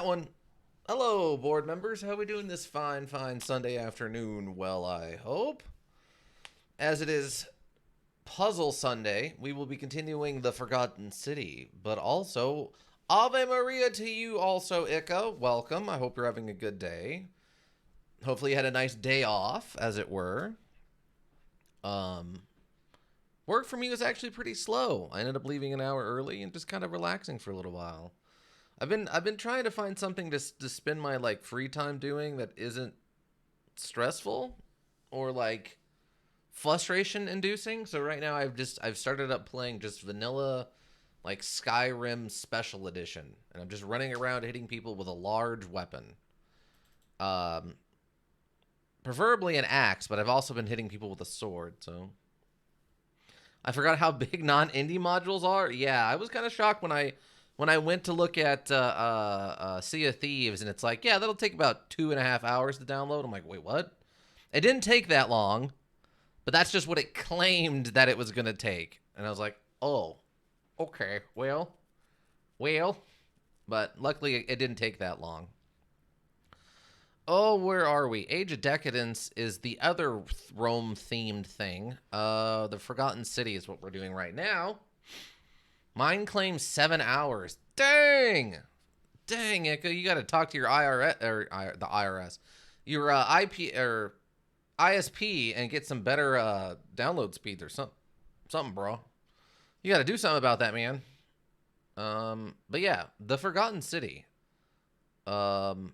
that one. Hello, board members. How are we doing this fine Sunday afternoon? Well, I hope. As it is Puzzle Sunday, we will be continuing The Forgotten City, but also Ave Maria to you also, Ika. Welcome. I hope you're having a good day. Hopefully you had a nice day off, as it were. Um, Work for me was actually pretty slow. I ended up leaving an hour early and just kind of relaxing for a little while. I've been trying to find something to spend my like free time doing that isn't stressful or like frustration inducing. So right now I've started up playing just vanilla like Skyrim special edition, and I'm just running around hitting people with a large weapon. Um Preferably an axe, but I've also been hitting people with a sword, so I forgot how big non-indie modules are. Yeah, I was kind of shocked when I went to look at Sea of Thieves, and it's like, yeah, that'll take about 2.5 hours to download. I'm like, wait, what? It didn't take that long, but that's just what it claimed that it was gonna take, and I was like, oh, okay, well, but luckily it didn't take that long. Oh, where are we? Age of Decadence is the other Rome-themed thing. The Forgotten City is what we're doing right now. Mine claims 7 hours. Dang! Dang, Ika, you got to talk to your IRS, or the IRS, your IP, or ISP, and get some better download speeds or something, bro. You got to do something about that, man. But yeah, The Forgotten City. Um,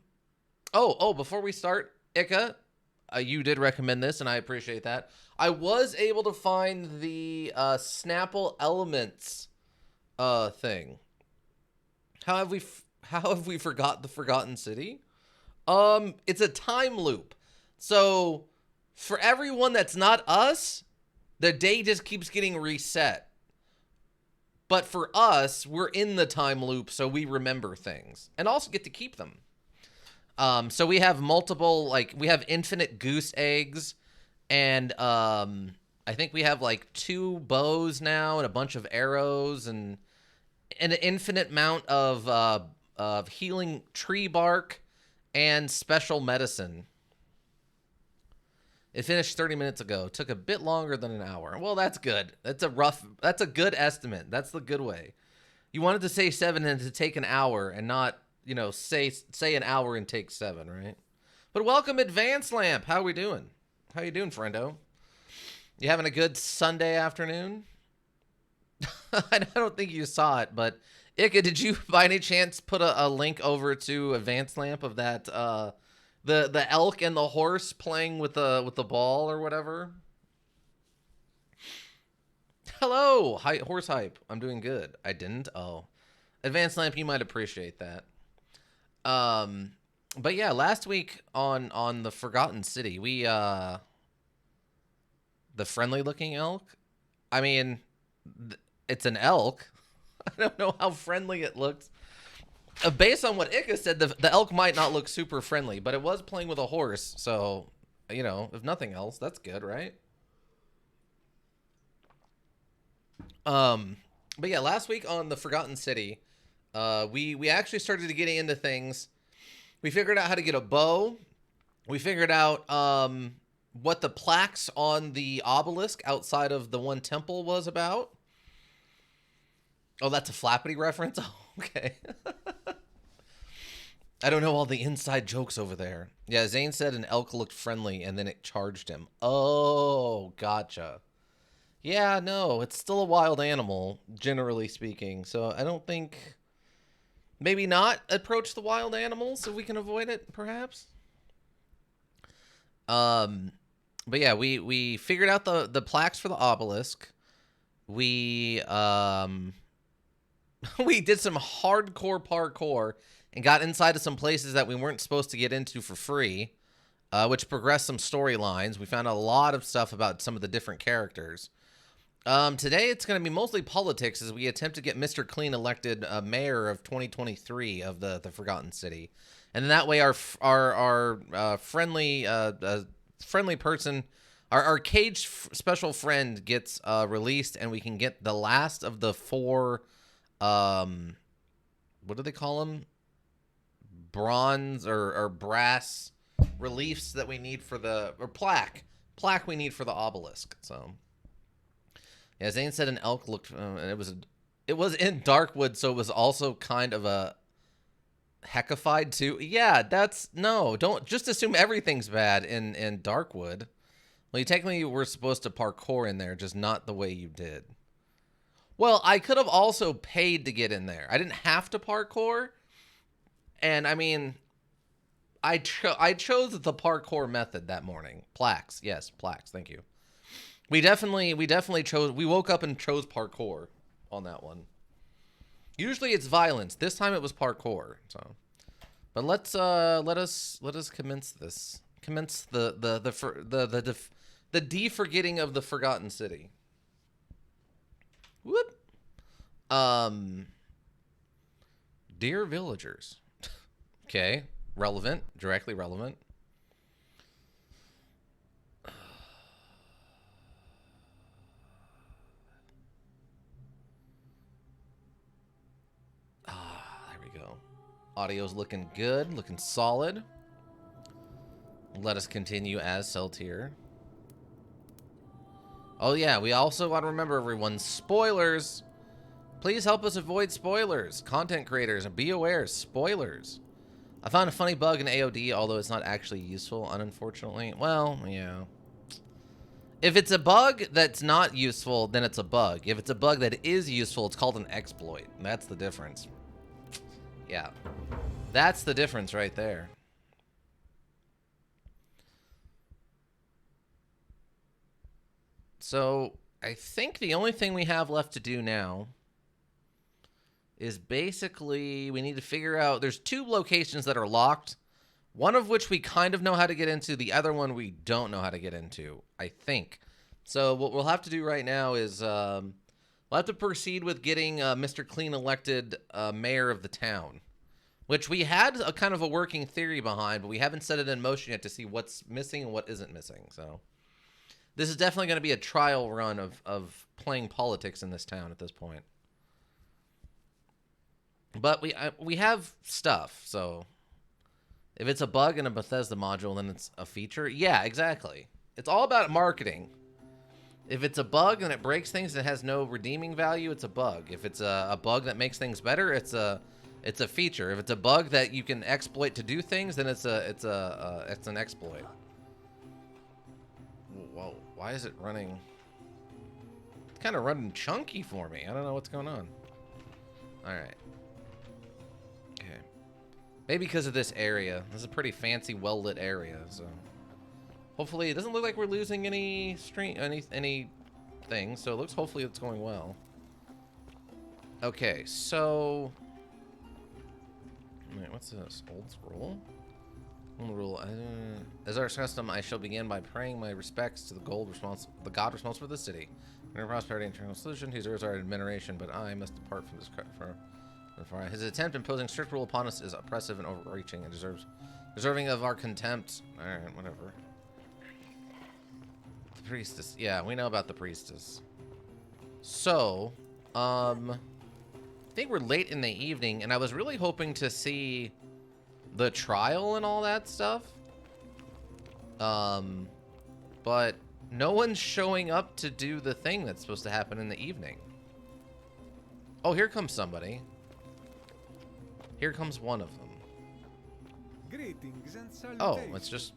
before we start, Ika, you did recommend this, and I appreciate that. I was able to find the Snapple Elements thing. How have we forgot the Forgotten City? It's a time loop. So for everyone that's not us, the day just keeps getting reset. But for us, we're in the time loop, so we remember things and also get to keep them. So we have multiple, like, we have infinite goose eggs, and I think we have like 2 bows now and a bunch of arrows and an infinite amount of healing tree bark and special medicine. It finished 30 minutes ago. Took a bit longer than an hour. Well, that's good. That's a good estimate. That's the good way. You wanted to say 7 and to take an hour and not, say an hour and take 7, right? But welcome, Advanced Lamp. How we doing? How you doing, friendo? You having a good Sunday afternoon? I don't think you saw it, but Ika, did you by any chance put a link over to Advanced Lamp of that the elk and the horse playing with the ball or whatever? Hello, horse hype. I'm doing good. I didn't. Oh, Advanced Lamp, you might appreciate that. Um, but yeah, last week on the Forgotten City, we the friendly looking elk. I mean, it's an elk. I don't know how friendly it looks. Based on what Ika said, the elk might not look super friendly, but it was playing with a horse, so if nothing else, that's good, right? Um, but yeah, last week on the Forgotten City, we actually started to get into things. We figured out how to get a bow. We figured out what the plaques on the obelisk outside of the one temple was about. Oh, that's a Flappity reference? Oh, okay. I don't know all the inside jokes over there. Yeah, Zane said an elk looked friendly and then it charged him. Oh, gotcha. Yeah, no, it's still a wild animal, generally speaking. So I don't think. Maybe not approach the wild animals if we can avoid it, perhaps. Um, but yeah, we figured out the plaques for the obelisk. We we did some hardcore parkour and got inside of some places that we weren't supposed to get into for free, which progressed some storylines. We found a lot of stuff about some of the different characters. Today it's going to be mostly politics as we attempt to get Mr. Clean elected mayor of 2023 of the Forgotten City, and then that way our friendly person, our caged special friend gets released, and we can get the last of the 4 what do they call them? bronze or brass reliefs that we need for the, or plaque we need for the obelisk. So yeah, Zane said an elk looked, and it was in Darkwood, so it was also kind of a heckified too. Yeah, don't just assume everything's bad in Darkwood. Well, you technically were supposed to parkour in there, just not the way you did. Well, I could have also paid to get in there. I didn't have to parkour. And I mean, I chose the parkour method that morning. Plaques. Yes, plaques. Thank you. We definitely chose, we woke up and chose parkour on that one. Usually it's violence. This time it was parkour. So, but let us commence this. Commence the de-forgetting of the Forgotten City. Whoop. Dear villagers. Okay. Relevant. Directly relevant. There we go. Audio's looking good. Looking solid. Let us continue as Celtier. Oh yeah, we also want to remember, everyone, spoilers. Please help us avoid spoilers. Content creators, be aware, spoilers. I found a funny bug in AOD, although it's not actually useful, unfortunately. Well, yeah. If it's a bug that's not useful, then it's a bug. If it's a bug that is useful, it's called an exploit. That's the difference. Yeah. That's the difference right there. So, I think the only thing we have left to do now is basically we need to figure out, there's 2 locations that are locked, one of which we kind of know how to get into, the other one we don't know how to get into, I think. So what we'll have to do right now is we'll have to proceed with getting Mr. Clean elected mayor of the town, which we had a kind of a working theory behind, but we haven't set it in motion yet to see what's missing and what isn't missing. So this is definitely going to be a trial run of playing politics in this town at this point. But we have stuff, so if it's a bug in a Bethesda module, then it's a feature. Yeah, exactly. It's all about marketing. If it's a bug and it breaks things and it has no redeeming value, it's a bug. If it's a bug that makes things better, it's a feature. If it's a bug that you can exploit to do things, then it's an exploit. Whoa, why is it running? It's kind of running chunky for me. I don't know what's going on. All right. Okay. Maybe because of this area. This is a pretty fancy, well-lit area, so hopefully it doesn't look like we're losing any anything. So it looks, hopefully it's going well. Okay, so wait, what's this? Old scroll? Rule. As our custom, I shall begin by praying my respects to the god responsible for the city. Inner prosperity and eternal solution. He deserves our admiration, but I must depart from this for his attempt imposing strict rule upon us is oppressive and overreaching and deserving of our contempt. Alright, whatever. The priestess. Yeah, we know about the priestess. So, I think we're late in the evening, and I was really hoping to see the trial and all that stuff. But no one's showing up to do the thing that's supposed to happen in the evening. Oh, here comes somebody. Here comes one of them. Greetings and salutations. Oh, it's just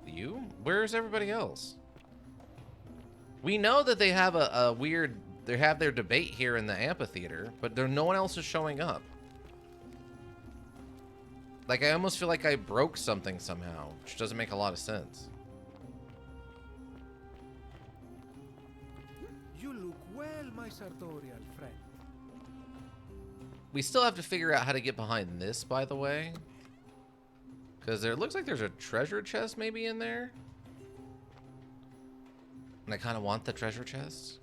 you? Where's everybody else? We know that they have a weird, they have their debate here in the amphitheater, but no one else is showing up. Like, I almost feel like I broke something somehow, which doesn't make a lot of sense. You look well, my sartorial friend. We still have to figure out how to get behind this, by the way. Because there looks like there's a treasure chest maybe in there. And I kind of want the treasure chest.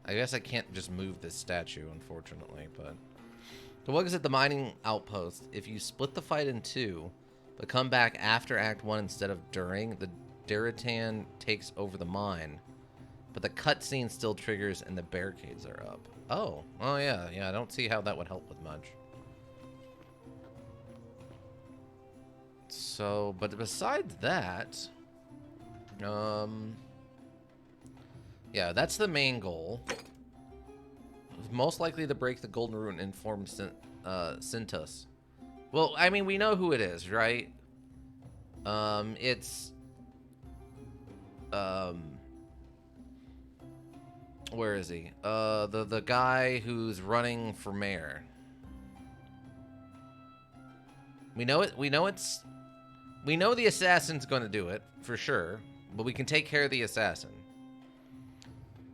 I guess I can't just move this statue, unfortunately, but the bug is at the mining outpost. If you split the fight in 2, but come back after Act 1 instead of during, the Diritan takes over the mine. But the cutscene still triggers and the barricades are up. Oh yeah, I don't see how that would help with much. So, but besides that, yeah, that's the main goal. Most likely to break the golden rune and inform Sintus. Well, I mean, we know who it is, right? It's where is he? The guy who's running for mayor. We know it. We know the assassin's going to do it for sure, but we can take care of the assassin.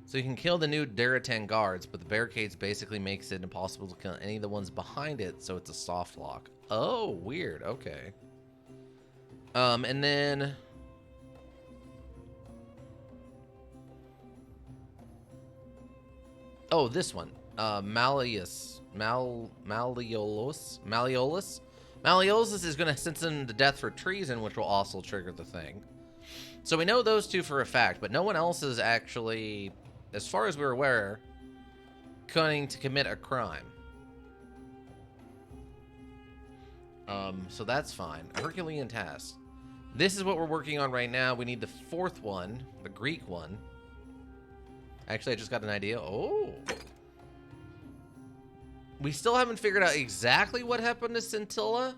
So you can kill the new Daratan guards, but the barricades basically makes it impossible to kill any of the ones behind it, so it's a soft lock. Oh, weird. Okay. And then oh, this one. Malleolus is going to sentence him to death for treason, which will also trigger the thing. So we know those two for a fact, but no one else is actually, as far as we're aware, going to commit a crime. So that's fine. A Herculean task. This is what we're working on right now. We need the fourth one, the Greek one. Actually, I just got an idea. Oh. We still haven't figured out exactly what happened to Scintilla.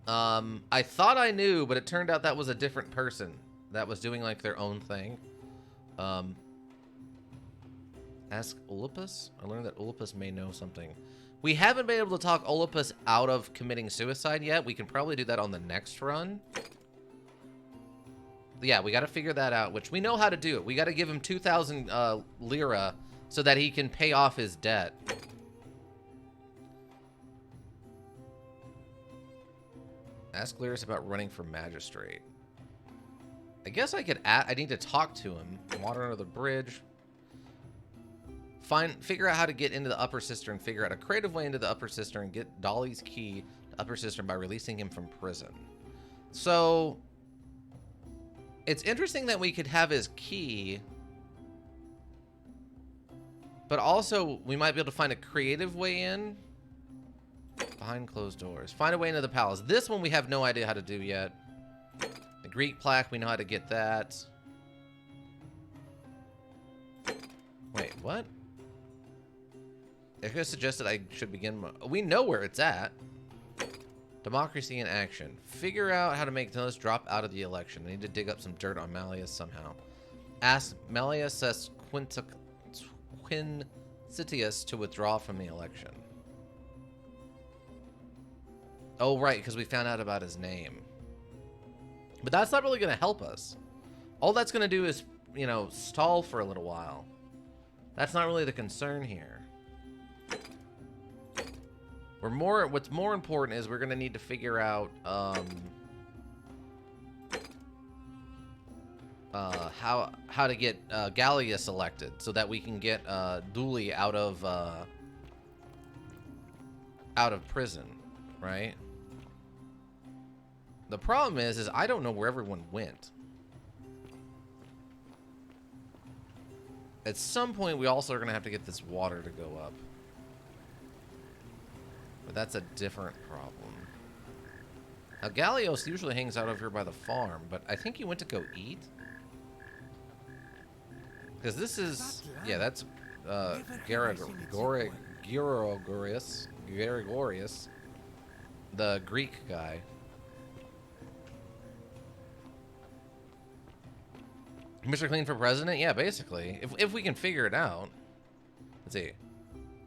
I thought I knew, but it turned out that was a different person that was doing like their own thing. Ask Olympus? I learned that Olympus may know something. We haven't been able to talk Olympus out of committing suicide yet. We can probably do that on the next run. Yeah, we got to figure that out, which we know how to do it. We got to give him 2,000 lira so that he can pay off his debt. Ask Lyris about running for magistrate. I guess I could I need to talk to him. Water under the bridge. Figure out how to get into the Upper Cistern. Figure out a creative way into the Upper Cistern. Get Dolly's key to Upper Cistern by releasing him from prison. So it's interesting that we could have his key, but also we might be able to find a creative way in. Behind closed doors. Find a way into the palace. This one we have no idea how to do yet. The Greek plaque, we know how to get that. Wait, what? It could have suggested I should begin. We know where it's at. Democracy in action. Figure out how to make Nillis drop out of the election. I need to dig up some dirt on Malleus somehow. Ask Malleus Quincitius to withdraw from the election. Oh, right, because we found out about his name. But that's not really going to help us. All that's going to do is, you know, stall for a little while. That's not really the concern here. What's more important is we're going to need to figure out how to get Gallius elected so that we can get Dooley out of prison, right? The problem is I don't know where everyone went. At some point, we also are going to have to get this water to go up. But that's a different problem. Now, Gallios usually hangs out over here by the farm, but I think he went to go eat. Because this is... Yeah, that's Garagorius, the Greek guy. Mr. Clean for president? Yeah, basically. If we can figure it out. Let's see.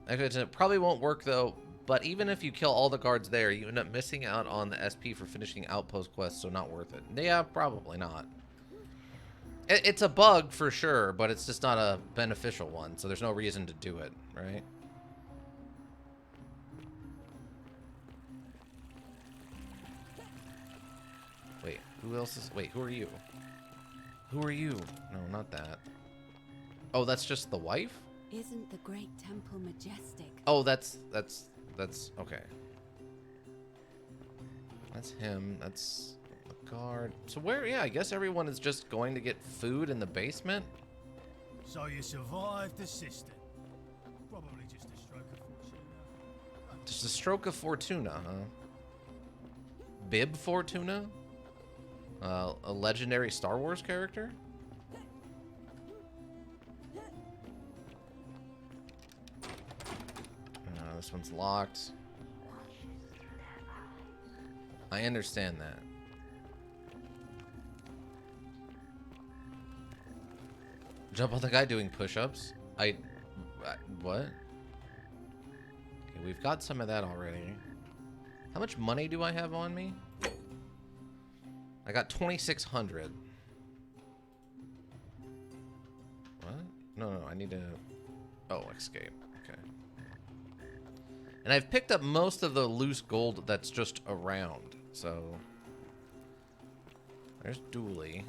Actually, it probably won't work, though. But even if you kill all the guards there, you end up missing out on the SP for finishing outpost quests, so not worth it. Yeah, probably not. It's a bug for sure, but it's just not a beneficial one, so there's no reason to do it, right? Wait, who else is... Wait, who are you? Who are you? No, not that. Oh, that's just the wife? Isn't the great temple majestic? Oh, that's okay. That's him. That's the guard. So where? Yeah, I guess everyone is just going to get food in the basement. So you survived the system. Probably just a stroke of fortuna. Just a stroke of fortuna, huh? Bib Fortuna? A legendary Star Wars character? This one's locked. I understand that. Jump on the guy doing push-ups? What? Okay, we've got some of that already. How much money do I have on me? I got 2,600. What? No, I need to... Oh, escape. Okay. And I've picked up most of the loose gold that's just around, so... There's Dooley.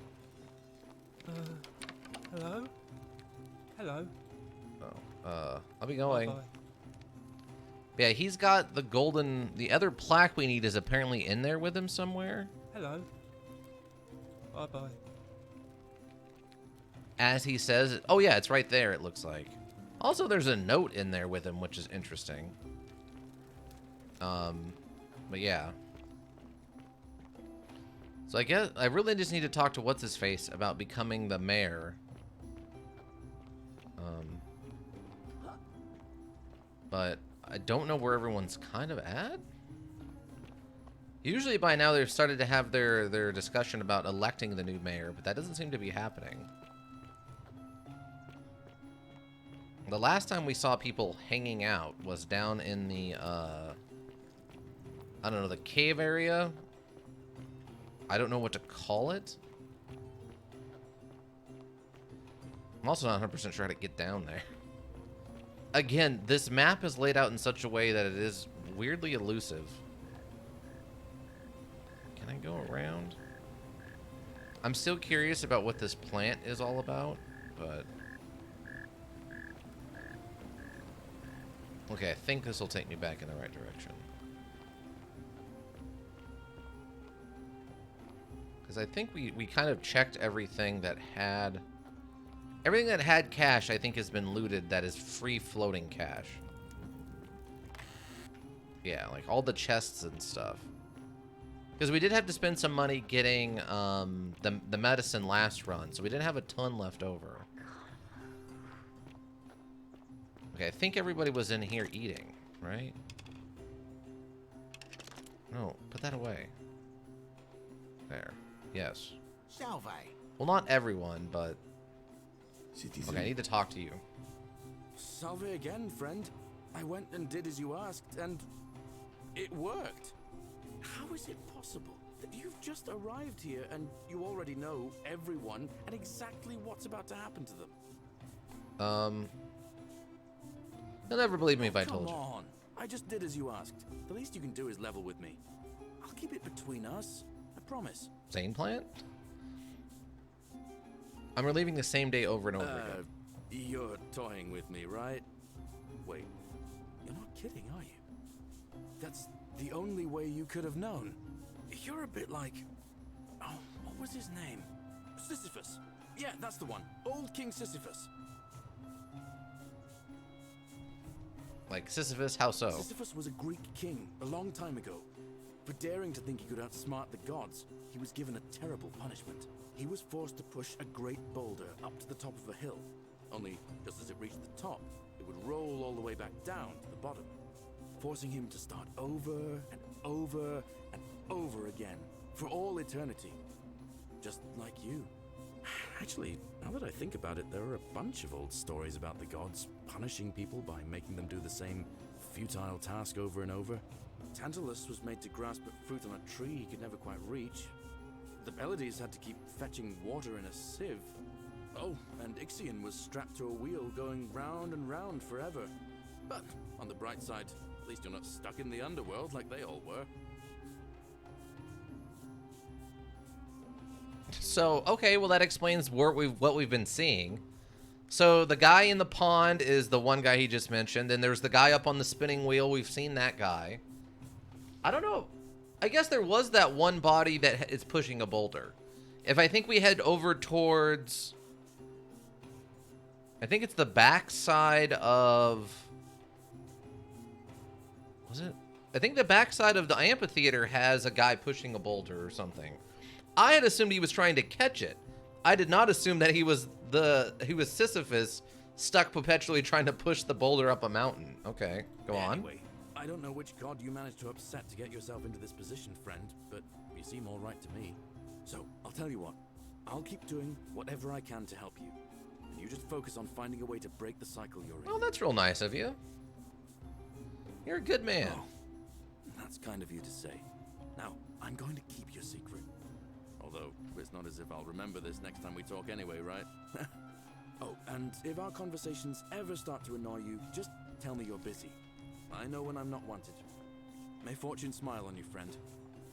Hello? Hello? Oh, I'll be going. Bye-bye. Yeah, he's got the golden... The other plaque we need is apparently in there with him somewhere. Hello? Bye-bye. As he says... Oh, yeah, it's right there, it looks like. Also, there's a note in there with him, which is interesting. But yeah. So I guess I really just need to talk to What's-His-Face about becoming the mayor. But I don't know where everyone's kind of at. Usually by now they've started to have their discussion about electing the new mayor, but that doesn't seem to be happening. The last time we saw people hanging out was down in the, I don't know, the cave area? I don't know what to call it. I'm also not 100% sure how to get down there. Again, this map is laid out in such a way that it is weirdly elusive. Can I go around? I'm still curious about what this plant is all about, but... Okay, I think this will take me back in the right direction. Because I think we kind of checked everything that had... Everything that had cash, I think, has been looted that is free-floating cash. Yeah, like all the chests and stuff. Because we did have to spend some money getting the medicine last run, so we didn't have a ton left over. Okay, I think everybody was in here eating, right? No, put that away. There. Yes. Salve. Well, not everyone, but... Citizen. Okay, I need to talk to you. Salve again, friend. I went and did as you asked, and it worked. How is it possible that you've just arrived here and you already know everyone and exactly what's about to happen to them? You'll never believe me if I told Come you. on. I just did as you asked. The least you can do is level with me. I'll keep it between us. I promise. Sane plant? I'm relieving the same day over and over again. You're toying with me, right? Wait, you're not kidding, are you? That's the only way you could have known. You're a bit like... Oh, what was his name? Sisyphus. Yeah, that's the one. Old King Sisyphus. Like Sisyphus, how so? Sisyphus was a Greek king a long time ago. For daring to think he could outsmart the gods, he was given a terrible punishment. He was forced to push a great boulder up to the top of a hill. Only, just as it reached the top, it would roll all the way back down to the bottom, forcing him to start over and over and over again, for all eternity. Just like you. Actually, now that I think about it, there are a bunch of old stories about the gods punishing people by making them do the same futile task over and over. Tantalus was made to grasp at fruit on a tree he could never quite reach. The Pleiades had to keep fetching water in a sieve. Oh, and Ixion was strapped to a wheel going round and round forever. But, on the bright side, at least you're not stuck in the underworld like they all were. So, okay, well that explains what we've been seeing. So the guy in the pond is the one guy he just mentioned, and there's the guy up on the spinning wheel. We've seen that guy. I don't know. I guess there was that one body that is pushing a boulder. If I think we head over towards... I think it's the backside of... Was it? I think the backside of the amphitheater has a guy pushing a boulder or something. I had assumed he was trying to catch it. I did not assume that he was Sisyphus stuck perpetually trying to push the boulder up a mountain. Okay, go on. Anyway, I don't know which god you managed to upset to get yourself into this position, friend, but you seem all right to me. So, I'll tell you what. I'll keep doing whatever I can to help you. And you just focus on finding a way to break the cycle you're in. Oh, that's real nice of you. You're a good man. Oh, that's kind of you to say. Now, I'm going to keep your secret. Although, it's not as if I'll remember this next time we talk anyway, right? Oh, and if our conversations ever start to annoy you, just tell me you're busy. I know when I'm not wanted. May fortune smile on you, friend.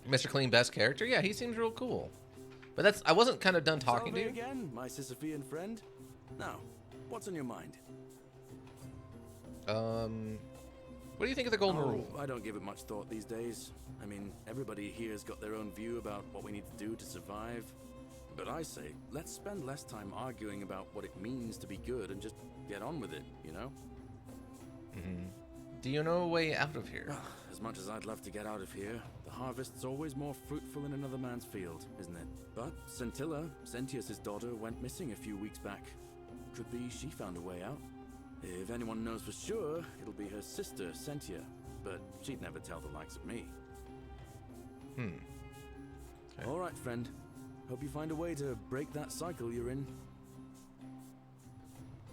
Mr. Clean, best character? Yeah, he seems real cool. But I wasn't kind of done talking to you. Again, my Sisyphean friend. Now, what's on your mind? What do you think of the golden rule? I don't give it much thought these days. I mean, everybody here's got their own view about what we need to do to survive. But I say, let's spend less time arguing about what it means to be good and just get on with it, you know? Mm-hmm. Do you know a way out of here? As much as I'd love to get out of here, the harvest's always more fruitful in another man's field, isn't it? But Scintilla, Sentius's daughter, went missing a few weeks back. Could be she found a way out. If anyone knows for sure, it'll be her sister, Sentia. But she'd never tell the likes of me. Okay. All right, friend. Hope you find a way to break that cycle you're in.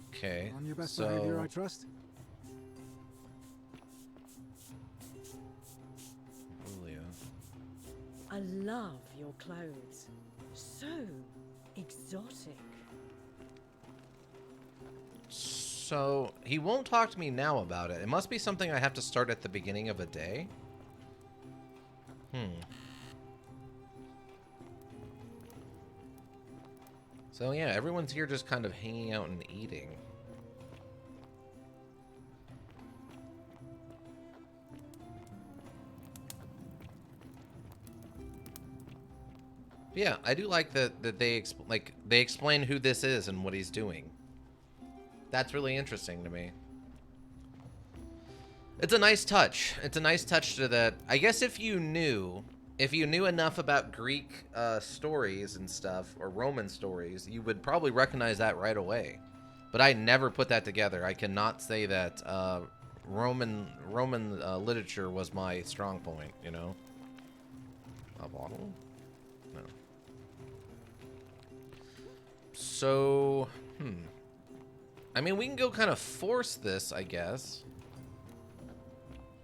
Okay. On your best behavior, I trust. Julia. I love your clothes. So exotic. So, he won't talk to me now about it. It must be something I have to start at the beginning of a day. So yeah, everyone's here just kind of hanging out and eating. Yeah, I do like that they explain who this is and what he's doing. That's really interesting to me. It's a nice touch. It's a nice touch to that. I guess if you knew enough about Greek stories and stuff, or Roman stories, you would probably recognize that right away. But I never put that together. I cannot say that Roman literature was my strong point, you know? A bottle? No. So, I mean, we can go kind of force this, I guess.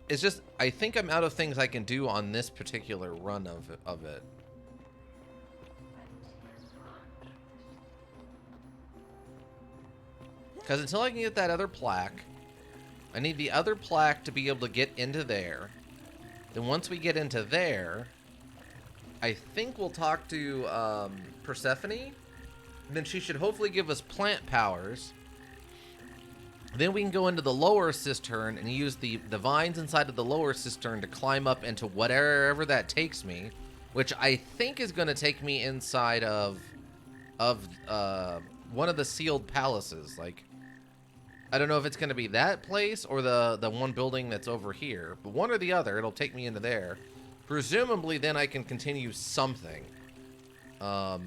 It's just, I think I'm out of things I can do on this particular run of it. Because until I can get that other plaque, I need the other plaque to be able to get into there. Then once we get into there, I think we'll talk to Persephone. And then she should hopefully give us plant powers. Then we can go into the lower cistern and use the vines inside of the lower cistern to climb up into whatever that takes me, which I think is going to take me inside of one of the sealed palaces. Like, I don't know if it's going to be that place or the one building that's over here, but one or the other, it'll take me into there. Presumably, then I can continue something. Because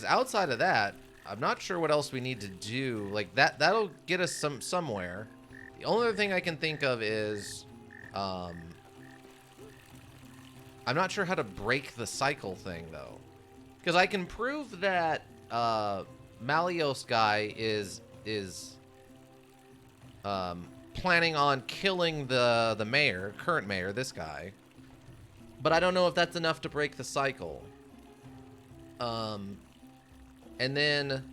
outside of that, I'm not sure what else we need to do. Like, that'll get us somewhere. The only other thing I can think of is, I'm not sure how to break the cycle thing, though. Because I can prove that, Malios guy is planning on killing the mayor, current mayor, this guy. But I don't know if that's enough to break the cycle. And then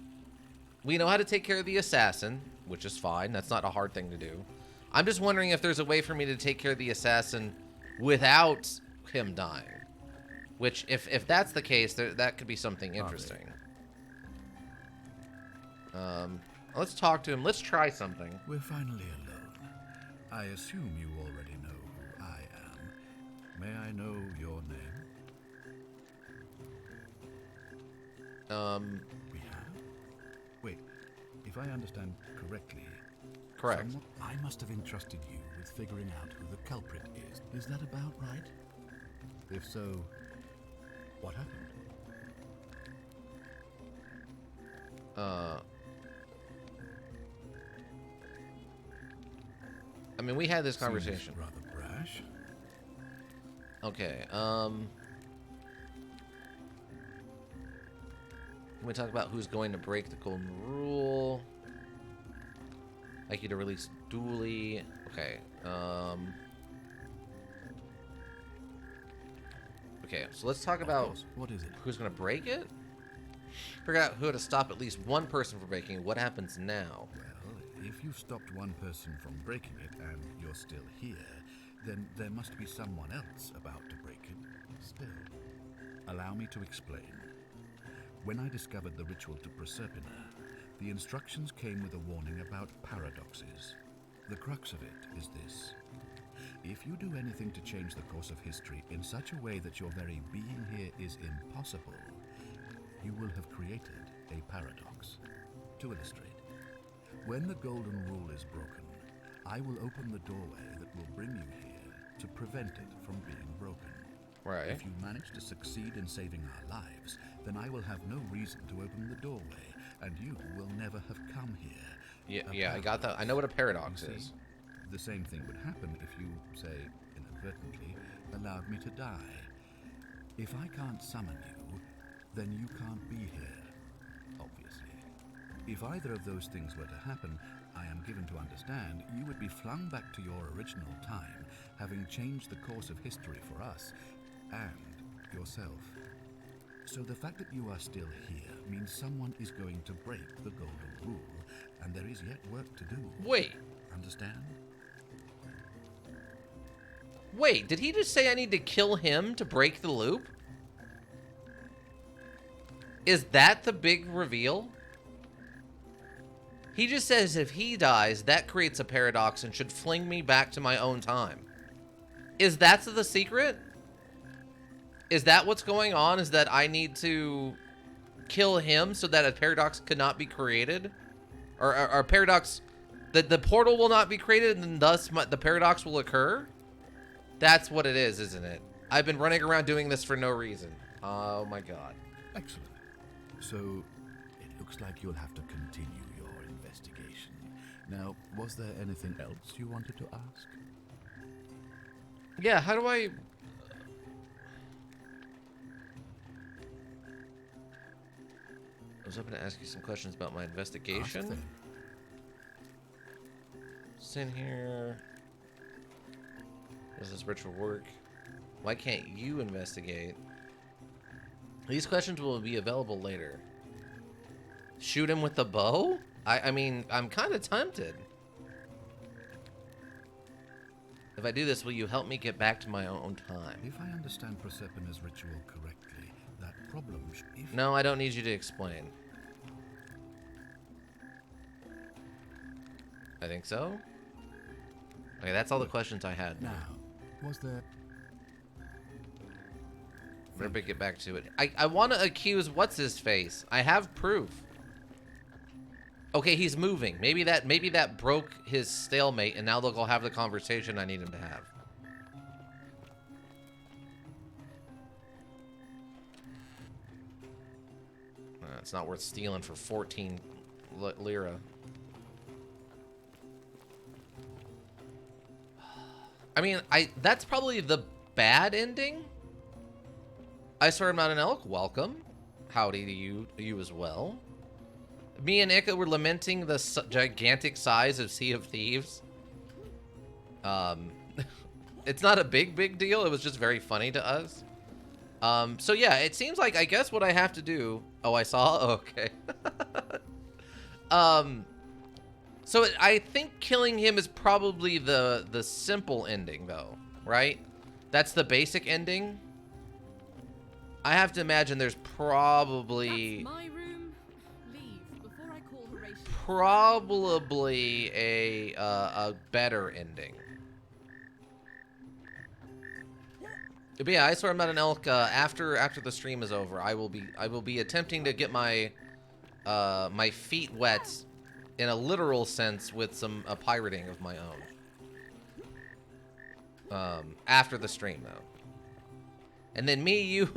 we know how to take care of the assassin, which is fine. That's not a hard thing to do. I'm just wondering if there's a way for me to take care of the assassin without him dying. Which, if that's the case, that could be something interesting. Let's talk to him. Let's try something. We're finally alone. I assume you already know who I am. May I know your name? We have? Wait, if I understand correctly... Correct. I must have entrusted you with figuring out who the culprit is. Is that about right? If so, what happened? I mean, we had this Seems conversation. rather brash. Okay, can we talk about who's going to break the golden rule? Like you to release Dooley. Okay, okay, so let's talk Of about course. What is it? who's going to break it? Figure out who to stop at least one person from breaking it. What happens now? Well, if you've stopped one person from breaking it and you're still here, then there must be someone else about to break it still. Allow me to explain. When I discovered the ritual to Proserpina, the instructions came with a warning about paradoxes. The crux of it is this. If you do anything to change the course of history in such a way that your very being here is impossible, you will have created a paradox. To illustrate, when the golden rule is broken, I will open the doorway that will bring you here to prevent it from being broken. Right. If you manage to succeed in saving our lives, then I will have no reason to open the doorway, and you will never have come here. Yeah, I got that. I know what a paradox You see, is. the same thing would happen if you, say, inadvertently, allowed me to die. If I can't summon you, then you can't be here, obviously. If either of those things were to happen, I am given to understand you would be flung back to your original time, having changed the course of history for us and yourself. So the fact that you are still here means someone is going to break the golden rule, and there is yet work to do. Wait. Understand? Wait, did he just say I need to kill him to break the loop? Is that the big reveal? He just says if he dies, that creates a paradox and should fling me back to my own time. Is that the secret? Is that what's going on? Is that I need to kill him so that a paradox could not be created? Or a paradox, that the portal will not be created and thus the paradox will occur? That's what it is, isn't it? I've been running around doing this for no reason. Oh my god. Excellent. So, it looks like you'll have to continue your investigation. Now, was there anything else you wanted to ask? Yeah, how do I... I was hoping to ask you some questions about my Ask investigation. then. What's in here? Does this ritual work? Why can't you investigate? These questions will be available later. Shoot him with the bow? I mean, I'm kind of tempted. If I do this, will you help me get back to my own time? If I understand Proserpina's ritual correctly, that problem if No, I don't need you to explain. I think so. Okay, that's all the questions I had. Now, was there... Better get back to it. I want to accuse what's-his-face. I have proof. Okay, he's moving. Maybe that broke his stalemate, and now they'll go have the conversation I need him to have. It's not worth stealing for 14 lira. I mean, that's probably the bad ending. I swear I'm not an elk. Welcome. Howdy to you as well. Me and Ika were lamenting the gigantic size of Sea of Thieves. It's not a big deal. It was just very funny to us. So yeah, it seems like I guess what I have to do. Oh, I saw. Okay. So I think killing him is probably the simple ending, though, right? That's the basic ending. I have to imagine there's probably That's my room. Leave before I call Horatio. probably a better ending. But yeah, I swear I'm not an elk. After the stream is over, I will be attempting to get my my feet wet in a literal sense with some pirating of my own. After the stream, though. And then me, you...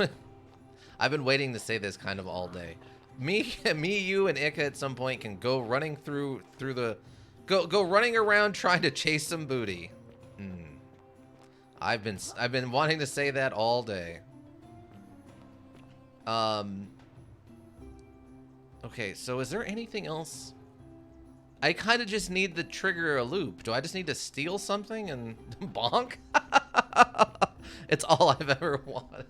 I've been waiting to say this kind of all day. Me, you, and Ika at some point can go running through the... Go running around trying to chase some booty. I've been wanting to say that all day. Okay, so is there anything else? I kind of just need to trigger a loop. Do I just need to steal something and bonk? It's all I've ever wanted.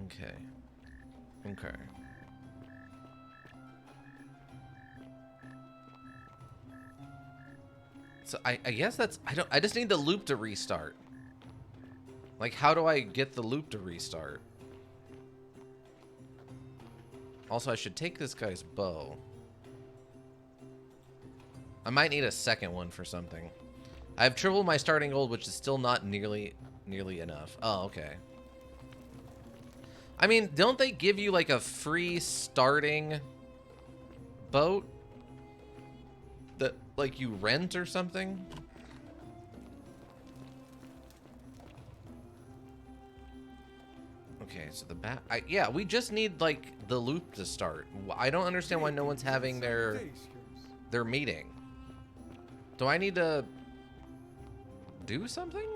Okay. Okay. So I guess that's I just need the loop to restart. Like, how do I get the loop to restart? Also, I should take this guy's bow. I might need a second one for something. I have tripled my starting gold, which is still not nearly enough. Oh, okay. I mean, don't they give you like a free starting boat that like you rent or something? Okay, so the yeah, we just need like the loop to start. I don't understand why no one's having their meeting. Do I need to do something?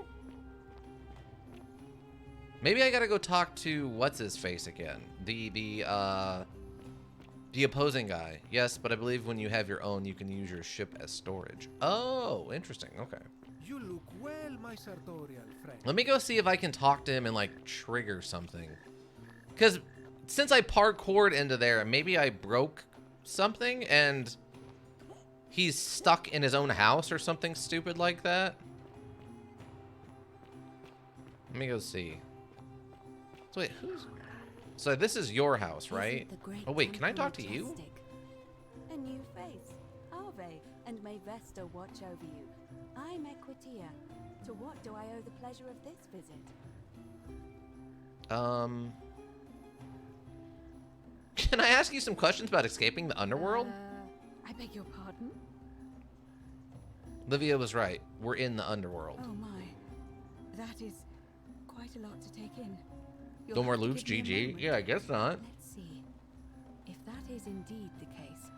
Maybe I gotta go talk to what's his face again. The opposing guy. Yes, but I believe when you have your own, you can use your ship as storage. Oh, interesting. Okay. You look well, my sartorial friend. Let me go see if I can talk to him and like trigger something. Because since I parkoured into there, maybe I broke something and he's stuck in his own house or something stupid like that. Let me go see. So wait, who's... So this is your house, right? Oh wait, can I talk to you? A new face, Ave, and may Vesta watch over you. I'm Equitia. To what do I owe the pleasure of this visit? Can I ask you some questions about escaping the underworld? I beg your pardon? Livia was right. We're in the underworld. Oh my. That is quite a lot to take in. No more loops, GG? Yeah, I guess not. Let's see. If that is indeed the case,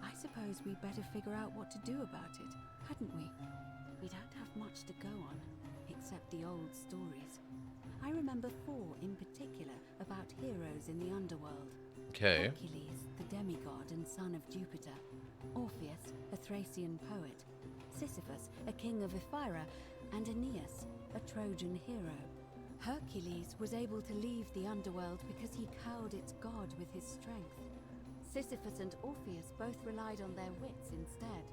I suppose we'd better figure out what to do about it, hadn't we? We don't have much to go on, except the old stories. I remember 4 in particular about heroes in the underworld. Okay. Hercules, the demigod and son of Jupiter. Orpheus, a Thracian poet. Sisyphus, a king of Ephyra. And Aeneas, a Trojan hero. Hercules was able to leave the underworld because he cowed its god with his strength. Sisyphus and Orpheus both relied on their wits instead.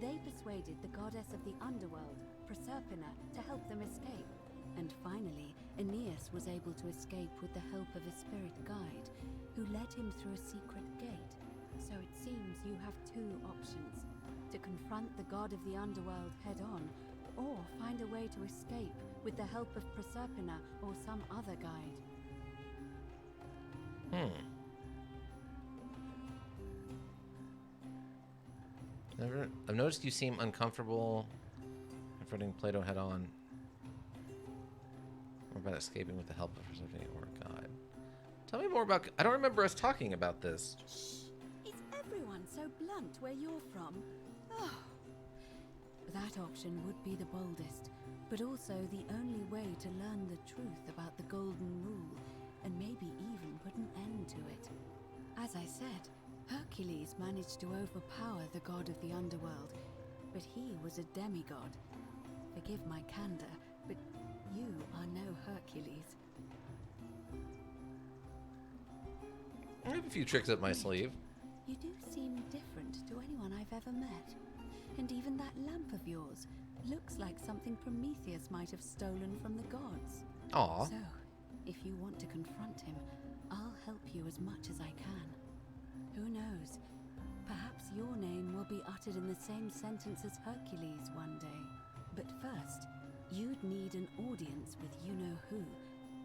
They persuaded the goddess of the underworld, Proserpina, to help them escape. And finally, Aeneas was able to escape with the help of a spirit guide, who led him through a secret gate. So it seems you have 2 options: to confront the god of the underworld head-on, or find a way to escape with the help of Proserpina or some other guide. I've noticed you seem uncomfortable confronting Plato head-on. Or about escaping with the help of Proserpina or a god. Tell me more about... I don't remember us talking about this. Shh! Is everyone so blunt where you're from? Oh. That option would be the boldest, but also the only way to learn the truth about the Golden Rule, and maybe even put an end to it. As I said, Hercules managed to overpower the god of the underworld, but he was a demigod. Forgive my candor, but you are no Hercules. I have a few tricks up my sleeve. You do seem different to anyone I've ever met. And even that lamp of yours looks like something Prometheus might have stolen from the gods. Aw. So, if you want to confront him, I'll help you as much as I can. Who knows? Perhaps your name will be uttered in the same sentence as Hercules one day. But first, you'd need an audience with you-know-who.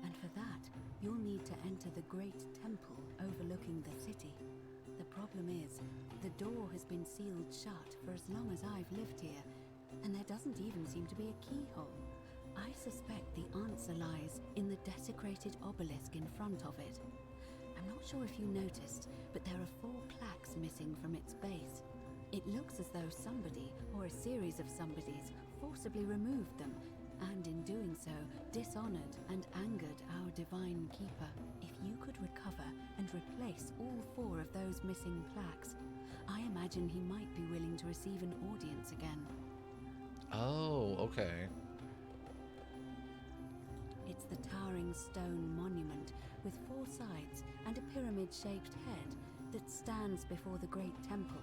And for that, you'll need to enter the great temple overlooking the city. The problem is, the door has been sealed shut for as long as I've lived here, and there doesn't even seem to be a keyhole. I suspect the answer lies in the desecrated obelisk in front of it. I'm not sure if you noticed, but there are 4 plaques missing from its base. It looks as though somebody, or a series of somebodies, forcibly removed them, and in doing so, dishonored and angered our divine keeper. If you could recover and replace all 4 of those missing plaques, I imagine he might be willing to receive an audience again. Oh, okay. It's the towering stone monument with 4 sides and a pyramid-shaped head that stands before the great temple.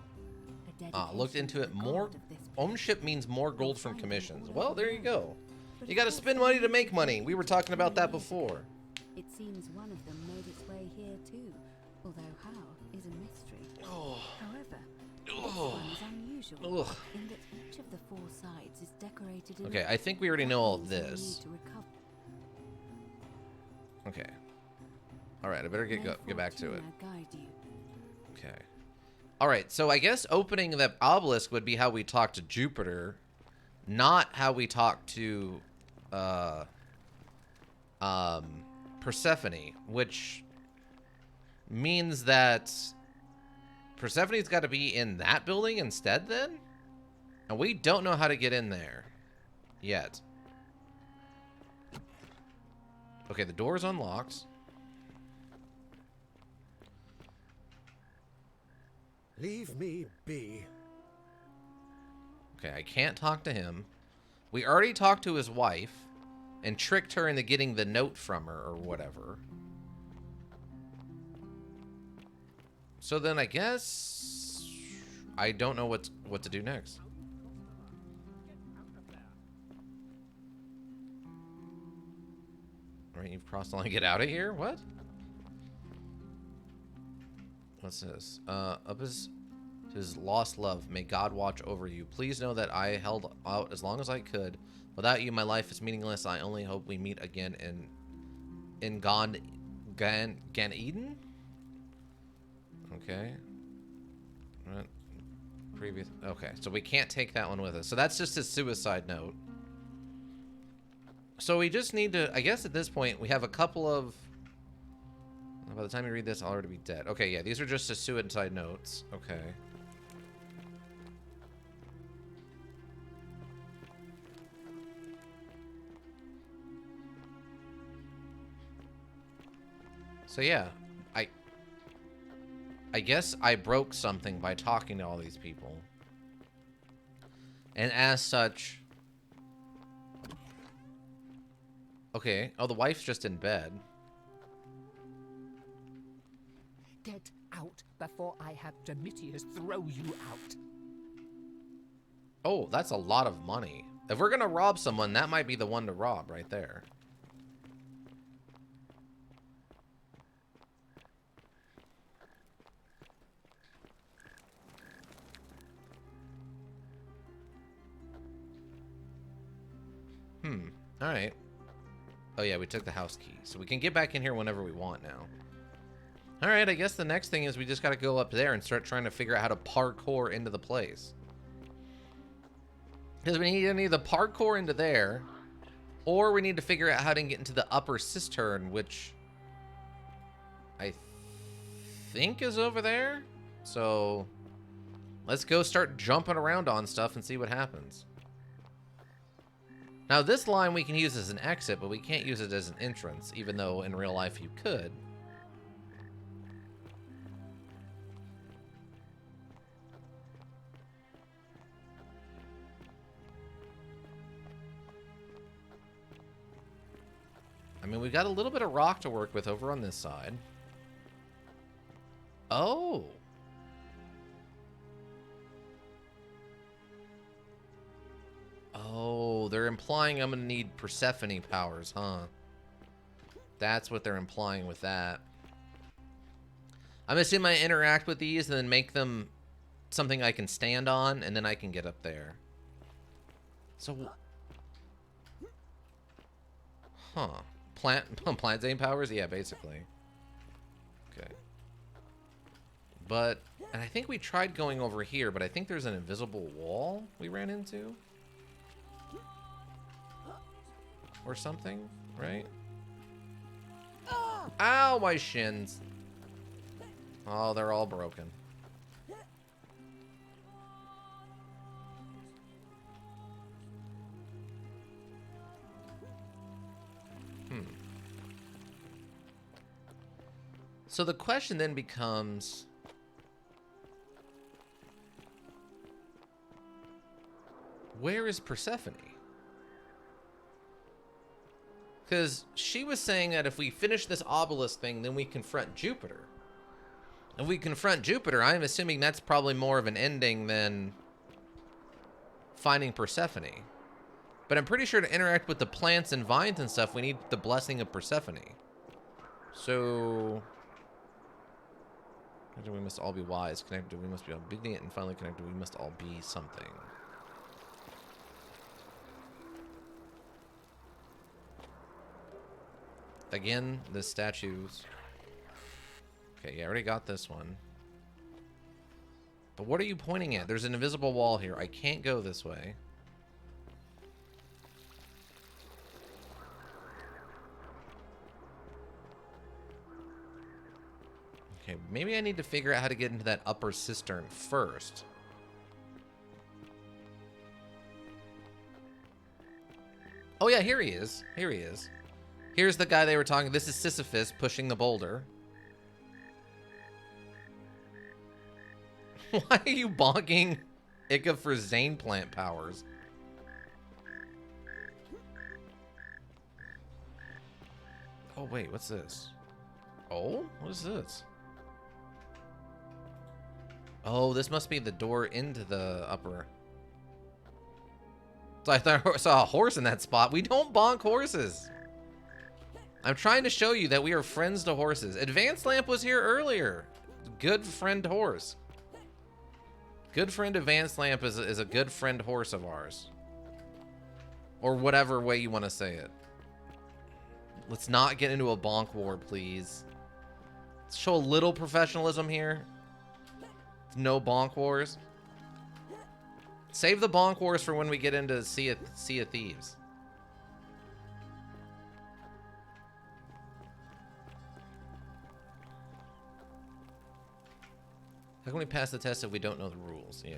Looked into it to the more. god of this place. Ownership means more gold from Find them commissions. all Well, over there you the go. world. But You of got to course spend there money to is make money. We were talking about that before. It seems one of them made its way here too, although how is a mystery. Oh. However, this Oh. one is unusual Ugh. in that each of the 4 sides is decorated in Okay, a- I think we already That know all means we this. need to recover. Okay. All right, I better May get back to it. Fortuna guide you. Okay. All right, so I guess opening that obelisk would be how we talk to Jupiter, not how we talk to Persephone, which means that Persephone's got to be in that building instead then? And we don't know how to get in there yet. Okay, the door's unlocked. Leave me be. Okay, I can't talk to him. We already talked to his wife and tricked her into getting the note from her or whatever. So then I guess I don't know what to do next. All right, you've crossed the line. Get out of here? What? What's this? Up his lost love. May God watch over you. Please know that I held out as long as I could. Without you, my life is meaningless. I only hope we meet again in Gan Eden. Okay. Right. Previous. Okay, so we can't take that one with us. So that's just his suicide note. So we just need to. I guess at this point we have a couple of. By the time you read this, I'll already be dead. Okay, yeah, these are just his suicide notes. Okay. So yeah, I guess I broke something by talking to all these people. And as such... Okay, oh, the wife's just in bed. Get out before I have Domitius throw you out. Oh, that's a lot of money. If we're gonna rob someone, that might be the one to rob right there. Alright. Oh yeah, we took the house key. So we can get back in here whenever we want now. Alright, I guess the next thing is we just gotta go up there and start trying to figure out how to parkour into the place. Because we need to either parkour into there, or we need to figure out how to get into the upper cistern, which I think is over there. So let's go start jumping around on stuff and see what happens. Now this line we can use as an exit, but we can't use it as an entrance, even though in real life you could. I mean, we've got a little bit of rock to work with over on this side. Oh. Oh, they're implying I'm going to need Persephone powers, huh? That's what they're implying with that. I'm assuming I interact with these and then make them something I can stand on, and then I can get up there. So... Huh. Plant zane powers? Yeah, basically. Okay. But, and I think we tried going over here, but I think there's an invisible wall we ran into. or something, right? Ow, my shins. Oh, they're all broken. So the question then becomes, where is Persephone? Because she was saying that if we finish this obelisk thing, then we confront Jupiter. If we confront Jupiter, I'm assuming that's probably more of an ending than finding Persephone. But I'm pretty sure to interact with the plants and vines and stuff, we need the blessing of Persephone. So... we must all be wise. Connected, we must be obedient. And finally connected, we must all be something. Again, the statues. Okay, yeah, I already got this one. But what are you pointing at? There's an invisible wall here. I can't go this way. Okay, maybe I need to figure out how to get into that upper cistern first. Oh yeah, here he is. Here he is. Here's the guy they were talking. This is Sisyphus pushing the boulder. Why are you bonking Ica for Zane plant powers? Oh wait, what's this? Oh, what is this? Oh, this must be the door into the upper. So I thought I saw a horse in that spot. We don't bonk horses. I'm trying to show you that we are friends to horses. Advanced Lamp was here earlier. Good friend horse. Good friend Advanced Lamp is a good friend horse of ours. Or whatever way you want to say it. Let's not get into a bonk war, please. Let's show a little professionalism here. No bonk wars. Save the bonk wars for when we get into Sea of Thieves. How can we pass the test if we don't know the rules? Yeah.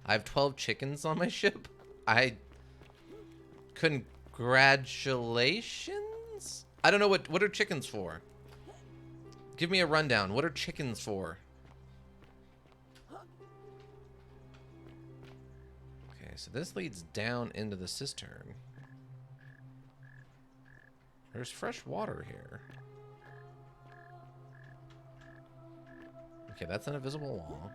I have 12 chickens on my ship. Congratulations? I don't know what are chickens for? Give me a rundown. What are chickens for? Okay, so this leads down into the cistern. There's fresh water here. Okay, that's an invisible wall.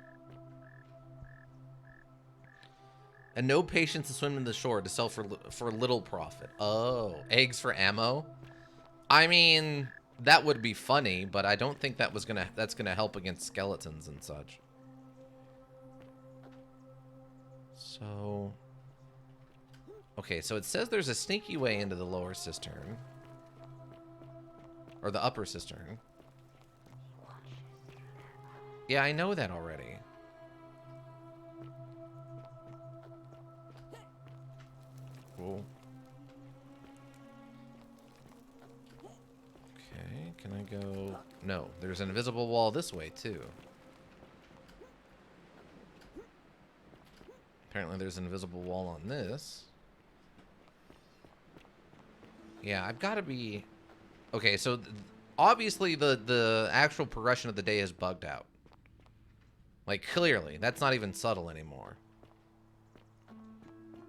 And no patience to swim to the shore to sell for little profit. Oh, eggs for ammo? I mean, that would be funny, but I don't think that's gonna help against skeletons and such. So, okay, so it says there's a sneaky way into the lower cistern. Or the upper cistern. Yeah, I know that already. Cool. Okay, can I go? No, there's an invisible wall this way too. Apparently there's an invisible wall on this. Yeah, I've got to be... Okay, so obviously the actual progression of the day is bugged out. Like, clearly. That's not even subtle anymore.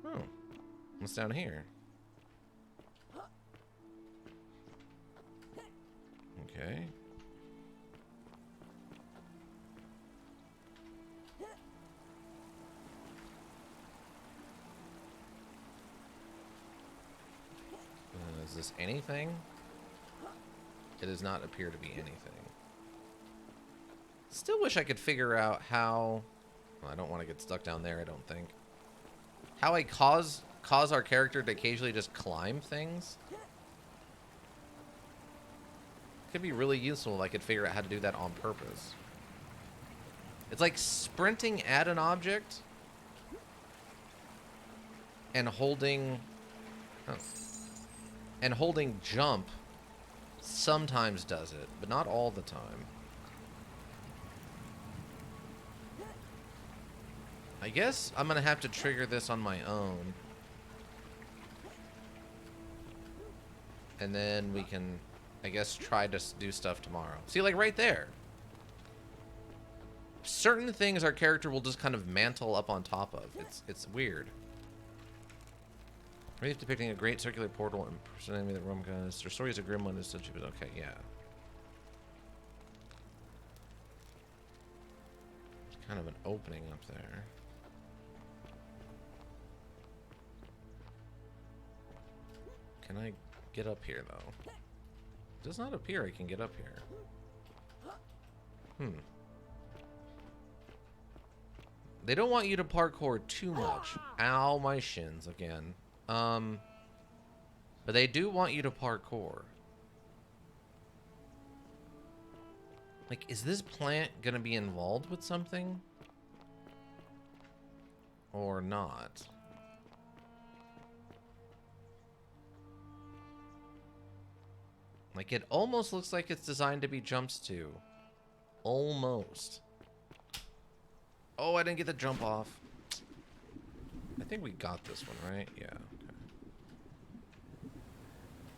Oh. What's down here? Okay. Is this anything? It does not appear to be anything. Still wish I could figure out how... Well, I don't want to get stuck down there, I don't think. How I cause our character to occasionally just climb things. Could be really useful if I could figure out how to do that on purpose. It's like sprinting at an object and holding... Oh. And holding jump sometimes does it, but not all the time. I guess I'm gonna have to trigger this on my own. And then we can, I guess, try to do stuff tomorrow. See, like right there. Certain things our character will just kind of mantle up on top of. It's weird. Really depicting a great circular portal and impersonating the Roman goddess. Their story is a grim one. Is such a okay, yeah. It's kind of an opening up there. Can I get up here though? It does not appear I can get up here. They don't want you to parkour too much. Ow, my shins again. But they do want you to parkour. Like, is this plant gonna be involved with something? Or not? Like, it almost looks like it's designed to be jumps to. Almost. Oh, I didn't get the jump off. I think we got this one, right? Yeah. Okay.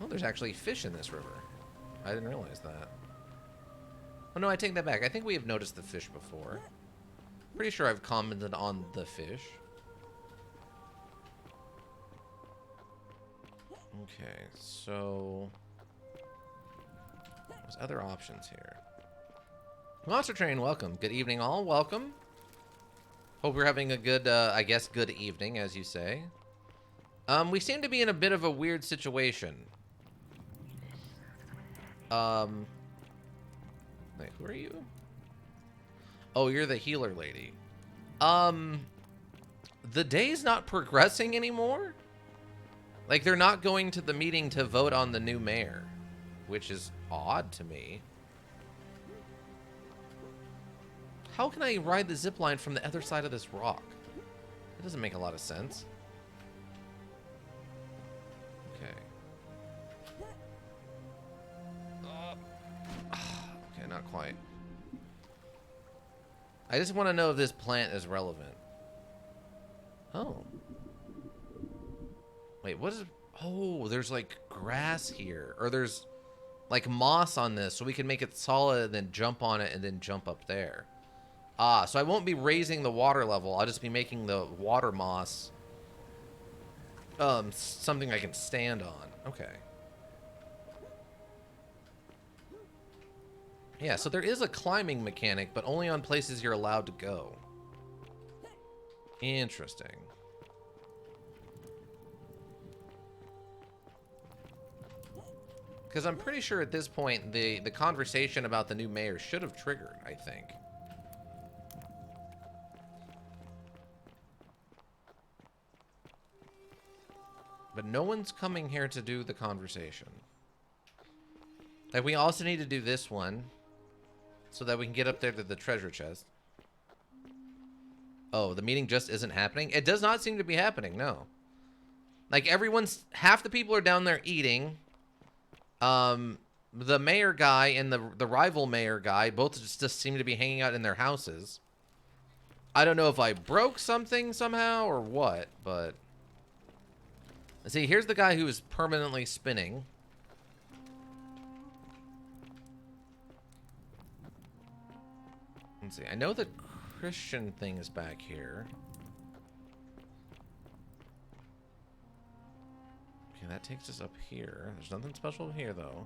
Oh, there's actually fish in this river. I didn't realize that. Oh, no, I take that back. I think we have noticed the fish before. Pretty sure I've commented on the fish. Okay, so... there's other options here. Monster Train, welcome. Good evening, all. Welcome. Hope you're having a good, I guess, good evening, as you say. We seem to be in a bit of a weird situation. Wait, who are you? Oh, you're the healer lady. The day's not progressing anymore? Like, they're not going to the meeting to vote on the new mayor, which is odd to me. How can I ride the zipline from the other side of this rock? It doesn't make a lot of sense. Okay. Okay, not quite. I just want to know if this plant is relevant. Oh. Wait, what is... oh, there's like grass here. Or there's like moss on this, so we can make it solid and then jump on it and then jump up there. Ah, so I won't be raising the water level. I'll just be making the water moss something I can stand on. Okay. Yeah, so there is a climbing mechanic, but only on places you're allowed to go. Interesting. Because I'm pretty sure at this point the conversation about the new mayor should have triggered, I think. But no one's coming here to do the conversation. Like, we also need to do this one so that we can get up there to the treasure chest. Oh, the meeting just isn't happening? It does not seem to be happening, no. Like, half the people are down there eating. The mayor guy and the rival mayor guy both just seem to be hanging out in their houses. I don't know if I broke something somehow or what, but... see, here's the guy who is permanently spinning. Let's see. I know the Christian thing is back here. Okay, that takes us up here. There's nothing special here, though.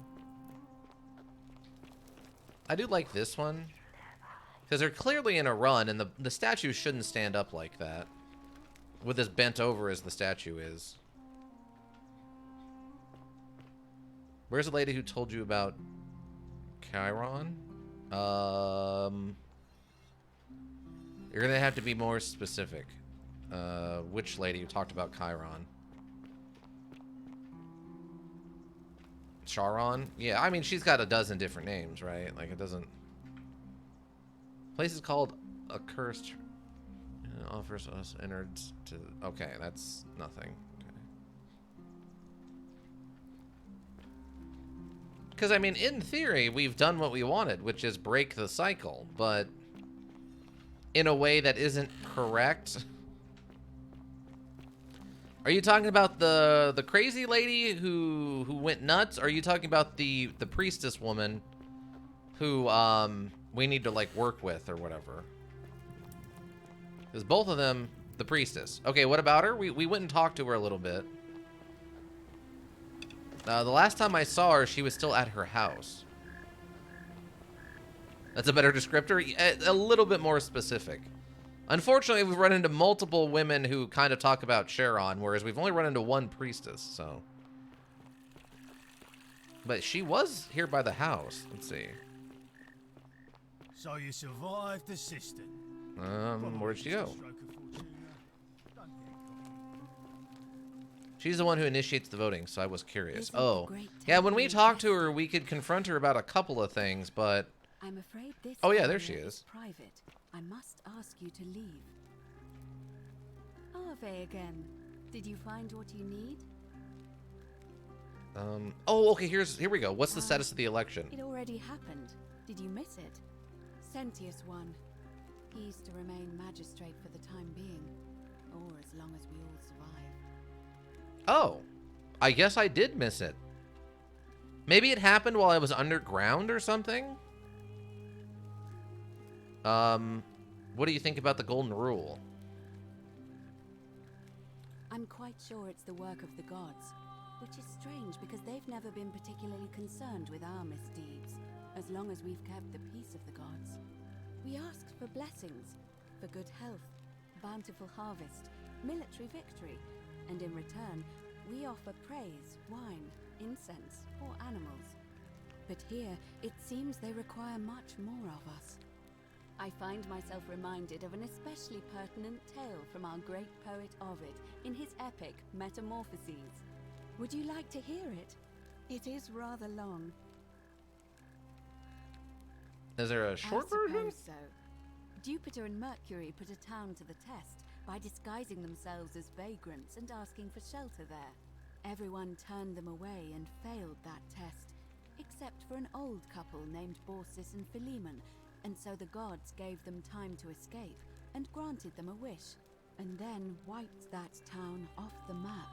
I do like this one. Because they're clearly in a run, and the statue shouldn't stand up like that. With as bent over as the statue is. Where's the lady who told you about Chiron? You're gonna have to be more specific. Which lady who talked about Chiron? Charon? Yeah, I mean, she's got a dozen different names, right? Like, it doesn't... place is called Accursed. It offers us innards to... okay, that's nothing. Okay. Because, I mean, in theory, we've done what we wanted, which is break the cycle, but in a way that isn't correct. Are you talking about the crazy lady who went nuts? Or are you talking about the priestess woman who we need to like work with or whatever? Because both of them, the priestess. Okay, what about her? We went and talked to her a little bit. The last time I saw her, she was still at her house. That's a better descriptor? A little bit more specific. Unfortunately, we've run into multiple women who kind of talk about Sharon, whereas we've only run into one priestess, so. But she was here by the house. Let's see. So you survived the cistern. Where'd she go? Stroke of fortune. Don't get She's the one who initiates the voting, so I was curious. Isn't Oh, the great yeah, when we temple talked to impressive? her, we could confront her about a couple of things, but... I'm afraid this Oh, yeah, there area she is. Private. I must ask you to leave. Ave again. Did you find what you need? Oh, okay, here we go. What's the status of the election? It already happened. Did you miss it? Sentius won. He's to remain magistrate for the time being, or as long as we all survive. Oh, I guess I did miss it. Maybe it happened while I was underground or something? What do you think about the Golden Rule? I'm quite sure it's the work of the gods, which is strange because they've never been particularly concerned with our misdeeds, as long as we've kept the peace of the gods. We asked for blessings, for good health, bountiful harvest, military victory, and in return, we offer praise, wine, incense, or animals. But here, it seems they require much more of us. I find myself reminded of an especially pertinent tale from our great poet Ovid in his epic Metamorphoses. Would you like to hear it? It is rather long. Is there a short I version? suppose so. Jupiter and Mercury put a town to the test by disguising themselves as vagrants and asking for shelter there. Everyone turned them away and failed that test, except for an old couple named Baucis and Philemon, and so the gods gave them time to escape and granted them a wish, and then wiped that town off the map.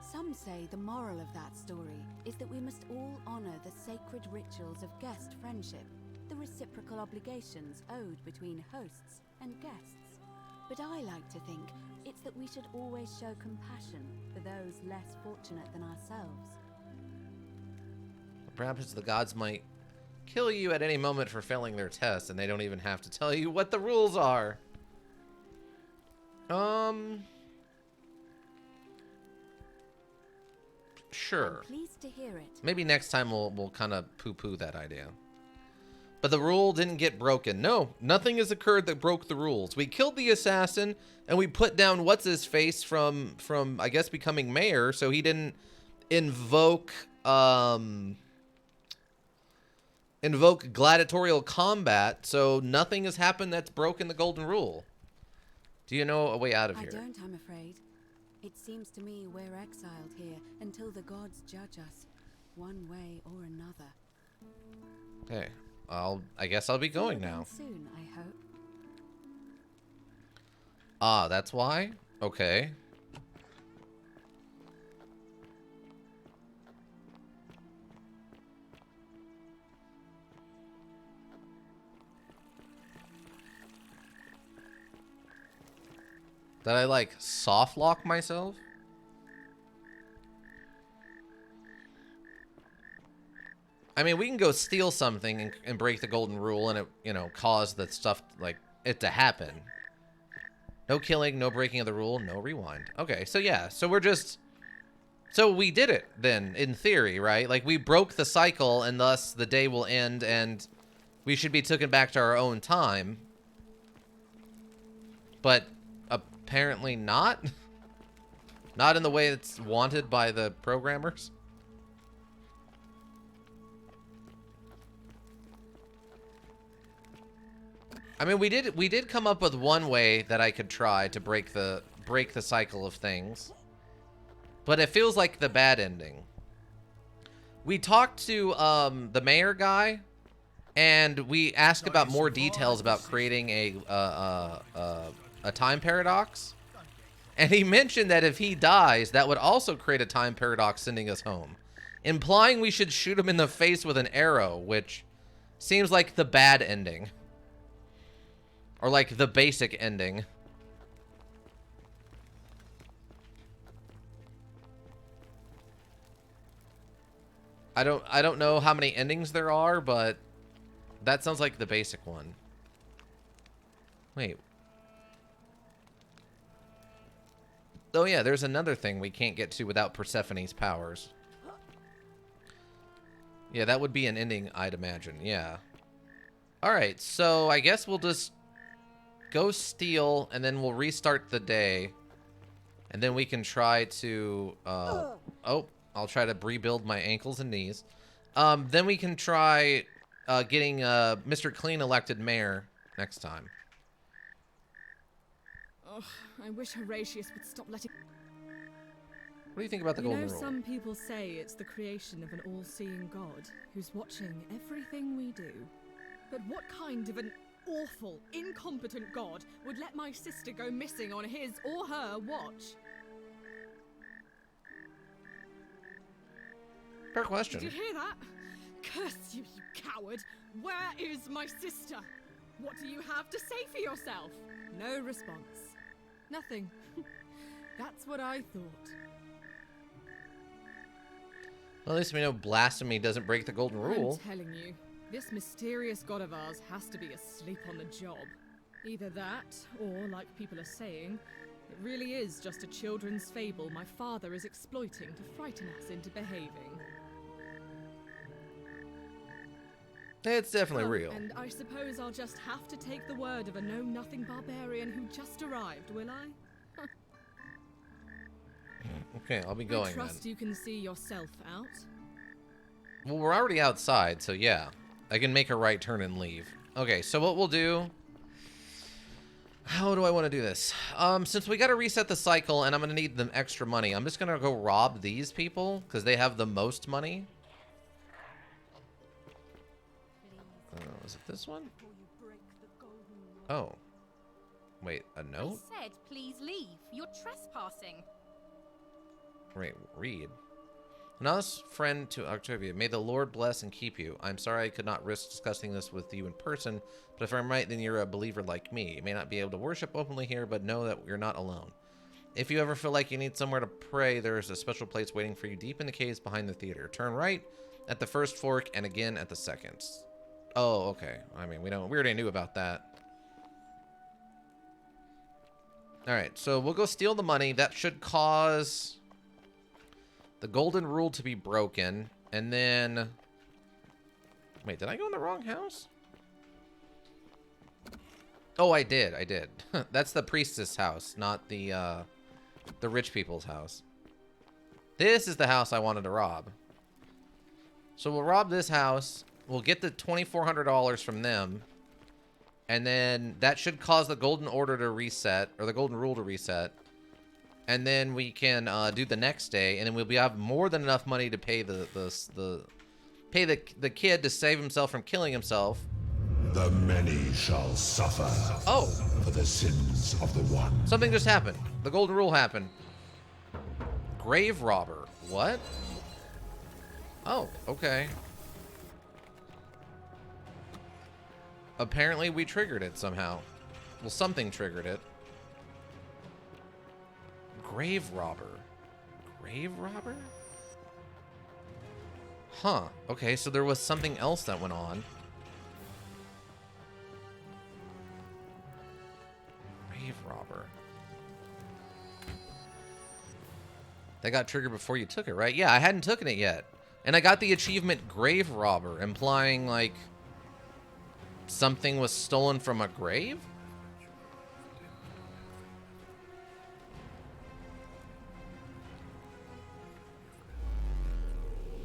Some say the moral of that story is that we must all honor the sacred rituals of guest friendship, the reciprocal obligations owed between hosts and guests. But I like to think it's that we should always show compassion for those less fortunate than ourselves. Perhaps the gods might kill you at any moment for failing their test, and they don't even have to tell you what the rules are. Sure. I'm pleased to hear it. Maybe next time we'll kind of poo-poo that idea. But the rule didn't get broken. No, nothing has occurred that broke the rules. We killed the assassin, and we put down what's-his-face from I guess, becoming mayor, so he didn't invoke gladiatorial combat, so nothing has happened that's broken the golden rule. Do you know a way out of I here? don't, I'm afraid. It seems to me we're exiled here until the gods judge us, one way or another. Okay, I guess I'll be going See you now. again soon, I hope. Ah, that's why? Okay. Did I, like, soft lock myself? I mean, we can go steal something and break the golden rule and it, you know, cause the stuff, like, it to happen. No killing, no breaking of the rule, no rewind. Okay, so yeah, so we're just... So we did it, then, in theory, right? Like, we broke the cycle, and thus the day will end, and we should be taken back to our own time. But apparently not. Not in the way it's wanted by the programmers. I mean, we did come up with one way that I could try to break the cycle of things. But it feels like the bad ending. We talked to the mayor guy, and we asked about more details about creating a time paradox. And he mentioned that if he dies, that would also create a time paradox sending us home, implying we should shoot him in the face with an arrow, which seems like the bad ending. Or like the basic ending. I don't know how many endings there are, but that sounds like the basic one. Wait. Oh yeah, there's another thing we can't get to without Persephone's powers. Yeah, that would be an ending, I'd imagine. Yeah. Alright, so I guess we'll just go steal, and then we'll restart the day. And then we can try to... oh, I'll try to rebuild my ankles and knees. Then we can try getting Mr. Clean elected mayor next time. Ugh, I wish Horatius would stop letting... What do you think about the Golden Rule? Some people say it's the creation of an all-seeing god who's watching everything we do. But what kind of an awful, incompetent god would let my sister go missing on his or her watch? Fair question. Did you hear that? Curse you, you coward! Where is my sister? What do you have to say for yourself? No response. Nothing. That's what I thought. Well, at least we know blasphemy doesn't break the Golden Rule. I'm telling you, this mysterious god of ours has to be asleep on the job. Either that, or, like people are saying, it really is just a children's fable my father is exploiting to frighten us into behaving. It's definitely real. And I suppose I'll just have to take the word of a know-nothing barbarian who just arrived, will I? Okay, I'll be going I trust then. you can see yourself out. Well, we're already outside, so yeah. I can make a right turn and leave. Okay, so what we'll do... How do I want to do this? Since we got to reset the cycle and I'm going to need them extra money, I'm just going to go rob these people because they have the most money. Is it this one? Oh. Wait, a note? I said, please leave. You're trespassing. Wait, read. Anonymous friend to Octavia, may the Lord bless and keep you. I'm sorry I could not risk discussing this with you in person, but if I'm right, then you're a believer like me. You may not be able to worship openly here, but know that you're not alone. If you ever feel like you need somewhere to pray, there's a special place waiting for you deep in the caves behind the theater. Turn right at the first fork and again at the second. Oh, okay. I mean, we already knew about that. All right, so we'll go steal the money. That should cause the Golden Rule to be broken, and then... Wait, did I go in the wrong house? Oh, I did. That's the priestess house, not the rich people's house. This is the house I wanted to rob. So we'll rob this house. We'll get the $2,400 from them. And then that should cause the Golden Order to reset, or the Golden Rule to reset. And then we can do the next day, and then we'll have more than enough money to pay the kid to save himself from killing himself. The many shall suffer. Oh, for the sins of the one. Something just happened. The Golden Rule happened. Grave robber. What? Oh, okay. Apparently we triggered it somehow. Well, something triggered it. Grave robber. Grave robber? Huh. Okay, so there was something else that went on. Grave robber. That got triggered before you took it, right? Yeah, I hadn't taken it yet. And I got the achievement Grave Robber, implying, like, something was stolen from a grave?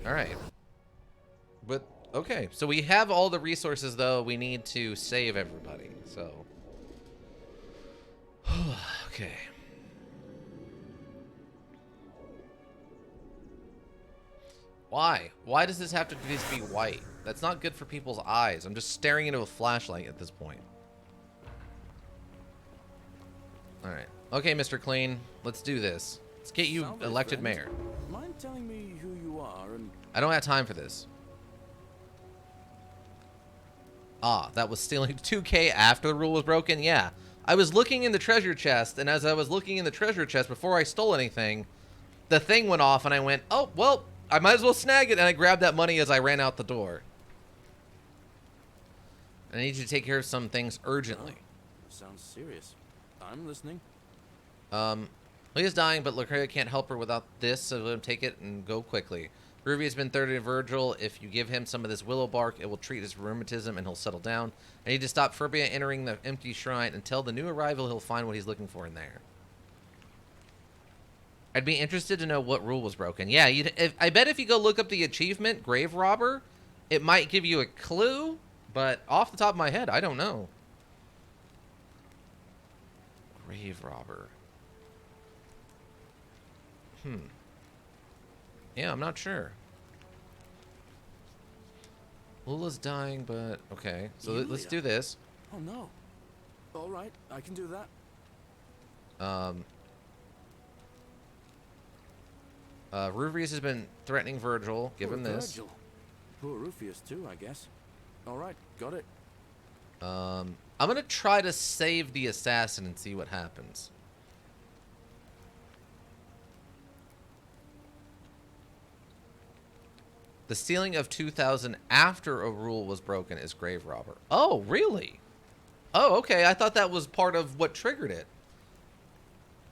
Alright. But, okay. So we have all the resources, though. We need to save everybody, so... okay. Why? Why does this have to just be white? That's not good for people's eyes. I'm just staring into a flashlight at this point. Alright. Okay, Mr. Clean. Let's do this. Let's get you Salve, elected friend. mayor. Mind telling me who you are and... I don't have time for this. Ah, that was stealing 2K after the rule was broken? Yeah. I was looking in the treasure chest, and as I was looking in the treasure chest before I stole anything, the thing went off, and I went, oh, well, I might as well snag it, and I grabbed that money as I ran out the door. I need you to take care of some things urgently. Oh, sounds serious. I'm listening. Leah's dying, but Lucretia can't help her without this, so let him take it and go quickly. Ruby has been third to Virgil. If you give him some of this willow bark, it will treat his rheumatism and he'll settle down. I need to stop Furbia entering the empty shrine. Until the new arrival, he'll find what he's looking for in there. I'd be interested to know what rule was broken. Yeah, I bet if you go look up the achievement, Grave Robber, it might give you a clue, but off the top of my head, I don't know. Grave Robber. Yeah, I'm not sure. Lula's dying, but okay. So let's do this. Oh no. All right, I can do that. Ruvius has been threatening Virgil. Give him this. Virgil. Poor Rufius too, I guess. All right, got it. I'm gonna try to save the assassin and see what happens. The stealing of 2,000 after a rule was broken is grave robber. Oh, really? Oh, okay. I thought that was part of what triggered it.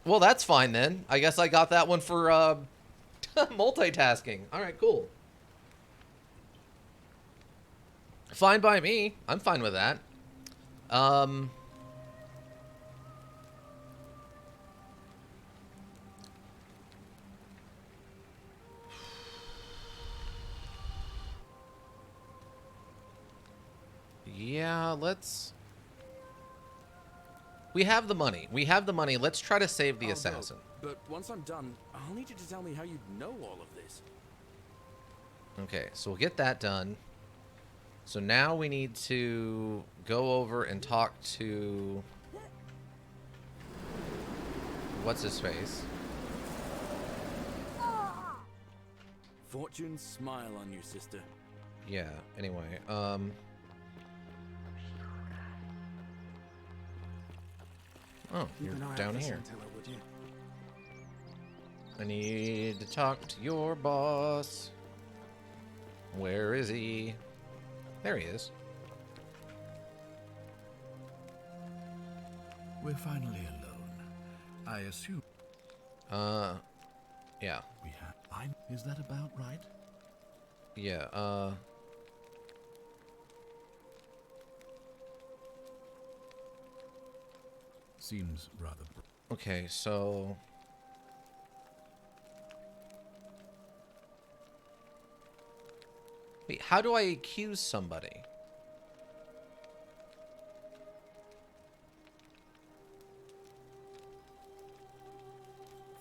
Well, that's fine then. I guess I got that one for multitasking. All right, cool. Fine by me. I'm fine with that. Yeah, let's... We have the money. We have the money. Let's try to save the assassin. Go. But once I'm done, I'll need you to tell me how you know all of this. Okay, so we'll get that done. So now we need to go over and talk to... What's his face? Fortune smile on you, sister. Yeah, anyway, Oh, you're down here. I need to talk to your boss. Where is he? There he is. We're finally alone. I assume. Yeah. We have. Is that about right? Yeah. Seems rather. Okay, so. Wait, how do I accuse somebody?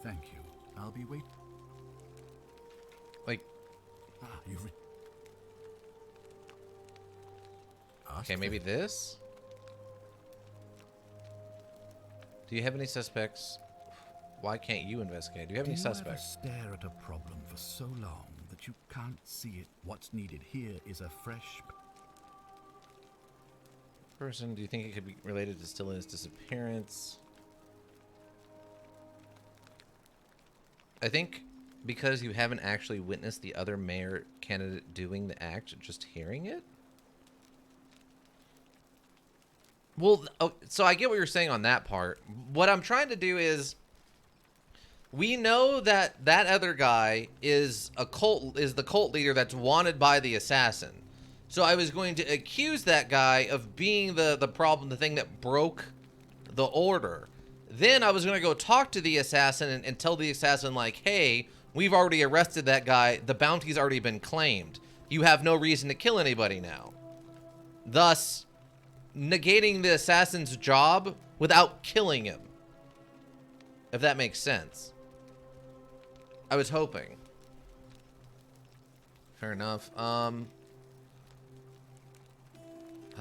Thank you. I'll be waiting. Like. You. Okay, maybe this? Do you have any suspects? Why can't you investigate? Do you have any suspects? Do you ever stare at a problem for so long that you can't see it? What's needed here is a fresh person. Do you think it could be related to Stilla's disappearance? I think because you haven't actually witnessed the other mayor candidate doing the act, just hearing it? Well, so I get what you're saying on that part. What I'm trying to do is, we know that that other guy is the cult leader that's wanted by the assassin. So I was going to accuse that guy of being the problem, the thing that broke the order. Then I was going to go talk to the assassin and tell the assassin, like, hey, we've already arrested that guy. The bounty's already been claimed. You have no reason to kill anybody now. Thus, negating the assassin's job without killing him. If that makes sense. I was hoping. fair enough. How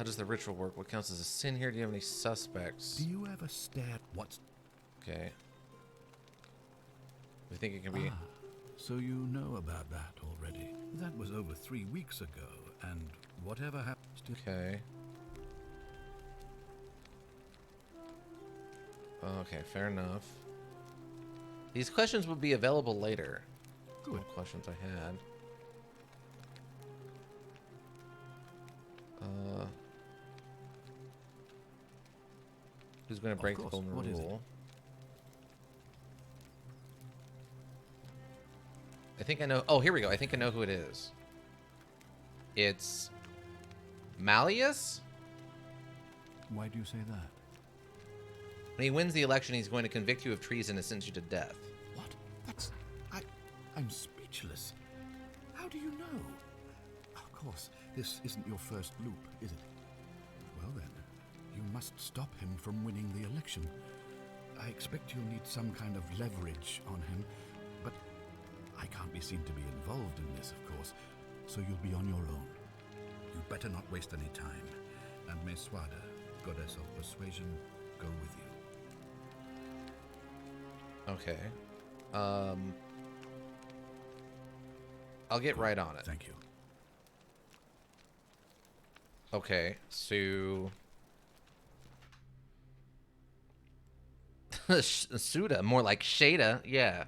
does the ritual work? What counts as a sin here? Do you have any suspects? Do you ever stare? What's... Okay. I think it can be... So you know about that already. That was over 3 weeks ago, and whatever happened... Okay. Okay, fair enough. These questions will be available later. Good. What questions I had. Who's going to break the golden rule? I think I know. Oh, here we go. I think I know who it is. It's Malleus? Why do you say that? When he wins the election, he's going to convict you of treason and sentence you to death. What? That's... I'm speechless. How do you know? Of course, this isn't your first loop, is it? Well then, you must stop him from winning the election. I expect you'll need some kind of leverage on him, but I can't be seen to be involved in this, of course, so you'll be on your own. You'd better not waste any time, and Meswada, goddess of persuasion, go with you. Okay. I'll get right on it. Thank you. Okay, so... Suda, more like Shada, yeah.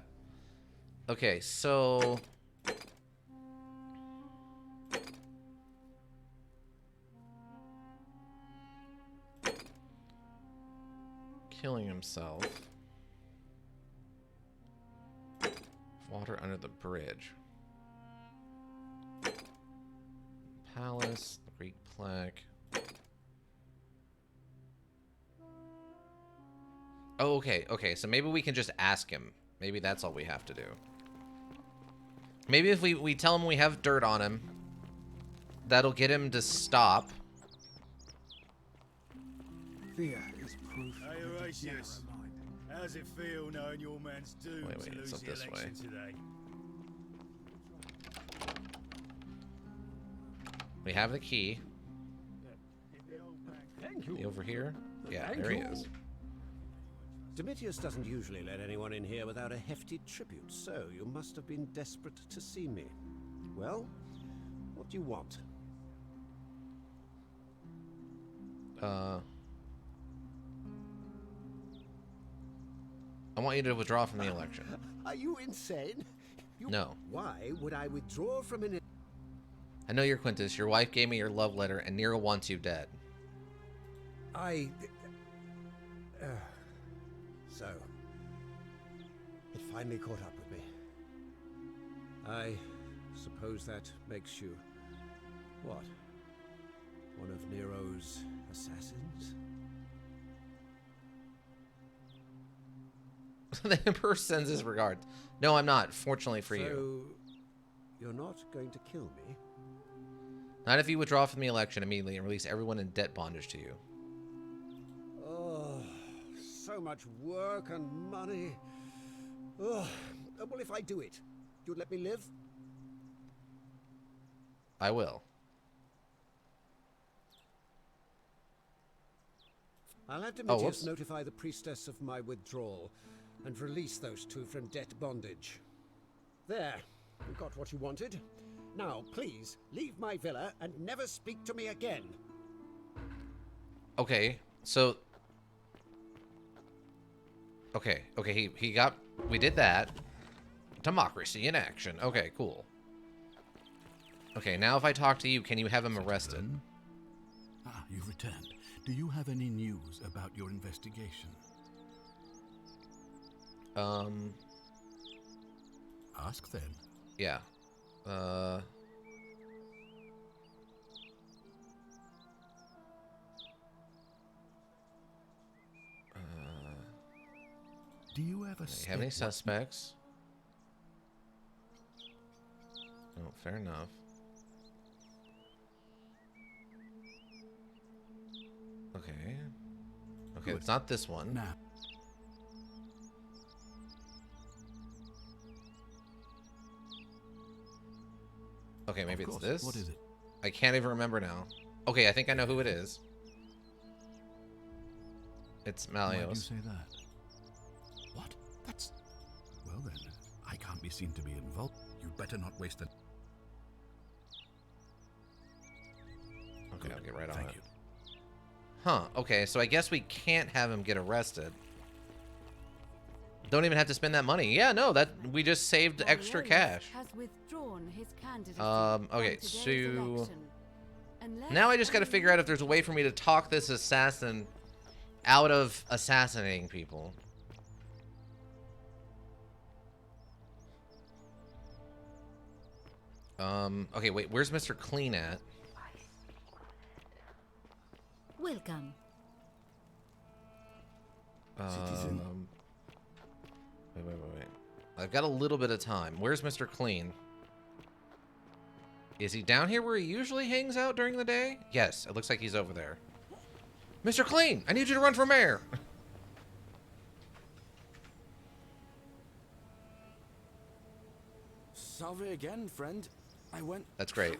Okay, so... Killing himself. Water under the bridge. Palace, the Greek plaque. Oh, okay, so maybe we can just ask him. Maybe that's all we have to do. Maybe if we tell him we have dirt on him, that'll get him to stop. Fear is proof. Hey, Horatius. How's it feel knowing your man's doomed Wait, to it's lose up the this election way. today? We have the key. Thank you. Over here? Yeah, Thank there he you. is. Domitius doesn't usually let anyone in here without a hefty tribute, so you must have been desperate to see me. Well, what do you want? I want you to withdraw from the election. Are you insane? No. Why would I withdraw from an... I know you're Quintus. Your wife gave me your love letter, and Nero wants you dead. So, it finally caught up with me. I suppose that makes you... what? One of Nero's assassins? The Emperor sends his regards. No, I'm not, fortunately for you. So, you're not going to kill me? Not if you withdraw from the election immediately and release everyone in debt bondage to you. Oh, so much work and money. Oh, well, if I do it, you'd let me live? I will. I'll have Domitius whoops. notify the priestess of my withdrawal and release those two from debt bondage. There, you got what you wanted. Now, please, leave my villa and never speak to me again. Okay, so... Okay, he got... We did that. Democracy in action. Okay, cool. Okay, now if I talk to you, can you have him arrested? You've returned. Do you have any news about your investigation? Ask then. Yeah. Do you ever have any suspects? Oh, fair enough. Okay. Okay, it's not this one. Now. Okay, maybe Of it's course. this. What is it? I can't even remember now. Okay, I think I know who it is. It's Why do you Malios. say that? What? That's... Well then, I can't be seen to be involved. You'd better not waste an... Okay, I'll get right on Thank it. you. Huh, okay, so I guess we can't have him get arrested. Don't even have to spend that money. Yeah, no, that we just saved extra Coriolis cash. Has withdrawn his candidacy Okay, from today's so election. Unless now I just got to figure out if there's a way for me to talk this assassin out of assassinating people. Okay, wait, where's Mr. Clean at? Welcome. Citizen. Wait. I've got a little bit of time. Where's Mr. Clean? Is he down here where he usually hangs out during the day? Yes, it looks like he's over there. Mr. Clean, I need you to run for mayor. Salve again, friend. I went... That's great.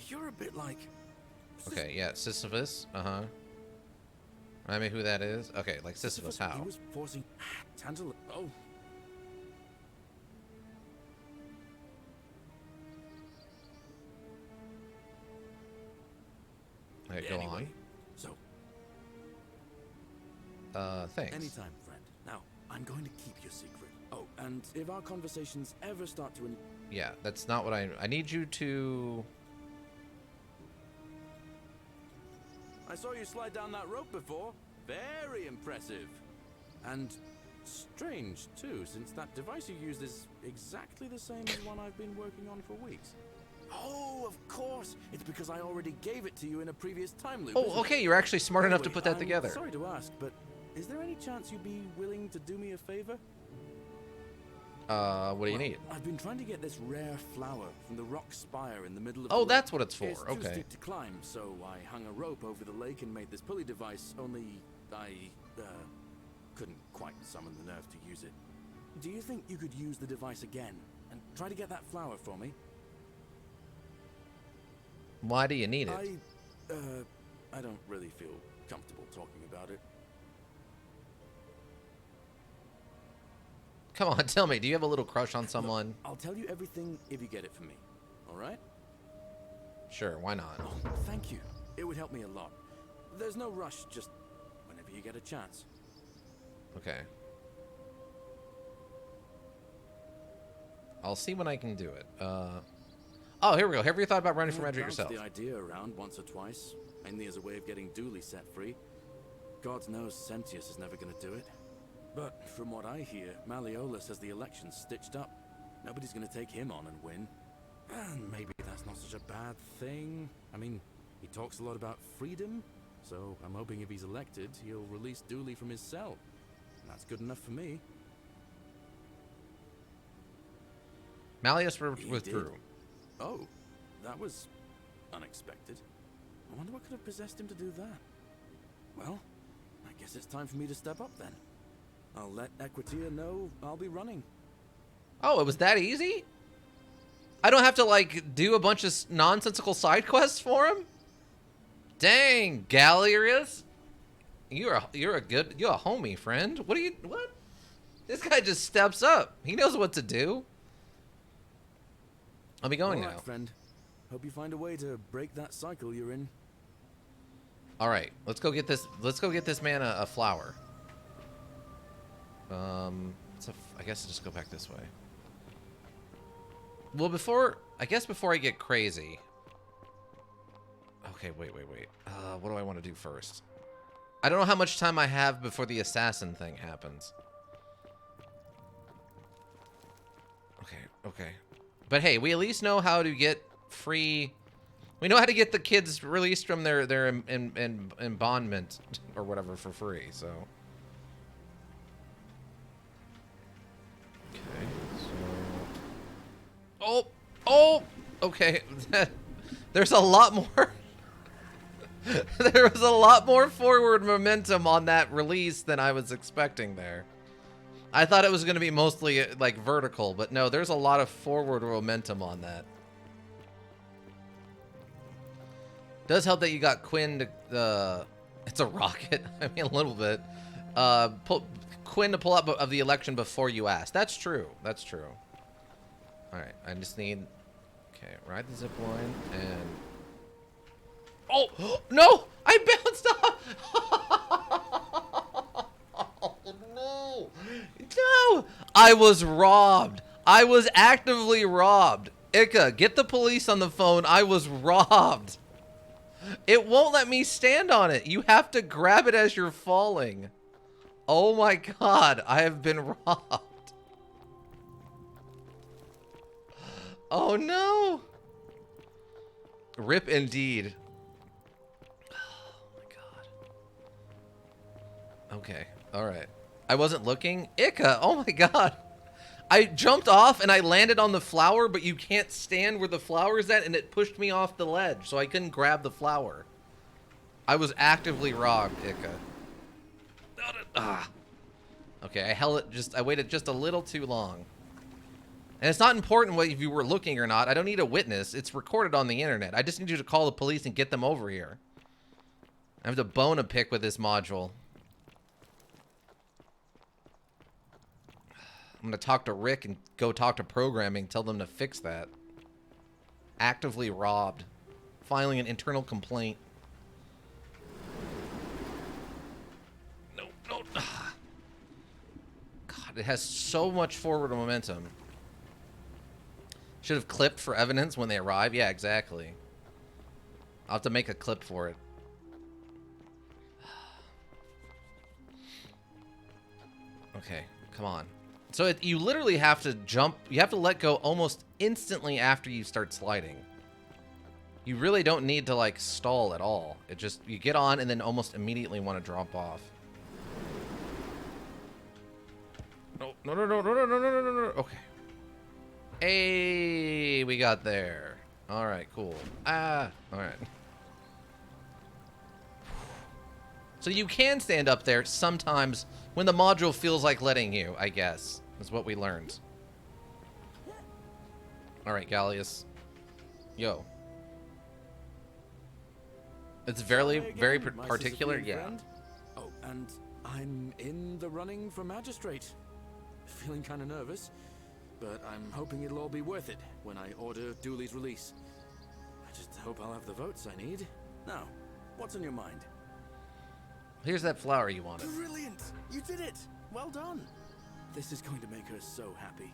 You're a bit like... Okay, yeah, Sisyphus. Remind me who that is? Okay, like Sisyphus, He how? was forcing... Tantal... Oh. Okay, go Anyway, so, on. Thanks. anytime, friend. Now, I'm going to keep your secret. Oh, and if our conversations ever start to... Yeah, that's not what I need you to... I saw you slide down that rope before. Very impressive. And strange, too, since that device you used is exactly the same as one I've been working on for weeks. Oh, of course. It's because I already gave it to you in a previous time loop. Oh, okay, you're actually smart enough to Anyway, put that I'm together. Sorry to ask, but is there any chance you'd be willing to do me a favor? What do you Well, need? I've been trying to get this rare flower from the rock spire in the middle of Oh, the that's lake. what it's for. It's too Okay. steep to climb, so I hung a rope over the lake and made this pulley device, only I couldn't quite summon the nerve to use it. Do you think you could use the device again and try to get that flower for me? Why do you need it? I don't really feel comfortable talking about it. Come on, tell me, do you have a little crush on someone? Look, I'll tell you everything if you get it for me. All right? Sure, why not? Oh, thank you. It would help me a lot. There's no rush, just whenever you get a chance. Okay. I'll see when I can do it. Oh, here we go. Have you thought about running for I've mayor bounced yourself? the idea around once or twice, mainly as a way of getting Dooley set free. God knows Sentius is never going to do it. But from what I hear, Malleolus has the election stitched up. Nobody's going to take him on and win. And maybe that's not such a bad thing. I mean, he talks a lot about freedom, so I'm hoping if he's elected, he'll release Dooley from his cell. And that's good enough for me. Malleus He withdrew. did. Oh, that was unexpected. I wonder what could have possessed him to do that. Well, I guess it's time for me to step up then. I'll let Equitia know I'll be running. Oh, it was that easy? I don't have to, like, do a bunch of nonsensical side quests for him? Dang, Galerius. You're a homie, friend. What? This guy just steps up. He knows what to do. I'll be going All right, now. friend. Hope you find a way to break that cycle you're in. All right, let's go get this. Let's go get this man a flower. I guess I'll just go back this way. Well, before I get crazy. Okay, wait. What do I want to do first? I don't know how much time I have before the assassin thing happens. Okay. But hey, we at least know how to get free. We know how to get the kids released from their bondment or whatever for free. So. Okay. So. Oh. Okay. There's a lot more. There was a lot more forward momentum on that release than I was expecting there. I thought it was going to be mostly like vertical, but no, there's a lot of forward momentum on that. Does help that you got Quinn to, it's a rocket. I mean, a little bit. Quinn to pull up of the election before you ask. That's true. That's true. All right, I just need. Okay, ride the zip line and. Oh no! I bounced off. Oh no! No! I was robbed. I was actively robbed. Ika, get the police on the phone. I was robbed. It won't let me stand on it. You have to grab it as you're falling. Oh my god, I have been robbed. Oh no. Rip indeed. Oh my god. Okay, alright. I wasn't looking. Ika, oh my god. I jumped off and I landed on the flower, but you can't stand where the flower is at, and it pushed me off the ledge, so I couldn't grab the flower. I was actively robbed, Ika. Okay, I waited just a little too long. And it's not important if you were looking or not. I don't need a witness. It's recorded on the internet. I just need you to call the police and get them over here. I have to bone a pick with this module. I'm gonna talk to Rick and go talk to programming, tell them to fix that. Actively robbed. Filing an internal complaint. No. God, it has so much forward momentum. Should have clipped for evidence when they arrive. Yeah, exactly. I'll have to make a clip for it. Okay, come on. So you literally have to jump. You have to let go almost instantly after you start sliding. You really don't need to like stall at all. It just, you get on and then almost immediately want to drop off. No. Okay. Hey, we got there. All right, cool. All right. So you can stand up there sometimes when the module feels like letting you, I guess. Is what we learned. Alright, Gallius. Yo. It's very particular, yeah. Friend. Oh, and I'm in the running for magistrate. Feeling kind of nervous, but I'm hoping it'll all be worth it when I order Dooley's release. I just hope I'll have the votes I need. Now, what's on your mind? Here's that flower you wanted. Brilliant! You did it! Well done! This is going to make her so happy.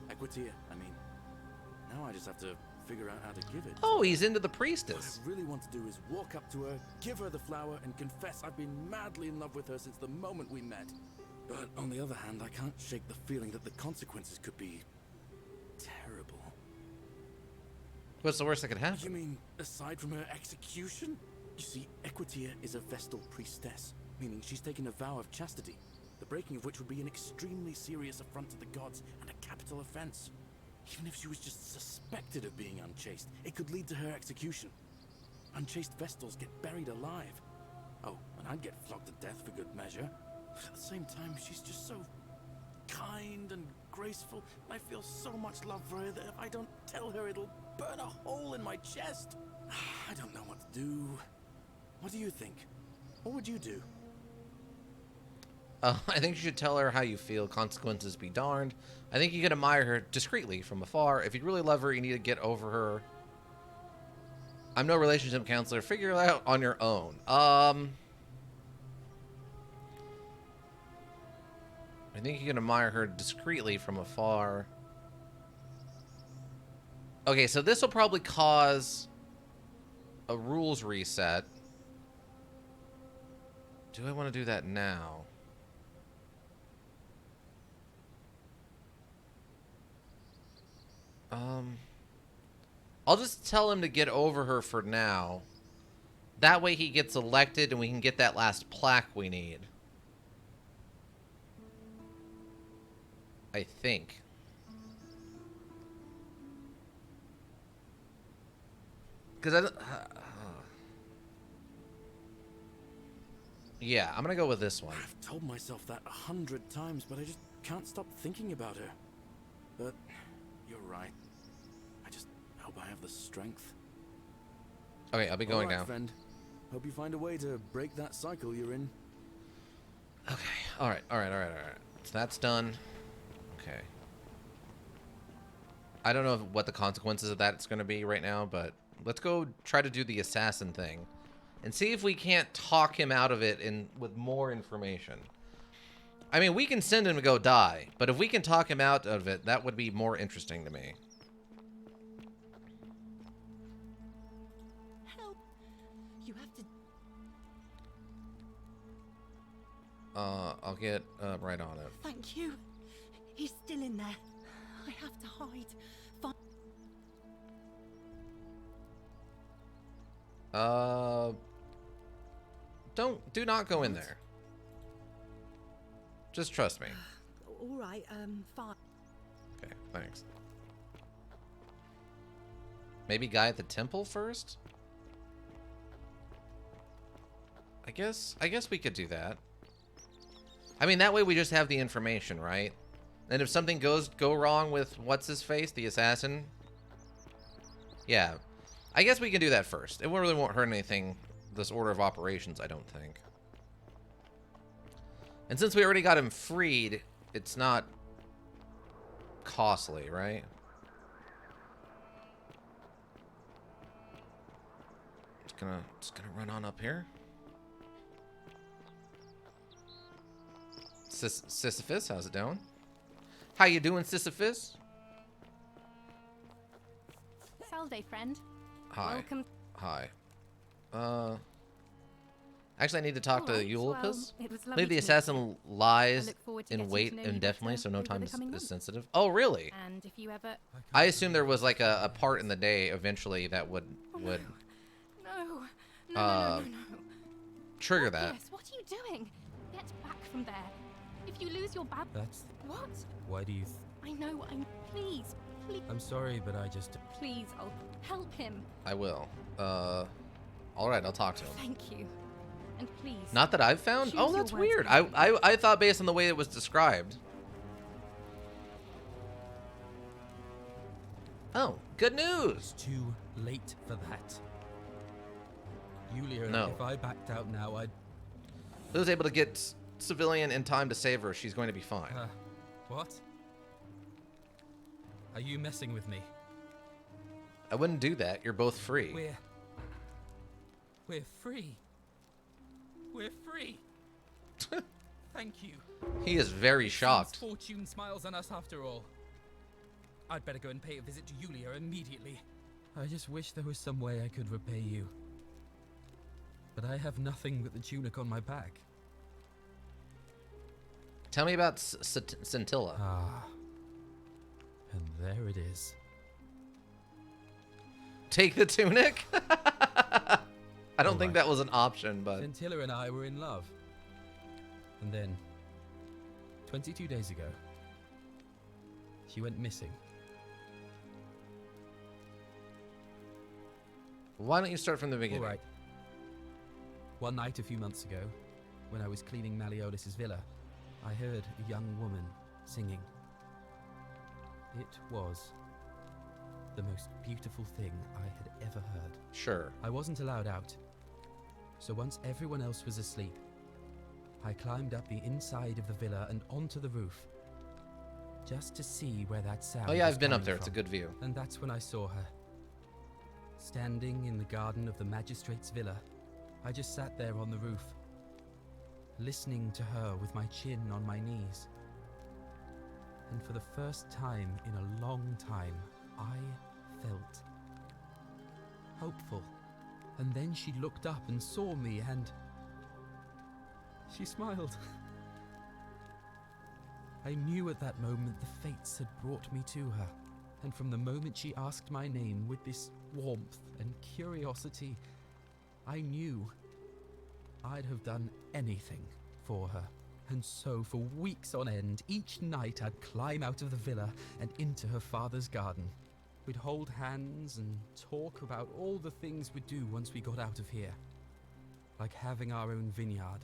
Equitia, I mean. Now I just have to figure out how to give it. Oh, he's into the priestess. What I really want to do is walk up to her, give her the flower, and confess I've been madly in love with her since the moment we met. But on the other hand, I can't shake the feeling that the consequences could be terrible. What's the worst that could happen? You mean, aside from her execution? You see, Equitia is a Vestal priestess, meaning she's taken a vow of chastity, the breaking of which would be an extremely serious affront to the gods and a capital offense. Even if she was just suspected of being unchaste, it could lead to her execution. Unchaste Vestals get buried alive. Oh, and I'd get flogged to death for good measure. But at the same time, she's just so kind and graceful. I feel so much love for her that if I don't tell her, it'll burn a hole in my chest. I don't know what to do. What do you think? What would you do? I think you should tell her how you feel. Consequences be darned. I think you can admire her discreetly from afar. If you really love her, you need to get over her. I'm no relationship counselor. Figure it out on your own. I think you can admire her discreetly from afar. Okay, so this will probably cause a rules reset. Do I want to do that now? I'll just tell him to get over her for now. That way he gets elected and we can get that last plaque we need. I think. Because I don't... yeah, I'm gonna go with this one. I've told myself that 100 times, but I just can't stop thinking about her. But you're right. I just hope I have the strength. Okay, I'll be going All right, now. friend. Hope you find a way to break that cycle you're in. Okay, alright. So that's done. Okay. I don't know what the consequences of that's going to be right now, but let's go try to do the assassin thing. And see if we can't talk him out of it with more information. I mean, we can send him to go die, but if we can talk him out of it, that would be more interesting to me. Help! You have to. I'll get right on it. Thank you. He's still in there. I have to hide. Do not go in there. Just trust me. All right, fine. Okay, thanks. Maybe guy at the temple first? I guess we could do that. I mean, that way we just have the information, right? And if something go wrong with what's his face, the assassin, yeah, I guess we can do that first. It really won't hurt anything. This order of operations, I don't think. And since we already got him freed, it's not costly, right? Just gonna run on up here. Sisyphus, how's it doing? How you doing, Sisyphus? Salve, friend. Hi. Welcome. Hi. Actually, I need to talk to Alright, Eulipus. well, it was lovely Maybe the to meet assassin I lies look forward to in getting wait to know you indefinitely, better so no over time the is coming months. sensitive. Oh, really? And if you ever... I assume there was like a part in the day eventually that would No. trigger that. Yes, what are you doing? Get back from there. If you lose your bab... That's... What? Why do you... I know, Please. I'm sorry, but I just... Please, I'll help him. I will. Alright, I'll talk to him. Thank you. And please... Not that I've found? choose Oh, your that's words weird. carefully. I thought based on the way it was described. Oh, good news! It's too late for that. Yulia, No. if I backed out now, I'd... I was able to get civilian in time to save her. She's going to be fine. What? Are you messing with me? I wouldn't do that. You're both free. We're free. We're free. Thank you. He is very shocked. Seems fortune smiles on us after all. I'd better go and pay a visit to Yulia immediately. I just wish there was some way I could repay you. But I have nothing but the tunic on my back. Tell me about Scintilla. Ah. And there it is. Take the tunic? I don't think that was an option, but... Scintilla and I were in love. And then, 22 days ago, she went missing. Why don't you start from the beginning? All right. One night a few months ago, when I was cleaning Malleolus' villa, I heard a young woman singing. It was the most beautiful thing I had ever heard. Sure. I wasn't allowed out. So once everyone else was asleep, I climbed up the inside of the villa and onto the roof, just to see where that sound Oh yeah, was I've been up coming there. It's a from. good view. And that's when I saw her. Standing in the garden of the magistrate's villa, I just sat there on the roof, listening to her with my chin on my knees. And for the first time in a long time, I felt hopeful. And then she looked up and saw me, and she smiled. I knew at that moment the fates had brought me to her, and from the moment she asked my name with this warmth and curiosity, I knew I'd have done anything for her. And so for weeks on end, each night I'd climb out of the villa and into her father's garden. We'd hold hands and talk about all the things we'd do once we got out of here. Like having our own vineyard,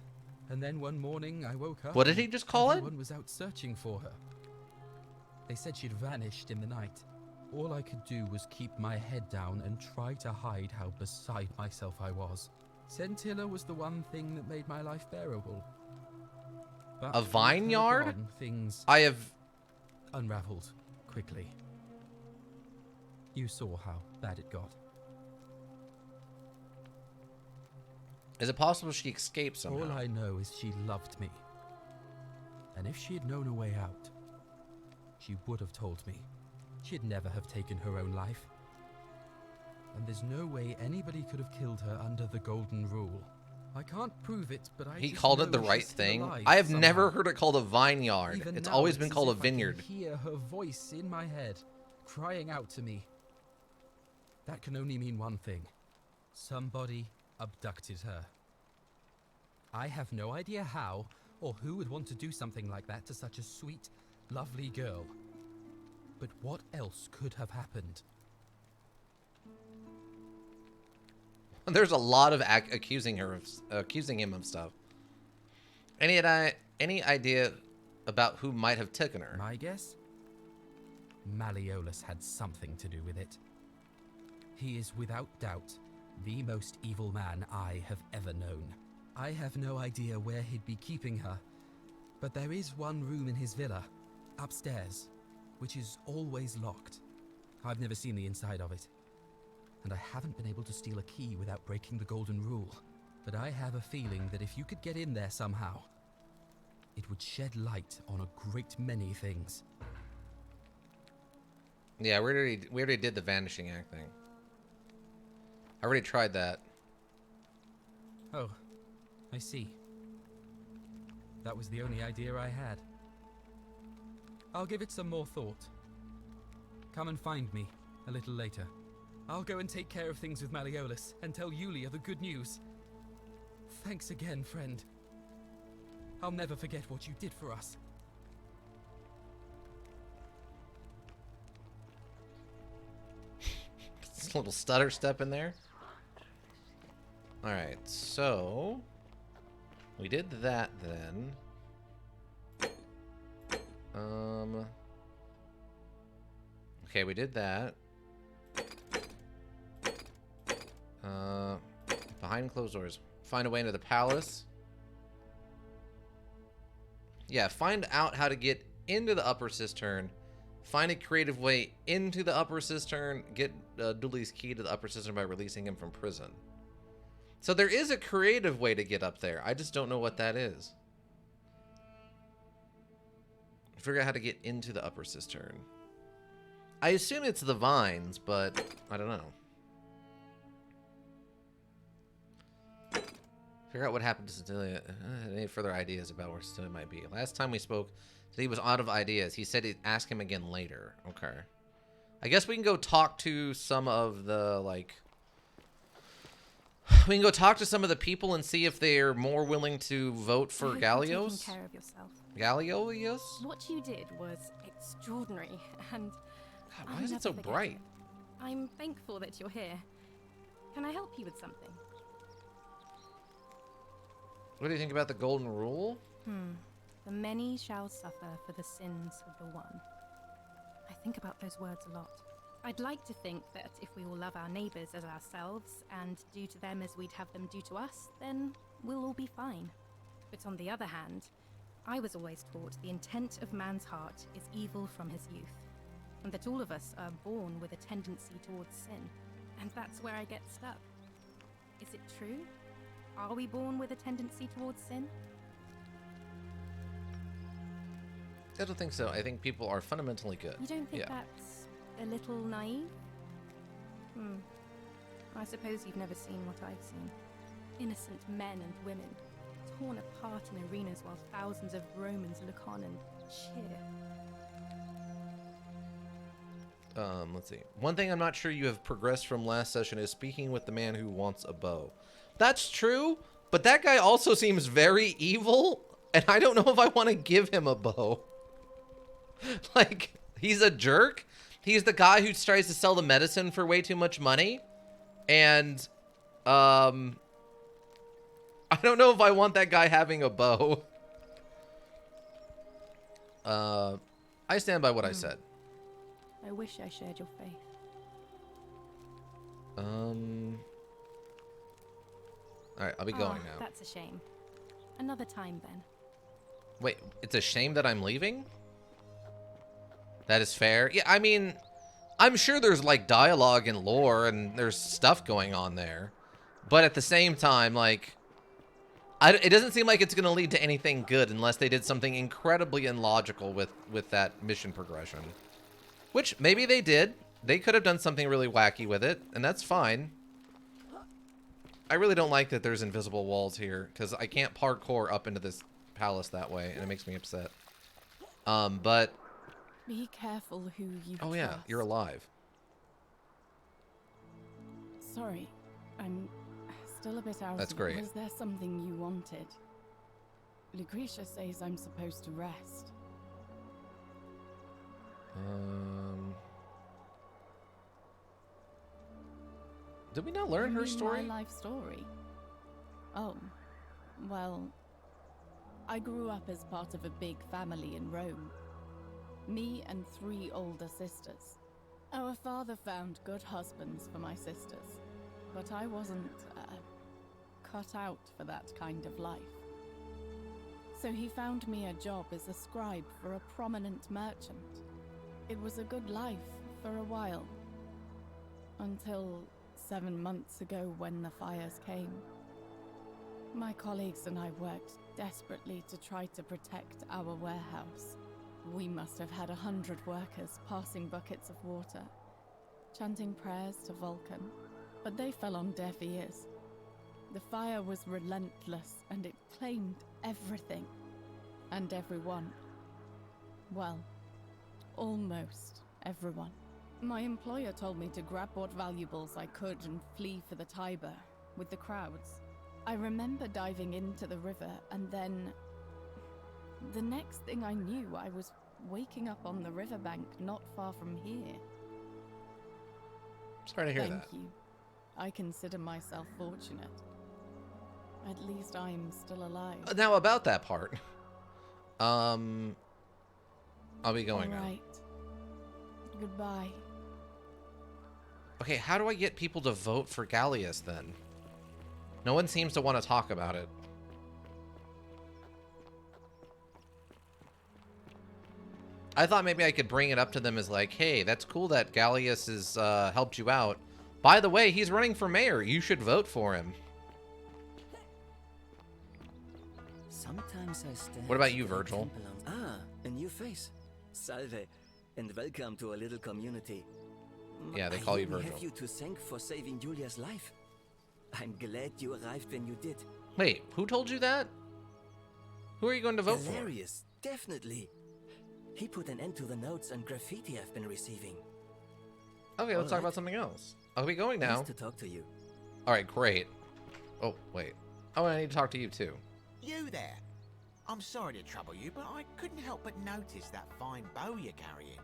And then one morning I woke up. What did he just call it? Everyone was out searching for her. They said she'd vanished in the night. All I could do was keep my head down and try to hide how beside myself I was. Scintilla was the one thing that made my life bearable. But A vineyard? with her gone, things I have... unraveled quickly. You saw how bad it got. Is it possible she escaped somehow? All I know is she loved me. And if she had known a way out, she would have told me. She'd never have taken her own life. And there's no way anybody could have killed her under the golden rule. I can't prove it, but He just called it know the right she's still thing. alive I have somehow. never heard it called a vineyard. Even It's now, always been as called a if I can vineyard. hear her voice in my head, crying out to me. That can only mean one thing. Somebody abducted her. I have no idea how or who would want to do something like that to such a sweet, lovely girl. But what else could have happened? There's a lot of accusing him of stuff. Any idea about who might have taken her? My guess? Malleolus had something to do with it. He is without doubt the most evil man I have ever known. I have no idea where he'd be keeping her, but there is one room in his villa, upstairs, which is always locked. I've never seen the inside of it, and I haven't been able to steal a key without breaking the golden rule. But I have a feeling that if you could get in there somehow, it would shed light on a great many things. Yeah, we already did the vanishing act thing. I already tried that. Oh, I see. That was the only idea I had. I'll give it some more thought. Come and find me a little later. I'll go and take care of things with Malleolus and tell Yulia the good news. Thanks again, friend. I'll never forget what you did for us. This little stutter step in there. Alright, so we did that then. Okay, we did that. Behind closed doors. Find a way into the palace. Yeah, find out how to get into the upper cistern. Find a creative way into the upper cistern. Get Dooley's key to the upper cistern by releasing him from prison. So there is a creative way to get up there. I just don't know what that is. Figure out how to get into the upper cistern. I assume it's the vines, but I don't know. Figure out what happened to Cecilia. Any further ideas about where Cecilia might be? Last time we spoke, he was out of ideas. He said he'd ask him again later. Okay. I guess we can go talk to some of the, like... We can go talk to some of the people and see if they're more willing to vote for Gallios. Taking care of yourself. Gallios? What you did was extraordinary, and God, why is it so bright? I'm thankful that you're here. Can I help you with something? What do you think about the golden rule? The many shall suffer for the sins of the one. I think about those words a lot. I'd like to think that if we all love our neighbors as ourselves and do to them as we'd have them do to us, then we'll all be fine. But on the other hand, I was always taught the intent of man's heart is evil from his youth, and that all of us are born with a tendency towards sin. And that's where I get stuck. Is it true? Are we born with a tendency towards sin? I don't think so. I think people are fundamentally good. You don't think that's a little naive? I suppose you've never seen what I've seen. Innocent men and women, torn apart in arenas while thousands of Romans look on and cheer. Let's see. One thing I'm not sure you have progressed from last session is speaking with the man who wants a bow. That's true, but that guy also seems very evil, and I don't know if I want to give him a bow. Like, he's a jerk. He's the guy who tries to sell the medicine for way too much money, and I don't know if I want that guy having a bow. I stand by what I said. I wish I shared your faith. Alright, I'll be going now. That's a shame. Another time then. Wait, it's a shame that I'm leaving? That is fair. Yeah, I mean, I'm sure there's like dialogue and lore and there's stuff going on there. But at the same time, like, it doesn't seem like it's going to lead to anything good unless they did something incredibly illogical with that mission progression. Which, maybe they did. They could have done something really wacky with it, and that's fine. I really don't like that there's invisible walls here, because I can't parkour up into this palace that way, and it makes me upset. But... Be careful who you Oh yeah, trust. you're alive. Sorry, I'm still a bit out. That's great. Was there something you wanted? Lucretia says I'm supposed to rest. Did we not learn You her mean story? My life story. Oh, well, I grew up as part of a big family in Rome. Me and 3 older sisters. Our father found good husbands for my sisters, but I wasn't cut out for that kind of life. So he found me a job as a scribe for a prominent merchant. It was a good life for a while, until 7 months ago when the fires came. My colleagues and I worked desperately to try to protect our warehouse. We must have had 100 workers passing buckets of water, chanting prayers to Vulcan, but they fell on deaf ears. The fire was relentless and it claimed everything and everyone. Well, almost everyone. My employer told me to grab what valuables I could and flee for the Tiber with the crowds. I remember diving into the river and then... The next thing I knew, I was waking up on the riverbank not far from here. Sorry to hear that. Thank you. I consider myself fortunate. At least I'm still alive. Now, about that part. I'll be going now. Right. Goodbye. Okay, how do I get people to vote for Gallius, then? No one seems to want to talk about it. I thought maybe I could bring it up to them as like, hey, that's cool that Gallius has helped you out. By the way, he's running for mayor. You should vote for him. Sometimes I stand. What about you, Virgil? Ah, a new face. Salve, and welcome to a little community. Yeah, they call you I only Virgil. have you to thank for saving Julia's life. I'm glad you arrived when you did. Wait, who told you that? Who are you going to vote for? Hilarious, definitely. He put an end to the notes and graffiti I've been receiving. Okay, let's talk about something else. I'll be going now. Nice to talk to you. All right, great. Oh, wait. Oh, I need to talk to you too. You there? I'm sorry to trouble you, but I couldn't help but notice that fine bow you're carrying.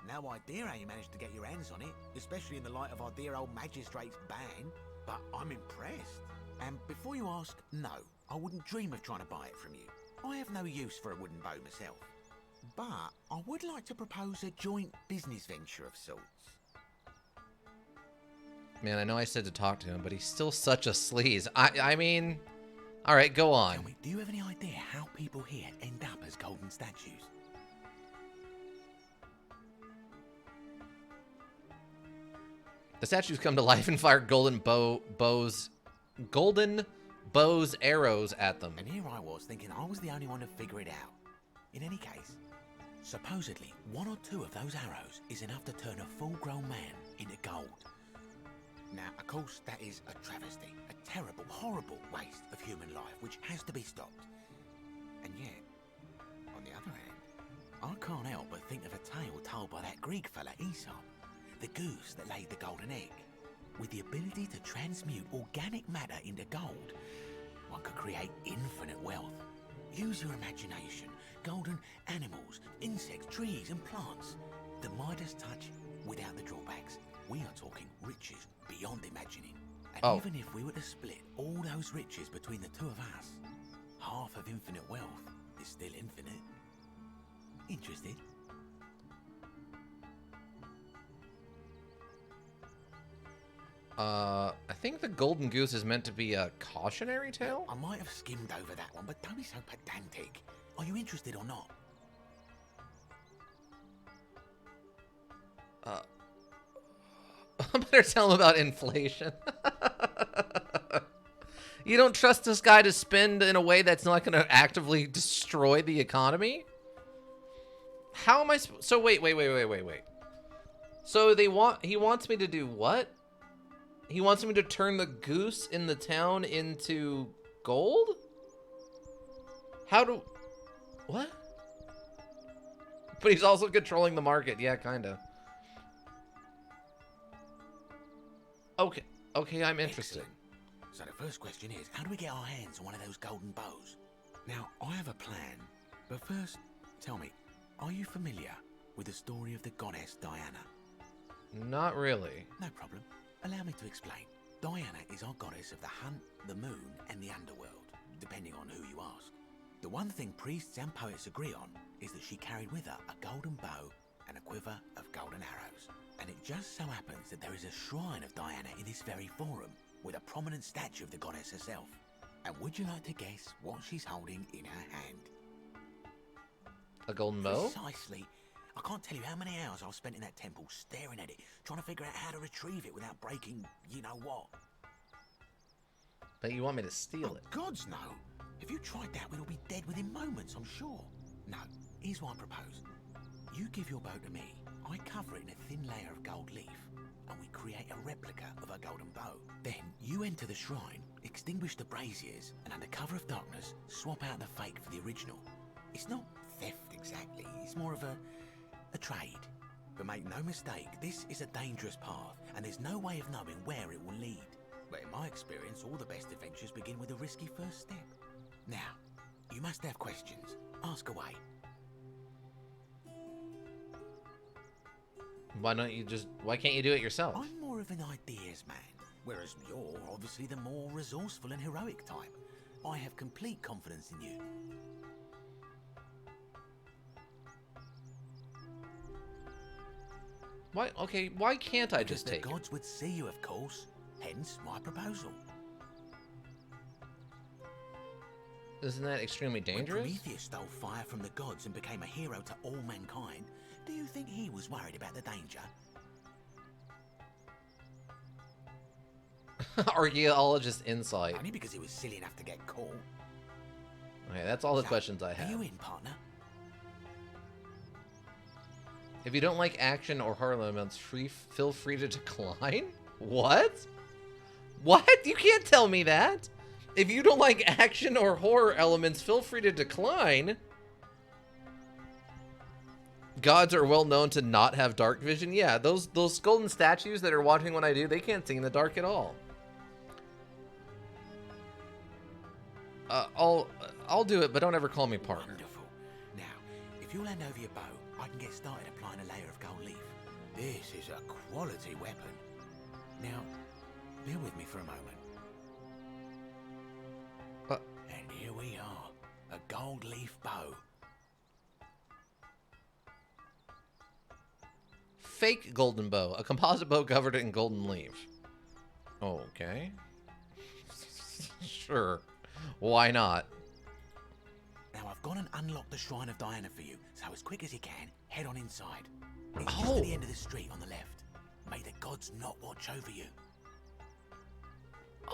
No idea how you managed to get your hands on it, especially in the light of our dear old magistrate's ban, but I'm impressed. And before you ask, no, I wouldn't dream of trying to buy it from you. I have no use for a wooden bow myself. But I would like to propose a joint business venture of sorts. Man, I know I said to talk to him, but he's still such a sleaze. I mean... All right, go on. Tell me, do you have any idea how people here end up as golden statues? The statues come to life and fire golden bows arrows at them. And here I was thinking I was the only one to figure it out. In any case, supposedly 1 or 2 of those arrows is enough to turn a full-grown man into gold. Now, of course, that is a travesty, a terrible, horrible waste of human life, which has to be stopped. And yet, on the other hand, I can't help but think of a tale told by that Greek fella Aesop, the goose that laid the golden egg. With the ability to transmute organic matter into gold, one could create infinite wealth. Use your imagination. Golden animals, insects, trees and plants. The Midas touch without the drawbacks. We are talking riches beyond imagining. And even if we were to split all those riches between the two of us, half of infinite wealth is still infinite. Interested? I think the golden goose is meant to be a cautionary tale? I might have skimmed over that one, but don't be so pedantic. Are you interested or not? I better tell him about inflation. You don't trust this guy to spend in a way that's not going to actively destroy the economy? How am I so wait. So he wants me to do what? He wants me to turn the goose in the town into gold? What? But he's also controlling the market. Yeah, kind of. Okay, I'm interested. Excellent. So the first question is, how do we get our hands on one of those golden bows? Now, I have a plan, but first, tell me, are you familiar with the story of the goddess Diana? Not really. No problem. Allow me to explain. Diana is our goddess of the hunt, the moon, and the underworld, depending on who you ask. The one thing priests and poets agree on is that she carried with her a golden bow and a quiver of golden arrows. And it just so happens that there is a shrine of Diana in this very forum, with a prominent statue of the goddess herself. And would you like to guess what she's holding in her hand? A golden bow? Precisely. I can't tell you how many hours I've spent in that temple staring at it, trying to figure out how to retrieve it without breaking you-know-what. But you want me to steal it? Gods, no. If you tried that, we'd all be dead within moments, I'm sure. No, here's what I propose. You give your bow to me, I cover it in a thin layer of gold leaf, and we create a replica of a golden bow. Then you enter the shrine, extinguish the braziers, and under cover of darkness, swap out the fake for the original. It's not theft exactly, it's more of a trade. But make no mistake, this is a dangerous path, and there's no way of knowing where it will lead. But in my experience, all the best adventures begin with a risky first step. Now, you must have questions. Ask away. Why can't you do it yourself? I'm more of an ideas man, whereas you're obviously the more resourceful and heroic type. I have complete confidence in you. Why can't I just take it? The gods would see you, of course. Hence my proposal. Isn't that extremely dangerous? When Prometheus stole fire from the gods and became a hero to all mankind, do you think he was worried about the danger? Archaeologist insight. Only because he was silly enough to get caught. Okay, that's all the questions I have. Are you in, partner? If you don't like action or horror elements, feel free to decline? What? What? You can't tell me that! If you don't like action or horror elements, feel free to decline. Gods are well known to not have dark vision. Yeah, those golden statues that are watching what I do, they can't see in the dark at all. I'll do it, but don't ever call me partner. Wonderful. Now, if you'll hand over your bow, I can get started applying a layer of gold leaf. This is a quality weapon. Now, bear with me for a moment. And here we are, a gold leaf bow. Fake golden bow, a composite bow covered in golden leaf. Okay. Sure. Why not? Now I've gone and unlocked the Shrine of Diana for you, so as quick as you can, head on inside. It's just at the end of the street on the left. May the gods not watch over you.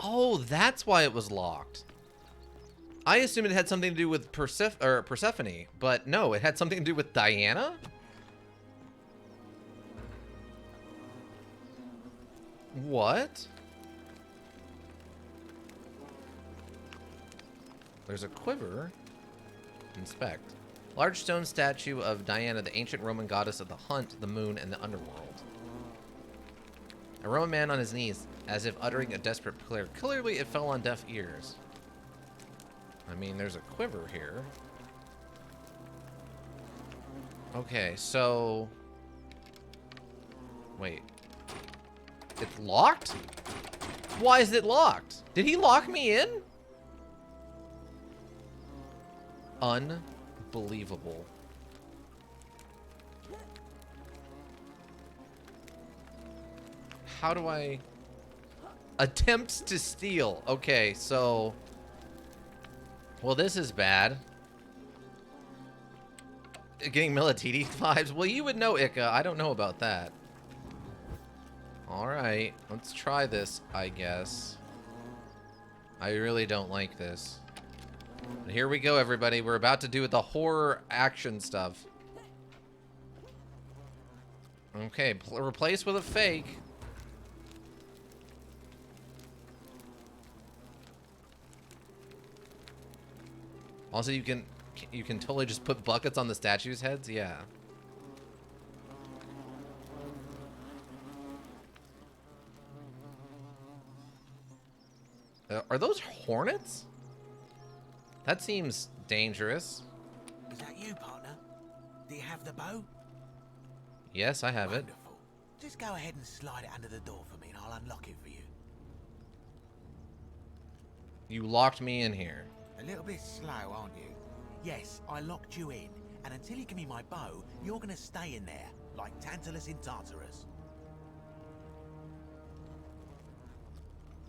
Oh, that's why it was locked. I assumed it had something to do with Persephone, but no, it had something to do with Diana? What? There's a quiver. Inspect. Large stone statue of Diana, the ancient Roman goddess of the hunt, the moon, and the underworld. A Roman man on his knees, as if uttering a desperate prayer. Clearly, it fell on deaf ears. I mean, there's a quiver here. Okay, so... Wait. It's locked? Why is it locked? Did he lock me in? Unbelievable. How do I... Attempts to steal. Okay, so... Well, this is bad. Getting Militidi vibes. Well, you would know, Ika. I don't know about that. Alright, let's try this, I guess. I really don't like this. But here we go, everybody. We're about to do the horror action stuff. Okay, replace with a fake. Also, you can totally just put buckets on the statues' heads. Yeah. Are those hornets? That seems dangerous. Is that you, partner? Do you have the bow? Yes, I have it. Wonderful. Just go ahead and slide it under the door for me and I'll unlock it for you. You locked me in here. A little bit slow, aren't you? Yes, I locked you in, and until you give me my bow, you're gonna stay in there, like Tantalus in Tartarus.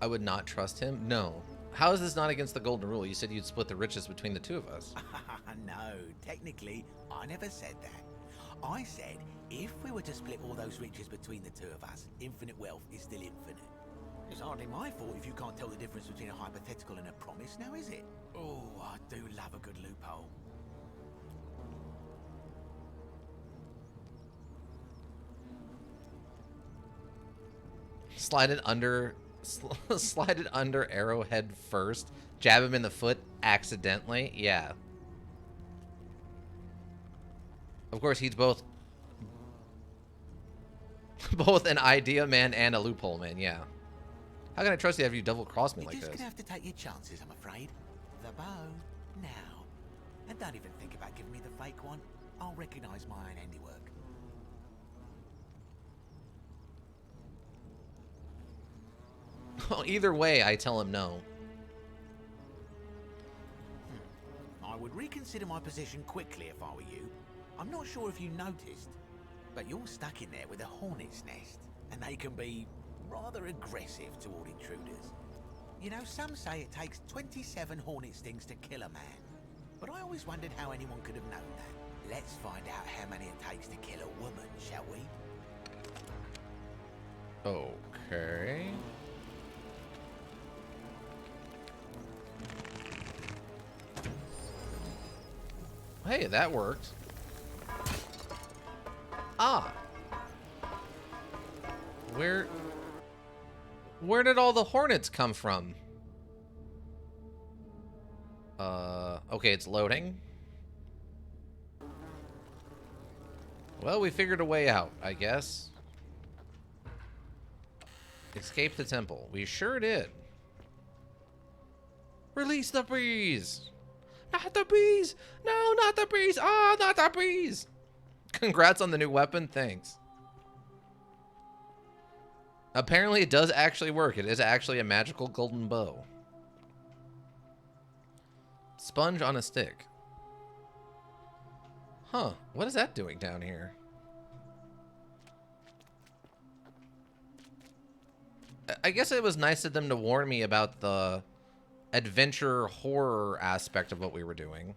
I would not trust him? No. How is this not against the golden rule? You said you'd split the riches between the two of us. No, technically, I never said that. I said, if we were to split all those riches between the two of us, infinite wealth is still infinite. It's hardly my fault if you can't tell the difference between a hypothetical and a promise, now is it? Oh, I do love a good loophole. Slide it under Arrowhead first. Jab him in the foot accidentally. Yeah. Of course, he's both an idea man and a loophole man. Yeah. How can I trust you after you double cross me like this? You're just gonna have to take your chances, I'm afraid. The bow, now. And don't even think about giving me the fake one. I'll recognize my own handiwork. Well, either way, I tell him no. I would reconsider my position quickly if I were you. I'm not sure if you noticed, but you're stuck in there with a hornet's nest, and they can be rather aggressive toward intruders. You know, some say it takes 27 hornet stings to kill a man, but I always wondered how anyone could have known that. Let's find out how many it takes to kill a woman, shall we? Okay. Hey, that worked. Ah. Where did all the hornets come from? Okay, it's loading. Well, we figured a way out, I guess. Escape the temple. We sure did. Release the bees! Not the bees! No, not the bees! Ah, not the bees! Congrats on the new weapon. Thanks. Apparently it does actually work. It is actually a magical golden bow. Sponge on a stick. Huh. What is that doing down here? I guess it was nice of them to warn me about the adventure horror aspect of what we were doing.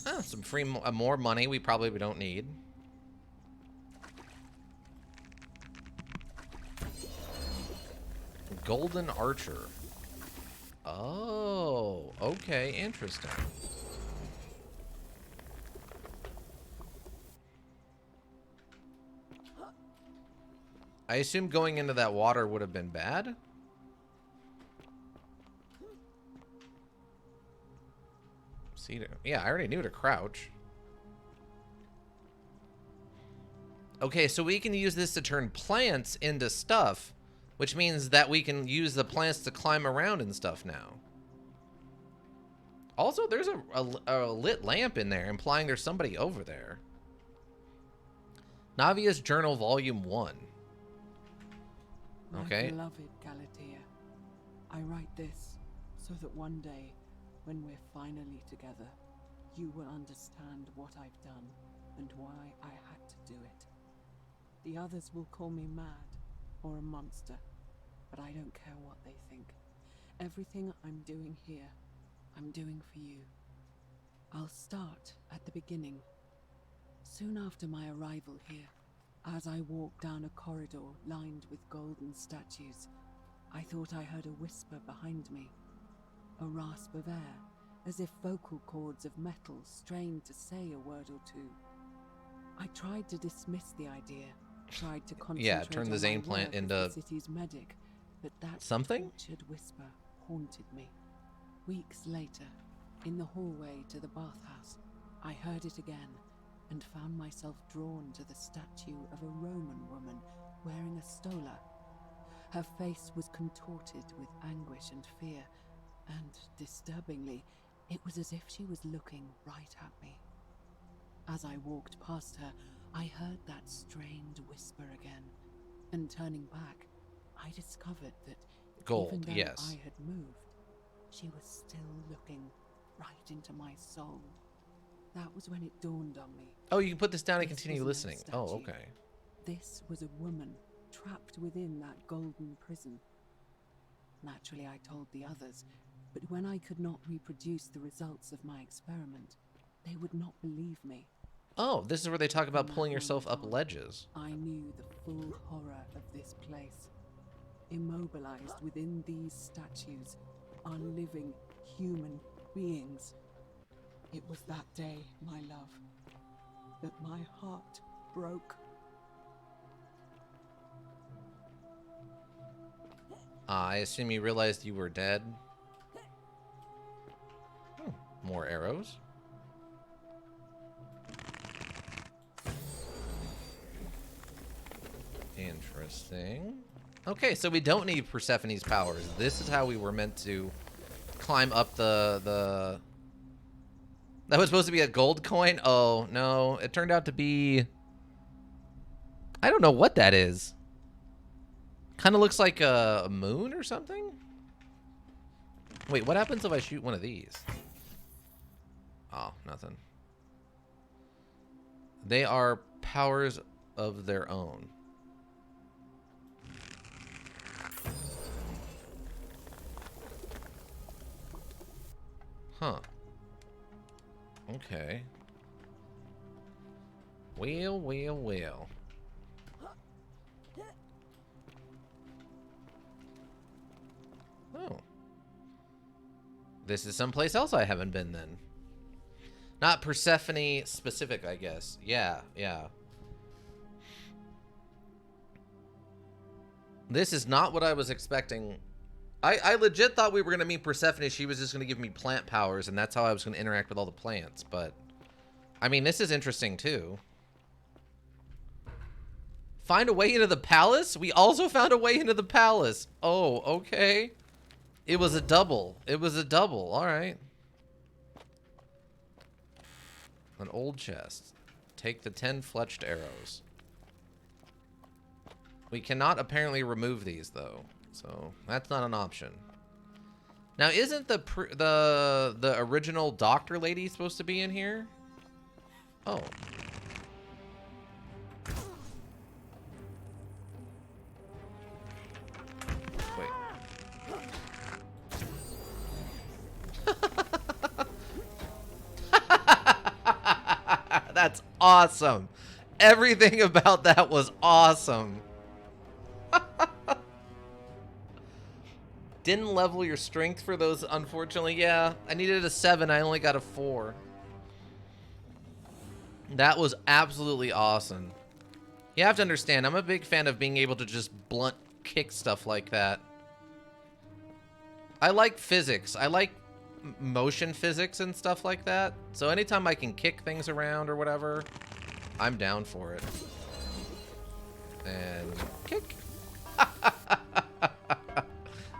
Oh, some free more money we probably don't need. Golden Archer. Oh, okay, interesting. I assume going into that water would have been bad. See, yeah, I already knew to crouch. Okay, so we can use this to turn plants into stuff, which means that we can use the plants to climb around and stuff now. Also, there's a lit lamp in there, implying there's somebody over there. Navia's Journal Volume 1. Okay. My beloved Galatea, I write this so that one day, when we're finally together, you will understand what I've done and why I had to do it. The others will call me mad or a monster, but I don't care what they think. Everything I'm doing here, I'm doing for you. I'll start at the beginning. Soon after my arrival here, as I walked down a corridor lined with golden statues, I thought I heard a whisper behind me, a rasp of air, as if vocal cords of metal strained to say a word or two. I tried to dismiss the idea, tried to concentrate Yeah, turn the on Zane my plant work as into the city's medic, but that something? tortured whisper haunted me. Weeks later, in the hallway to the bathhouse, I heard it again and found myself drawn to the statue of a Roman woman wearing a stola. Her face was contorted with anguish and fear, and, disturbingly, it was as if she was looking right at me. As I walked past her, I heard that strained whisper again, and turning back, I discovered that Gold, even though yes. I had moved, she was still looking right into my soul. That was when it dawned on me. Oh, you can put this down and This continue was no listening. Oh, statue. okay. This was a woman trapped within that golden prison. Naturally, I told the others, but when I could not reproduce the results of my experiment, they would not believe me. Oh, this is where they talk about pulling yourself up ledges. I knew the full horror of this place. Immobilized within these statues are living human beings. It was that day, my love, that my heart broke. I assume you realized you were dead. More arrows. Interesting. Okay, so we don't need Persephone's powers. This is how we were meant to climb up the... That was supposed to be a gold coin? Oh, no. It turned out to be... I don't know what that is. Kind of looks like a moon or something? Wait, what happens if I shoot one of these? Oh, nothing. They are powers of their own. Huh. Okay. Well, well, well. Oh. This is someplace else I haven't been then. Not Persephone specific, I guess. Yeah, yeah. This is not what I was expecting. I legit thought we were going to meet Persephone. She was just going to give me plant powers, and that's how I was going to interact with all the plants. But, I mean, this is interesting, too. Find a way into the palace? We also found a way into the palace. Oh, okay. It was a double. It was a double. All right. An old chest. Take the 10 fletched arrows. We cannot apparently remove these, though. So, that's not an option. Now, isn't the original doctor lady supposed to be in here? Oh. Wait. That's awesome. Everything about that was awesome. Didn't level your strength for those, unfortunately. Yeah, I needed a 7. I only got a 4. That was absolutely awesome. You have to understand, I'm a big fan of being able to just blunt kick stuff like that. I like physics. I like motion physics and stuff like that. So anytime I can kick things around or whatever, I'm down for it. And kick.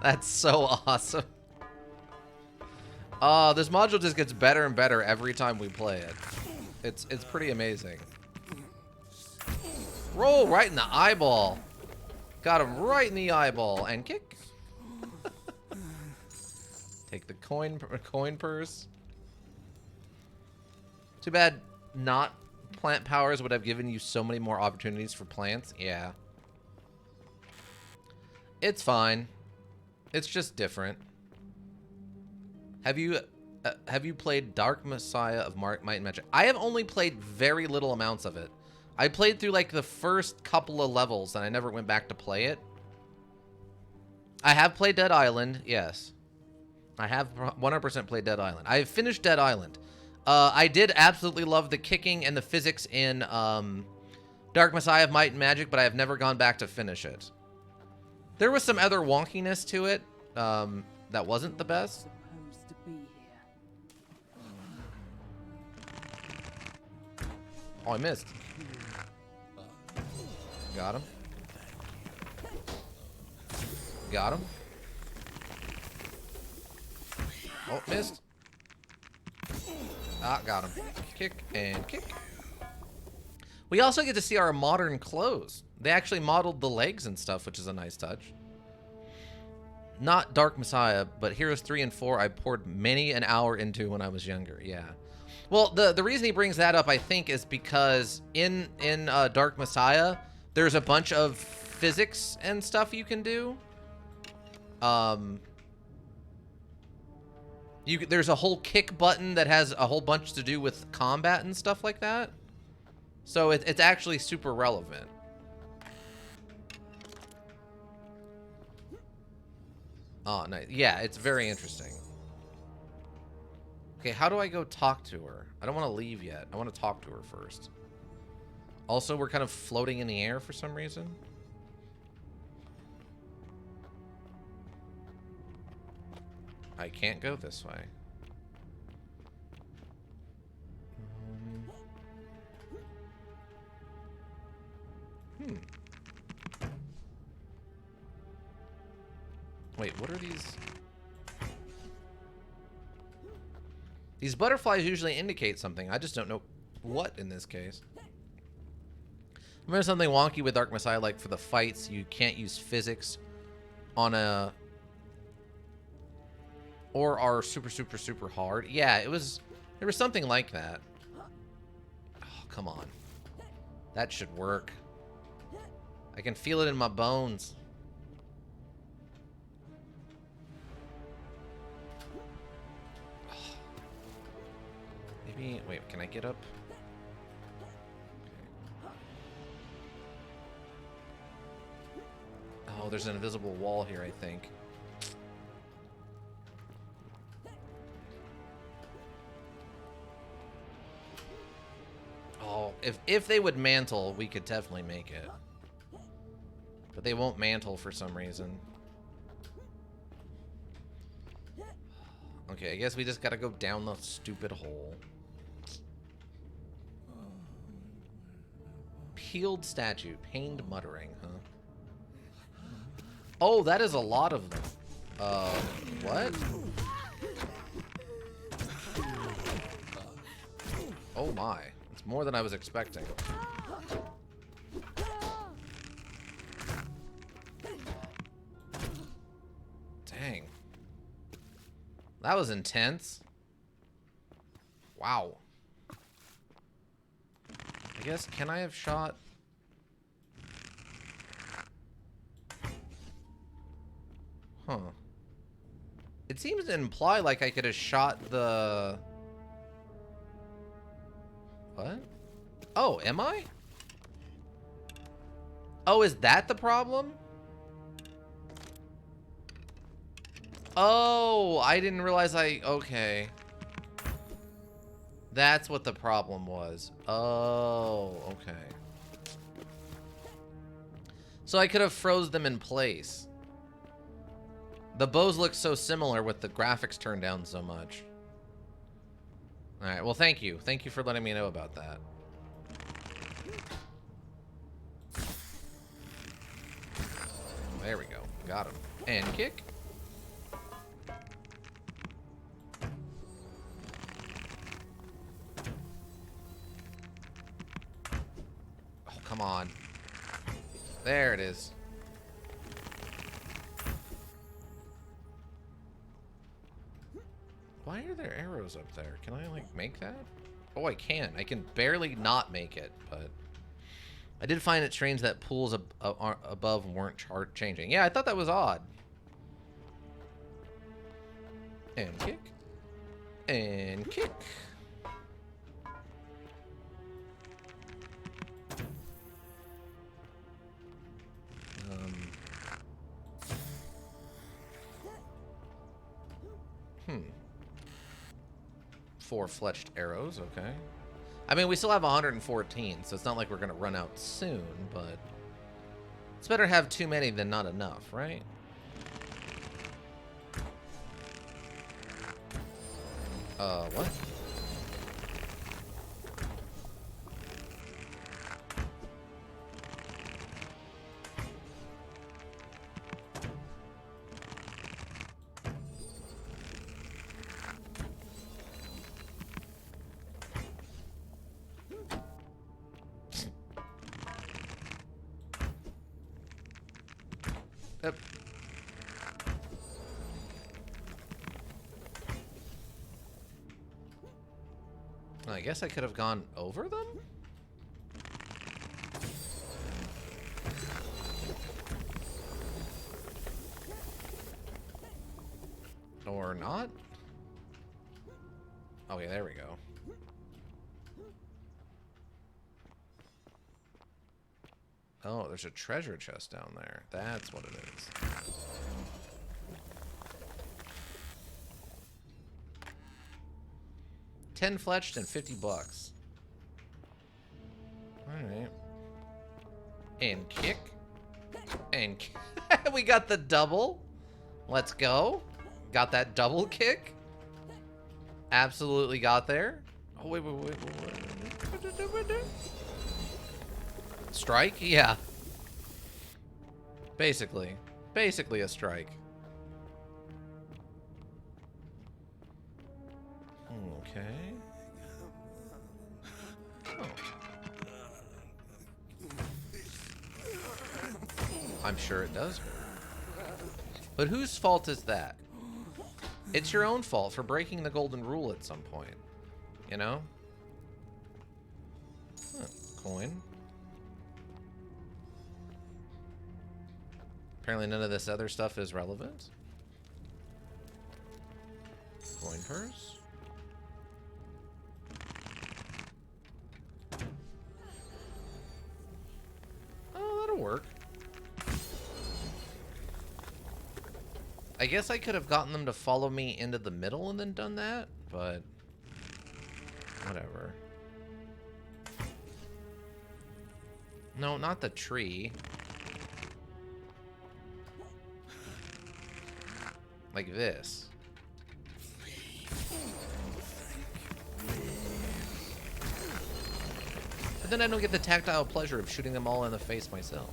That's so awesome. Oh, this module just gets better and better every time we play it. It's pretty amazing. Roll right in the eyeball. Got him right in the eyeball and kick. Take the coin purse. Too bad not plant powers would have given you so many more opportunities for plants. Yeah. It's fine. It's just different. Have you played Dark Messiah of Might and Magic? I have only played very little amounts of it. I played through like the first couple of levels and I never went back to play it. I have played Dead Island, yes. I have 100% played Dead Island. I have finished Dead Island. I did absolutely love the kicking and the physics in Dark Messiah of Might and Magic, but I have never gone back to finish it. There was some other wonkiness to it that wasn't the best. Supposed to be here. Oh, I missed. Got him. Got him. Oh, missed. Ah, got him. Kick and kick. We also get to see our modern clothes. They actually modeled the legs and stuff, which is a nice touch. Not Dark Messiah, but Heroes 3 and 4 I poured many an hour into when I was younger. Yeah. Well, the reason he brings that up, I think, is because in Dark Messiah, there's a bunch of physics and stuff you can do. There's a whole kick button that has a whole bunch to do with combat and stuff like that. So it's actually super relevant. Oh, nice. Yeah, it's very interesting. Okay, how do I go talk to her? I don't want to leave yet. I want to talk to her first. Also, we're kind of floating in the air for some reason. I can't go this way. Wait, what are these? These butterflies usually indicate something. I just don't know what in this case. Remember something wonky with Dark Messiah, like for the fights, you can't use physics on a... or are super, super, super hard. Yeah, there was something like that. Oh, come on. That should work. I can feel it in my bones. Maybe, wait, can I get up? Okay. Oh, there's an invisible wall here, I think. Oh, if they would mantle, we could definitely make it. But they won't mantle for some reason. Okay, I guess we just gotta go down the stupid hole. Peeled statue, pained muttering, huh? Oh, that is a lot of them. What? Oh my. It's more than I was expecting. Dang. That was intense. Wow. I guess, can I have shot? Huh. It seems to imply like I could have shot the... What? Oh, am I? Oh, is that the problem? Oh, I didn't realize okay. That's what the problem was. Oh, okay. So I could have froze them in place. The bows look so similar with the graphics turned down so much. Alright, well thank you. Thank you for letting me know about that. There we go. Got him. And kick. Oh, come on. There it is. Why are there arrows up there? Can I, like, make that? Oh, I can. I can barely not make it, but... I did find it strange that pools above weren't changing. Yeah, I thought that was odd. And kick. And kick. Four fletched arrows, okay. I mean, we still have 114, so it's not like we're going to run out soon, but... It's better to have too many than not enough, right? What? Yep. I guess I could have gone over them? Or not? Okay, there we go. Oh, there's a treasure chest down there. That's what it is. $10 fletched and $50. Alright. And kick. And we got the double. Let's go. Got that double kick. Absolutely got there. Oh, wait. Strike? Yeah. Basically a strike. Okay. Oh. I'm sure it does hurt. But whose fault is that? It's your own fault for breaking the golden rule at some point. You know? Huh, coin. Apparently none of this other stuff is relevant. Coin purse. Oh, that'll work. I guess I could have gotten them to follow me into the middle and then done that, but whatever. No, not the tree. Like this. But then I don't get the tactile pleasure of shooting them all in the face myself.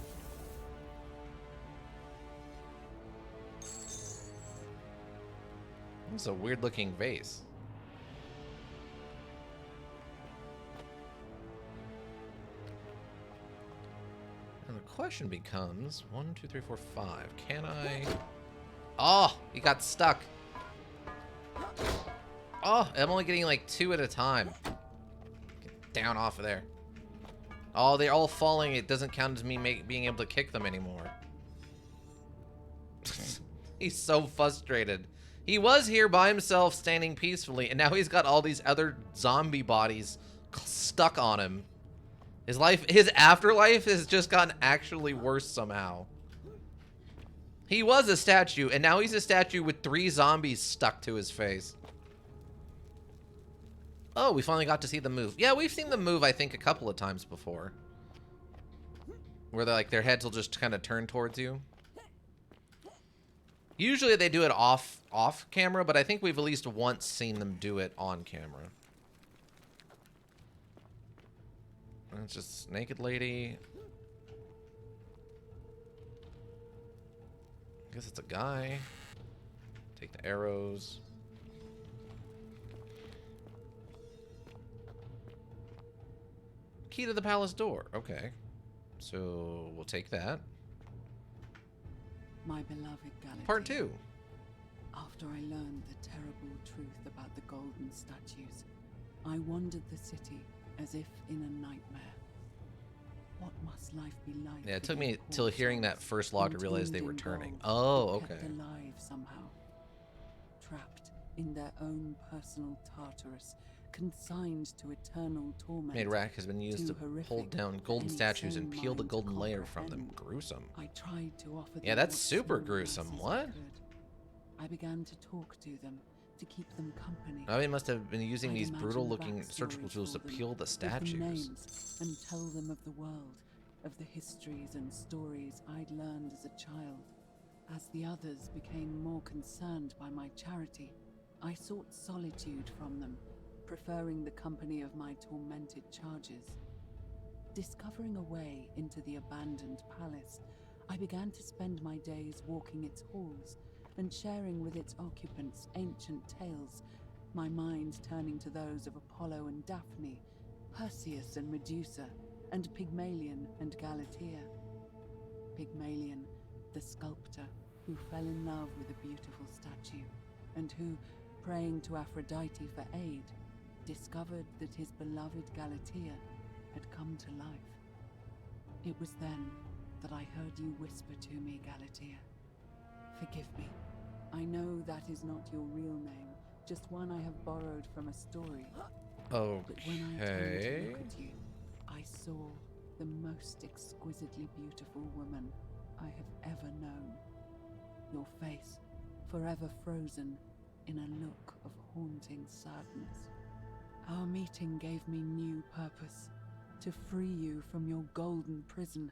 It's a weird looking vase. And the question becomes 1, 2, 3, 4, 5. Can I... Oh, he got stuck. Oh, I'm only getting like 2 at a time. Get down off of there. Oh, they're all falling. It doesn't count as me being able to kick them anymore. He's so frustrated. He was here by himself standing peacefully, and now he's got all these other zombie bodies stuck on him. His afterlife has just gotten actually worse somehow. He was a statue, and now he's a statue with 3 zombies stuck to his face. Oh, we finally got to see them move. Yeah, we've seen them move, I think, a couple of times before. Where they're like, their heads will just kind of turn towards you. Usually they do it off camera, but I think we've at least once seen them do it on camera. It's just naked lady. I guess it's a guy. Take the arrows. Key to the palace door. Okay. So we'll take that. My beloved Galatea. Part 2. After I learned the terrible truth about the golden statues, I wandered the city as if in a nightmare. What must life be like? Yeah, it for took these me poor till hearing that souls, first log to realize they were entombed in turning. gold, Oh, but okay. kept alive somehow. Trapped in their own personal Tartarus, consigned to eternal torment. Made-rack has been used to hold down golden statues and peel the golden layer from them. Gruesome. I tried to offer them Yeah, that's what super small gruesome. mercies What? I could. I began to talk to them, to keep them company. They must have been using I'd these imagine brutal-looking surgical backstories tools to for them, peel the give them statues. names, and tell them of the world, of the histories and stories I'd learned as a child. As the others became more concerned by my charity, I sought solitude from them, preferring the company of my tormented charges. Discovering a way into the abandoned palace, I began to spend my days walking its halls and sharing with its occupants ancient tales, my mind turning to those of Apollo and Daphne, Perseus and Medusa, and Pygmalion and Galatea. Pygmalion, the sculptor who fell in love with a beautiful statue, and who, praying to Aphrodite for aid, discovered that his beloved Galatea had come to life. It was then that I heard you whisper to me, Galatea. Forgive me. I know that is not your real name, just one I have borrowed from a story. But when I turned to look at you, I saw the most exquisitely beautiful woman I have ever known. Your face, forever frozen in a look of haunting sadness. Our meeting gave me new purpose, to free you from your golden prison,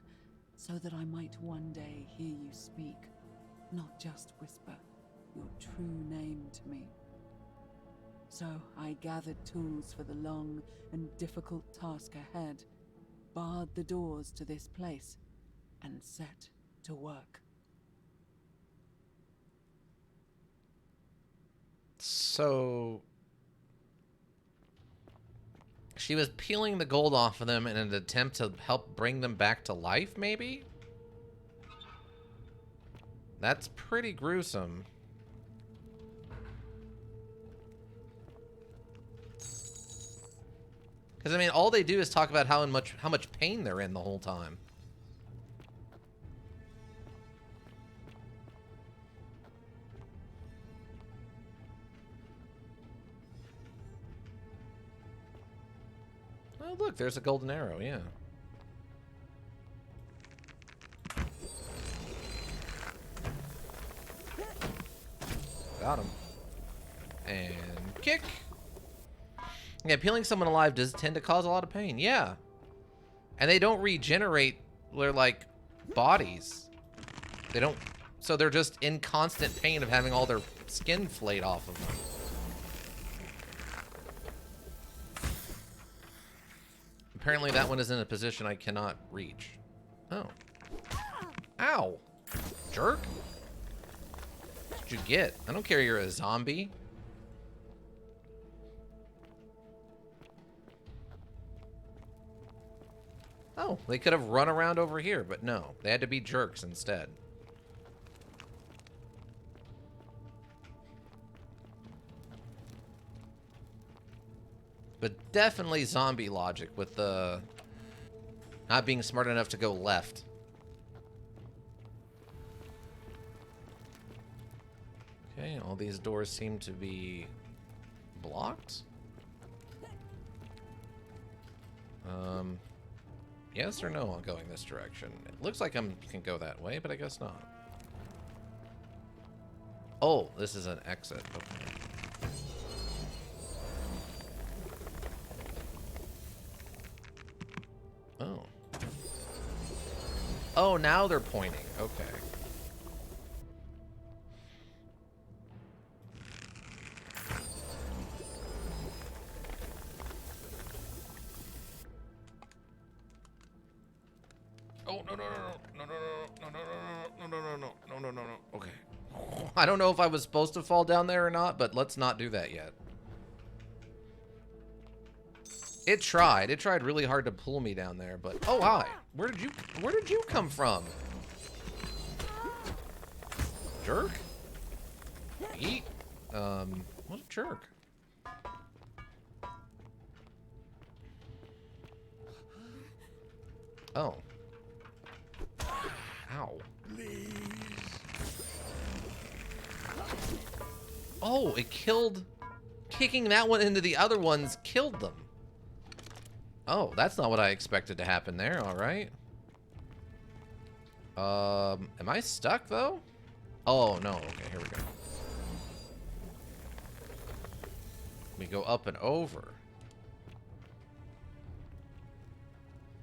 so that I might one day hear you speak, not just whisper your true name to me. So I gathered tools for the long and difficult task ahead, barred the doors to this place, and set to work. So she was peeling the gold off of them in an attempt to help bring them back to life, maybe? That's pretty gruesome. Because, I mean, all they do is talk about how much pain they're in the whole time. Oh, look, there's a golden arrow, yeah. Got him. And kick. Yeah, peeling someone alive does tend to cause a lot of pain. Yeah. And they don't regenerate their, like, bodies. They don't... So they're just in constant pain of having all their skin flayed off of them. Apparently that one is in a position I cannot reach. Oh. Ow. Jerk. What did you get? I don't care you're a zombie. Oh, they could have run around over here, but no. They had to be jerks instead. But definitely zombie logic with the not being smart enough to go left. Okay, all these doors seem to be blocked. Yes or no on going this direction? It looks like I can go that way, but I guess not. Oh, this is an exit. Okay. Oh. Oh, now they're pointing. Okay. Oh, no, no, no, no, no, no, no, no, no, no, no, no, no, no, no, no. Okay. I don't know if I was supposed to fall down there or not, but let's not do that yet. It tried. It tried really hard to pull me down there, but oh hi. Where did you come from? Jerk? Eat. What a jerk. Oh. Ow. Oh, it killed... Kicking that one into the other ones killed them. Oh, that's not what I expected to happen there, alright. Am I stuck, though? Oh, no. Okay, here we go. We go up and over.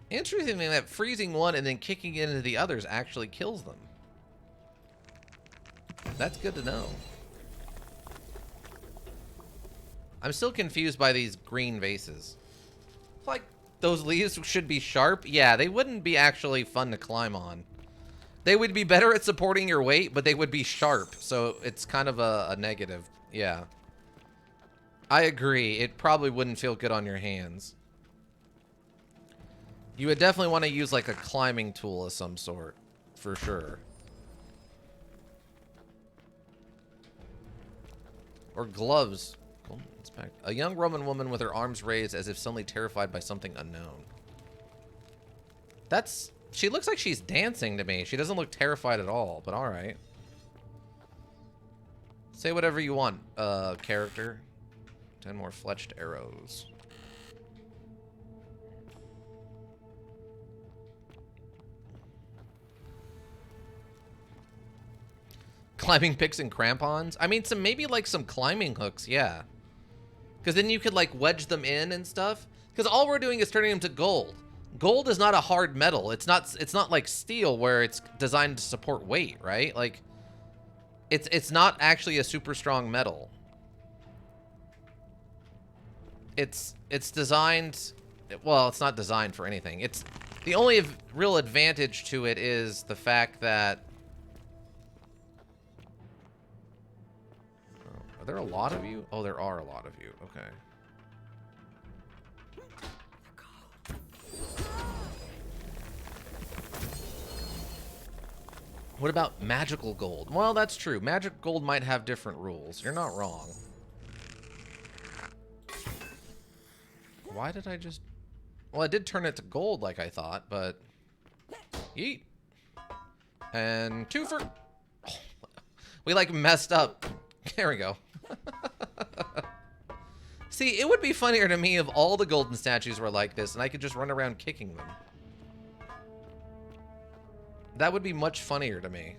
Interesting that freezing one and then kicking it into the others actually kills them. That's good to know. I'm still confused by these green vases. Like, those leaves should be sharp. Yeah, they wouldn't be actually fun to climb on. They would be better at supporting your weight, but they would be sharp. So it's kind of a negative. Yeah. I agree. It probably wouldn't feel good on your hands. You would definitely want to use like a climbing tool of some sort. For sure. Or gloves. A young Roman woman with her arms raised as if suddenly terrified by something unknown. That's... She looks like she's dancing to me. She doesn't look terrified at all, but alright. Say whatever you want, character. 10 more fletched arrows. Climbing picks and crampons? I mean, maybe like some climbing hooks, yeah. Because then you could like wedge them in and stuff. Because all we're doing is turning them to gold. Gold is not a hard metal. It's not like steel where it's designed to support weight, right? Like, it's not actually a super strong metal. It's designed, well, it's not designed for anything. It's the only real advantage to it is the fact that... Are there a lot of you? Oh, there are a lot of you. Okay. What about magical gold? Well, that's true. Magic gold might have different rules. You're not wrong. Why did I just... Well, I did turn it to gold like I thought, but... Yeet. And 2 for... Oh, we like messed up. There we go. See, it would be funnier to me if all the golden statues were like this and I could just run around kicking them. That would be much funnier to me.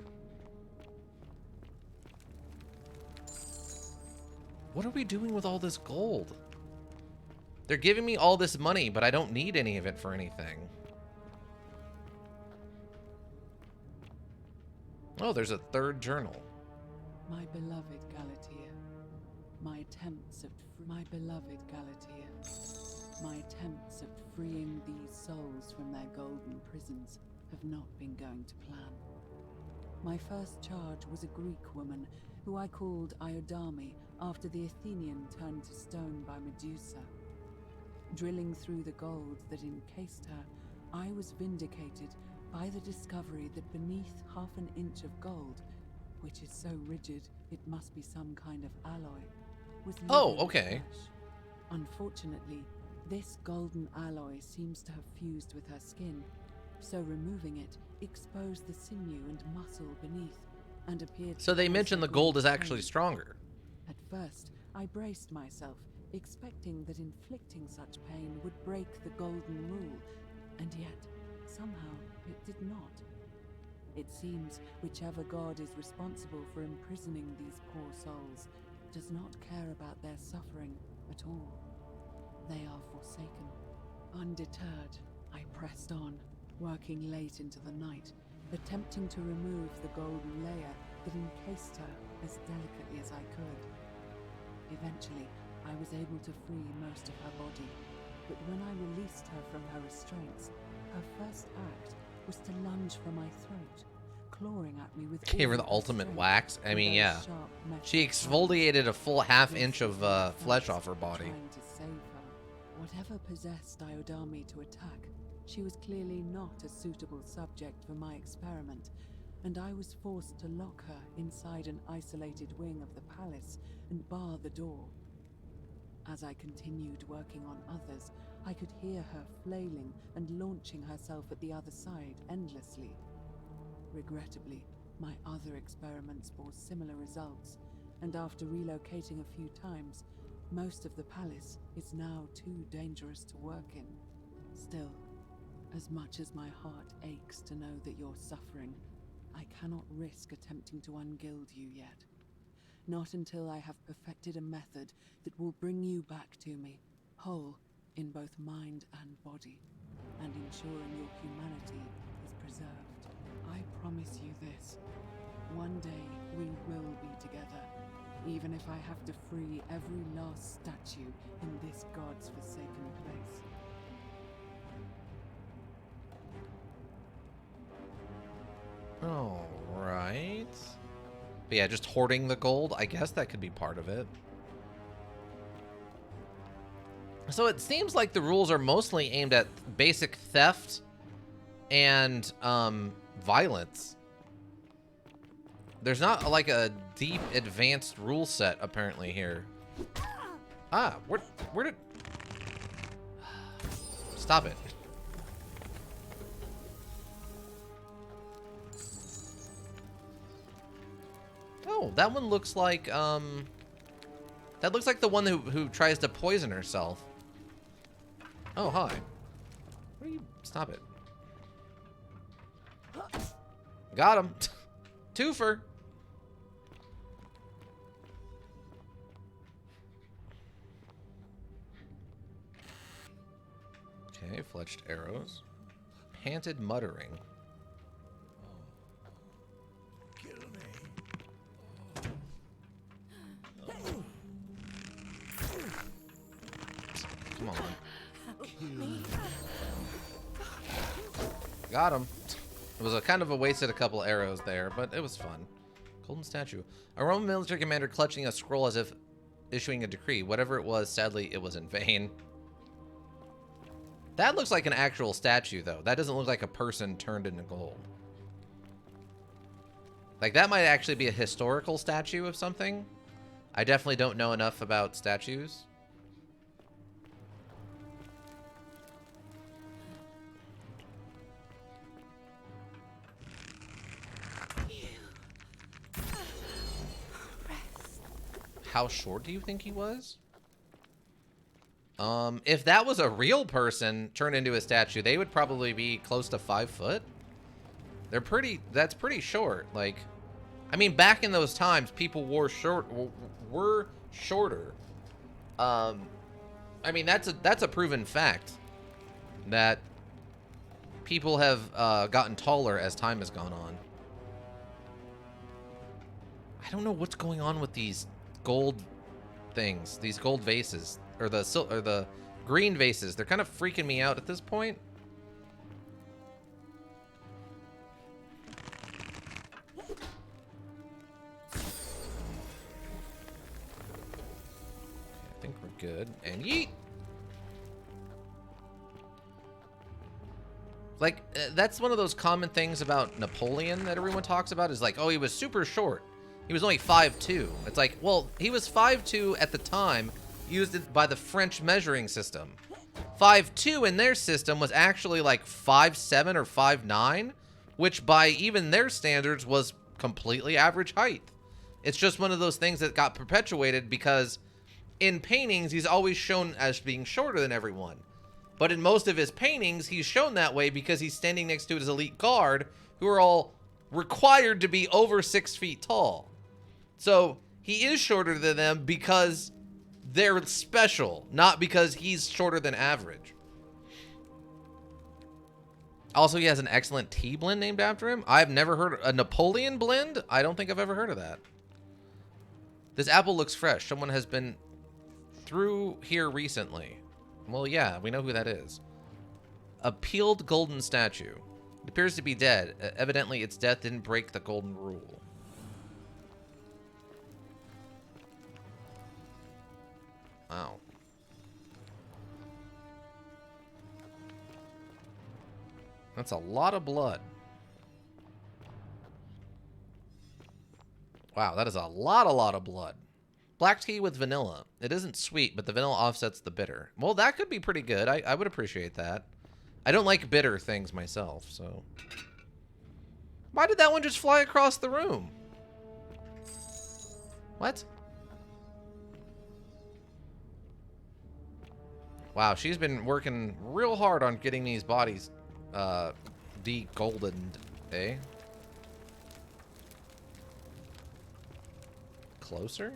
What are we doing with all this gold? They're giving me all this money, but I don't need any of it for anything. Oh, there's a third journal. My beloved Galatea, my attempts at freeing these souls from their golden prisons have not been going to plan. My first charge was a Greek woman who I called Iodame after the Athenian turned to stone by Medusa. Drilling through the gold that encased her, I was vindicated by the discovery that beneath half an inch of gold, which is so rigid it must be some kind of alloy, was okay. flesh. Unfortunately, this golden alloy seems to have fused with her skin, so removing it exposed the sinew and muscle beneath, and appeared... So they mentioned the gold is actually stronger. At first, I braced myself, expecting that inflicting such pain would break the golden rule, and yet, somehow, it did not. It seems whichever god is responsible for imprisoning these poor souls does not care about their suffering at all. They are forsaken. Undeterred, I pressed on, working late into the night, attempting to remove the golden layer that encased her as delicately as I could. Eventually, I was able to free most of her body, but when I released her from her restraints, her first act was to lunge for my throat, clawing at me with... Gave her the ultimate wax. I mean, yeah. She exfoliated a full half-inch of flesh off her body. Trying to save her. Whatever possessed Iodame to attack, she was clearly not a suitable subject for my experiment, and I was forced to lock her inside an isolated wing of the palace and bar the door. As I continued working on others, I could hear her flailing and launching herself at the other side endlessly. Regrettably, my other experiments bore similar results, and after relocating a few times, most of the palace is now too dangerous to work in. Still, as much as my heart aches to know that you're suffering, I cannot risk attempting to ungild you yet. Not until I have perfected a method that will bring you back to me, whole in both mind and body, and ensuring your humanity is preserved. I promise you this. One day we will be together, even if I have to free every last statue in this God's forsaken place. All right. But yeah, just hoarding the gold, I guess that could be part of it. So it seems like the rules are mostly aimed at basic theft and violence. There's not like a deep advanced rule set apparently here. Ah, where did... Stop it. Oh, that one looks like, that looks like the one who tries to poison herself. Oh, hi. What are you... Stop it. Got him. Twofer. Okay, fletched arrows. Panted muttering. Come on. Got him. It was a kind of a wasted a couple arrows there, but it was fun. Golden statue. A Roman military commander clutching a scroll as if issuing a decree. Whatever it was, sadly, it was in vain. That looks like an actual statue, though. That doesn't look like a person turned into gold. Like, that might actually be a historical statue of something. I definitely don't know enough about statues. How short do you think he was? If that was a real person turned into a statue, they would probably be close to 5 foot. They're pretty, that's pretty short. Like, I mean, back in those times, people were shorter. I mean, that's a proven fact that people have gotten taller as time has gone on. I don't know what's going on with these gold things, these gold vases, or the green vases. They're kind of freaking me out at this point. I think we're good. And yeet! Like, that's one of those common things about Napoleon that everyone talks about, is like, oh, he was super short. He was only 5'2". It's like, well, he was 5'2" at the time, used by the French measuring system. 5'2" in their system was actually like 5'7" or 5'9", which by even their standards was completely average height. It's just one of those things that got perpetuated because in paintings, he's always shown as being shorter than everyone. But in most of his paintings, he's shown that way because he's standing next to his elite guard, who are all required to be over 6 feet tall. So he is shorter than them because they're special, not because he's shorter than average. Also, he has an excellent tea blend named after him. I've never heard a Napoleon blend. I don't think I've ever heard of that. This apple looks fresh. Someone has been through here recently. Well, yeah, we know who that is. A peeled golden statue. It appears to be dead. Evidently, its death didn't break the golden rule. Wow. That's a lot of blood. Wow, that is a lot of blood. Black tea with vanilla. It isn't sweet, but the vanilla offsets the bitter. Well, that could be pretty good. I would appreciate that. I don't like bitter things myself, so... Why did that one just fly across the room? What? Wow, she's been working real hard on getting these bodies de-goldened, eh? Closer?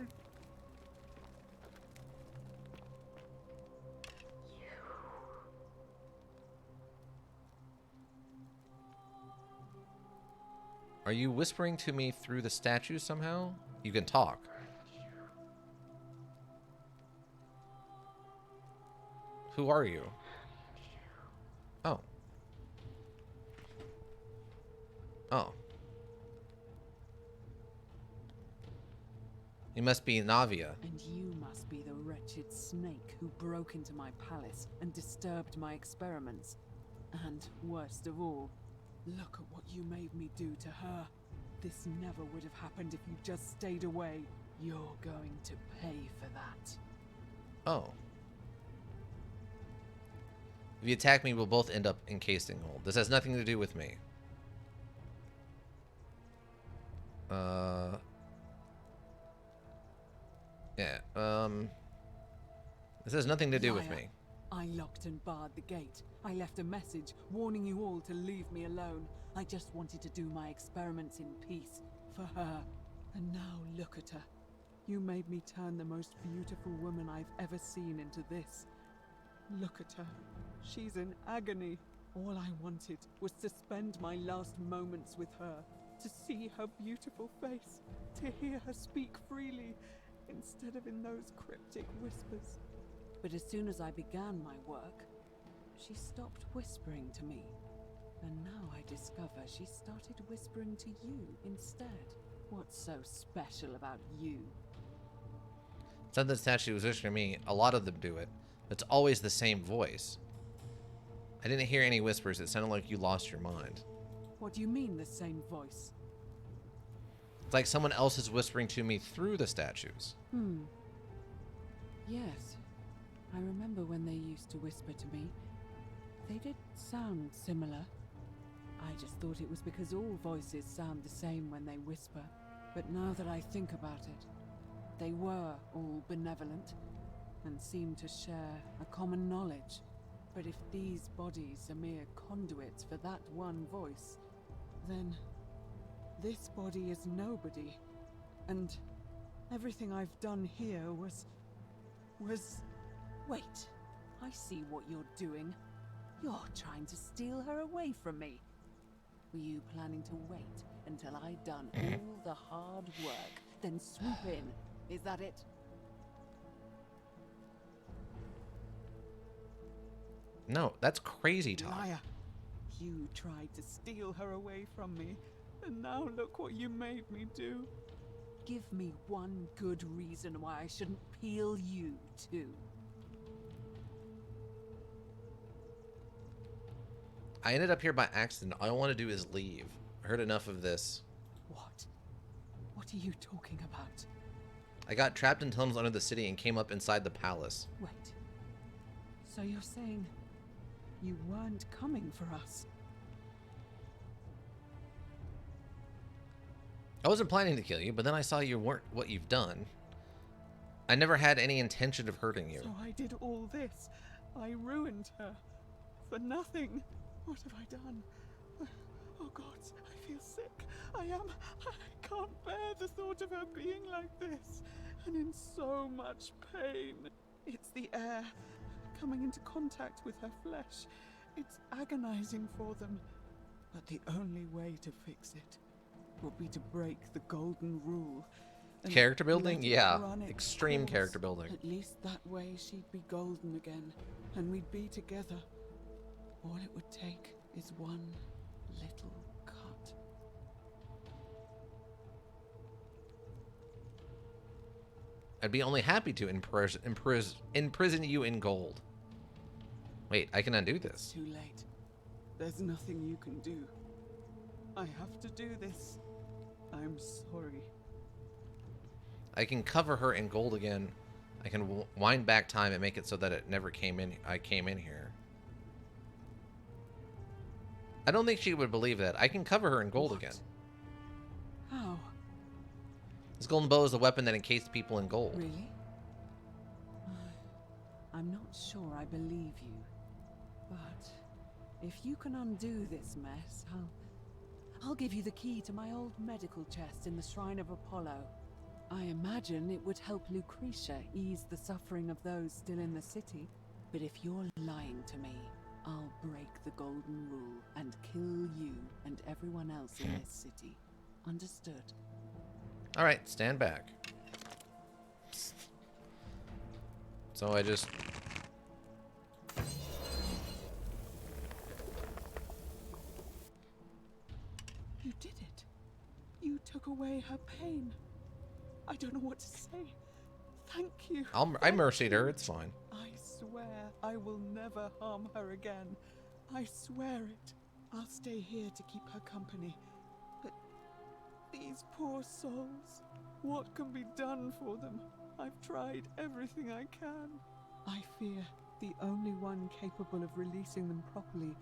Are you whispering to me through the statue somehow? You can talk. Who are you? Oh. Oh. You must be Navia. And you must be the wretched snake who broke into my palace and disturbed my experiments. And worst of all, look at what you made me do to her. This never would have happened if you just stayed away. You're going to pay for that. Oh. If you attack me, we'll both end up encased in gold. This has nothing to do with me. Yeah, this has nothing to do with me. I locked and barred the gate. I left a message warning you all to leave me alone. I just wanted to do my experiments in peace for her. And now look at her. You made me turn the most beautiful woman I've ever seen into this. Look at her. She's in agony. All I wanted was to spend my last moments with her, to see her beautiful face, to hear her speak freely, instead of in those cryptic whispers. But as soon as I began my work, she stopped whispering to me. And now I discover she started whispering to you instead. What's so special about you? It's not that statue was whispering to me. A lot of them do it. It's always the same voice. I didn't hear any whispers. It sounded like you lost your mind. What do you mean, the same voice? It's like someone else is whispering to me through the statues. Yes. I remember when they used to whisper to me. They did sound similar. I just thought it was because all voices sound the same when they whisper. But now that I think about it, they were all benevolent and seemed to share a common knowledge. But if these bodies are mere conduits for that one voice, then this body is nobody. And everything I've done here was... Wait, I see what you're doing. You're trying to steal her away from me. Were you planning to wait until I'd done all the hard work, then swoop in? Is that it? No, that's crazy talk. Liar! You tried to steal her away from me, and now look what you made me do. Give me one good reason why I shouldn't peel you too. I ended up here by accident. All I want to do is leave. I heard enough of this. What? What are you talking about? I got trapped in tunnels under the city and came up inside the palace. Wait. So you're saying you weren't coming for us? I wasn't planning to kill you, but then I saw you weren't what you've done. I never had any intention of hurting you. So I did all this. I ruined her. For nothing. What have I done? Oh God, I feel sick. I can't bear the thought of her being like this. And in so much pain. It's the air. Coming into contact with her flesh. It's agonizing for them. But the only way to fix it will be to break the golden rule. Character building? Yeah. Run its Extreme course. character building. At least that way she'd be golden again. And we'd be together. All it would take is one little cut. I'd be only happy to imprison you in gold. Wait, I can undo this. It's too late. There's nothing you can do. I have to do this. I'm sorry. I can cover her in gold again. I can wind back time and make it so that it never came in. I came in here. I don't think she would believe that. I can cover her in gold again. How? This golden bow is the weapon that encased people in gold. Really? I'm not sure I believe you. But if you can undo this mess, I'll give you the key to my old medical chest in the Shrine of Apollo. I imagine it would help Lucretia ease the suffering of those still in the city. But if you're lying to me, I'll break the golden rule and kill you and everyone else in this city. Understood? Alright, stand back. So I just... You did it. You took away her pain. I don't know what to say. Thank you. I mercied her, it's fine. I swear I will never harm her again. I swear it. I'll stay here to keep her company. But these poor souls, what can be done for them? I've tried everything I can. I fear the only one capable of releasing them properly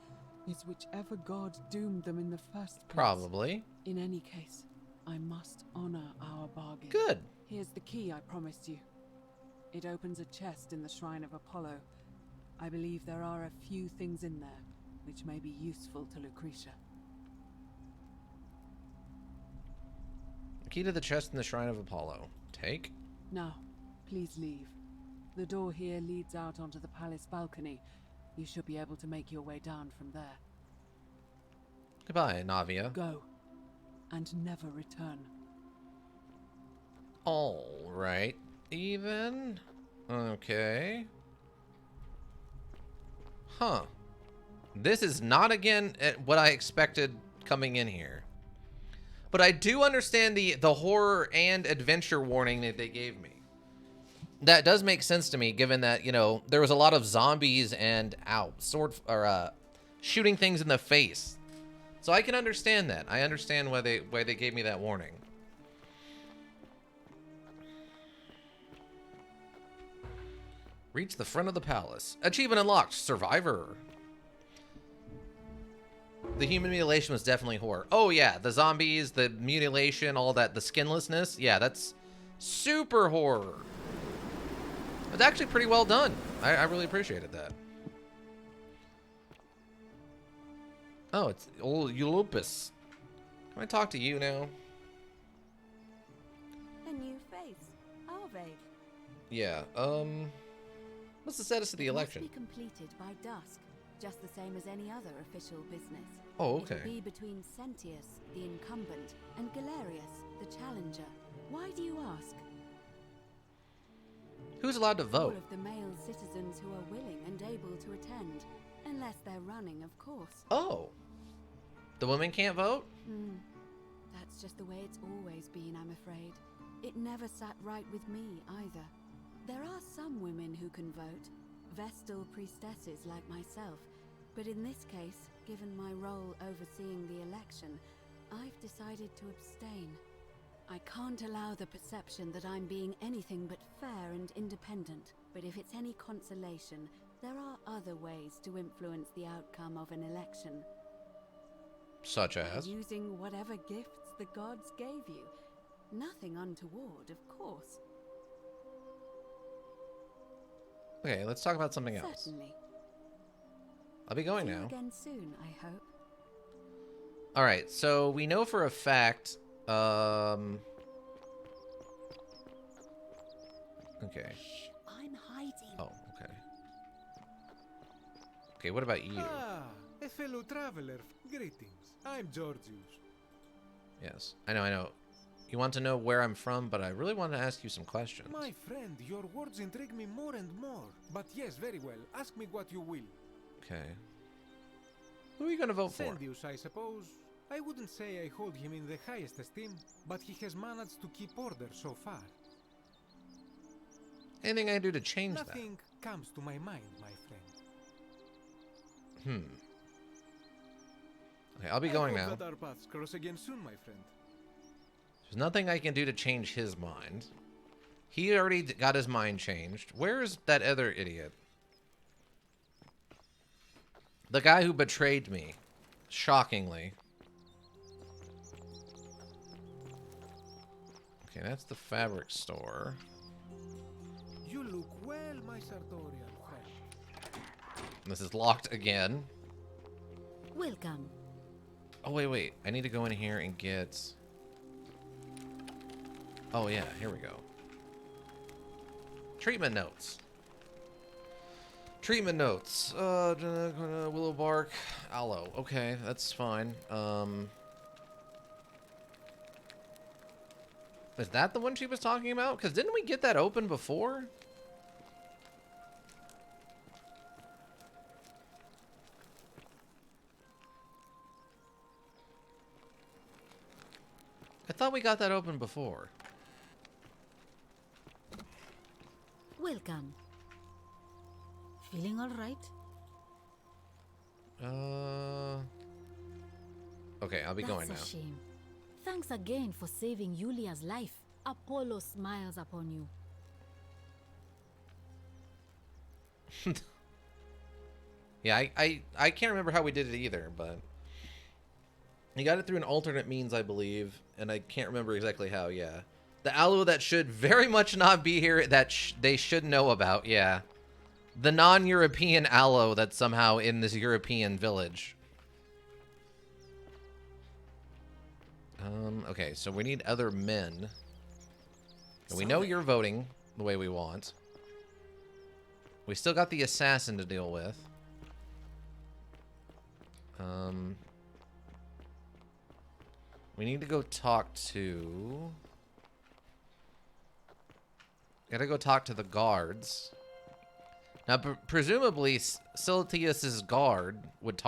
is whichever god doomed them in the first place. Probably. In any case, I must honor our bargain. Good. Here's the key I promised you. It opens a chest in the Shrine of Apollo. I believe there are a few things in there which may be useful to Lucretia. The key to the chest in the Shrine of Apollo. Take. Now, please leave. The door here leads out onto the palace balcony. You should be able to make your way down from there. Goodbye, Navia. Go. And never return. Alright, even. Okay. Huh. This is not again what I expected coming in here. But I do understand the horror and adventure warning that they gave me. That does make sense to me, given that, you know, there was a lot of zombies and shooting things in the face. So I can understand that. I understand why they gave me that warning. Reach the front of the palace. Achievement unlocked. Survivor. The human mutilation was definitely horror. Oh yeah, the zombies, the mutilation, all that, the skinlessness. Yeah, that's super horror. It's actually pretty well done. I really appreciated that. Oh, it's old Ulupus. Can I talk to you now? A new face. Arvade. Yeah, what's the status of the election? Must be completed by dusk, just the same as any other official business. Oh, okay. It'll be between Sentius, the incumbent, and Galerius, the challenger. Why do you ask? Who's allowed to vote? All of the male citizens who are willing and able to attend, unless they're running, of course. Oh. The women can't vote? That's just the way it's always been, I'm afraid. It never sat right with me, either. There are some women who can vote, Vestal priestesses like myself, but in this case, given my role overseeing the election, I've decided to abstain. I can't allow the perception that I'm being anything but fair and independent, but if it's any consolation, there are other ways to influence the outcome of an election. Such as? Using whatever gifts the gods gave you. Nothing untoward, of course. Okay, let's talk about something else. Certainly. I'll be going See you now. again soon, I hope. All right, so we know for a fact. Okay. Shh, I'm hiding. Oh, okay. Okay, what about you? Ah, a fellow traveler. Greetings. I'm Georgius. Yes, I know. You want to know where I'm from, but I really want to ask you some questions. My friend, your words intrigue me more and more. But yes, very well. Ask me what you will. Okay. Who are you going to vote for? Sendius, I suppose. I wouldn't say I hold him in the highest esteem, but he has managed to keep order so far. Anything I can do to change that? Nothing comes to my mind, my friend. Okay, I'll be going now. I hope that our paths cross again soon, my friend. There's nothing I can do to change his mind. He already got his mind changed. Where is that other idiot? The guy who betrayed me. Shockingly. Okay, that's the fabric store. You look well, my Sartorian friend. This is locked again. Welcome. Oh, wait. I need to go in here and get... Oh, yeah. Here we go. Treatment notes. Treatment notes. Willow bark. Aloe. Okay, that's fine. Is that the one she was talking about? Because didn't we get that open before? I thought we got that open before. Welcome. Feeling all right? Okay, I'll be going now. That's a shame. Thanks again for saving Yulia's life. Apollo smiles upon you. Yeah, I can't remember how we did it either, but... You got it through an alternate means, I believe, and I can't remember exactly how, yeah. The aloe that should very much not be here, that they should know about, yeah. The non-European aloe that's somehow in this European village. Okay, so we need other men. And we know you're voting the way we want. We still got the assassin to deal with. We need to go talk to... Gotta go talk to the guards. Now, presumably, Siltius's guard would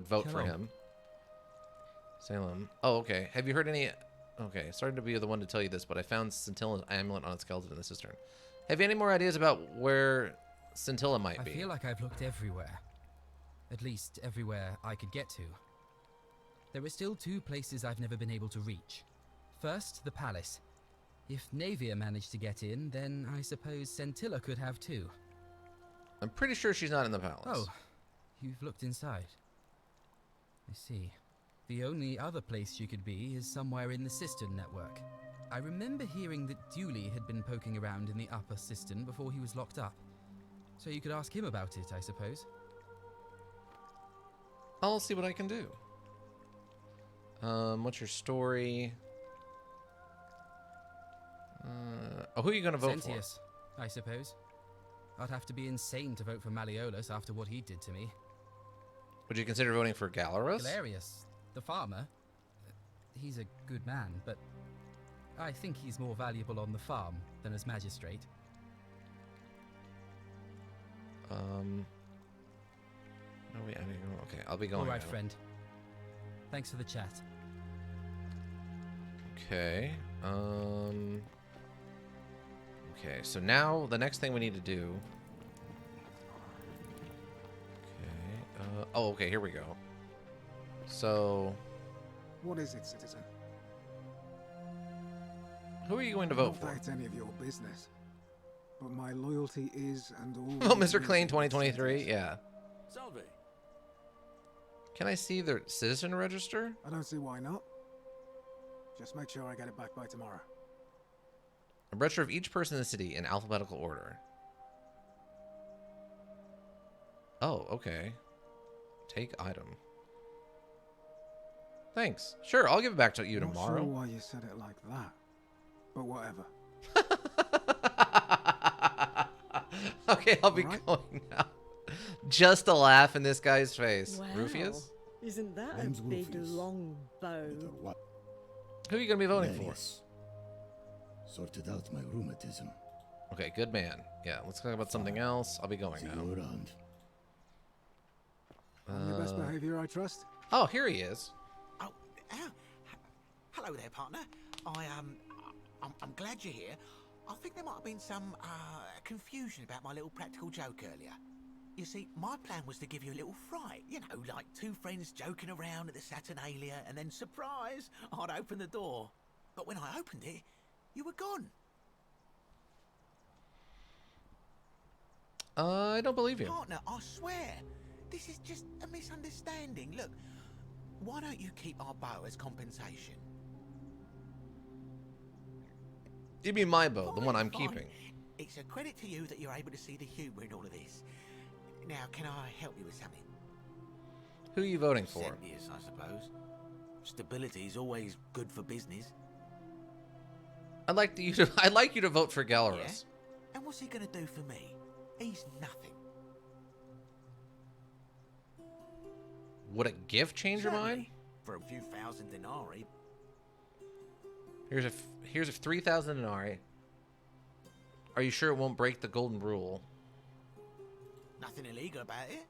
vote for him. Salem. Oh, okay. Have you heard any... Okay, sorry to be the one to tell you this, but I found Scintilla's amulet on a skeleton in the cistern. Have you any more ideas about where Scintilla might be? I feel like I've looked everywhere. At least, everywhere I could get to. There are still two places I've never been able to reach. First, the palace. If Navia managed to get in, then I suppose Scintilla could have too. I'm pretty sure she's not in the palace. Oh, you've looked inside. I see. The only other place she could be is somewhere in the cistern network. I remember hearing that Dooley had been poking around in the upper cistern before he was locked up. So you could ask him about it, I suppose. I'll see what I can do. What's your story? Who are you going to vote Sentius, I suppose. I'd have to be insane to vote for Malleolus after what he did to me. Would you consider voting for Galerius? Galerius, the farmer. He's a good man, but I think he's more valuable on the farm than as magistrate. Okay, I'll be going. All right, now. friend. Thanks for the chat. Okay. Okay, so now the next thing we need to do... Okay. Okay, here we go. So... What is it, citizen? Who are you going to vote for? Not that it's any of your business. But my loyalty is and all... Oh, Mr. Clean 2023? Yeah. Salve. Can I see their citizen register? I don't see why not. Just make sure I get it back by tomorrow. A register of each person in the city in alphabetical order. Oh, okay. Take item. Thanks. Sure, I'll give it back to you tomorrow. Not sure why you said it like that, but whatever. Okay, I'll be going now. Just a laugh in this guy's face. Wow. Rufius? Isn't that Name's a big Rufius. long bow? Who are you going to be voting for? Various. Sorted out my rheumatism. Okay, good man. Yeah, let's talk about something else. I'll be going See now. you around. On your best behavior, I trust. Oh, here he is. Oh, hello there, partner. I'm glad you're here. I think there might have been some confusion about my little practical joke earlier. You see, my plan was to give you a little fright. You know, like two friends joking around at the Saturnalia, and then, surprise, I'd open the door. But when I opened it, you were gone. I don't believe you. Partner, I swear. This is just a misunderstanding. Look, why don't you keep our bow as compensation? You mean my bow, the one I'm Fine. keeping. It's a credit to you that you're able to see the humour in all of this. Now, can I help you with something? Who are you voting for? Senius, I suppose. Stability is always good for business. I'd like you to vote for Gallerus. Yeah? And what's he going to do for me? He's nothing. Would a gift change your mind? For a few thousand denarii. Here's a 3,000 denarii. Are you sure it won't break the golden rule? Nothing illegal about it.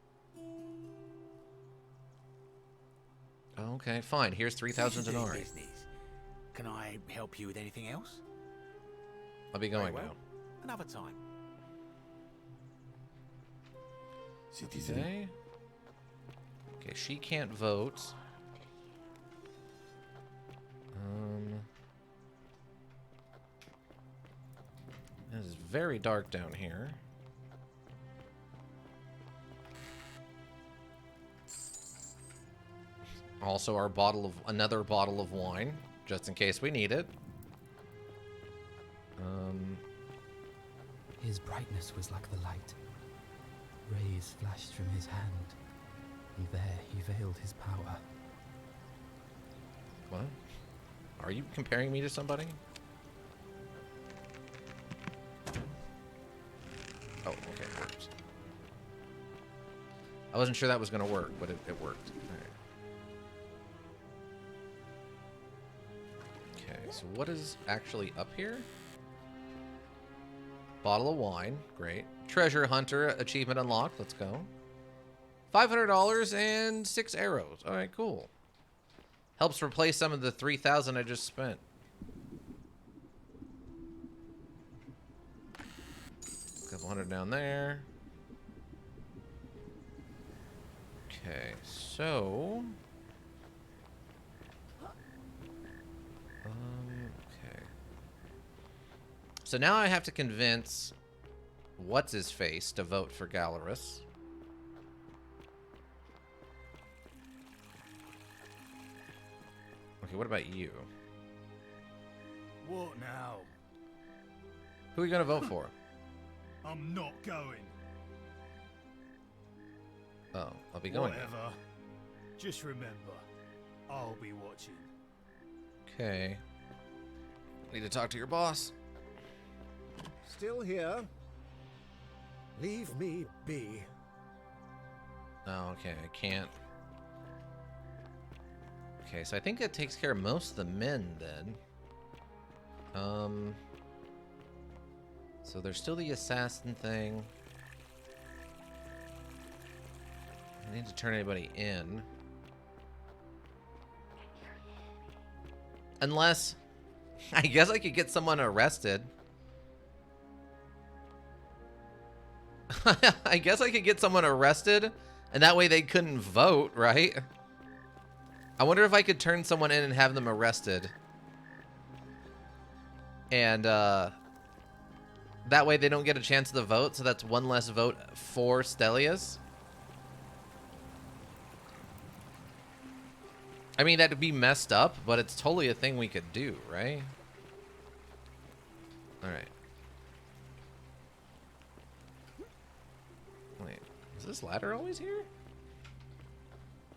Okay, fine. Here's 3,000 denarii. Can I help you with anything else? I'll be going now. Another time. Okay. Okay, she can't vote. It is very dark down here. Also, another bottle of wine, just in case we need it. His brightness was like the light. Rays flashed from his hand, and there he veiled his power. What? Are you comparing me to somebody? Oh, okay, it works. I wasn't sure that was going to work, but it worked. All right. Okay, so what is actually up here? Bottle of wine, great. Treasure hunter achievement unlocked, let's go. $500 and 6 arrows. All right, cool. Helps replace some of the 3,000 I just spent. Couple hundred down there. Okay, so okay. So now I have to convince what's his face to vote for Gallerus. Okay, what about you? What now? Who are you gonna vote for? I'm not going. Oh, I'll be going. Whatever. Just remember, I'll be watching. Okay. Need to talk to your boss. Still here? Leave me be. Oh, okay, I can't. Okay, so I think that takes care of most of the men then. So there's still the assassin thing. I need to turn anybody in. Unless, I guess I could get someone arrested. I guess I could get someone arrested, and that way they couldn't vote, right? I wonder if I could turn someone in and have them arrested. And, that way they don't get a chance to vote, so that's one less vote for Stelius. I mean, that'd be messed up, but it's totally a thing we could do, right? Alright. Wait, is this ladder always here?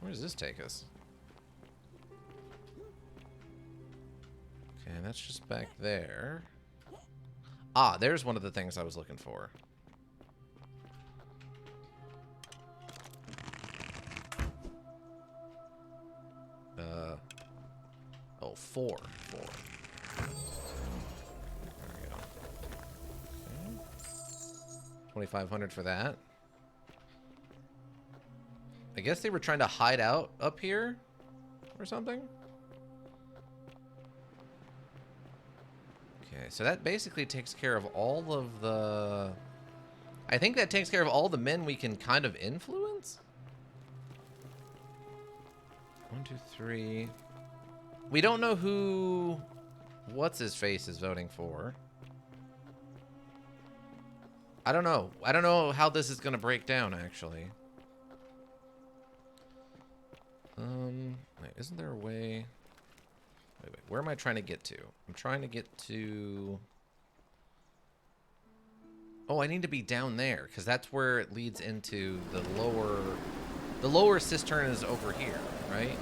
Where does this take us? Okay, that's just back there. Ah, there's one of the things I was looking for. Oh, four. There we go. Okay. 2,500 for that. I guess they were trying to hide out up here or something. Okay, so that basically takes care of all of the... I think that takes care of all the men we can kind of influence. 1, 2, 3. We don't know who... What's-his-face is voting for. I don't know. I don't know how this is gonna break down, actually. Wait, isn't there a way? Wait, where am I trying to get to? I'm trying to get to... Oh, I need to be down there, because that's where it leads into the lower... The lower cistern is over here, right?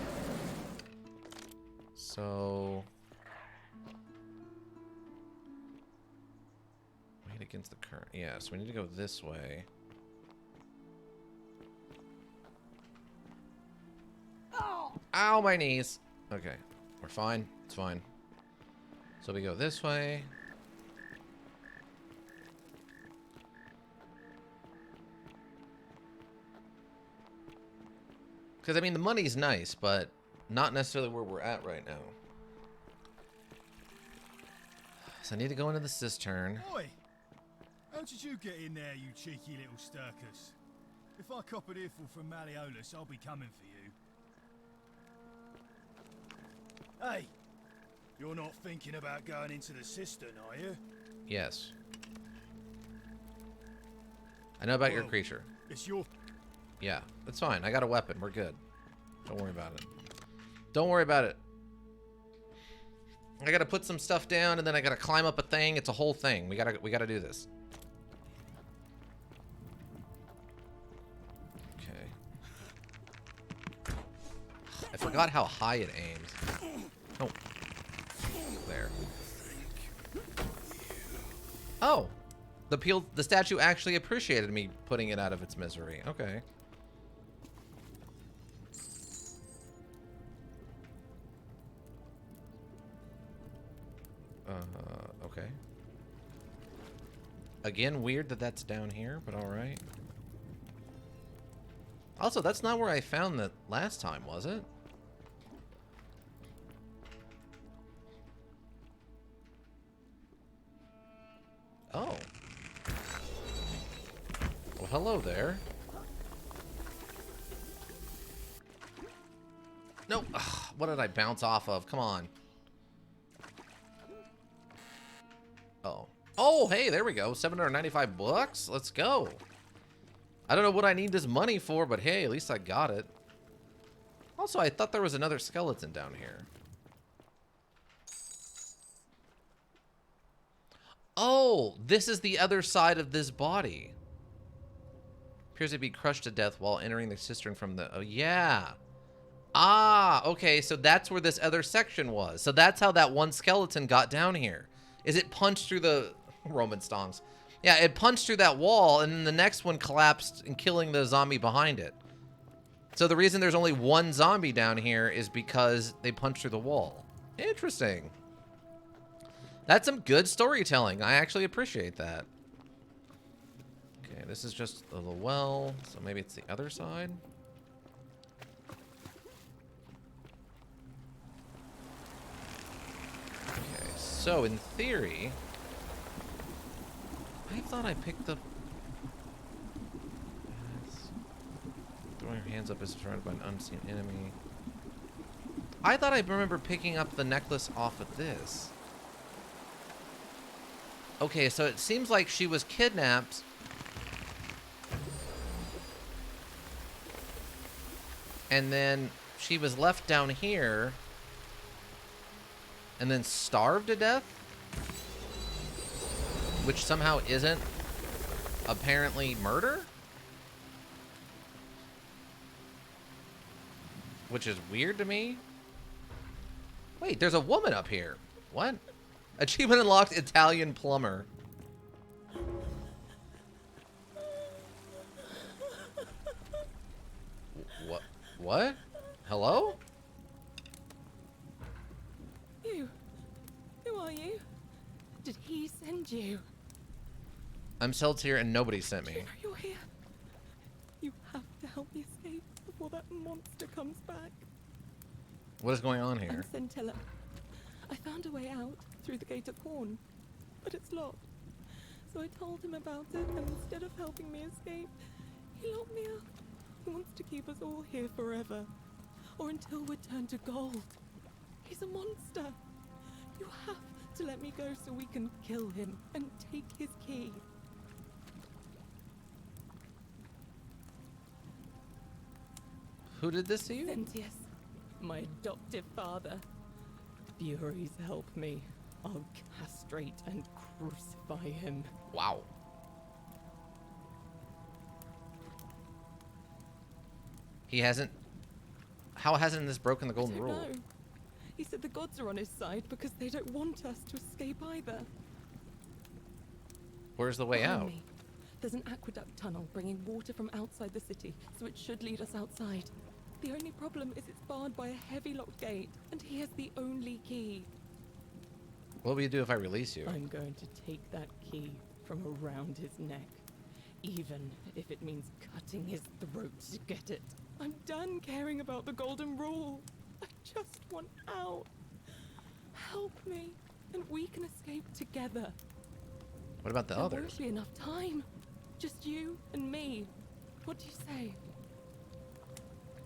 So... Wait against the current. Yeah, so we need to go this way. Ow, my knees. Okay, we're fine. It's fine. So we go this way. Because, I mean, the money's nice, but not necessarily where we're at right now. So I need to go into the cistern. Oi! How did you get in there, you cheeky little stirkers? If I cop an earful from Malleolus, I'll be coming for you. Hey! You're not thinking about going into the cistern, are you? Yes. I know about your creature. It's your... Yeah, that's fine. I got a weapon. We're good. Don't worry about it. Don't worry about it. I gotta put some stuff down, and then I gotta climb up a thing. It's a whole thing. We gotta do this. Okay. I forgot how high it aims. Oh. There. Oh. The statue actually appreciated me putting it out of its misery. Okay. Okay. Again, weird that that's down here, but alright. Also, that's not where I found that last time, was it? Oh. Well, hello there. Nope. Ugh, what did I bounce off of? Come on. Oh. Oh, hey, there we go. 795 bucks? Let's go. I don't know what I need this money for, but hey, at least I got it. Also, I thought there was another skeleton down here. Oh, this is the other side of this body. Appears to be crushed to death while entering the cistern from the... Oh, yeah. Ah, okay, so that's where this other section was. So that's how that one skeleton got down here. Is it punched through the... Roman stonks. Yeah, it punched through that wall, and then the next one collapsed and killing the zombie behind it. So the reason there's only one zombie down here is because they punched through the wall. Interesting. That's some good storytelling. I actually appreciate that. Okay, this is just a little well, so maybe it's the other side. Okay, so in theory... I thought I picked up... Throwing your hands up is surrounded by an unseen enemy. I thought I remember picking up the necklace off of this. Okay, so it seems like she was kidnapped. And then she was left down here. And then starved to death? Which somehow isn't apparently murder? Which is weird to me. Wait, there's a woman up here. What? Achievement unlocked, Italian plumber. What? What? Hello? You. Who are you? Did he send you? I'm Celts here and nobody sent me. You're here. You have to help me escape before that monster comes back. What is going on here? I'm Scintilla. I found a way out through the gate of corn, but it's locked. So I told him about it, and instead of helping me escape, he locked me up. He wants to keep us all here forever, or until we're turned to gold. He's a monster. You have to let me go so we can kill him and take his key. Who did this to you? Sentius, my adoptive father. Furies, help me. I'll castrate and crucify him. Wow. He hasn't... How hasn't this broken the golden rule? No. He said the gods are on his side because they don't want us to escape either. Where's the way Behind out? me, there's an aqueduct tunnel bringing water from outside the city, so it should lead us outside. The only problem is it's barred by a heavy locked gate, and he has the only key. What will you do if I release you? I'm going to take that key from around his neck, even if it means cutting his throat to get it. I'm done caring about the golden rule. I just want out. Help me, and we can escape together. What about the There others? won't be enough time. Just you and me. What do you say?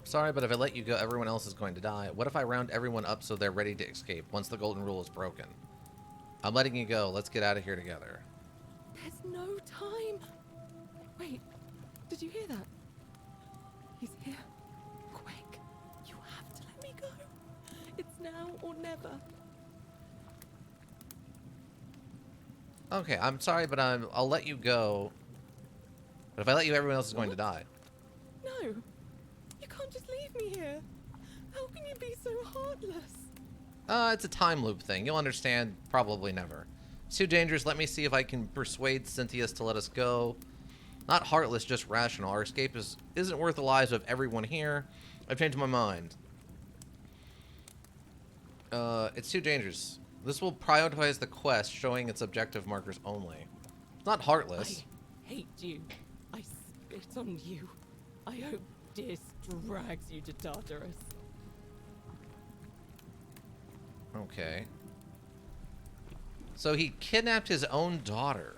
Sorry, but if I let you go, everyone else is going to die. What if I round everyone up so they're ready to escape once the golden rule is broken? I'm letting you go. Let's get out of here together. There's no time. Wait, did you hear that? He's here. Quick, you have to let me go. It's now or never. Okay, I'm sorry, but I'll let you go. But if I let you, everyone else is going to die. No, you can't just leave me here. How can you be so heartless? It's a time loop thing. You'll understand probably never. It's too dangerous. Let me see if I can persuade Cynthius to let us go. Not heartless, just rational. Our escape isn't worth the lives of everyone here. I've changed my mind. It's too dangerous. This will prioritize the quest, showing its objective markers only. It's not heartless. I hate you. I spit on you. I hope Dis drags you to Tartarus. Okay. So he kidnapped his own daughter.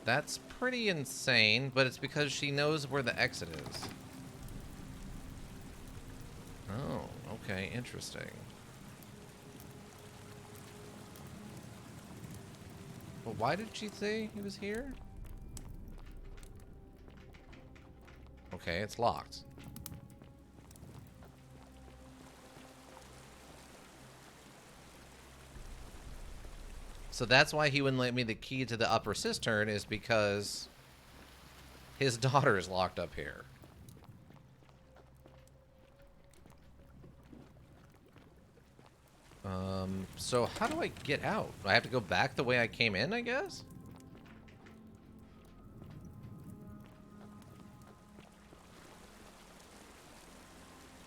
That's pretty insane, but it's because she knows where the exit is. Oh, okay, interesting. But why did she say he was here? Okay, it's locked. So that's why he wouldn't let me the key to the upper cistern, is because his daughter is locked up here. So how do I get out? Do I have to go back the way I came in, I guess?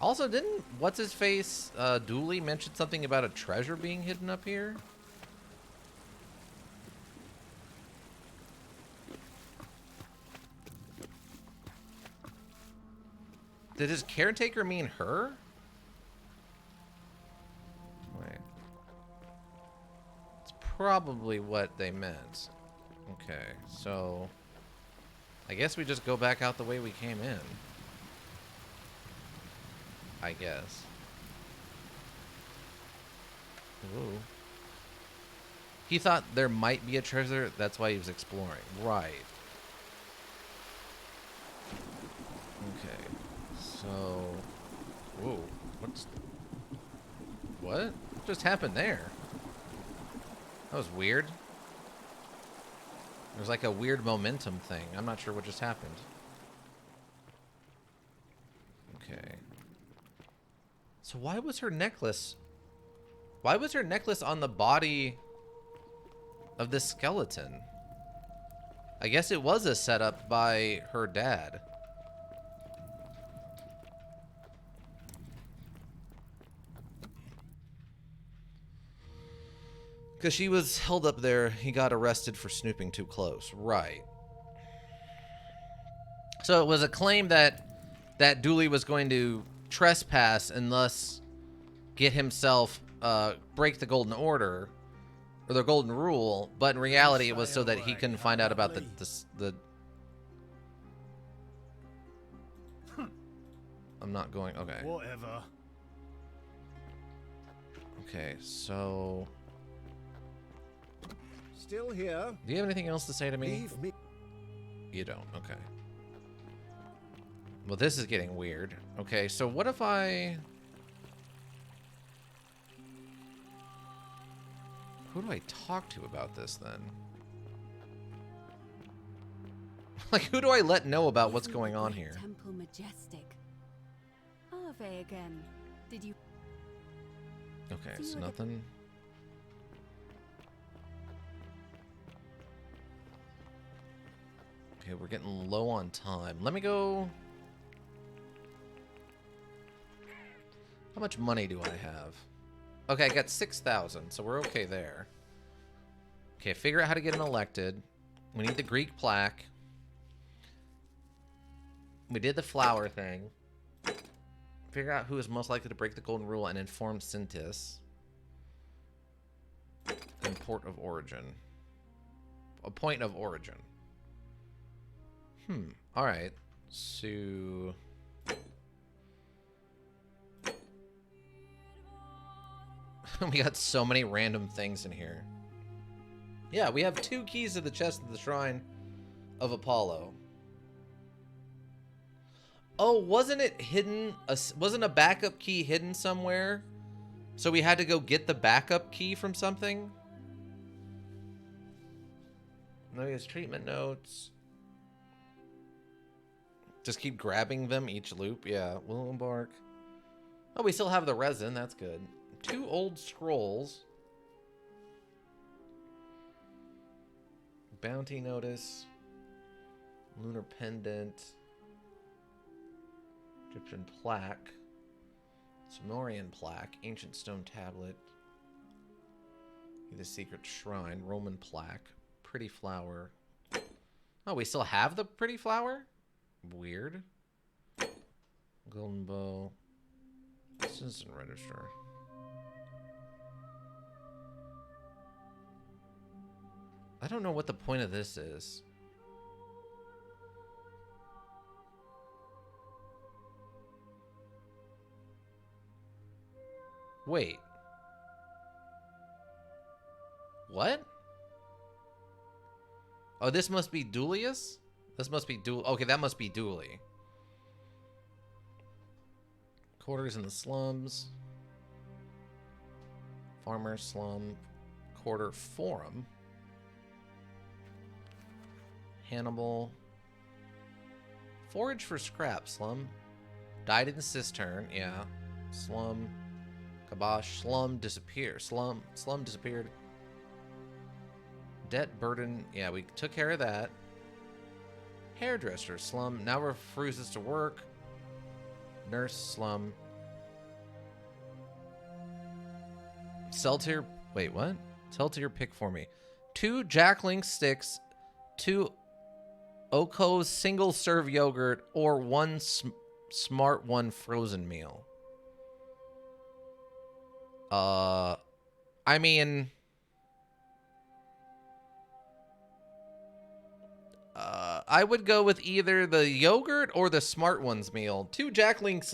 Also, didn't what's-his-face Dooley mention something about a treasure being hidden up here? Did his caretaker mean her? Wait. It's probably what they meant. Okay, so I guess we just go back out the way we came in. I guess. Ooh. He thought there might be a treasure, that's why he was exploring. Right. Okay. So, whoa, what just happened there? That was weird. There's like a weird momentum thing. I'm not sure what just happened. Okay. So why was her necklace on the body of this skeleton? I guess it was a setup by her dad. Because she was held up there, he got arrested for snooping too close. Right. So it was a claim that Dooley was going to trespass and thus get himself, break the Golden Order, or the Golden Rule, but in reality it was so that he couldn't find out about the I'm not going, okay. Whatever. Okay, so... Still here. Do you have anything else to say to me? Leave me. You don't, okay. Well, this is getting weird. Okay, so what if I... Who do I talk to about this, then? Like, who do I let know about what's going on here? Temple majestic. Ave again. Did you... Okay, so nothing... Okay, we're getting low on time. Let me go... How much money do I have? Okay, I got 6,000, so we're okay there. Okay, figure out how to get an elected. We need the Greek plaque. We did the flower thing. Figure out who is most likely to break the golden rule and inform Sintis. And port of origin. A point of origin. Alright. So... we got so many random things in here. Yeah, we have 2 keys to the chest of the Shrine of Apollo. Oh, wasn't it hidden? Wasn't a backup key hidden somewhere? So we had to go get the backup key from something? No, he has treatment notes. Just keep grabbing them each loop. Yeah, we'll embark. Oh, we still have the resin. That's good. 2 old scrolls. Bounty notice. Lunar pendant. Egyptian plaque. Sumerian plaque. Ancient stone tablet. The secret shrine. Roman plaque. Pretty flower. Oh, we still have the pretty flower? Weird. Golden bow. Citizen register. I don't know what the point of this is. Wait. What? Oh, this must be Dulius? This must be Okay, that must be Dooley. Quarters in the slums. Farmer slum. Quarter forum. Hannibal. Forage for scrap, slum. Died in the cistern, yeah. Slum. Kabosh, slum disappeared. Slum disappeared. Debt burden, yeah, we took care of that. Hairdresser, slum, now refuses to work. Nurse, slum. Sell to your, wait, what? Sell to your pick for me. 2 Jacklink sticks, 2 Oko's single serve yogurt, or 1 Smart One frozen meal. I mean, I would go with either the yogurt or the Smart Ones meal. 2 Jack Link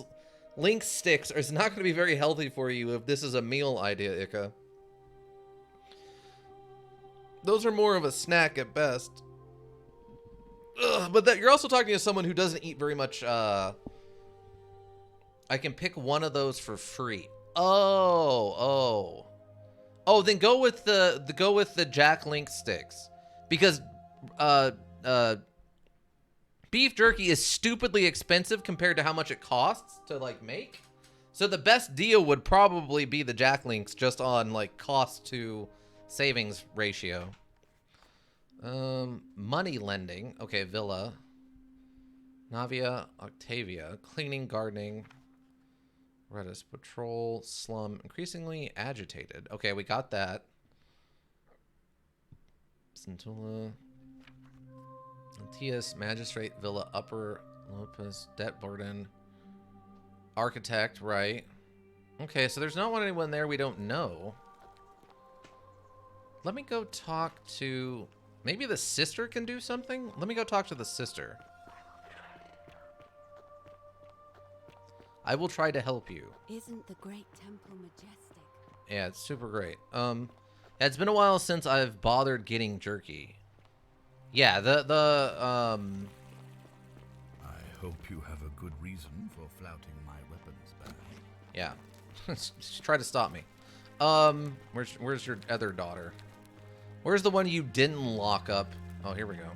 sticks is not going to be very healthy for you if this is a meal idea, Ika. Those are more of a snack at best. Ugh, but that you're also talking to someone who doesn't eat very much. I can pick one of those for free. Oh, then go with the Jack Link sticks, because beef jerky is stupidly expensive compared to how much it costs to like make. So the best deal would probably be the Jack Links, just on like cost to savings ratio. Money lending. Okay, villa. Navia, Octavia. Cleaning, gardening. Redis, patrol, slum. Increasingly agitated. Okay, we got that. Scintilla. Antias, magistrate, villa, upper, Lopez, debt burden. Architect, right. Okay, so there's not anyone there we don't know. Let me go talk to... Maybe the sister can do something? Let me go talk to the sister. I will try to help you. Isn't the great temple majestic? Yeah, it's super great. It's been a while since I've bothered getting jerky. Yeah, I hope you have a good reason for flouting my weapons bag. Yeah. She's trying to stop me. Where's your other daughter? Where's the one you didn't lock up? Oh, here we go.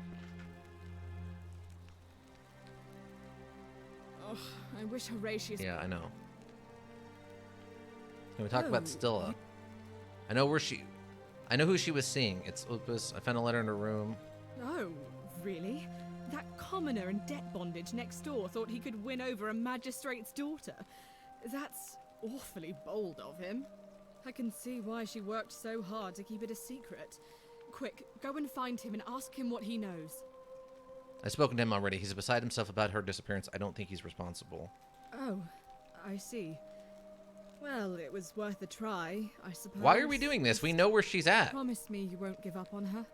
Oh, I wish Horatius... Yeah, I know. Can we talk about Stilla? I know who she was seeing. It's Opus. I found a letter in her room. Oh, really? That commoner in debt bondage next door thought he could win over a magistrate's daughter. That's awfully bold of him. I can see why she worked so hard to keep it a secret. Quick, go and find him and ask him what he knows. I've spoken to him already. He's beside himself about her disappearance. I don't think he's responsible. Oh, I see. Well, it was worth a try, I suppose. Why are we doing this? We know where she's at. Promise me you won't give up on her.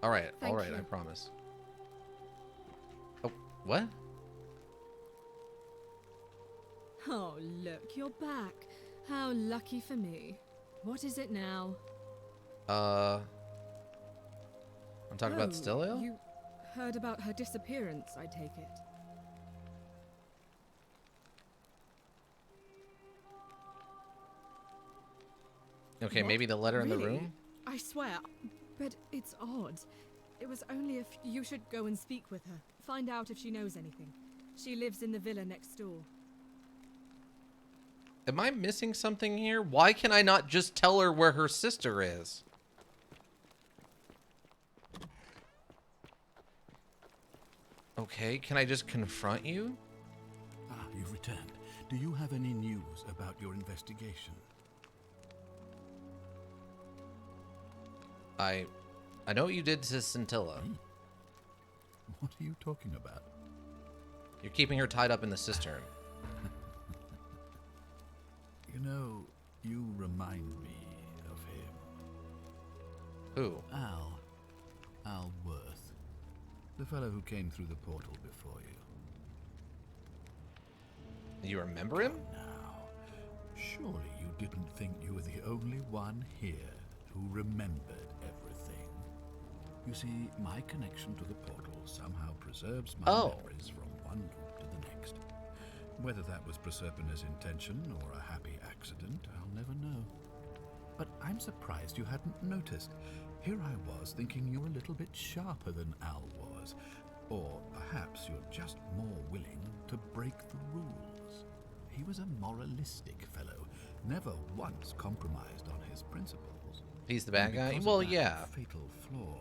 All right, Thank you. I promise. Oh, what? Oh, look, you're back. How lucky for me. What is it now? I'm talking about Oh, Stilla? You heard about her disappearance, I take it. Okay, What? maybe the letter in the Really? room? I swear, but it's odd. It was only if you should go and speak with her. Find out if she knows anything. She lives in the villa next door. Am I missing something here? Why can I not just tell her where her sister is? Okay, can I just confront you? Ah, you've returned. Do you have any news about your investigation? I know what you did to Scintilla. What are you talking about? You're keeping her tied up in the cistern. You know, you remind me of him. Who? Al Worth. The fellow who came through the portal before you. You remember him? Now, surely you didn't think you were the only one here who remembered everything. You see, my connection to the portal somehow preserves my memories from one group to the next. Whether that was Proserpina's intention or a happy accident, I'll never know. But I'm surprised you hadn't noticed. Here I was thinking you were a little bit sharper than Al was. Or perhaps you're just more willing to break the rules. He was a moralistic fellow, never once compromised on his principles. He's the bad guy? Because Well, of that yeah. fatal flaw,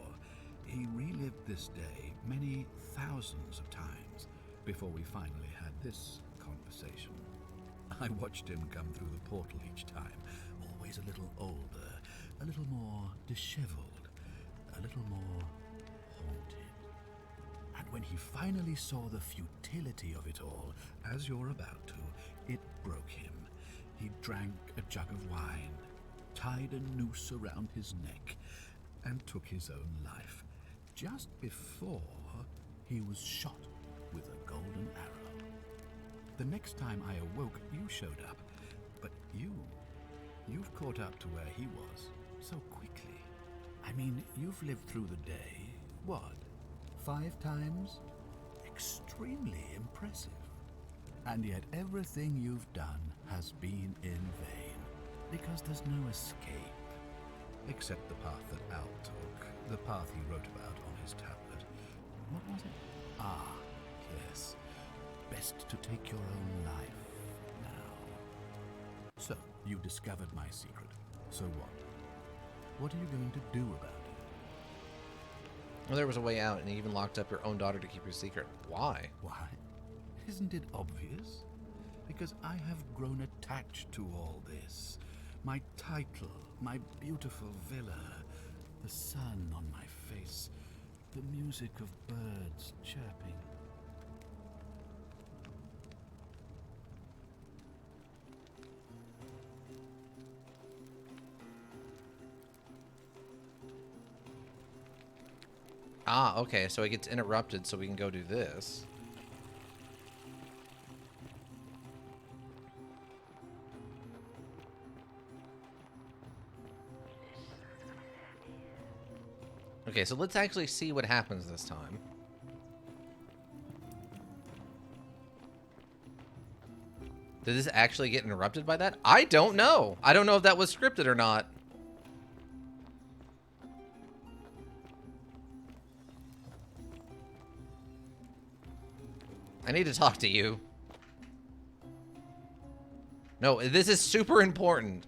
he relived this day many thousands of times before we finally had this conversation. I watched him come through the portal each time, always a little older, a little more disheveled, a little more haunted. And when he finally saw the futility of it all, as you're about to, it broke him. He drank a jug of wine, tied a noose around his neck, and took his own life, just before he was shot with a golden arrow. The next time I awoke, you showed up, but you've caught up to where he was so quickly. I mean, you've lived through the day, what, 5 times? Extremely impressive. And yet everything you've done has been in vain, because there's no escape. Except the path that Al took, the path he wrote about on his tablet. What was it? Ah, yes. Best to take your own life now. So, you discovered my secret. So what? What are you going to do about it? Well, there was a way out, and he even locked up your own daughter to keep your secret. Why? Why? Isn't it obvious? Because I have grown attached to all this. My title, my beautiful villa, the sun on my face, the music of birds chirping. Ah, okay, so it gets interrupted so we can go do this. Okay, so let's actually see what happens this time. Did this actually get interrupted by that? I don't know. I don't know if that was scripted or not. I need to talk to you. No, this is super important.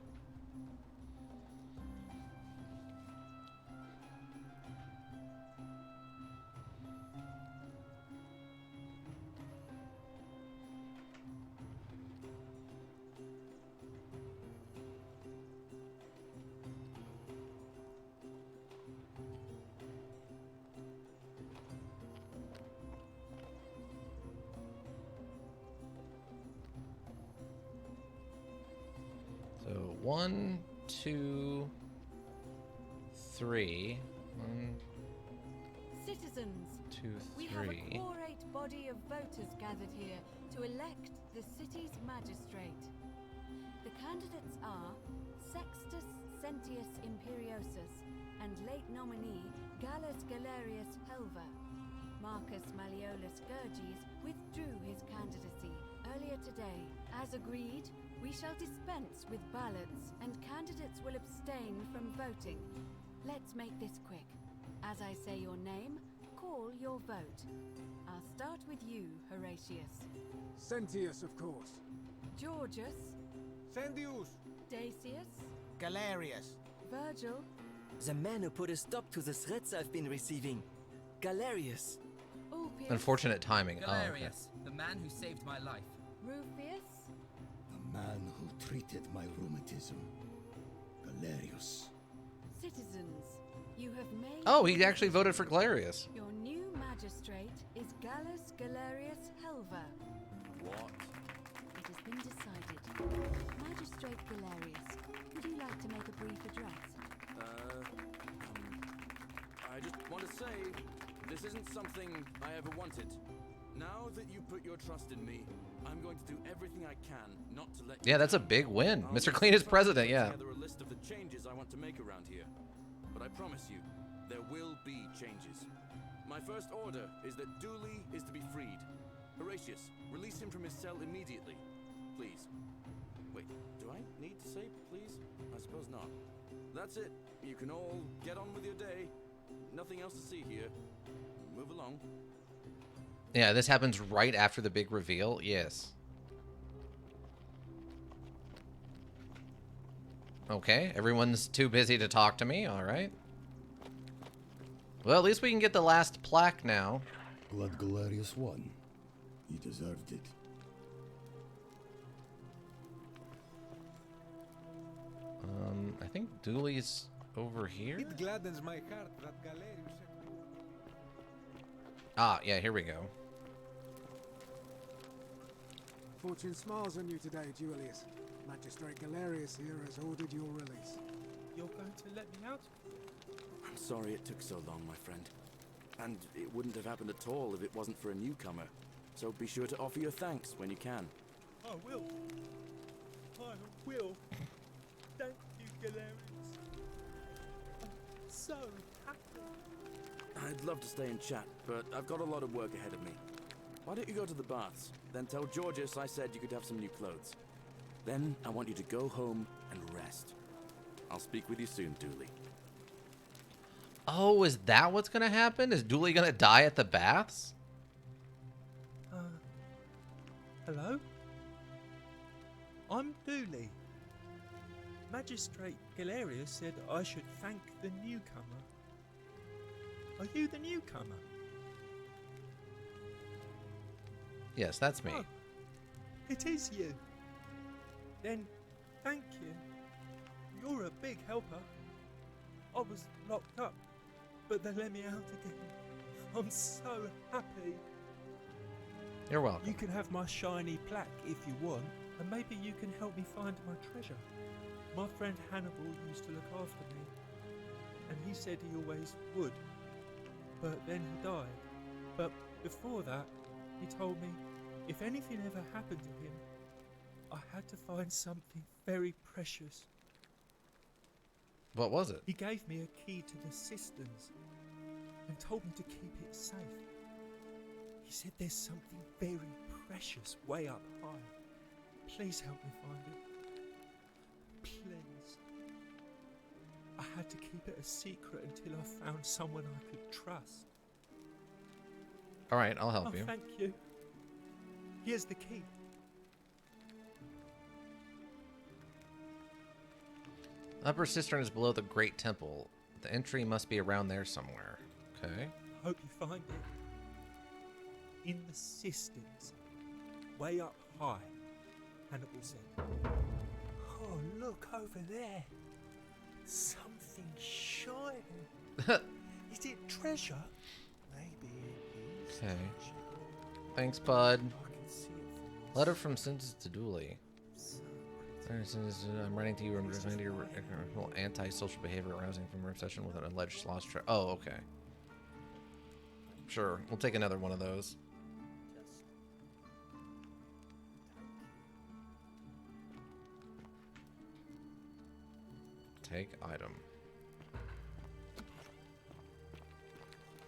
So 1, 2, 3. 1, Citizens, 2, we have a 3. quorate body of voters gathered here to elect the city's magistrate. The candidates are Sextus Sentius Imperiosus and late nominee Gallus Galerius Helver. Marcus Malleolus Gurges withdrew his candidacy earlier today. As agreed, we shall dispense with ballots and candidates will abstain from voting. Let's make this quick. As I say your name, call your vote. I'll start with you, Horatius. Sentius, of course. Georgius. Sendius. Dacius. Galerius. Virgil. The man who put a stop to the threats I've been receiving. Galerius. Ulpius. Unfortunate timing. Galerius, the man who saved my life. Rufius. The man who treated my rheumatism. Galerius. Citizens, you have made... Oh, he actually voted for Galerius. Your new magistrate is Gallus Galerius Helver. What? It has been decided. Magistrate Galerius, would you like to make a brief address? I just want to say, this isn't something I ever wanted. Now that you put your trust in me, I'm going to do everything I can not to let you Yeah, that's a big win. Mr. Clean is president, yeah. together a list of the changes I want to make around here. But I promise you, there will be changes. My first order is that Dooley is to be freed. Horatius, release him from his cell immediately. Please. Wait, do I need to say please? I suppose not. That's it. You can all get on with your day. Nothing else to see here. Move along. Yeah, this happens right after the big reveal. Yes. Okay, everyone's too busy to talk to me. All right. Well, at least we can get the last plaque now. Glad Galerius won. He deserved it. I think Dooley's over here. It gladdens my heart that Galerius... Ah, yeah, here we go. Fortune smiles on you today, Julius. Magistrate Galerius here has ordered your release. You're going to let me out? I'm sorry it took so long, my friend. And it wouldn't have happened at all if it wasn't for a newcomer. So be sure to offer your thanks when you can. I will. I will. Thank you, Galerius. I'm so happy. I'd love to stay and chat, but I've got a lot of work ahead of me. Why don't you go to the baths? Then tell Georgius I said you could have some new clothes. Then I want you to go home and rest. I'll speak with you soon, Dooley. Oh, is that what's gonna happen? Is Dooley gonna die at the baths? Hello? I'm Dooley. Magistrate Galerius said I should thank the newcomer. Are you the newcomer? Yes, that's me. Oh, it is you. Then, thank you. You're a big helper. I was locked up, but they let me out again. I'm so happy. You're welcome. You can have my shiny plaque if you want, and maybe you can help me find my treasure. My friend Hannibal used to look after me, and he said he always would. But then he died. But before that, he told me if anything ever happened to him, I had to find something very precious. What was it? He gave me a key to the cisterns. and told me to keep it safe. He said there's something very precious way up high. Please help me find it. Please. I had to keep it a secret until I found someone I could trust. All right, I'll help you. Thank you. Here's the key. Upper cistern is below the Great Temple. The entry must be around there somewhere. Okay. Hope you find it. In the cisterns, way up high, Hannibal said. Oh, look over there. Something shining. Is it treasure? Maybe it is. Okay. Thanks, bud. Letter from Sintis to Dooley. I'm writing to you and responding to your anti-social behavior arising from your obsession with an alleged lost treasure. Oh, okay. Sure, we'll take another one of those. Take item.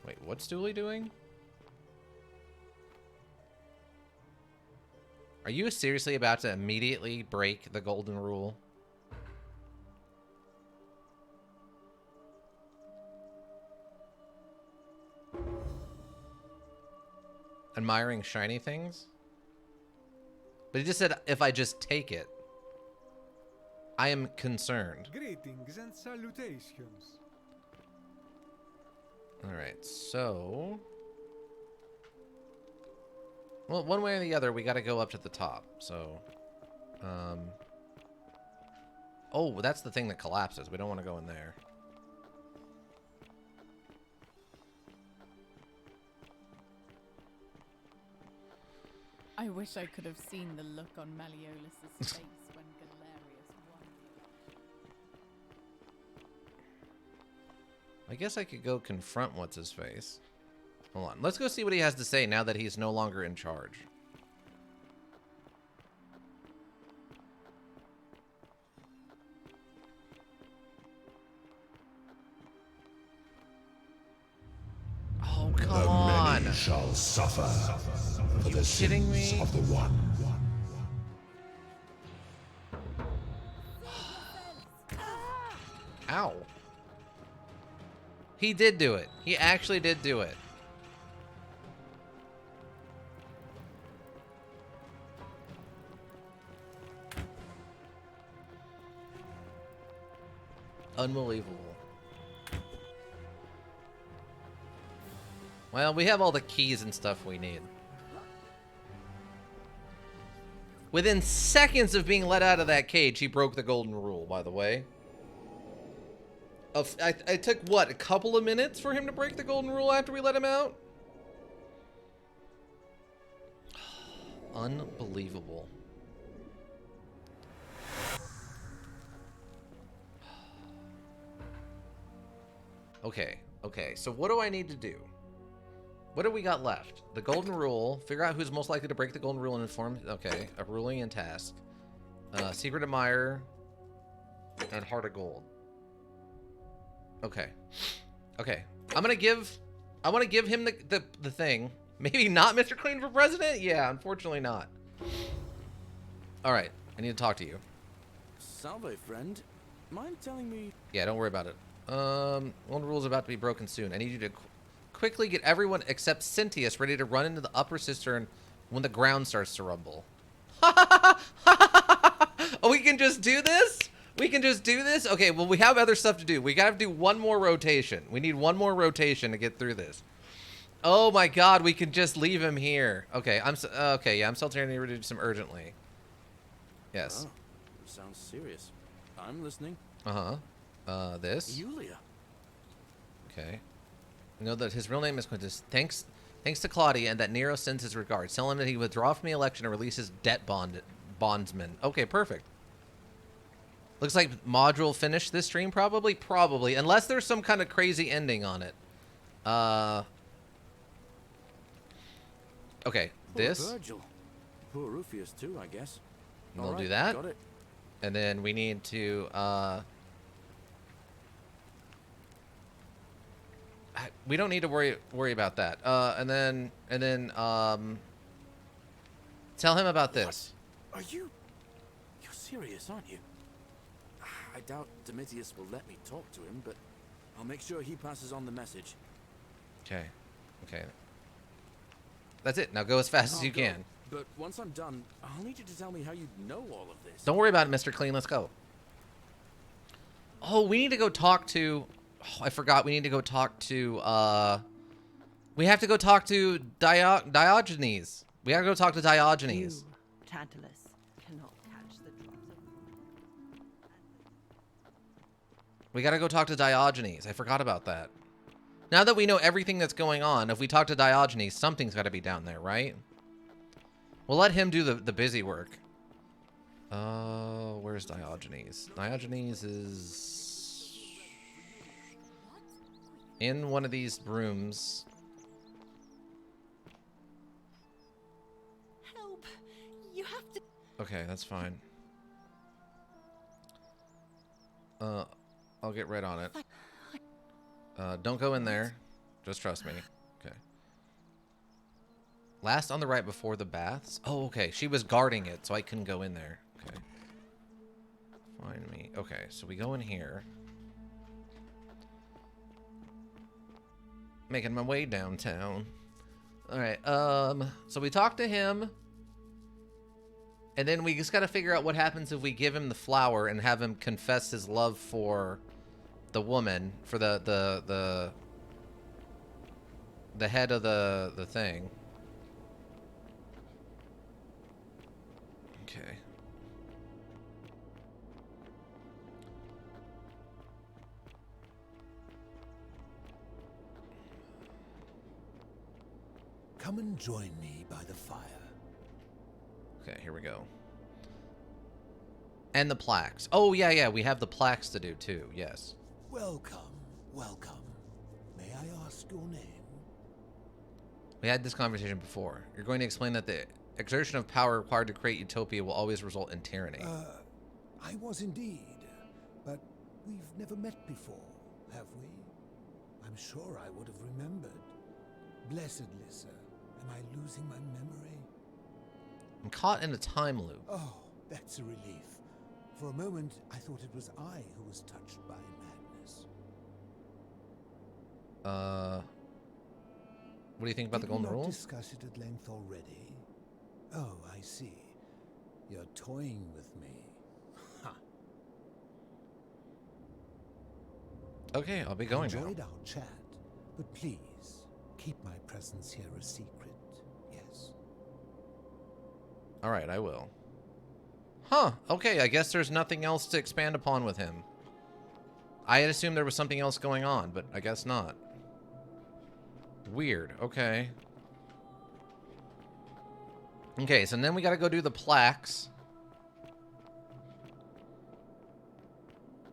Wait, what's Dooley doing? Are you seriously about to immediately break the golden rule? Admiring shiny things? But he just said, if I just take it. I am concerned. Greetings and salutations. Alright, so... Well, one way or the other, we gotta go up to the top, so... Oh, that's the thing that collapses. We don't want to go in there. I wish I could have seen the look on Malleolus' face when Galerius won. I guess I could go confront what's-his-face. Hold on. Let's go see what he has to say now that he's no longer in charge. Oh, come on. Many shall suffer for the kidding sins me? of the one. Ow. He did do it. He actually did do it. Unbelievable. Well, we have all the keys and stuff we need. Within seconds of being let out of that cage, he broke the golden rule, by the way. It took, what, a couple of minutes for him to break the golden rule after we let him out? Unbelievable. Okay, so what do I need to do? What do we got left? The golden rule. Figure out who's most likely to break the golden rule and inform... Okay, a ruling and task. Secret admirer. And heart of gold. Okay. I want to give him the thing. Maybe not Mr. Clean for president? Yeah, unfortunately not. Alright, I need to talk to you. Salve, friend. Mind telling me... Yeah, don't worry about it. Golden rule is about to be broken soon. I need you to quickly get everyone except Sintius ready to run into the upper cistern when the ground starts to rumble. Oh, we can just do this? We can just do this? Okay, well, we have other stuff to do. We gotta do one more rotation. We need one more rotation to get through this. Oh my god, we can just leave him here. Okay, I'm still turning to do some urgently. Yes. Oh, sounds serious. I'm listening. This. Yulia. Okay. Know that his real name is Quintus. Thanks to Claudia, and that Nero sends his regards. Tell him that he withdraw from the election and release his debt bondsman. Okay, perfect. Looks like module finished this stream, probably, unless there's some kind of crazy ending on it. Okay, this. Poor Virgil. Poor Rufius too, I guess. We'll All do right, that. got it. And then we need to We don't need to worry about that. And then tell him about this. Are you... You're serious, aren't you? I doubt Domitius will let me talk to him, but I'll make sure he passes on the message. Okay. Okay. That's it. Now go as fast as you can. But once I'm done, I'll need you to tell me how you know all of this. Don't worry about it, Mr. Clean. Let's go. Oh, we need to go talk to... Oh, I forgot. We need to go talk to... We have to go talk to Diogenes. We gotta go talk to Diogenes. You, Tantalus, cannot catch the drops of... We gotta go talk to Diogenes. I forgot about that. Now that we know everything that's going on, if we talk to Diogenes, something's gotta be down there, right? We'll let him do the busy work. Where's Diogenes? Diogenes is... in one of these rooms. Help! You have to... Okay, that's fine. I'll get right on it. Don't go in there. Just trust me. Okay. Last on the right before the baths? Oh, okay. She was guarding it, so I couldn't go in there. Okay. Find me. Okay, so we go in here. Making my way downtown. Alright, so we talk to him. And then we just gotta figure out what happens if we give him the flower and have him confess his love for the woman, for the head of the thing. Okay. Come and join me by the fire. Okay, here we go. And the plaques. Oh, yeah, we have the plaques to do too, yes. Welcome, welcome. May I ask your name? We had this conversation before. You're going to explain that the exertion of power required to create utopia will always result in tyranny. I was indeed. But we've never met before, have we? I'm sure I would have remembered. Blessed Lissa, am I losing my memory? I'm caught in a time loop. Oh, that's a relief. For a moment, I thought it was I who was touched by madness. What do you think about the golden Did we not rules? discuss it at length already? Oh, I see. You're toying with me. Ha. Okay, I'll be going now. Enjoyed our chat, but please keep my presence here a secret. Yes. All right, I will. Huh, okay, I guess there's nothing else to expand upon with him. I had assumed there was something else going on, but I guess not. Weird, okay. Okay, so then we gotta go do the plaques.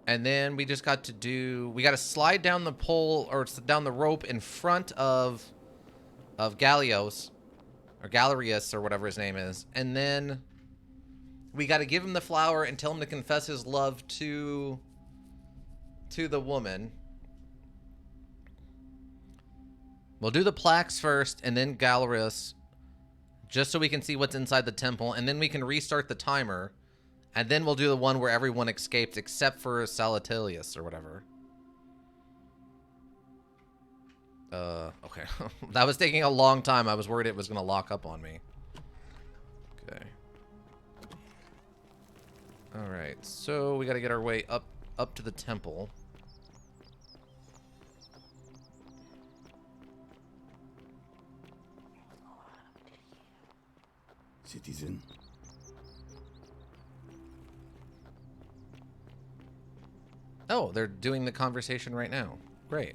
And then we just got to do... We gotta slide down the pole, or down the rope in front of Gallios. Or Galerius, or whatever his name is. And then... we gotta give him the flower and tell him to confess his love to the woman. We'll do the plaques first, and then Galerius, just so we can see what's inside the temple, and then we can restart the timer, and then we'll do the one where everyone escaped except for Salatilius or whatever. Okay. That was taking a long time. I was worried it was gonna lock up on me. Okay. Alright, so we gotta get our way up to the temple. Citizen. Oh, they're doing the conversation right now. Great.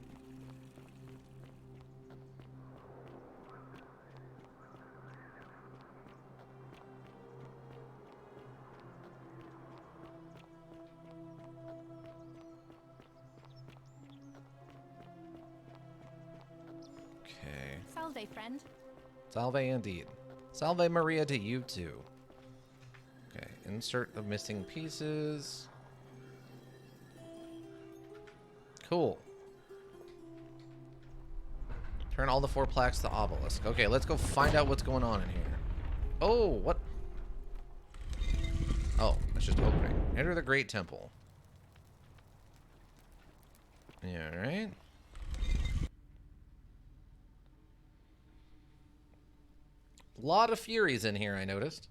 Okay. Salve, friend. Salve indeed. Salve Maria to you too. Okay, insert the missing pieces. Cool. Turn all the 4 plaques to obelisk. Okay, let's go find out what's going on in here. Oh, what? Oh, that's just opening. Enter the Great Temple. Yeah, right. A lot of Furies in here, I noticed.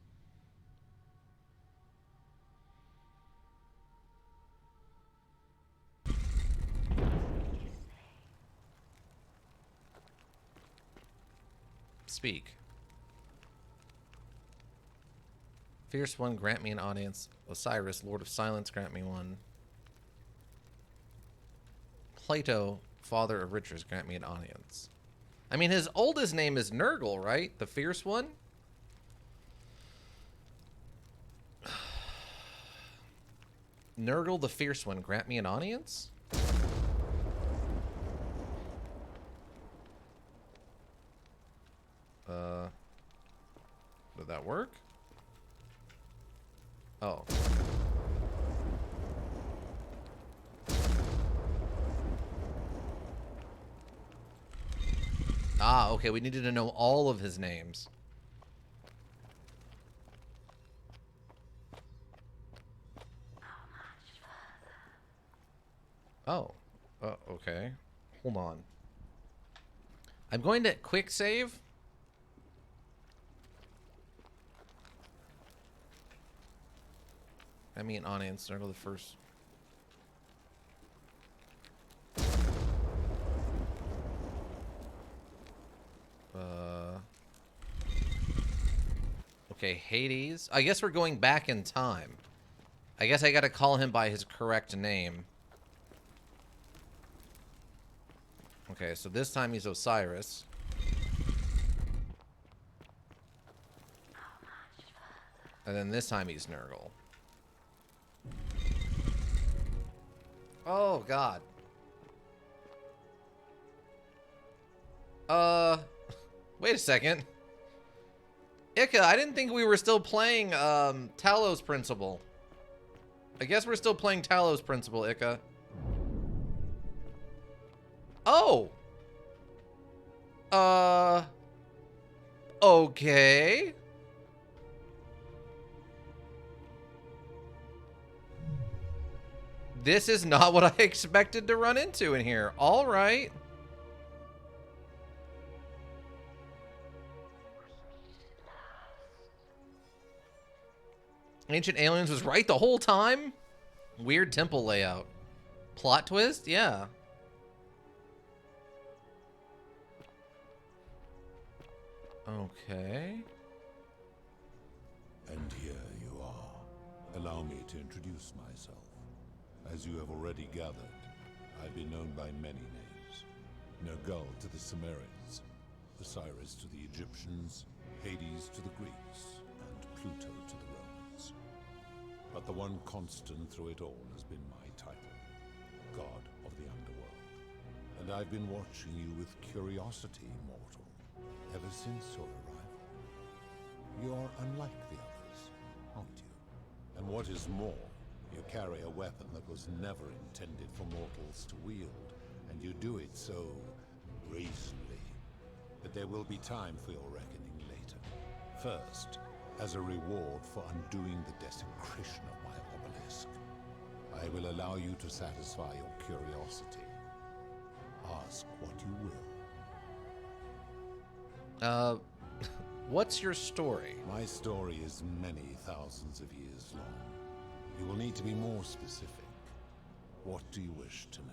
Speak. Fierce One, grant me an audience. Osiris, Lord of Silence, grant me one. Plato, Father of Riches, grant me an audience. I mean, his oldest name is Nurgle, right? The Fierce One? Nurgle, the Fierce One, grant me an audience? Did that work? Oh. Ah, okay, we needed to know all of his names. Oh. Okay. Hold on. I'm going to quick save. I mean, audience, start with the first. Okay, Hades. I guess we're going back in time. I guess I gotta call him by his correct name. Okay, so this time he's Osiris. And then this time he's Nurgle. Oh, God. Wait a second. Ika, I didn't think we were still playing, Talos Principle. I guess we're still playing Talos Principle, Ika. Oh! Okay. This is not what I expected to run into in here. All right. Ancient Aliens was right the whole time? Weird temple layout. Plot twist? Yeah. Okay. And here you are. Allow me to introduce myself. As you have already gathered, I've been known by many names. Nergal to the Sumerians, Osiris to the Egyptians, Hades to the Greeks, and Pluto to the Romans. But the one constant through it all has been my title, God of the Underworld. And I've been watching you with curiosity, mortal, ever since your arrival. You're unlike the others, aren't you? And what is more, you carry a weapon that was never intended for mortals to wield, and you do it so gracefully that there will be time for your reckoning later. First, as a reward for undoing the desecration of my obelisk, I will allow you to satisfy your curiosity. Ask what you will. What's your story? My story is many thousands of years long. You will need to be more specific. What do you wish to know?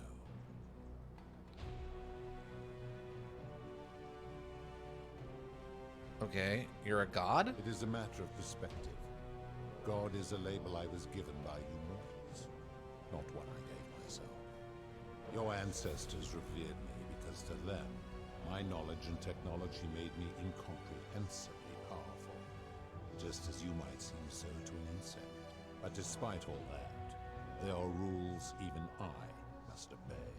Okay, you're a god? It is a matter of perspective. God is a label I was given by you mortals, not one I gave myself. Your ancestors revered me because to them, my knowledge and technology made me incomprehensibly powerful, just as you might seem so to an insect. But despite all that, there are rules even I must obey.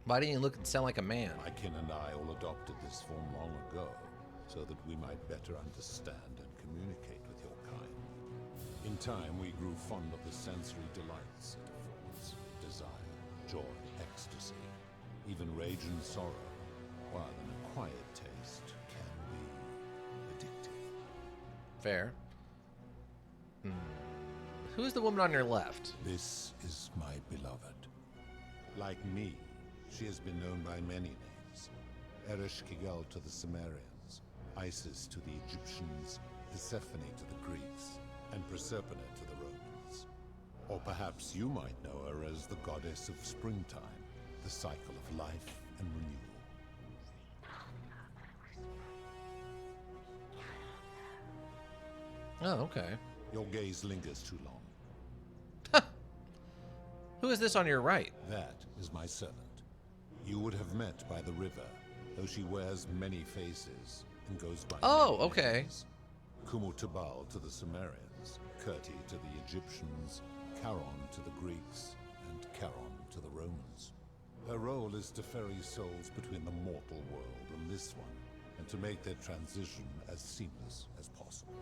Why didn't you look and sound like a man? My kin and I all adopted this form long ago, so that we might better understand and communicate with your kind. In time, we grew fond of the sensory delights it affords: desire, joy, ecstasy, even rage and sorrow, while an acquired taste can be addictive. Fair. Who is the woman on your left? This is my beloved. Like me, she has been known by many names. Ereshkigal to the Sumerians, Isis to the Egyptians, Persephone to the Greeks, and Proserpina to the Romans. Or perhaps you might know her as the goddess of springtime, the cycle of life and renewal. Oh, okay. Your gaze lingers too long. Who is this on your right? That is my servant. You would have met by the river, though she wears many faces and goes by Oh, many okay. names. Kumutubal to the Sumerians, Kirti to the Egyptians, Charon to the Greeks, and Charon to the Romans. Her role is to ferry souls between the mortal world and this one, and to make their transition as seamless as possible.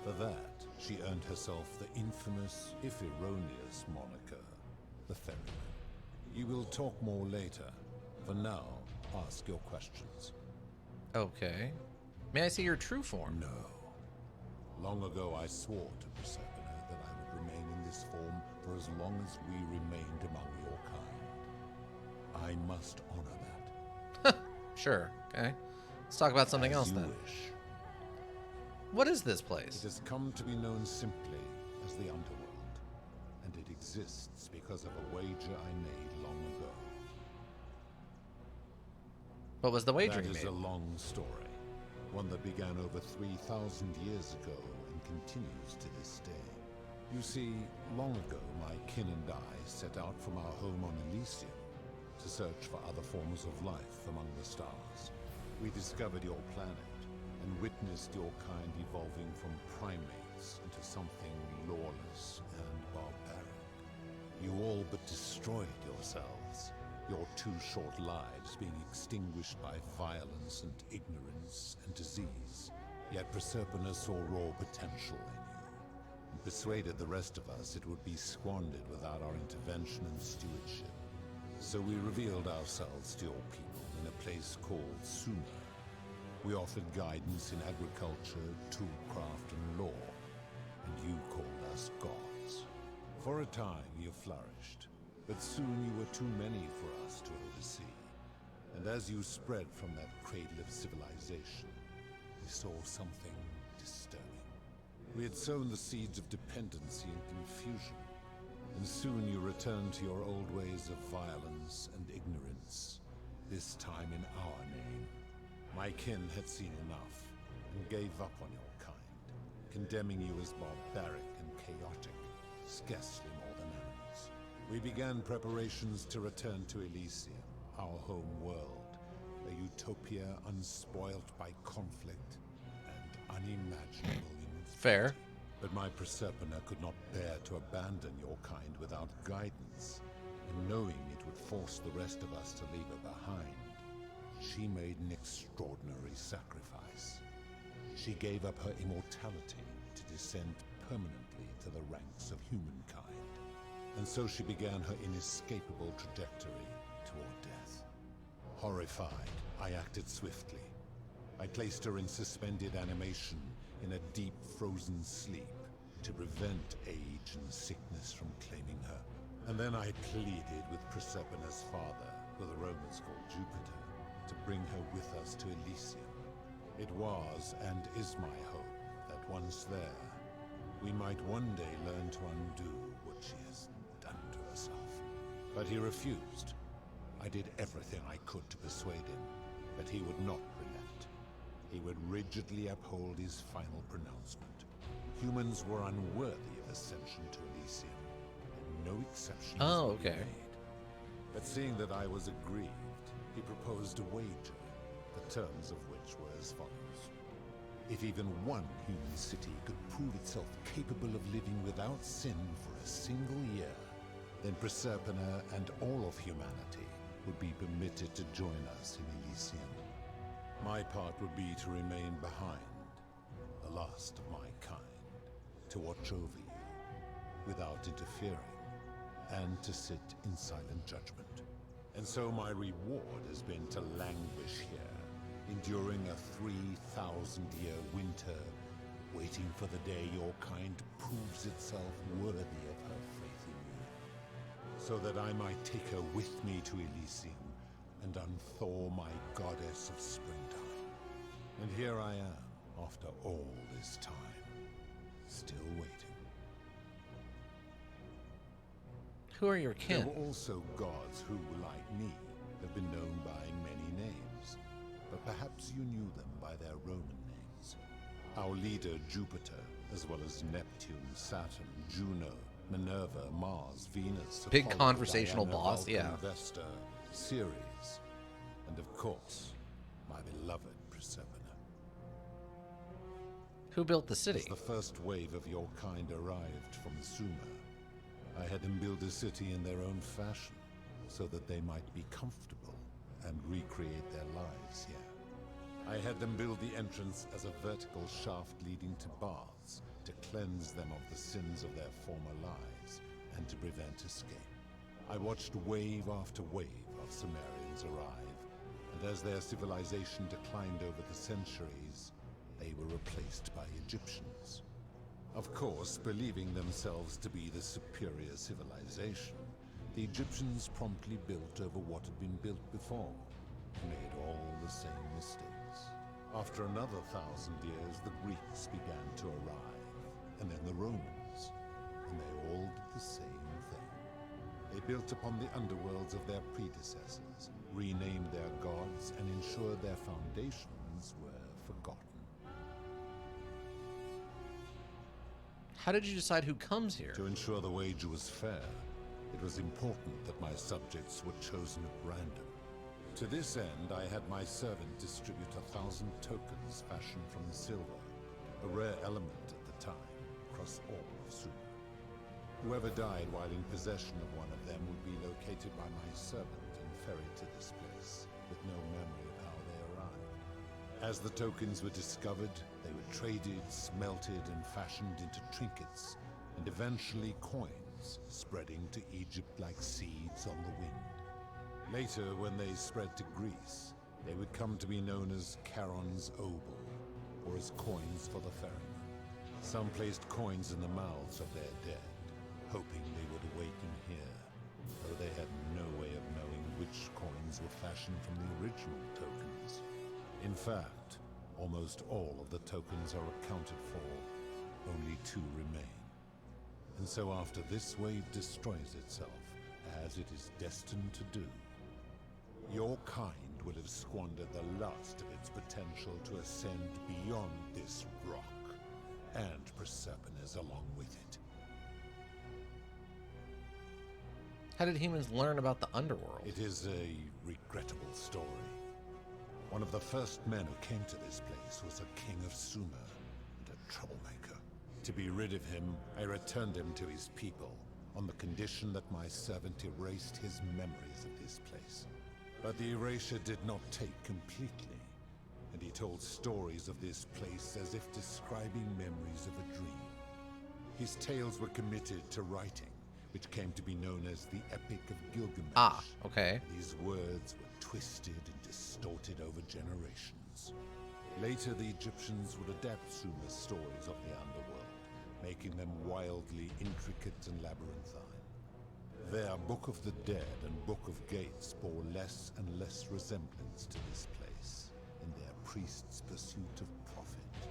For that, she earned herself the infamous, if erroneous, moniker, the Ferryman. You will talk more later. For now, ask your questions. Okay. May I see your true form? No. Long ago I swore to Proserpina that I would remain in this form for as long as we remained among your kind. I must honor that. Sure, okay. Let's talk about something else then. Wish. What is this place? It has come to be known simply as the Underworld, and it exists because of a wager I made long ago. What was the wager you That is made? a long story, one that began over 3,000 years ago and continues to this day. You see, long ago my kin and I set out from our home on Elysium to search for other forms of life among the stars. We discovered your planet and witnessed your kind evolving from primates into something lawless and barbaric. You all but destroyed yourselves, your 2 short lives being extinguished by violence and ignorance and disease. Yet Proserpina saw raw potential in you, and persuaded the rest of us it would be squandered without our intervention and stewardship. So we revealed ourselves to your people in a place called Sumer. We offered guidance in agriculture, toolcraft, and law, and you called us gods. For a time you flourished, but soon you were too many for us to oversee. And as you spread from that cradle of civilization, we saw something disturbing. We had sown the seeds of dependency and confusion, and soon you returned to your old ways of violence and ignorance, this time in our name. My kin had seen enough, and gave up on your kind, condemning you as barbaric and chaotic, scarcely more than animals. We began preparations to return to Elysium, our home world, a utopia unspoilt by conflict and unimaginable infinity. Fair. But my Proserpina could not bear to abandon your kind without guidance, and knowing it would force the rest of us to leave her behind, she made an extraordinary sacrifice. She gave up her immortality to descend permanently to the ranks of humankind. And so she began her inescapable trajectory toward death. Horrified, I acted swiftly. I placed her in suspended animation in a deep frozen sleep to prevent age and sickness from claiming her. And then I pleaded with Proserpina's father, who the Romans called Jupiter, to bring her with us to Elysium. It was and is my hope that once there, we might one day learn to undo what she has done to herself. But he refused. I did everything I could to persuade him, but he would not relent. He would rigidly uphold his final pronouncement. Humans were unworthy of ascension to Elysium, and no exceptions Oh, would be okay. made. But seeing that I was aggrieved, he proposed a wager, the terms of which were as follows. If even one human city could prove itself capable of living without sin for a single year, then Proserpina and all of humanity would be permitted to join us in Elysium. My part would be to remain behind, the last of my kind, to watch over you without interfering, and to sit in silent judgment. And so my reward has been to languish here, enduring a 3,000-year winter, waiting for the day your kind proves itself worthy of her faith in me, so that I might take her with me to Elysium and unthaw my goddess of springtime. And here I am, after all this time, still waiting. Who are your kin? There were also gods who, like me, have been known by many names, but perhaps you knew them by their Roman names. Our leader, Jupiter, as well as Neptune, Saturn, Juno, Minerva, Mars, Venus, Big Apollo, conversational Diana, boss, Vulcan, yeah. Vesta, Ceres, and of course, my beloved Persephone. Who built the city? As the first wave of your kind arrived from Sumer, I had them build a city in their own fashion, so that they might be comfortable and recreate their lives here. I had them build the entrance as a vertical shaft leading to baths, to cleanse them of the sins of their former lives, and to prevent escape. I watched wave after wave of Sumerians arrive, and as their civilization declined over the centuries, they were replaced by Egyptians. Of course, believing themselves to be the superior civilization, the Egyptians promptly built over what had been built before, and made all the same mistakes. After another 1,000 years, the Greeks began to arrive, and then the Romans, and they all did the same thing. They built upon the underworlds of their predecessors, renamed their gods, and ensured their foundations were forgotten. How did you decide who comes here? To ensure the wager was fair, it was important that my subjects were chosen at random. To this end, I had my servant distribute 1,000 tokens fashioned from silver, a rare element at the time, across all of Sumer. Whoever died while in possession of one of them would be located by my servant and ferried to this place, with no memory of how they arrived. As the tokens were discovered, they were traded, smelted, and fashioned into trinkets, and eventually coins, spreading to Egypt like seeds on the wind. Later, when they spread to Greece, they would come to be known as Charon's obol, or as coins for the ferryman. Some placed coins in the mouths of their dead, hoping they would awaken here, though they had no way of knowing which coins were fashioned from the original tokens. In fact, almost all of the tokens are accounted for, only 2 remain. And so after this wave destroys itself, as it is destined to do, your kind will have squandered the last of its potential to ascend beyond this rock, and Persephone's along with it. How did humans learn about the underworld? It is a regrettable story. One of the first men who came to this place was a king of Sumer, and a troublemaker. To be rid of him, I returned him to his people, on the condition that my servant erased his memories of this place. But the erasure did not take completely, and he told stories of this place as if describing memories of a dream. His tales were committed to writing, which came to be known as the Epic of Gilgamesh. Ah, okay. These words were twisted and distorted over generations. Later, the Egyptians would adapt Sumer's stories of the underworld, making them wildly intricate and labyrinthine. Their Book of the Dead and Book of Gates bore less and less resemblance to this place in their priests' pursuit of profit.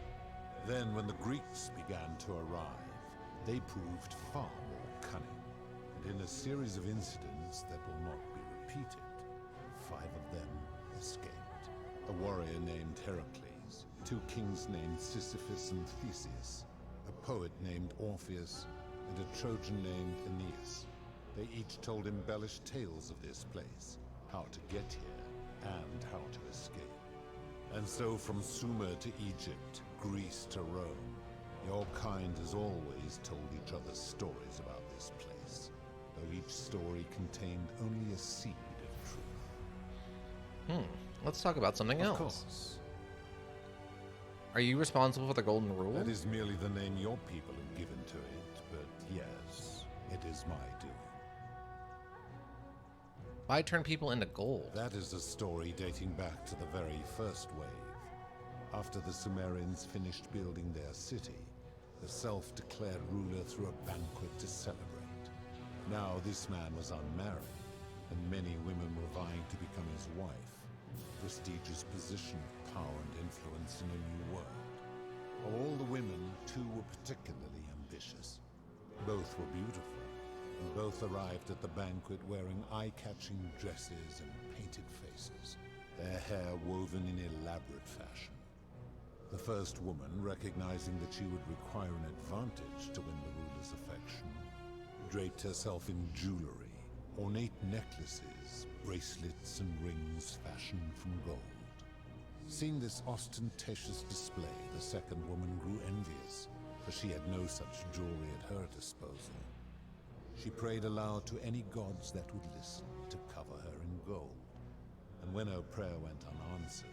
Then, when the Greeks began to arrive, they proved far more cunning, and in a series of incidents that will not be repeated, 5 of them escaped. A warrior named Heracles, 2 kings named Sisyphus and Theseus, a poet named Orpheus, and a Trojan named Aeneas. They each told embellished tales of this place, how to get here, and how to escape. And so from Sumer to Egypt, Greece to Rome, your kind has always told each other stories about this place, though each story contained only a seed of truth. Let's talk about something else. Of course. Are you responsible for the Golden Rule? That is merely the name your people have given to it, but yes, it is my doing. Why turn people into gold? That is a story dating back to the very first wave. After the Sumerians finished building their city, the self-declared ruler threw a banquet to celebrate. Now this man was unmarried, and many women were vying to become his wife, a prestigious position of power and influence in a new world. Of all the women, two were particularly ambitious. Both were beautiful, and both arrived at the banquet wearing eye-catching dresses and painted faces, their hair woven in elaborate fashion. The first woman, recognizing that she would require an advantage to win the ruler's affection, draped herself in jewelry, ornate necklaces, bracelets, and rings fashioned from gold. Seeing this ostentatious display, the second woman grew envious, for she had no such jewelry at her disposal. She prayed aloud to any gods that would listen to cover her in gold, and when her prayer went unanswered,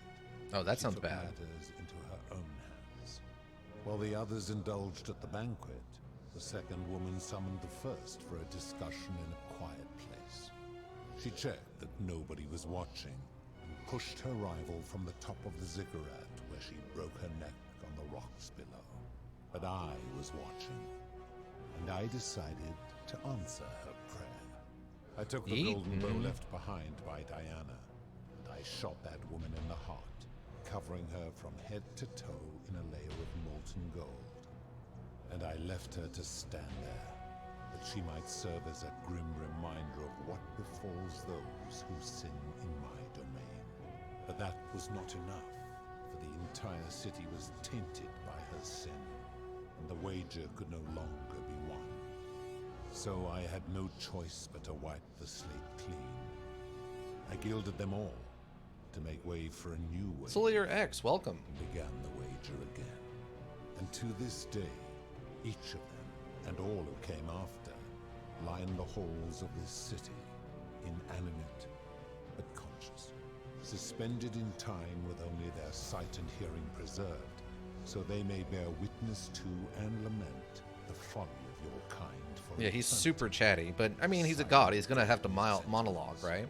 oh, that she sounds took bad. matters into her own hands. While the others indulged at the banquet, the second woman summoned the first for a discussion in a quiet place. She checked that nobody was watching, and pushed her rival from the top of the ziggurat, where she broke her neck on the rocks below. But I was watching, and I decided to answer her prayer. I took the golden bow left behind by Diana, and I shot that woman in the heart, covering her from head to toe in a layer of molten gold. And I left her to stand there, that she might serve as a grim reminder of what befalls those who sin in my domain. But that was not enough, for the entire city was tainted by her sin, and the wager could no longer be won. So I had no choice but to wipe the slate clean. I gilded them all, to make way for a new wager. Solier X, welcome. And began the wager again. And to this day, each of them, and all who came after, line the halls of this city, inanimate but conscious, suspended in time with only their sight and hearing preserved, so they may bear witness to and lament the folly of your kind. For Yeah, he's eternity. super chatty, but I mean, he's a god. He's gonna have to monologue, right?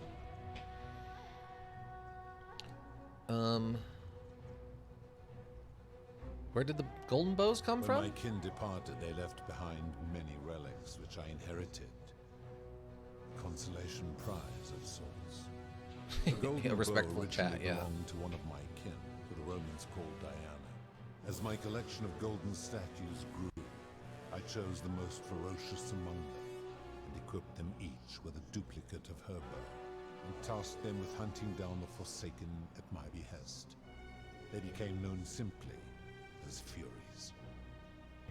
Where did the golden bows come When from? my kin departed, they left behind many relics which I inherited. Consolation prize of sorts. The golden Yeah, respectful bow chat, originally yeah. belonged to one of my kin, who the Romans called Diana. As my collection of golden statues grew, I chose the most ferocious among them, and equipped them each with a duplicate of her bow, and tasked them with hunting down the Forsaken at my behest. They became known simply as Furies.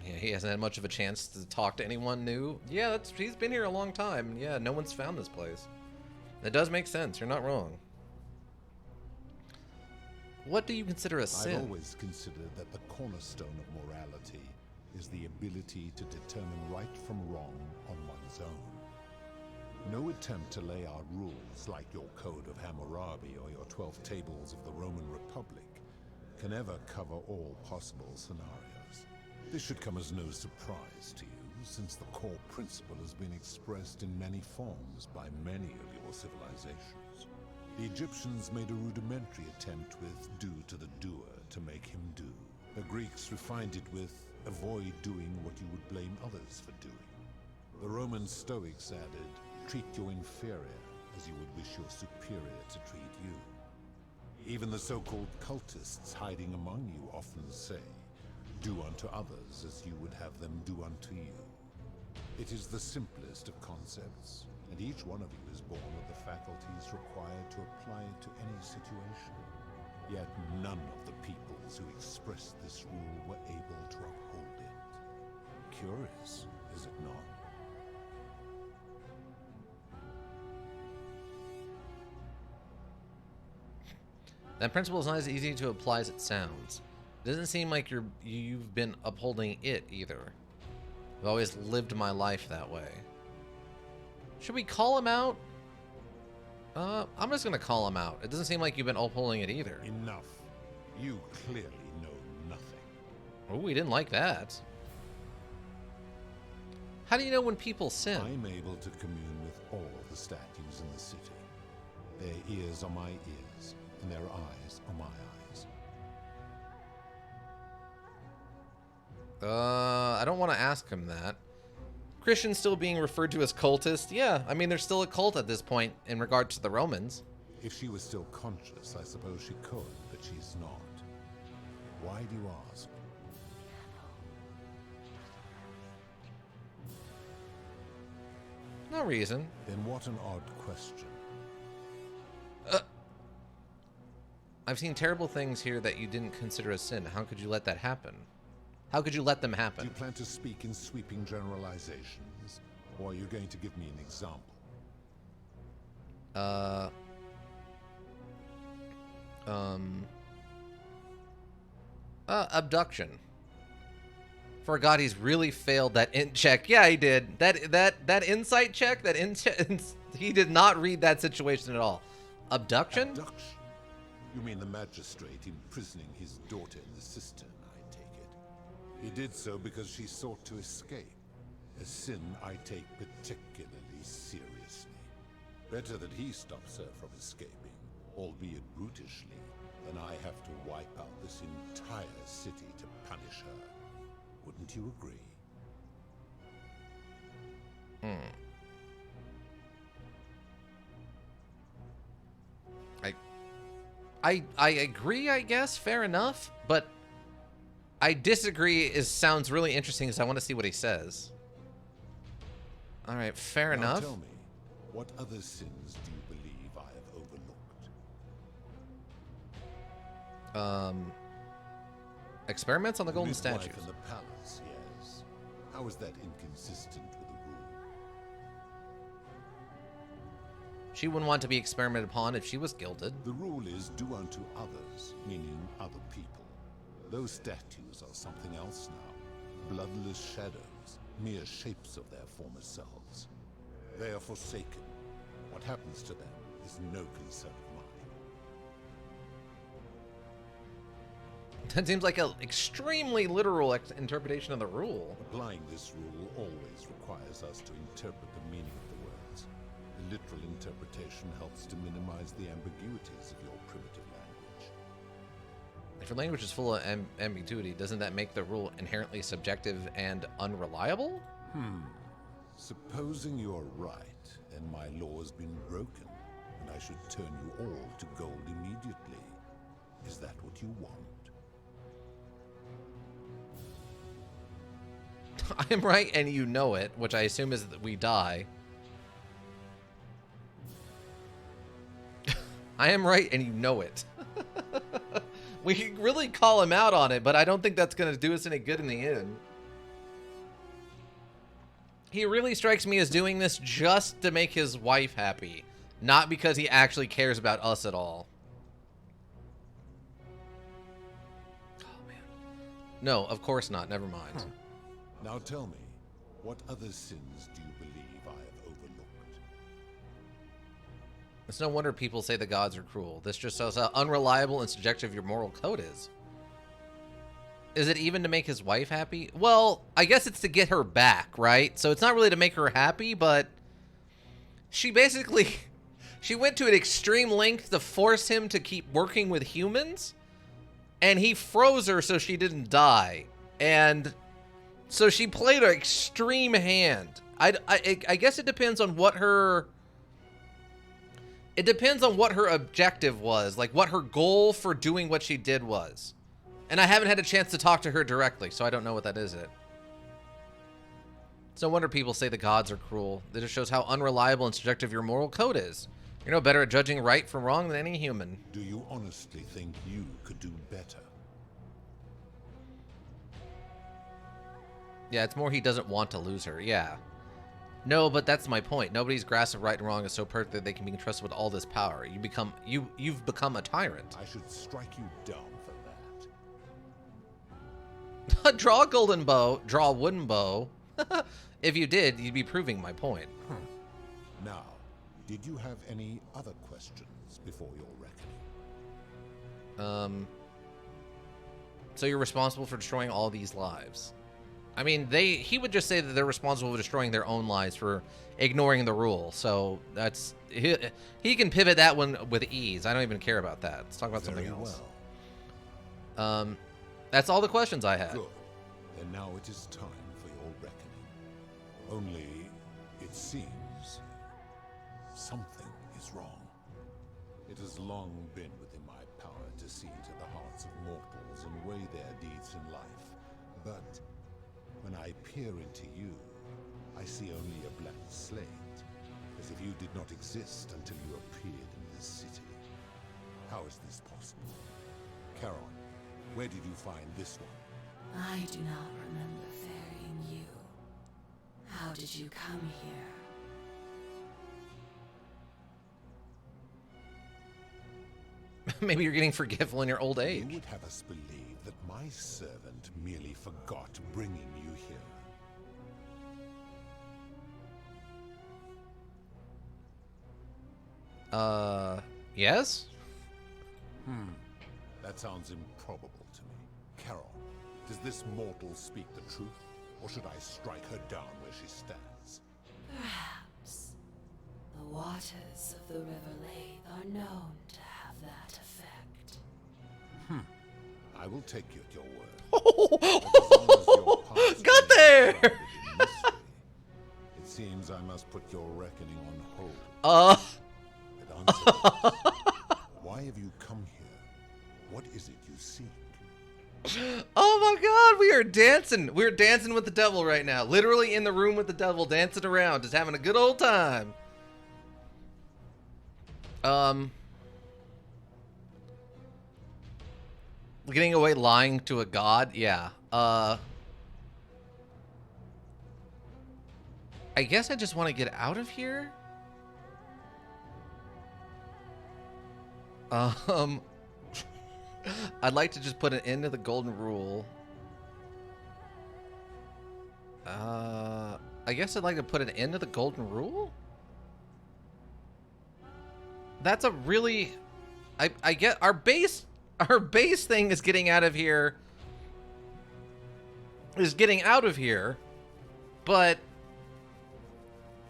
Yeah, he hasn't had much of a chance to talk to anyone new. Yeah, he's been here a long time. Yeah, no one's found this place. That does make sense. You're not wrong. What do you consider a sin? I've always considered that the cornerstone of morality is the ability to determine right from wrong on one's own. No attempt to lay out rules like your Code of Hammurabi or your 12 Tables of the Roman Republic can ever cover all possible scenarios. This should come as no surprise to you, since the core principle has been expressed in many forms by many of your civilizations. The Egyptians made a rudimentary attempt with do to the doer to make him do. The Greeks refined it with avoid doing what you would blame others for doing. The Roman Stoics added, treat your inferior as you would wish your superior to treat you. Even the so-called cultists hiding among you often say, do unto others as you would have them do unto you. It is the simplest of concepts, and each one of you is born with the faculties required to apply it to any situation. Yet none of the peoples who expressed this rule were able to uphold it. Curious, is it not? That principle is not as easy to apply as it sounds. It doesn't seem like you've been upholding it either. I've always lived my life that way. Should we call him out? I'm just gonna call him out. It doesn't seem like you've been upholding it either. Enough. You clearly know nothing. Oh, we didn't like that. How do you know when people sin? I'm able to commune with all of the statues in the city. Their ears are my ears, and their eyes are my eyes. I don't want to ask him that. Christians still being referred to as cultists? Yeah, I mean, they're still a cult at this point in regard to the Romans. If she was still conscious, I suppose she could, but she's not. Why do you ask? No reason. Then what an odd question. I've seen terrible things here that you didn't consider a sin. How could you let that happen? How could you let them happen? Do you plan to speak in sweeping generalizations, or are you going to give me an example? Abduction. For God, he's really failed that int check. Yeah, he did. That insight check, he did not read that situation at all. Abduction? Abduction? You mean the magistrate imprisoning his daughter in the cistern, I take it. He did so because she sought to escape. A sin I take particularly seriously. Better that he stops her from escaping, albeit brutishly, than I have to wipe out this entire city to punish her. Wouldn't you agree? I agree, I guess. Fair enough. But I disagree. Sounds really interesting because I want to see what he says. All right, fair now enough. Tell me, what other sins do you believe I have overlooked? Experiments on the golden Midwife statues. in the palace, yes. How is that inconsistent with the rule? She wouldn't want to be experimented upon if she was gilded. The rule is do unto others, meaning other people. Those statues are something else now. Bloodless shadows, mere shapes of their former selves. They are forsaken. What happens to them is no concern of mine. That seems like an extremely literal interpretation of the rule. Applying this rule always requires us to interpret the meaning of the words. The literal interpretation helps to minimize the ambiguities of your primitive language. If your language is full of ambiguity, doesn't that make the rule inherently subjective and unreliable? Supposing you're right, and my law has been broken, and I should turn you all to gold immediately. Is that what you want? I am right and you know it, which I assume is that we die. I am right and you know it. We can really call him out on it, but I don't think that's going to do us any good in the end. He really strikes me as doing this just to make his wife happy, not because he actually cares about us at all. Oh, man. No, of course not. Never mind. Now tell me, what other sins do you believe I have overlooked? It's no wonder people say the gods are cruel. This just shows how unreliable and subjective your moral code is. Is it even to make his wife happy? Well, I guess it's to get her back, right? So it's not really to make her happy, but she basically, she went to an extreme length to force him to keep working with humans, and he froze her so she didn't die. And so she played an extreme hand. I guess it depends on what her... It depends on what her objective was, like what her goal for doing what she did was. And I haven't had a chance to talk to her directly, so I don't know what that is yet. It's no wonder people say the gods are cruel. It just shows how unreliable and subjective your moral code is. You're no better at judging right from wrong than any human. Do you honestly think you could do better? Yeah, it's more he doesn't want to lose her. Yeah. No, but that's my point. Nobody's grasp of right and wrong is so perfect that they can be entrusted with all this power. You've become a tyrant. I should strike you down for that. Draw a golden bow, draw a wooden bow. If you did, you'd be proving my point. Now, did you have any other questions before your reckoning? So you're responsible for destroying all these lives. I mean, he would just say that they're responsible for destroying their own lives for ignoring the rule. So that's he can pivot that one with ease. I don't even care about that. Let's talk about something else. That's all the questions I had. Good. And now it is time for your reckoning. Only, it seems, something is wrong. It has long been within my power to see into the hearts of mortals and weigh their deeds in life. But when I peer into you, I see only a blank slate, as if you did not exist until you appeared in this city. How is this possible? Charon, where did you find this one? I do not remember ferrying you. How did you come here? Maybe you're getting forgetful in your old age. You would have us believe that my servant merely forgot bringing you here. Yes? That sounds improbable to me. Carol, does this mortal speak the truth? Or should I strike her down where she stands? Perhaps. The waters of the River Lathe are known to have that effect. I will take you at your word. But as long as your past Got there! remains shrouded in mystery, it seems I must put your reckoning on hold. But answer this. Why have you come here? What is it you seek? Oh my god, we are dancing. We're dancing with the devil right now. Literally in the room with the devil, dancing around, just having a good old time. Getting away lying to a god? Yeah. I guess I just want to get out of here. I'd like to just put an end to the golden rule. I guess I'd like to put an end to the golden rule? That's a really... I get... Our base thing is getting out of here. But...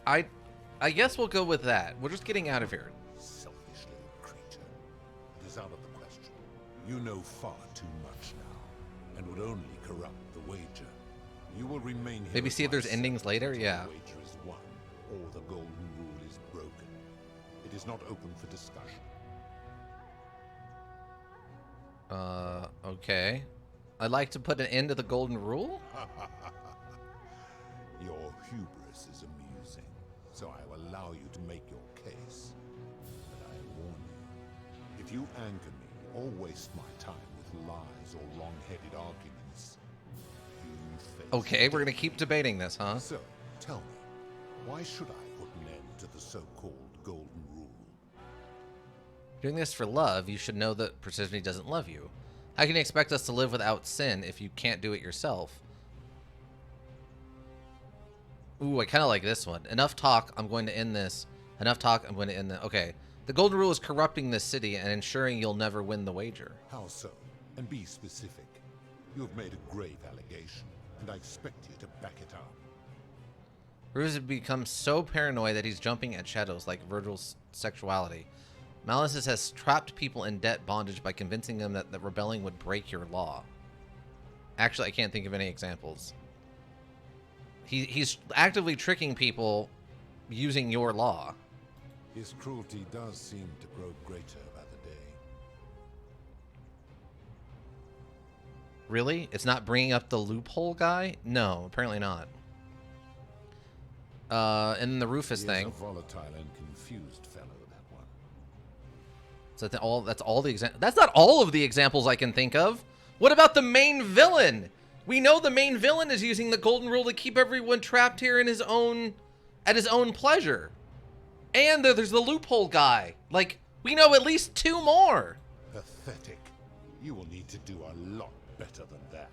I guess we'll go with that. We're just getting out of here. Selfish little creature. It is out of the question. You know far too much now, and would only corrupt the wager. You will remain here. Maybe see if there's endings later? until Yeah. the wager is won, or the golden rule is broken. It is not open for discussion. Okay. I'd like to put an end to the golden rule? Your hubris is amusing, so I will allow you to make your case. But I warn you, if you anger me or waste my time with lies or wrong-headed arguments, you face... Okay, we're gonna keep debating this, huh? So, tell me, why should I put an end to the so-called golden rule? Doing this for love, you should know that Persephone doesn't love you. How can you expect us to live without sin if you can't do it yourself? Ooh, I kind of like this one. Enough talk, I'm going to end this. Enough talk, I'm going to end the... Okay. The golden rule is corrupting this city and ensuring you'll never win the wager. How so? And be specific. You have made a grave allegation, and I expect you to back it up. Ruse has become so paranoid that he's jumping at shadows like Virgil's sexuality. Malice has trapped people in debt bondage by convincing them that rebelling would break your law. Actually, I can't think of any examples. He's actively tricking people using your law. His cruelty does seem to grow greater by the day. Really? It's not bringing up the loophole guy? No, apparently not. And then the Rufus thing. He's a volatile and confused fellow, that one. So that's all the examples. That's not all of the examples I can think of. What about the main villain? We know the main villain is using the golden rule to keep everyone trapped here in at his own pleasure. And there's the loophole guy. Like, we know at least 2 more. Pathetic. You will need to do a lot better than that.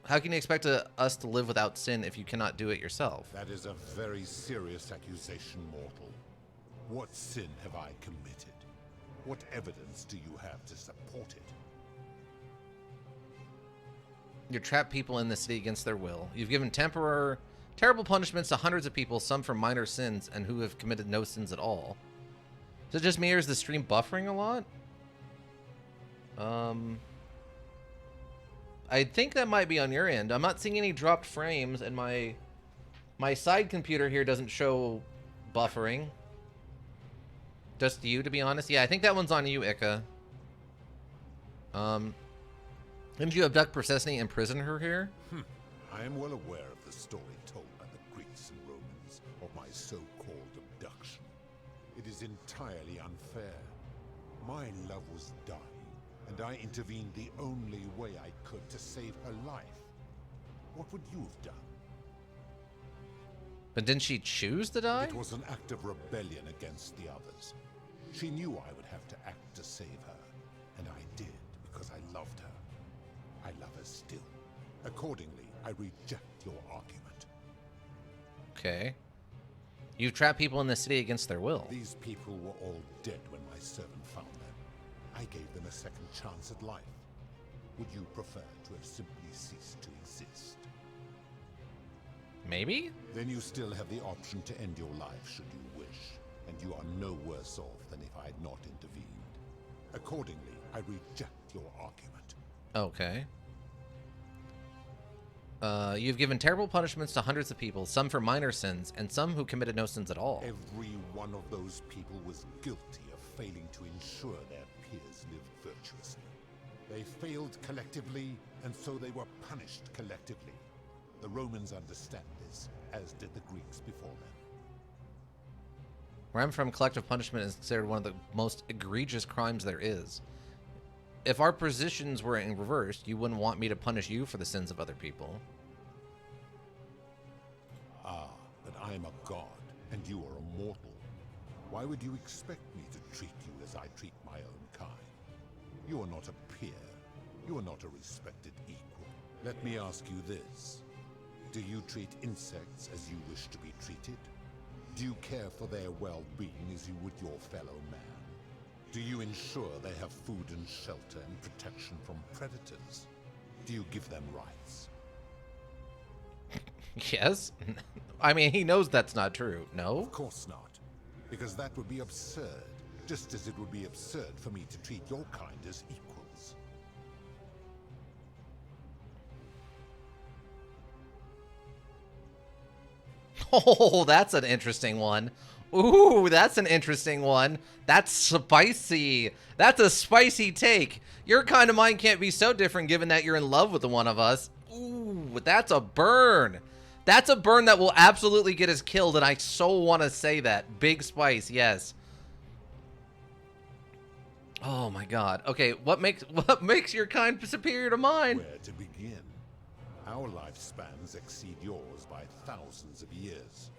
How can you expect us to live without sin if you cannot do it yourself? That is a very serious accusation, mortal. What sin have I committed? What evidence do you have to support it? You trap people in the city against their will. You've given terrible punishments to hundreds of people, some for minor sins, and who have committed no sins at all. Is it just me, or is the stream buffering a lot? I think that might be on your end. I'm not seeing any dropped frames, and my side computer here doesn't show buffering. Just you, to be honest. Yeah, I think that one's on you, Ika. Didn't you abduct Processne and imprison her here? I am well aware of the story told by the Greeks and Romans of my so-called abduction. It is entirely unfair. My love was dying, and I intervened the only way I could to save her life. What would you have done? But didn't she choose to die? It was an act of rebellion against the others. She knew I would have to act to save her, and I did because I loved her. I love her still. Accordingly, I reject your argument. Okay. You've trapped people in the city against their will. These people were all dead when my servant found them. I gave them a second chance at life. Would you prefer to have simply ceased to exist? Maybe? Then you still have the option to end your life should you wish, and you are no worse off than if I had not intervened. Accordingly, I reject your argument. Okay. You've given terrible punishments to hundreds of people, some for minor sins, and some who committed no sins at all. Every one of those people was guilty of failing to ensure their peers lived virtuously. They failed collectively, and so they were punished collectively. The Romans understand this, as did the Greeks before them. Where I'm from, collective punishment is considered one of the most egregious crimes there is. If our positions were in reverse, you wouldn't want me to punish you for the sins of other people. Ah, but I am a god, and you are a mortal. Why would you expect me to treat you as I treat my own kind? You are not a peer. You are not a respected equal. Let me ask you this. Do you treat insects as you wish to be treated? Do you care for their well-being as you would your fellow man? Do you ensure they have food and shelter and protection from predators? Do you give them rights? Yes. I mean, he knows that's not true, no? Of course not. Because that would be absurd. Just as it would be absurd for me to treat your kind as equals. Oh, that's an interesting one. Ooh, that's an interesting one. That's spicy. That's a spicy take. Your kind of mind can't be so different given that you're in love with the one of us. Ooh, that's a burn. That's a burn that will absolutely get us killed, and I so want to say that. Big spice, yes. Oh my god. Okay, what makes your kind superior to mine? Where to begin? Our lifespans exceed yours by thousands of years,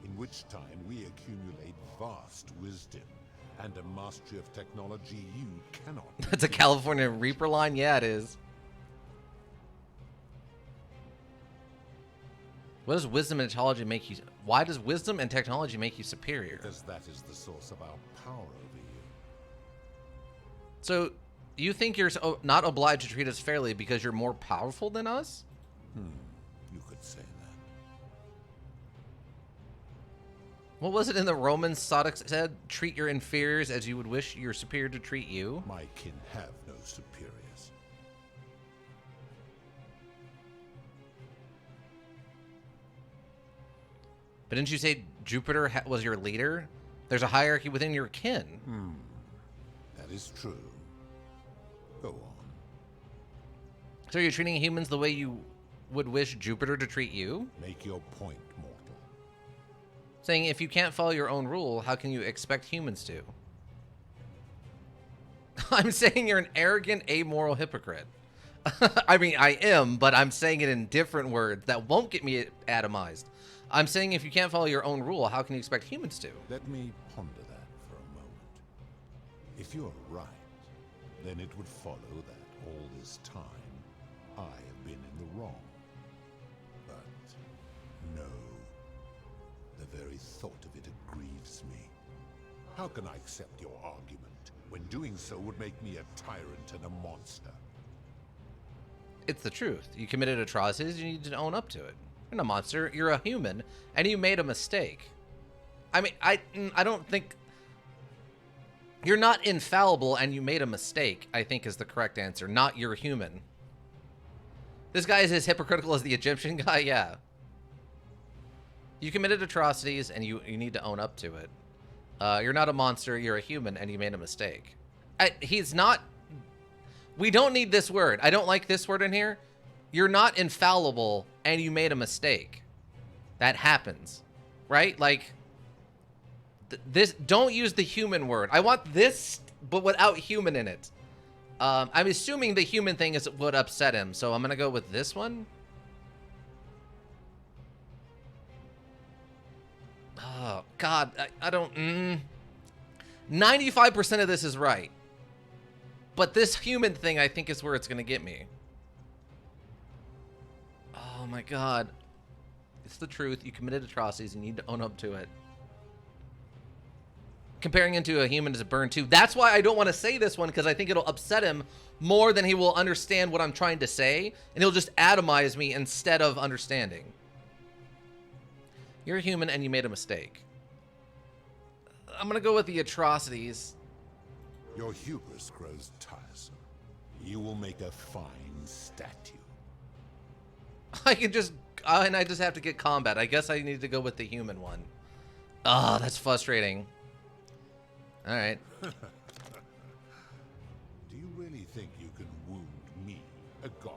in which time we accumulate vast wisdom and a mastery of technology you cannot. That's a California Reaper line? Yeah, it is. What does wisdom and technology make you... Why does wisdom and technology make you superior? Because that is the source of our power over you. So, you think you're not obliged to treat us fairly because you're more powerful than us? You could say that. What was it in the Romans Sodix said? Treat your inferiors as you would wish your superior to treat you? My kin have no superiors. But didn't you say Jupiter was your leader? There's a hierarchy within your kin. That is true. Go on. So you're treating humans the way you would wish Jupiter to treat you? Make your point, mortal. Saying if you can't follow your own rule, how can you expect humans to? I'm saying you're an arrogant, amoral hypocrite. I mean, I am, but I'm saying it in different words that won't get me atomized. I'm saying if you can't follow your own rule, how can you expect humans to? Let me ponder that for a moment. If you're right, then it would follow that all this time I have been in the wrong. But no, the very thought of it grieves me. How can I accept your argument when doing so would make me a tyrant and a monster. It's the truth. You committed atrocities, you need to own up to it. You're not a monster, you're a human, and you made a mistake. I mean, I don't think... You're not infallible and you made a mistake, I think is the correct answer. Not you're human. This guy is as hypocritical as the Egyptian guy? Yeah. You committed atrocities and you need to own up to it. You're not a monster, you're a human, and you made a mistake. He's not... We don't need this word. I don't like this word in here. You're not infallible and you made a mistake. That happens. Right? Like... This, don't use the human word. I want this, but without human in it. I'm assuming the human thing is what upset him, so I'm gonna go with this one. Oh, God, I don't... 95% of this is right. But this human thing, I think, is where it's gonna get me. Oh, my God. It's the truth. You committed atrocities. You need to own up to it. Comparing him to a human is a burn too. That's why I don't want to say this one, because I think it'll upset him more than he will understand what I'm trying to say, and he'll just atomize me instead of understanding. You're a human and you made a mistake. I'm gonna go with the atrocities. Your hubris grows tiresome. You will make a fine statue. I can just... and I just have to get combat. I guess I need to go with the human one. Ah, that's frustrating. All right. Do you really think you can wound me, a god,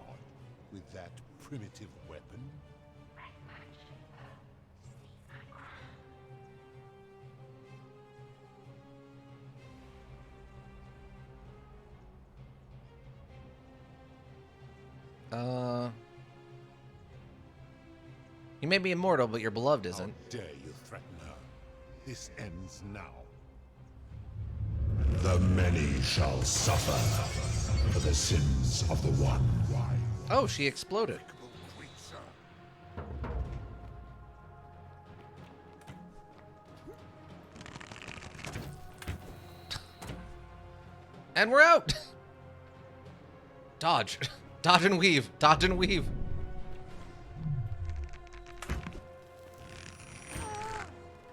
with that primitive weapon? You may be immortal, but your beloved isn't. How dare you threaten her? This ends now. The many shall suffer for the sins of the one. Oh, she exploded. And we're out. Dodge. Dodge and weave. Dodge and weave.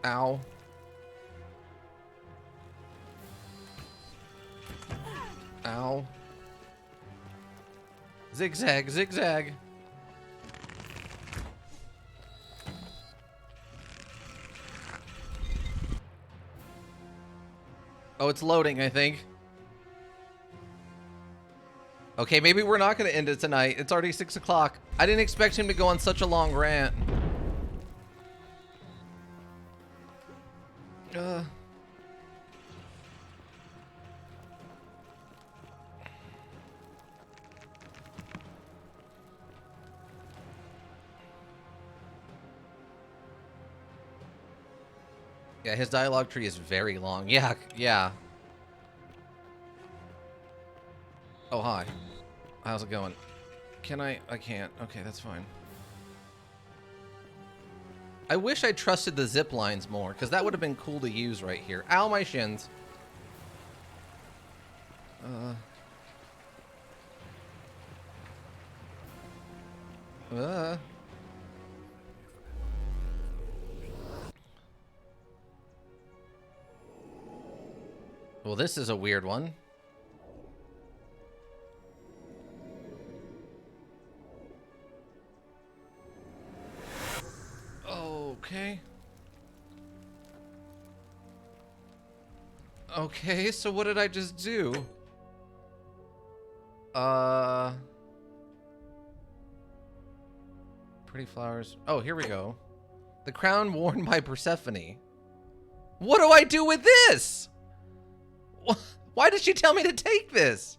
Ow. Ow. Zigzag, zigzag. Oh, it's loading, I think. Okay, maybe we're not going to end it tonight. It's already 6 o'clock. I didn't expect him to go on such a long rant. Yeah, his dialogue tree is very long. Yeah, yeah. Oh, hi. How's it going? Can I can't. Okay, that's fine. I wish I trusted the zip lines more, because that would have been cool to use right here. Ow, my shins. Well, this is a weird one. Okay. Okay, so what did I just do? Pretty flowers. Oh, here we go. The crown worn by Persephone. What do I do with this? Why did she tell me to take this?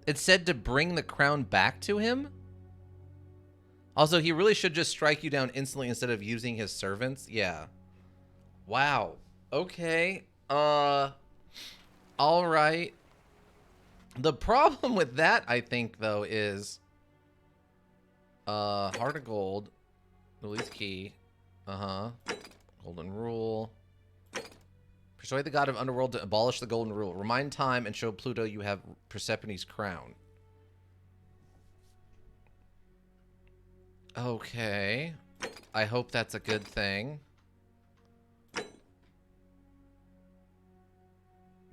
It said to bring the crown back to him? Also, he really should just strike you down instantly instead of using his servants. Yeah. Wow. Okay. All right. The problem with that, I think, though, is Heart of Gold, Release Key, golden rule, Persuade the god of underworld to abolish the golden rule. Remind time and show Pluto you have Persephone's crown. Okay. I hope that's a good thing.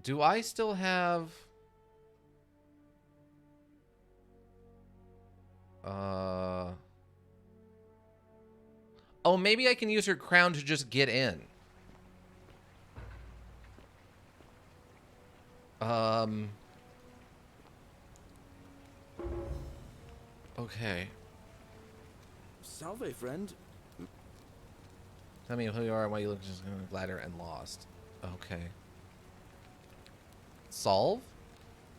Do I still have... Oh, maybe I can use her crown to just get in. Okay. Salve, friend. Tell me who you are and why you look just glider and lost. Okay. Solve?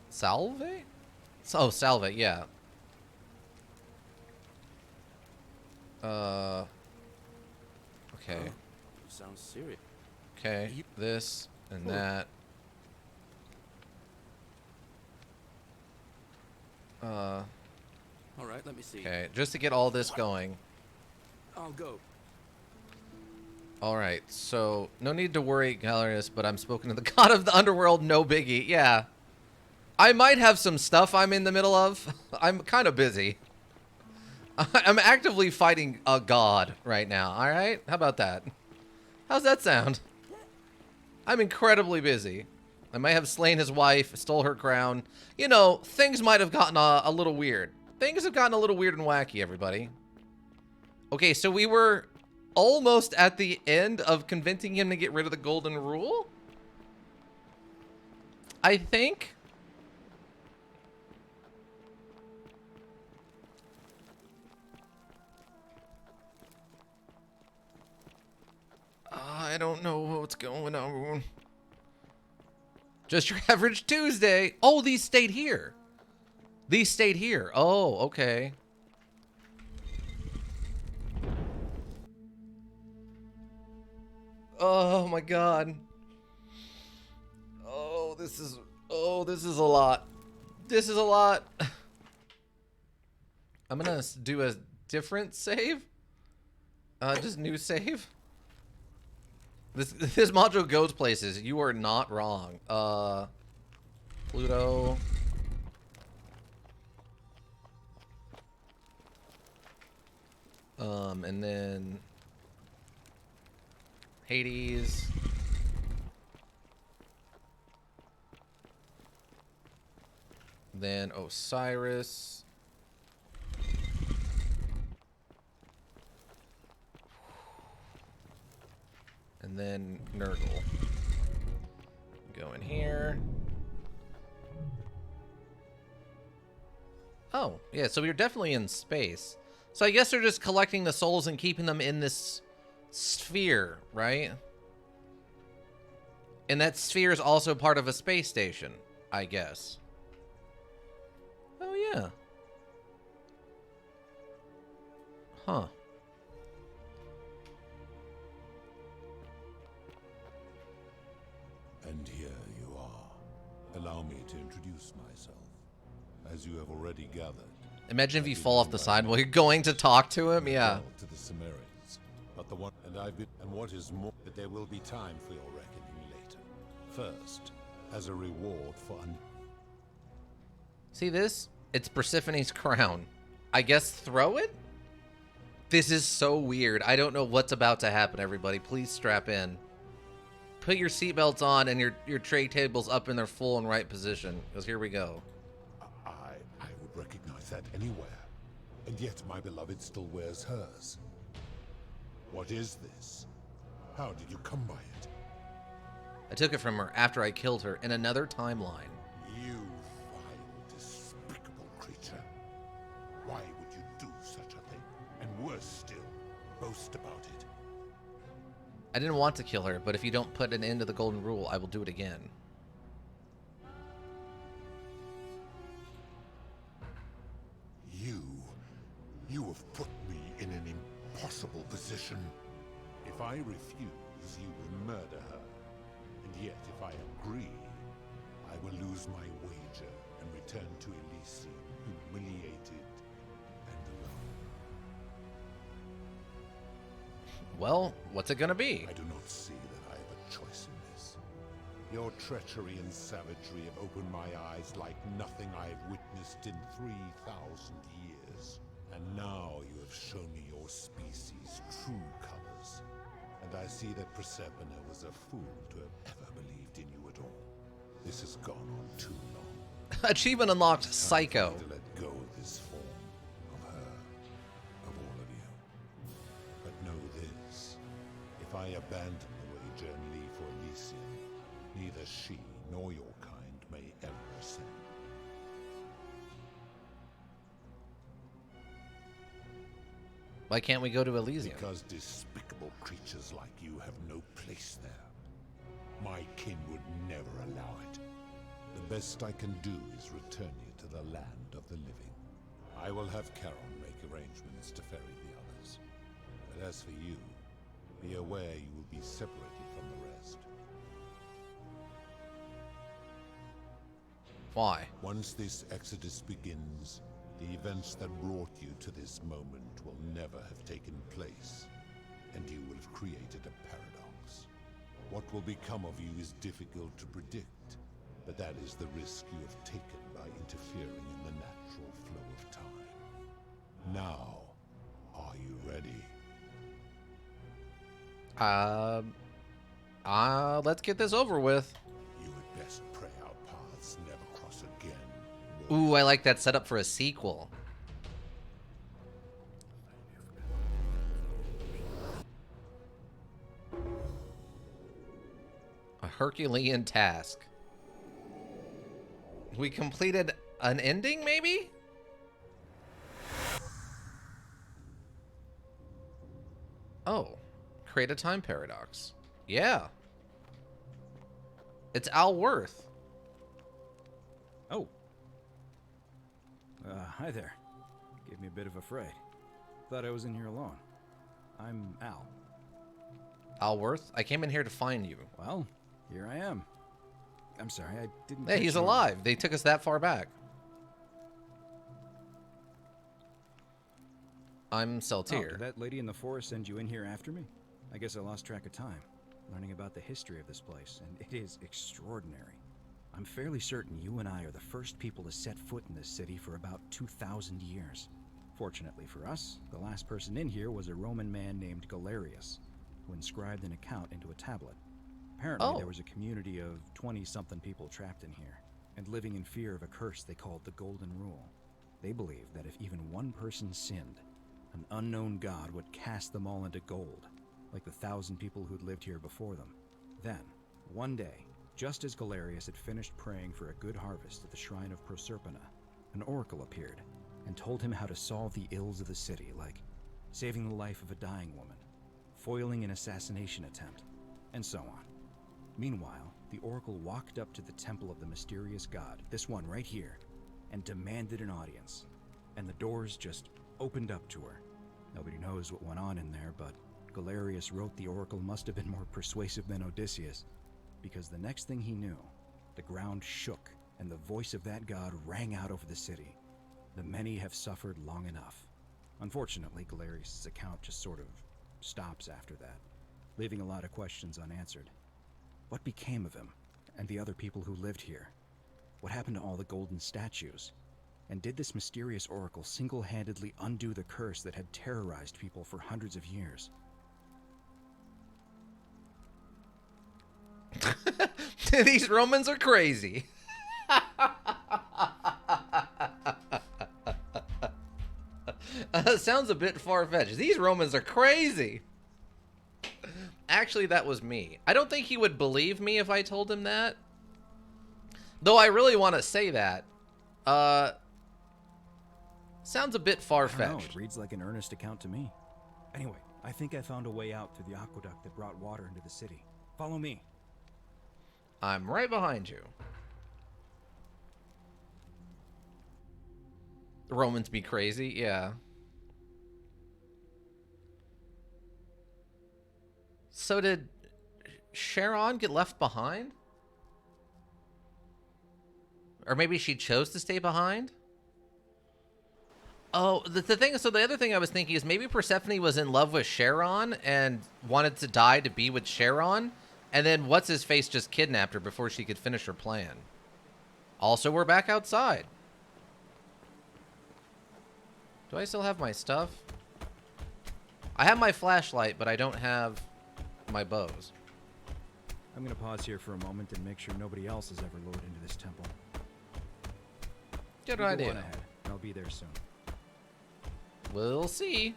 Salve? Oh, salve, yeah. Okay. Oh, sounds serious. Okay, this and that. All right, let me see. Okay, just to get all this going. I'll go. All right, so no need to worry, Galerius, but I'm spoken to the god of the underworld, no biggie. Yeah. I might have some stuff I'm in the middle of. I'm kind of busy. I'm actively fighting a god right now, all right? How about that? How's that sound? I'm incredibly busy. I might have slain his wife, stole her crown. You know, things might have gotten a little weird. Things have gotten a little weird and wacky, everybody. Okay, so we were almost at the end of convincing him to get rid of the golden rule? I think. I don't know what's going on. Just your average Tuesday. Oh, these stayed here. These stayed here. Oh, okay. Oh my god. Oh, this is a lot. This is a lot. I'm gonna do a different save. Just new save. This module goes places. You are not wrong. Pluto. And then Hades. Then Osiris. And then Nurgle. Go in here. Oh, yeah, so we're definitely in space. So I guess they're just collecting the souls and keeping them in this sphere, right? And that sphere is also part of a space station, I guess. Oh, yeah. Huh. And here you are. Allow me to introduce myself. As you have already gathered. Imagine if you fall off the side while you're going to talk to him. Yeah. To the Cimmerians, but the one, and what is more, that there will be time for your reckoning later. First, as a reward for See this? It's Persephone's crown. I guess throw it? This is so weird. I don't know what's about to happen, everybody. Please strap in. Put your seatbelts on and your tray tables up in their full and right position. Because here we go. I would recognize that anywhere. And yet my beloved still wears hers. What is this? How did you come by it? I took it from her after I killed her in another timeline. You vile, despicable creature. Why would you do such a thing? And worse still, boast about it. I didn't want to kill her, but if you don't put an end to the golden rule, I will do it again. You have put me in an impossible position. If I refuse, you will murder her. And yet, if I agree, I will lose my wager and return to Elysium, humiliated and alone. Well, what's it gonna be? I do not see that I have a choice in this. Your treachery and savagery have opened my eyes like nothing I have witnessed in 3,000 years. And now you have shown me your species' true colors. And I see that Persephone was a fool to have ever believed in you at all. This has gone on too long. Achievement unlocked, Psycho. To let go of this form, of her, of all of you. But know this, if I abandon the wager and leave for Elysium, neither she nor your kind may ever ascend. Why can't we go to Elysium? Because despicable creatures like you have no place there. My kin would never allow it. The best I can do is return you to the land of the living. I will have Charon make arrangements to ferry the others. But as for you, be aware you will be separated from the rest. Why? Once this exodus begins, the events that brought you to this moment will never have taken place, and you will have created a paradox. What will become of you is difficult to predict, but that is the risk you have taken by interfering in the natural flow of time. Now, are you ready? Let's get this over with. You had best pray our paths never cross again. Ooh, I like that setup for a sequel. A Herculean task. We completed an ending, maybe? Oh, create a time paradox. Yeah. It's Al Worth. Oh. Hi there. Gave me a bit of a fright. Thought I was in here alone. I'm Al. Al Worth? I came in here to find you. Well, here I am. I'm sorry, I didn't. Hey, he's alive. They took us that far back. I'm Seltier. Oh, did that lady in the forest send you in here after me? I guess I lost track of time, learning about the history of this place, and it is extraordinary. I'm fairly certain you and I are the first people to set foot in this city for about 2,000 years. Fortunately for us, the last person in here was a Roman man named Galerius, who inscribed an account into a tablet. Apparently, there was a community of 20-something people trapped in here, and living in fear of a curse they called the Golden Rule. They believed that if even one person sinned, an unknown god would cast them all into gold, like the 1,000 people who'd lived here before them. Then, one day, just as Galerius had finished praying for a good harvest at the shrine of Proserpina, an oracle appeared and told him how to solve the ills of the city, like saving the life of a dying woman, foiling an assassination attempt, and so on. Meanwhile, the oracle walked up to the temple of the mysterious god, this one right here, and demanded an audience. And the doors just opened up to her. Nobody knows what went on in there, but Galerius wrote the oracle must have been more persuasive than Odysseus, because the next thing he knew, the ground shook and the voice of that god rang out over the city. The many have suffered long enough. Unfortunately, Galerius' account just sort of stops after that, leaving a lot of questions unanswered. What became of him and the other people who lived here? What happened to all the golden statues? And did this mysterious oracle single-handedly undo the curse that had terrorized people for hundreds of years? These Romans are crazy. Sounds a bit far-fetched. These Romans are crazy. Actually, that was me. I don't think he would believe me if I told him that. Though I really want to say that. Sounds a bit far-fetched. It reads like an earnest account to me. Anyway, I think I found a way out through the aqueduct that brought water into the city. Follow me. I'm right behind you. The Romans be crazy, yeah. So did Charon get left behind? Or maybe she chose to stay behind? Oh, the thing is, so the other thing I was thinking is maybe Persephone was in love with Charon and wanted to die to be with Charon, And then what's-his-face just kidnapped her before she could finish her plan. Also, we're back outside. Do I still have my stuff? I have my flashlight, but I don't have my bows. I'm gonna pause here for a moment and make sure nobody else has ever lured into this temple. Good You go idea. on ahead. I'll be there soon. We'll see.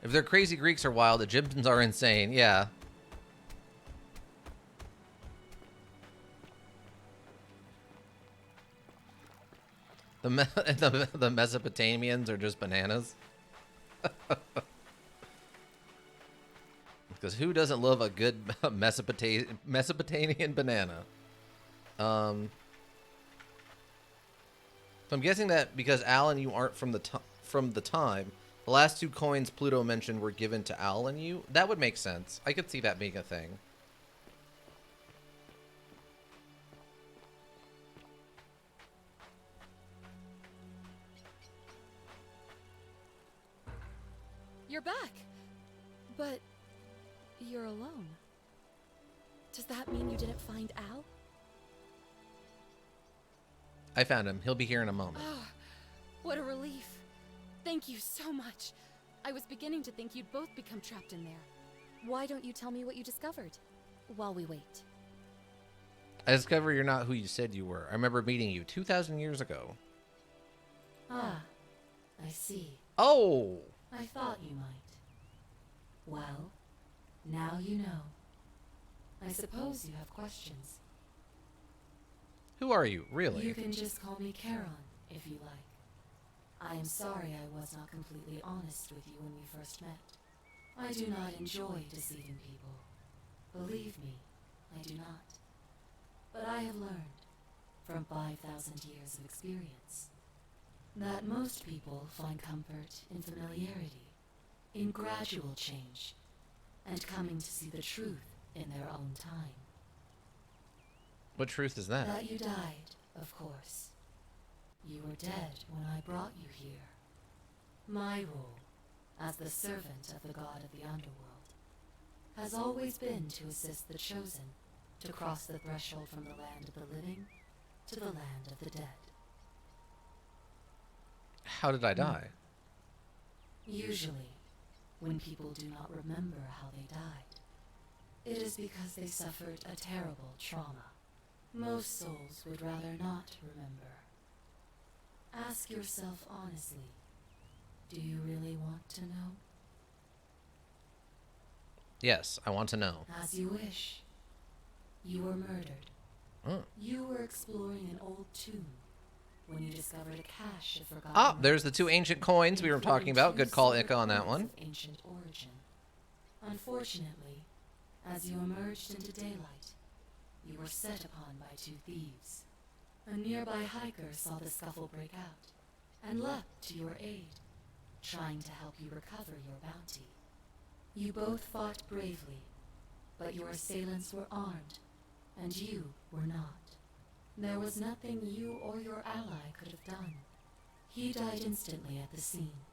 If they're crazy Greeks are wild, Egyptians are insane. Yeah. The Mesopotamians are just bananas. Because who doesn't love a good Mesopotamian banana? So I'm guessing that because Al and you aren't from the time, the last 2 coins Pluto mentioned were given to Al and you. That would make sense. I could see that being a thing. You're back. But you're alone. Does that mean you didn't find Al? I found him. He'll be here in a moment. Oh, what a relief. Thank you so much. I was beginning to think you'd both become trapped in there. Why don't you tell me what you discovered while we wait? I discover you're not who you said you were. I remember meeting you 2,000 years ago. Ah, I see. Oh! I thought you might. Well, now you know. I suppose you have questions. Who are you, really? You can just call me Charon, if you like. I am sorry I was not completely honest with you when we first met. I do not enjoy deceiving people. Believe me, I do not. But I have learned, from 5,000 years of experience, that most people find comfort in familiarity, in gradual change, and coming to see the truth in their own time. What truth is that? That you died, of course. You were dead when I brought you here. My role, as the servant of the god of the underworld, has always been to assist the chosen to cross the threshold from the land of the living to the land of the dead. How did I die? Usually, when people do not remember how they died, it is because they suffered a terrible trauma. Most souls would rather not remember. Ask yourself honestly, do you really want to know? Yes, I want to know. As you wish. You were murdered. Oh. You were exploring an old tomb when you discovered a cache of forgotten Ah, there's the 2 ancient coins we were talking about. Good call, including Ika, on that two one. of ancient origin. Unfortunately, as you emerged into daylight, you were set upon by 2 thieves. A nearby hiker saw the scuffle break out and leapt to your aid, trying to help you recover your bounty. You both fought bravely, but your assailants were armed, and you were not. There was nothing you or your ally could have done. He died instantly at the scene,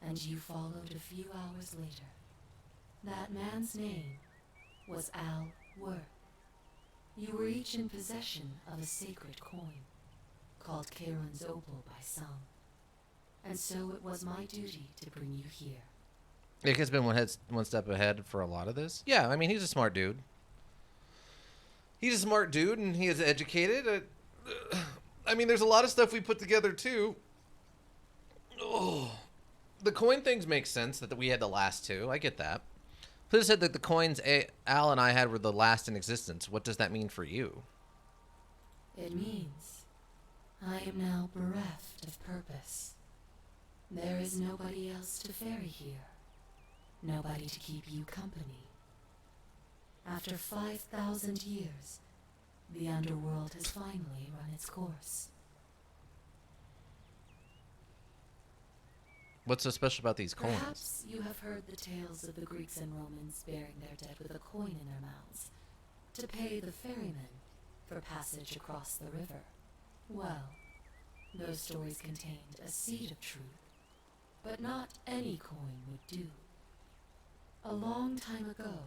and you followed a few hours later. That man's name was Al Worth. You were each in possession of a sacred coin, called Charon's Opal by some. And so it was my duty to bring you here. Ika's been one step ahead for a lot of this. Yeah, I mean, he's a smart dude. He's a smart dude, and he is educated. I mean, there's a lot of stuff we put together, too. Oh. The coin things make sense, that we had the last 2. I get that. Pluto said that the coins Al and I had were the last in existence. What does that mean for you? It means I am now bereft of purpose. There is nobody else to ferry here. Nobody to keep you company. After 5,000 years, the underworld has finally run its course. What's so special about these coins? Perhaps you have heard the tales of the Greeks and Romans burying their dead with a coin in their mouths to pay the ferryman for passage across the river. Well, those stories contained a seed of truth, but not any coin would do. A long time ago,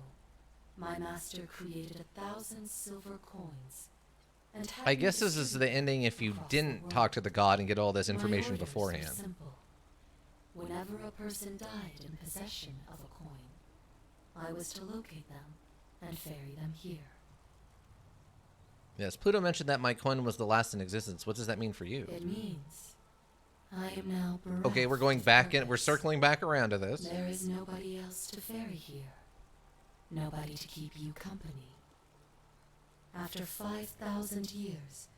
My master created 1,000 silver coins. And had I me guess this is the ending if you across the didn't world. talk to the god and get all this My information orders were beforehand. simple. Whenever a person died in possession of a coin, I was to locate them and ferry them here. Yes, Pluto mentioned that my coin was the last in existence. What does that mean for you? It means I am now bereft. Okay, we're going of back in. We're purpose. circling back around to this. There is nobody else to ferry here. Nobody to keep you company. After 5,000 years,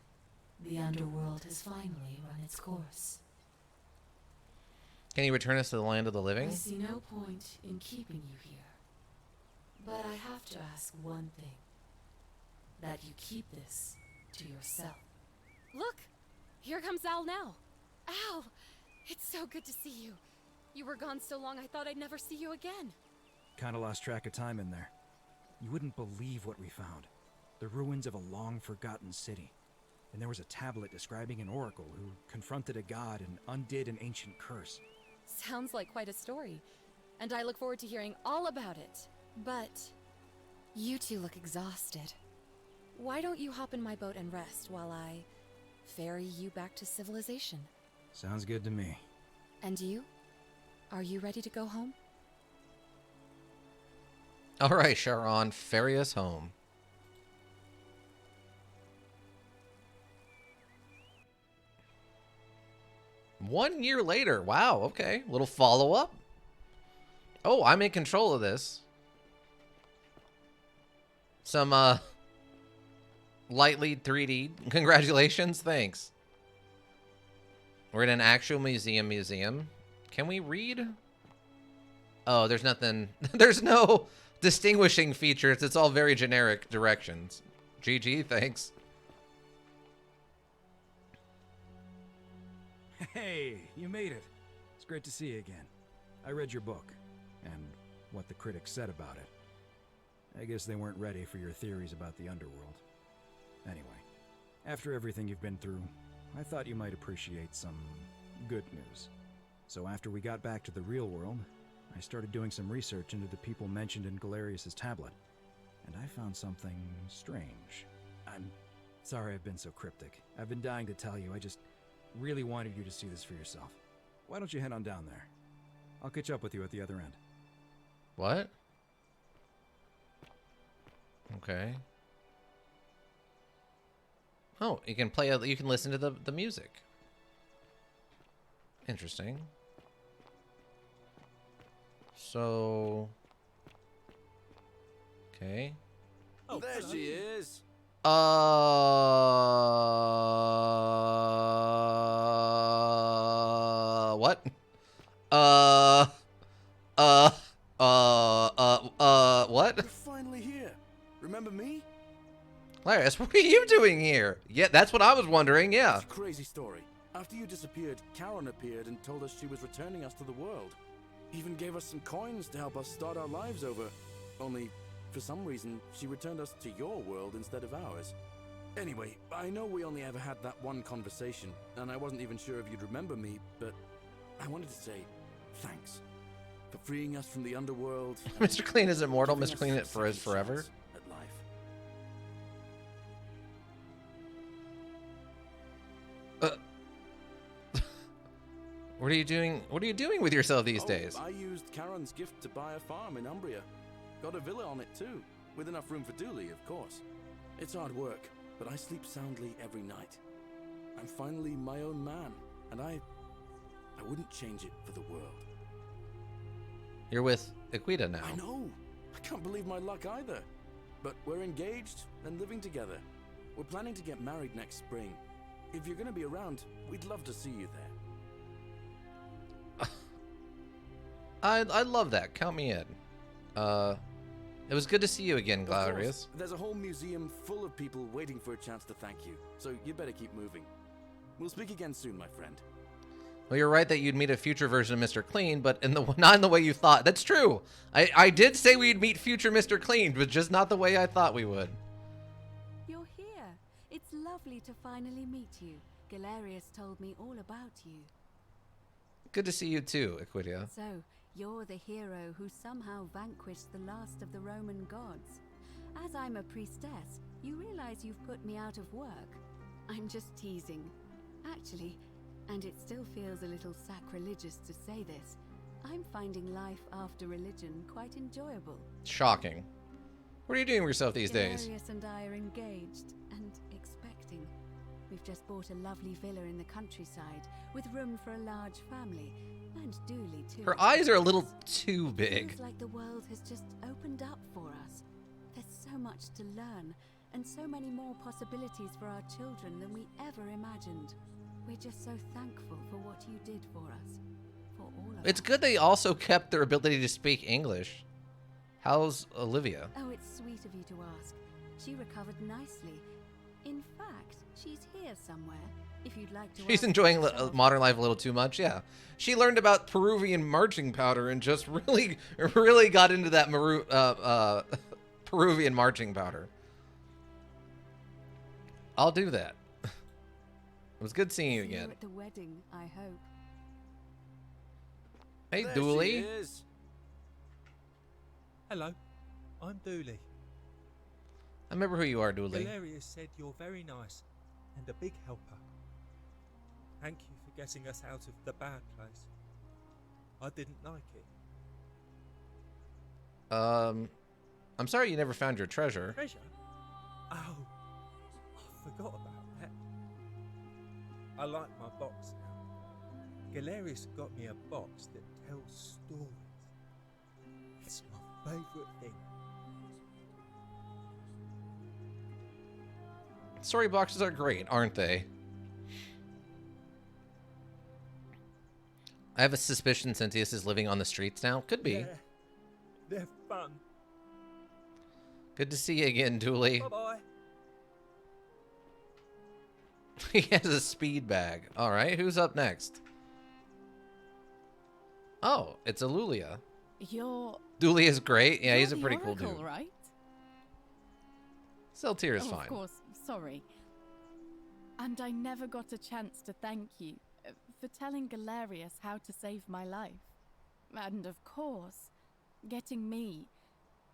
the underworld has finally run its course. Can you return us to the land of the I living? see no point in keeping you here. But I have to ask one thing. That you keep this to yourself. Look! Here comes Al now. Al! It's so good to see you. You were gone so long I thought I'd never see you again. Kinda lost track of time in there. You wouldn't believe what we found. The ruins of a long-forgotten city. And there was a tablet describing an oracle who confronted a god and undid an ancient curse. Sounds like quite a story. And I look forward to hearing all about it. But you two look exhausted. Why don't you hop in my boat and rest while I ferry you back to civilization? Sounds good to me. And you? Are you ready to go home? All right, Sharon, ferry us home. One year later. Wow, okay. Little follow-up. Oh, I'm in control of this. Some, lightly 3D. Congratulations, thanks. We're in an actual museum. Can we read? Oh, there's nothing. There's no distinguishing features. It's all very generic directions. GG, thanks. Hey, you made it. It's great to see you again. I read your book, and what the critics said about it. I guess they weren't ready for your theories about the underworld. Anyway, after everything you've been through, I thought you might appreciate some good news. So after we got back to the real world, I started doing some research into the people mentioned in Galerius' tablet. And I found something strange. I'm sorry I've been so cryptic. I've been dying to tell you, I just really wanted you to see this for yourself. Why don't you head on down there? I'll catch up with you at the other end. What? Okay. Oh, you can play. You can listen to the music. Interesting. So. Okay. Oh, there she is. What? What? You're finally here. Remember me? Larius, what are you doing here? Yeah, that's what I was wondering, yeah. It's a crazy story. After you disappeared, Karen appeared and told us she was returning us to the world. Even gave us some coins to help us start our lives over. Only, for some reason, she returned us to your world instead of ours. Anyway, I know we only ever had that one conversation, and I wasn't even sure if you'd remember me, but I wanted to say thanks for freeing us from the underworld. Mr. Clean is immortal. Mr. Clean it for is forever. At life. What are you doing? What are you doing with yourself these days? I used Karen's gift to buy a farm in Umbria. Got a villa on it too, with enough room for Dooley, of course. It's hard work, but I sleep soundly every night. I'm finally my own man, and I wouldn't change it for the world. You're with Equita now. I know. I can't believe my luck either. But we're engaged and living together. We're planning to get married next spring. If you're going to be around, we'd love to see you there. I love that. Count me in. It was good to see you again, Galerius. There's a whole museum full of people waiting for a chance to thank you, so you better keep moving. We'll speak again soon, my friend. Well, you're right that you'd meet a future version of Mr. Clean, but not in the way you thought. That's true. I did say we'd meet future Mr. Clean, but just not the way I thought we would. You're here. It's lovely to finally meet you. Galerius told me all about you. Good to see you too, Equitia. So, you're the hero who somehow vanquished the last of the Roman gods. As I'm a priestess, you realize you've put me out of work. I'm just teasing. Actually, and it still feels a little sacrilegious to say this, I'm finding life after religion quite enjoyable. Shocking. What are you doing with yourself these days? Galerius and I are engaged and expecting. We've just bought a lovely villa in the countryside with room for a large family, and Dooley too. Her eyes are a little too big. Feels like the world has just opened up for us. There's so much to learn, and so many more possibilities for our children than we ever imagined. We're just so thankful for what you did for us. For all of It's us. good they also kept their ability to speak English. How's Olivia? Oh, it's sweet of you to ask. She recovered nicely. In fact, she's here somewhere. If you'd like to. She's enjoying modern life a little too much, yeah. She learned about Peruvian marching powder and just really got into that Peruvian marching powder. I'll do that. It was good seeing you again. At the wedding, I hope. Hey, There Dooley. she is. Hello, I'm Dooley. I remember who you are, Dooley. Galerius said you're very nice and a big helper. Thank you for getting us out of the bad place. I didn't like it. I'm sorry you never found your treasure. Treasure? Oh, I forgot about that. I like my box now. Galerius got me a box that tells stories. It's my favourite thing. Story boxes are great, aren't they? I have a suspicion Cynthius is living on the streets now. Could be. Yeah, they're fun. Good to see you again, Dooley. Bye-bye. He has a speed bag. All right, who's up next? Oh, it's Alulia. You're... Dooley is great. Yeah, you're he's a the pretty cool Oracle, dude. right? Seltier is Oh, fine. of course, sorry. And I never got a chance to thank you for telling Galerius how to save my life. And of course, getting me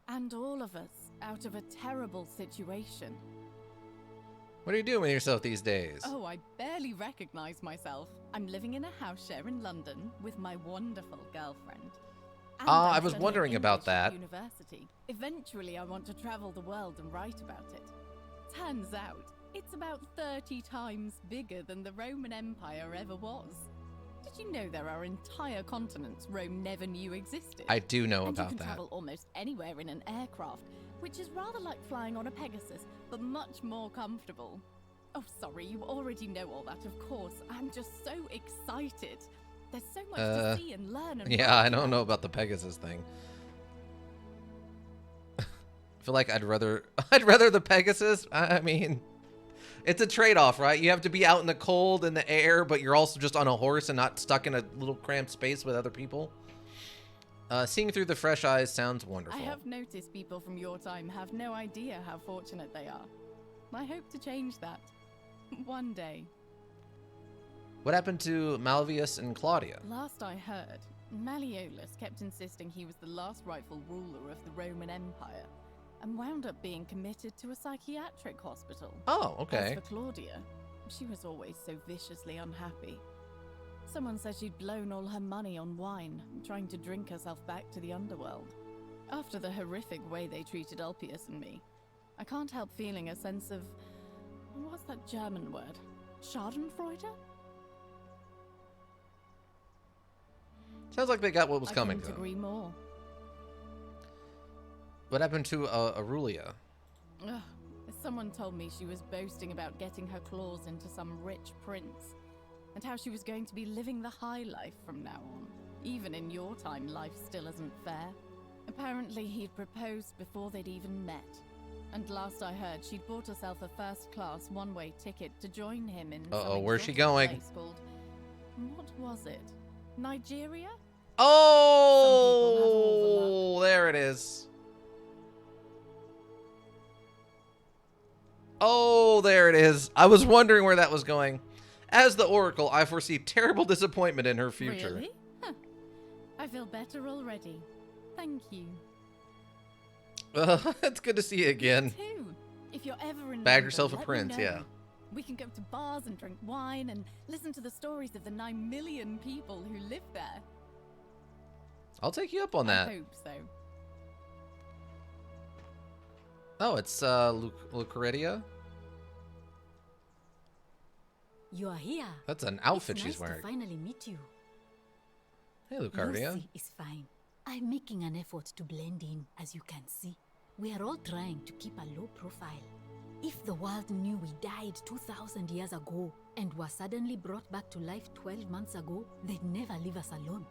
and all of us out of a terrible situation. What are you doing with yourself these days? Oh, I barely recognize myself. I'm living in a house share in London with my wonderful girlfriend. And I'm I was studying wondering about English at that. University. Eventually, I want to travel the world and write about it. Turns out, it's about 30 times bigger than the Roman Empire ever was. Did you know there are entire continents Rome never knew existed? I do know and about you can that. travel almost anywhere in an aircraft, which is rather like flying on a Pegasus, but much more comfortable. Oh, sorry, you already know all that, of course. I'm just so excited. There's so much to see and learn and Yeah, write I don't about. know about the Pegasus thing. I feel like I'd rather the Pegasus. I mean, it's a trade-off, right? You have to be out in the cold and the air, but you're also just on a horse and not stuck in a little cramped space with other people. Seeing through the fresh eyes sounds wonderful. I have noticed people from your time have no idea how fortunate they are. I hope to change that. One day. What happened to Malvius and Claudia? Last I heard, Malleolus kept insisting he was the last rightful ruler of the Roman Empire, and wound up being committed to a psychiatric hospital. Oh, okay. As for Claudia, she was always so viciously unhappy. Someone said she'd blown all her money on wine, trying to drink herself back to the underworld. After the horrific way they treated Ulpius and me, I can't help feeling a sense of... what's that German word? Schadenfreude? Sounds like they got what was coming I to couldn't them. agree more. What happened to Aurelia? Ugh, someone told me she was boasting about getting her claws into some rich prince, and how she was going to be living the high life from now on. Even in your time, life still isn't fair. Apparently, he'd proposed before they'd even met. And last I heard, she'd bought herself a first-class one-way ticket to join him in some Where's she exotic going? place called... what was it? Nigeria? Oh, there it is. Oh, there it is. I was wondering where that was going. As the Oracle, I foresee terrible disappointment in her future. Really? Huh. I feel better already. Thank you. It's good to see you again. Too. If you're ever in Bag London, yourself a let me prince, know. yeah. We can go to bars and drink wine and listen to the stories of the 9 million people who live there. I'll take you up on that. I hope so. Oh, it's Lucretia. You are here. That's an outfit It's she's nice wearing. to finally meet you. Hey, Lucardia. Lucy is fine. I'm making an effort to blend in, as you can see. We are all trying to keep a low profile. If the world knew we died 2,000 years ago and were suddenly brought back to life 12 months ago, they'd never leave us alone.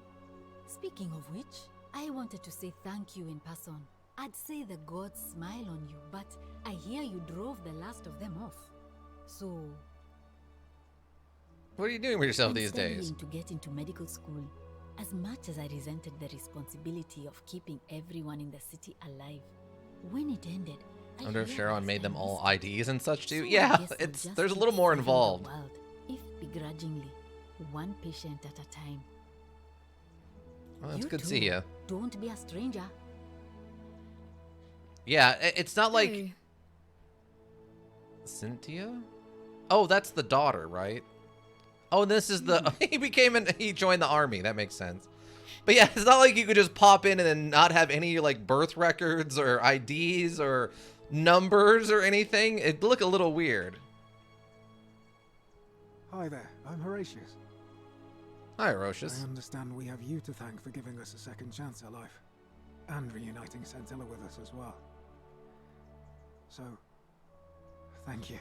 Speaking of which, I wanted to say thank you in person. I'd say the gods smile on you, but I hear you drove the last of them off. So... What are you doing with yourself I'm these days? studying to get into medical school. As much as I resented the responsibility of keeping everyone in the city alive, when it ended, I wonder if realized Sharon made I them all missed it. IDs and such too. So I Yeah, guess I'll it's just there's a keep little more saving the involved. world, if begrudgingly, one patient at a time. Well, that's You good to too. see you. Don't be a stranger. Yeah, it's not like Hey. Cynthia. Oh, that's the daughter, right? Oh, this is the he joined the army. That makes sense. But yeah, it's not like you could just pop in and then not have any like birth records or IDs or numbers or anything. It'd look a little weird. Hi there, I'm Horatius. Hi, Horatius. I understand we have you to thank for giving us a second chance at life. And reuniting Centilla with us as well. So, thank you.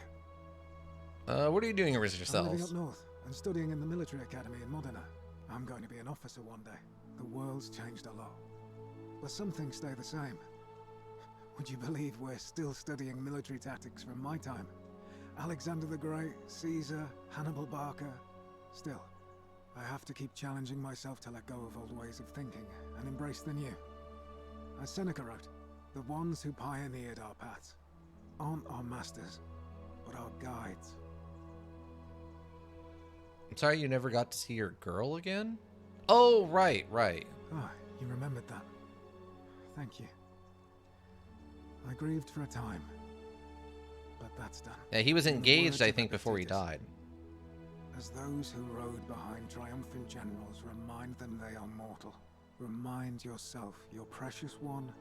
What are you doing with I'm living yourselves? up north and studying in the military academy in Modena. I'm going to be an officer one day. The world's changed a lot. But some things stay the same. Would you believe we're still studying military tactics from my time? Alexander the Great, Caesar, Hannibal Barca. Still, I have to keep challenging myself to let go of old ways of thinking and embrace the new. As Seneca wrote, the ones who pioneered our paths aren't our masters, but our guides. I'm sorry you never got to see your girl again? Oh, right. Ah, you remembered that. Thank you. I grieved for a time, but that's done. Yeah, he was In the engaged, words I of think, before he Epictetus, died. as those who rode behind triumphant generals remind them they are mortal, remind yourself your precious one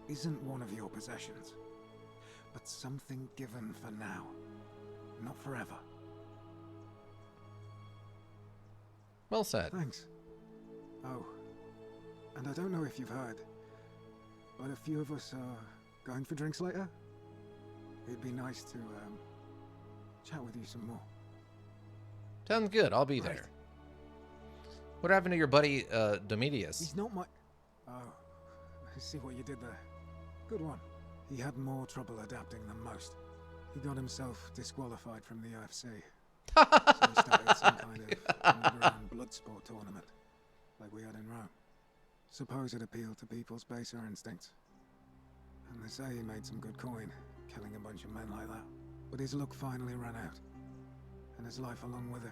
isn't one of your possessions, but something given for now, not forever. Well said. Thanks. Oh, and I don't know if you've heard, but a few of us are going for drinks later. It'd be nice to chat with you some more. Sounds good. I'll be there. What happened to your buddy, Domitius? He's not my... Oh, I see what you did there. Good one. He had more trouble adapting than most. He got himself disqualified from the UFC. So he started some kind of underground blood sport tournament, like we had in Rome. Suppose it appealed to people's baser instincts. And they say he made some good coin, killing a bunch of men like that. But his luck finally ran out. And his life along with it.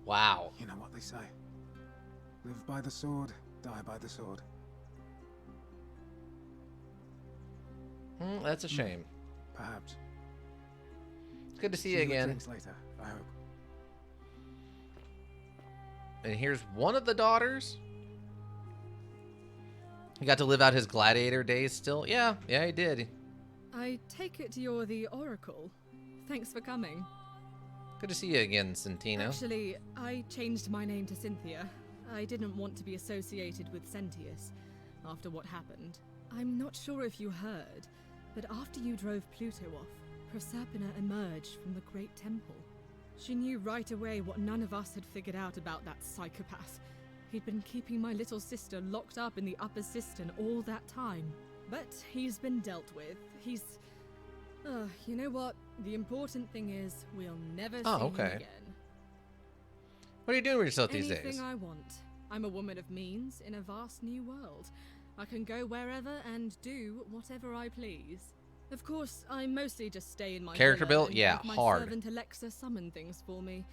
Wow. You know what they say. Live by the sword, die by the sword. That's a shame. Perhaps. It's good to see you at again. drinks later, I hope. And here's one of the daughters. He got to live out his gladiator days still. Yeah, he did. I take it you're the Oracle. Thanks for coming. Good to see you again, Centino. Actually, I changed my name to Cynthia. I didn't want to be associated with Sentius after what happened. I'm not sure if you heard, but after you drove Pluto off, Proserpina emerged from the Great Temple. She knew right away what none of us had figured out about that psychopath. He'd been keeping my little sister locked up in the upper cistern all that time. But he's been dealt with. He's... you know what? The important thing is we'll never see him again. What are you doing with yourself these days? Anything I want. I'm a woman of means in a vast new world. I can go wherever and do whatever I please. Of course, I mostly just stay in my Character villa build? and Yeah, have my hard. servant Alexa summon things for me,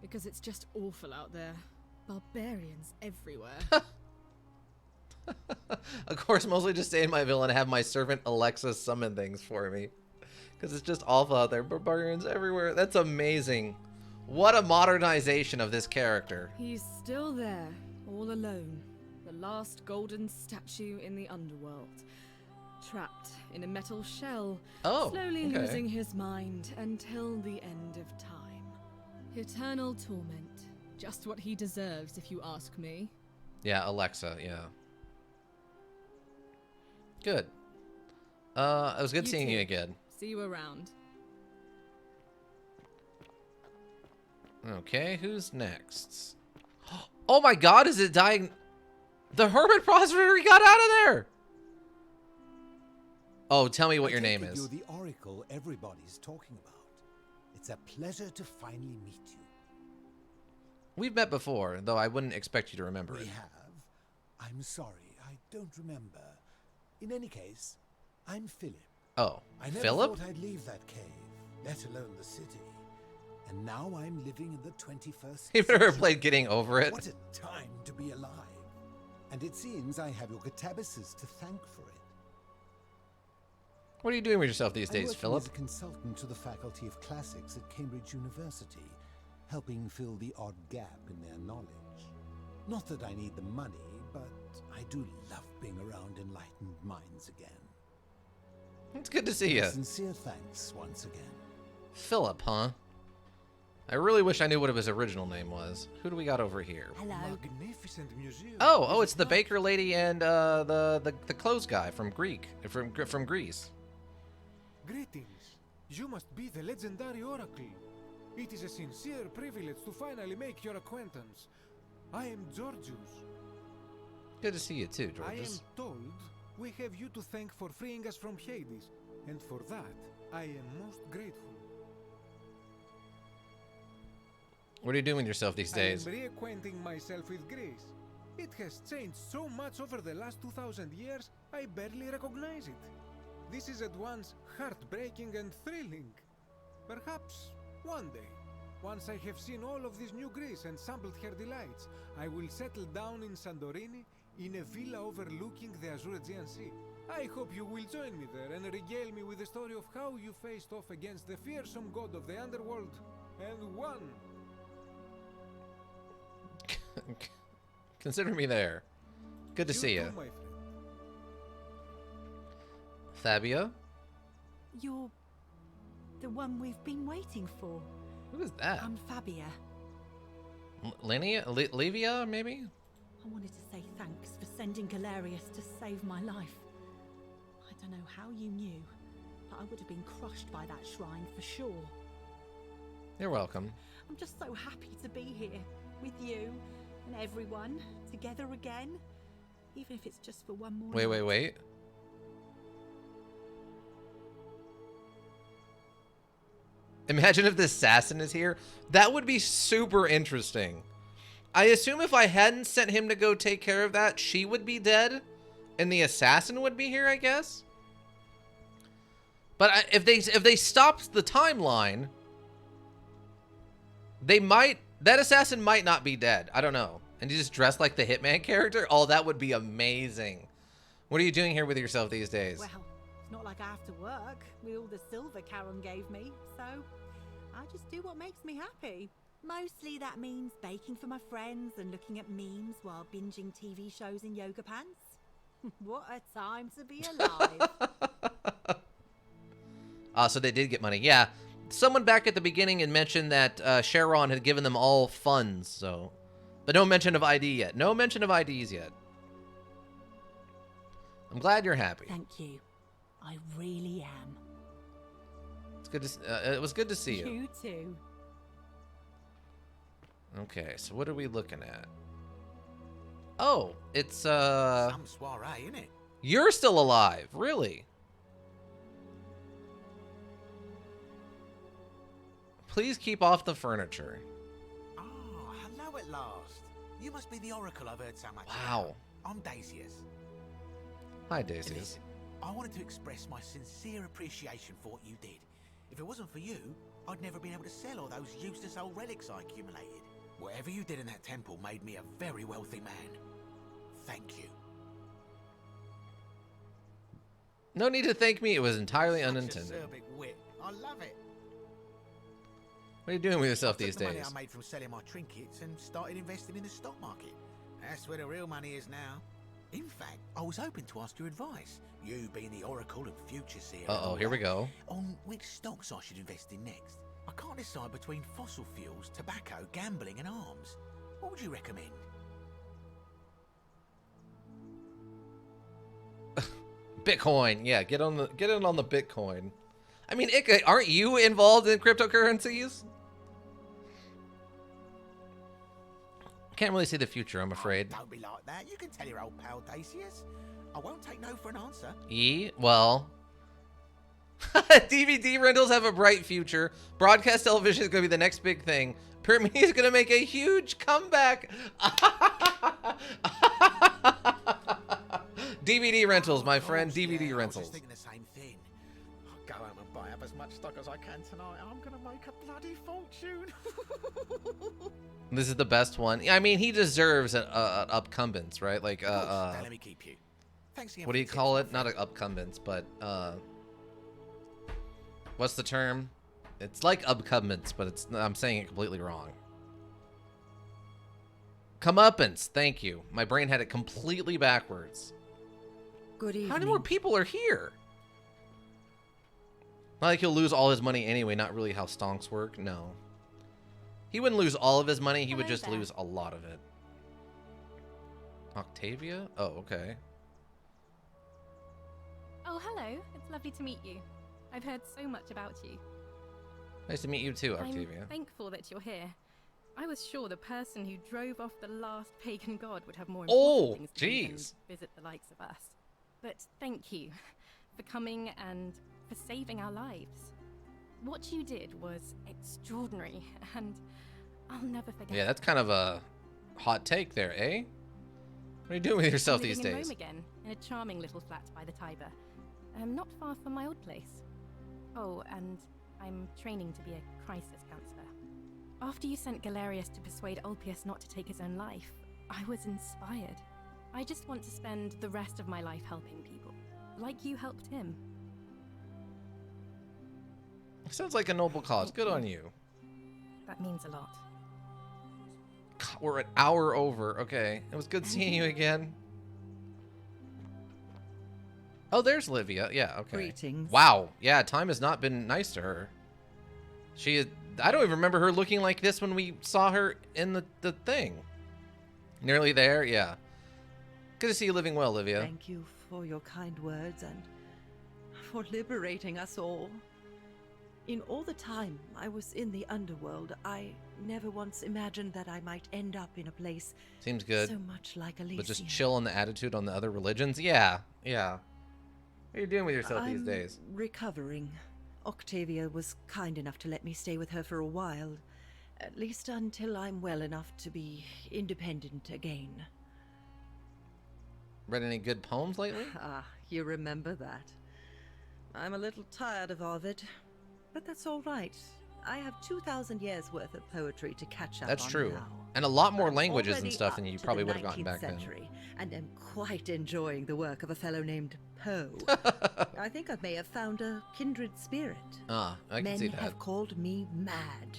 because it's just awful out there. Barbarians everywhere. Of course, mostly just stay in my villa and have my servant Alexa summon things for me. Because it's just awful out there. Barbarians everywhere. That's amazing. What a modernization of this character. He's still there, all alone. The last golden statue in the underworld. Trapped in a metal shell, slowly losing his mind until the end of time. Eternal torment. Just what he deserves, if you ask me. Yeah, Alexa, yeah. Good. It was good seeing you again. See you around. Okay, who's next? Oh my god, is it dying? The Hermit Prospero got out of there! Oh, tell me what your name is. You're the oracle everybody's talking about. It's a pleasure to finally meet you. We've met before, though I wouldn't expect you to remember it. We have? I'm sorry, I don't remember. In any case, I'm Philip. Oh, I never Philip? thought I'd leave that cave, let alone the city. And now I'm living in the 21st You've never played Getting Over It? What a time to be alive. And it seems I have your catabasis to thank for it. What are you doing with yourself these days, Philip? I'm a consultant to the Faculty of Classics at Cambridge University, helping fill the odd gap in their knowledge. Not that I need the money, but I do love being around enlightened minds again. It's good to see you. Sincere thanks once again. Philip, huh? I really wish I knew what his original name was. Who do we got over here? Hello. Magnificent museum. Oh, it's the baker lady and the clothes guy from from Greece. Greetings. You must be the legendary oracle. It is a sincere privilege to finally make your acquaintance. I am Georgius. Good to see you too, I am Georgius. told we have you to thank for freeing us from Hades, and for that I am most grateful. What are you doing with yourself these days? I am reacquainting myself with Greece. It has changed so much over the last 2,000 years, I barely recognize it. This is at once heartbreaking and thrilling. Perhaps one day, once I have seen all of this new Greece and sampled her delights, I will settle down in Santorini in a villa overlooking the Azure Aegean Sea. I hope you will join me there and regale me with the story of how you faced off against the fearsome god of the underworld and won. Consider me there. Good to see you. Fabia? You're the one we've been waiting for. Who is that? I'm Fabia. Livia, maybe? I wanted to say thanks for sending Galerius to save my life. I don't know how you knew, but I would have been crushed by that shrine for sure. You're welcome. I'm just so happy to be here with you and everyone together again, even if it's just for one more night. Wait. Imagine if the assassin is here. That would be super interesting. I assume if I hadn't sent him to go take care of that, she would be dead, and the assassin would be here, I guess. But if they stopped the timeline, that assassin might not be dead. I don't know. And he just dressed like the Hitman character. Oh, that would be amazing. What are you doing here with yourself these days? Well, it's not like I have to work with all the silver Charon gave me, so I just do what makes me happy. Mostly that means baking for my friends and looking at memes while binging TV shows in yoga pants. What a time to be alive. So they did get money. Yeah. Someone back at the beginning had mentioned that Charon had given them all funds, so... But no mention of ID yet. No mention of IDs yet. I'm glad you're happy. Thank you. I really am. It's good to. It was good to see you. You too. Okay, so what are we looking at? Oh, it's Some soiree, innit? You're still alive, really? Please keep off the furniture. Oh, hello at last. You must be the oracle I've heard so much Wow. about. I'm Daisius. Hi, Daisius. Listen, I wanted to express my sincere appreciation for what you did. If it wasn't for you, I'd never been able to sell all those useless old relics I accumulated. Whatever you did in that temple made me a very wealthy man. Thank you. No need to thank me. It was entirely Such unintended. acerbic wit. I love it. What are you doing with yourself I took these the money days? I made from selling my trinkets and started investing in the stock market. That's where the real money is now. In fact, I was hoping to ask your advice, you being the oracle and future seer. and Uh-oh, all here we that, go. On which stocks I should invest in next. I can't decide between fossil fuels, tobacco, gambling, and arms. What would you recommend? Bitcoin. Yeah, get in on the Bitcoin. I mean, Ika, aren't you involved in cryptocurrencies? Can't really see the future, I'm afraid. Don't be like that. You can tell your old pal Dacius. I won't take no for an answer. Well, DVD rentals have a bright future. Broadcast television is going to be the next big thing. Print media is going to make a huge comeback. DVD rentals, my friend. DVD rentals. I was just thinking the same thing. I'll go home and buy up as much stock as I can tonight. I'm going to make a bloody fortune. This is the best one. I mean, he deserves an upcumbence, right? Like, Now let me keep you. Thanks again. what do you call it? Not an upcumbence, but what's the term? It's like upcumbence, but it's I'm saying it completely wrong. Comeuppance. Thank you. My brain had it completely backwards. Good evening. How many more people are here? Not like he'll lose all his money anyway. Not really how stonks work. No. He wouldn't lose all of his money. He would just lose a lot of it. Octavia? Oh, okay. Oh, hello. It's lovely to meet you. I've heard so much about you. Nice to meet you too, Octavia. I'm thankful that you're here. I was sure the person who drove off the last pagan god would have more important things to do than visit the likes of us. But thank you for coming and for saving our lives. What you did was extraordinary, and I'll never forget. Yeah, that's kind of a hot take there, eh? What are you doing with yourself I'm these living in days? Rome again, in a charming little flat by the Tiber. Not far from my old place. Oh, and I'm training to be a crisis counselor. After you sent Galerius to persuade Ulpius not to take his own life, I was inspired. I just want to spend the rest of my life helping people, like you helped him. Sounds like a noble cause. Good on you. That means a lot. God, we're an hour over. Okay. It was good seeing you again. Oh, there's Livia. Yeah, okay. Greetings. Wow. Yeah, time has not been nice to her. I don't even remember her looking like this when we saw her in the thing. Nearly there? Yeah. Good to see you living well, Livia. Thank you for your kind words and for liberating us all. In all the time I was in the underworld, I never once imagined that I might end up in a place Seems good. so much like Elysium. But just chill on the attitude on the other religions? Yeah. Yeah. What are you doing with yourself these days? Recovering. Octavia was kind enough to let me stay with her for a while. At least until I'm well enough to be independent again. Read any good poems lately? Ah, you remember that. I'm a little tired of Ovid, but that's all right. I have 2,000 years worth of poetry to catch up That's on true. now. And a lot more I'm languages and already stuff up than you to probably the would have gotten 19th back then. century, and am quite enjoying the work of a fellow named Poe. I think I may have found a kindred spirit. Ah, I can Men see that. have called me mad,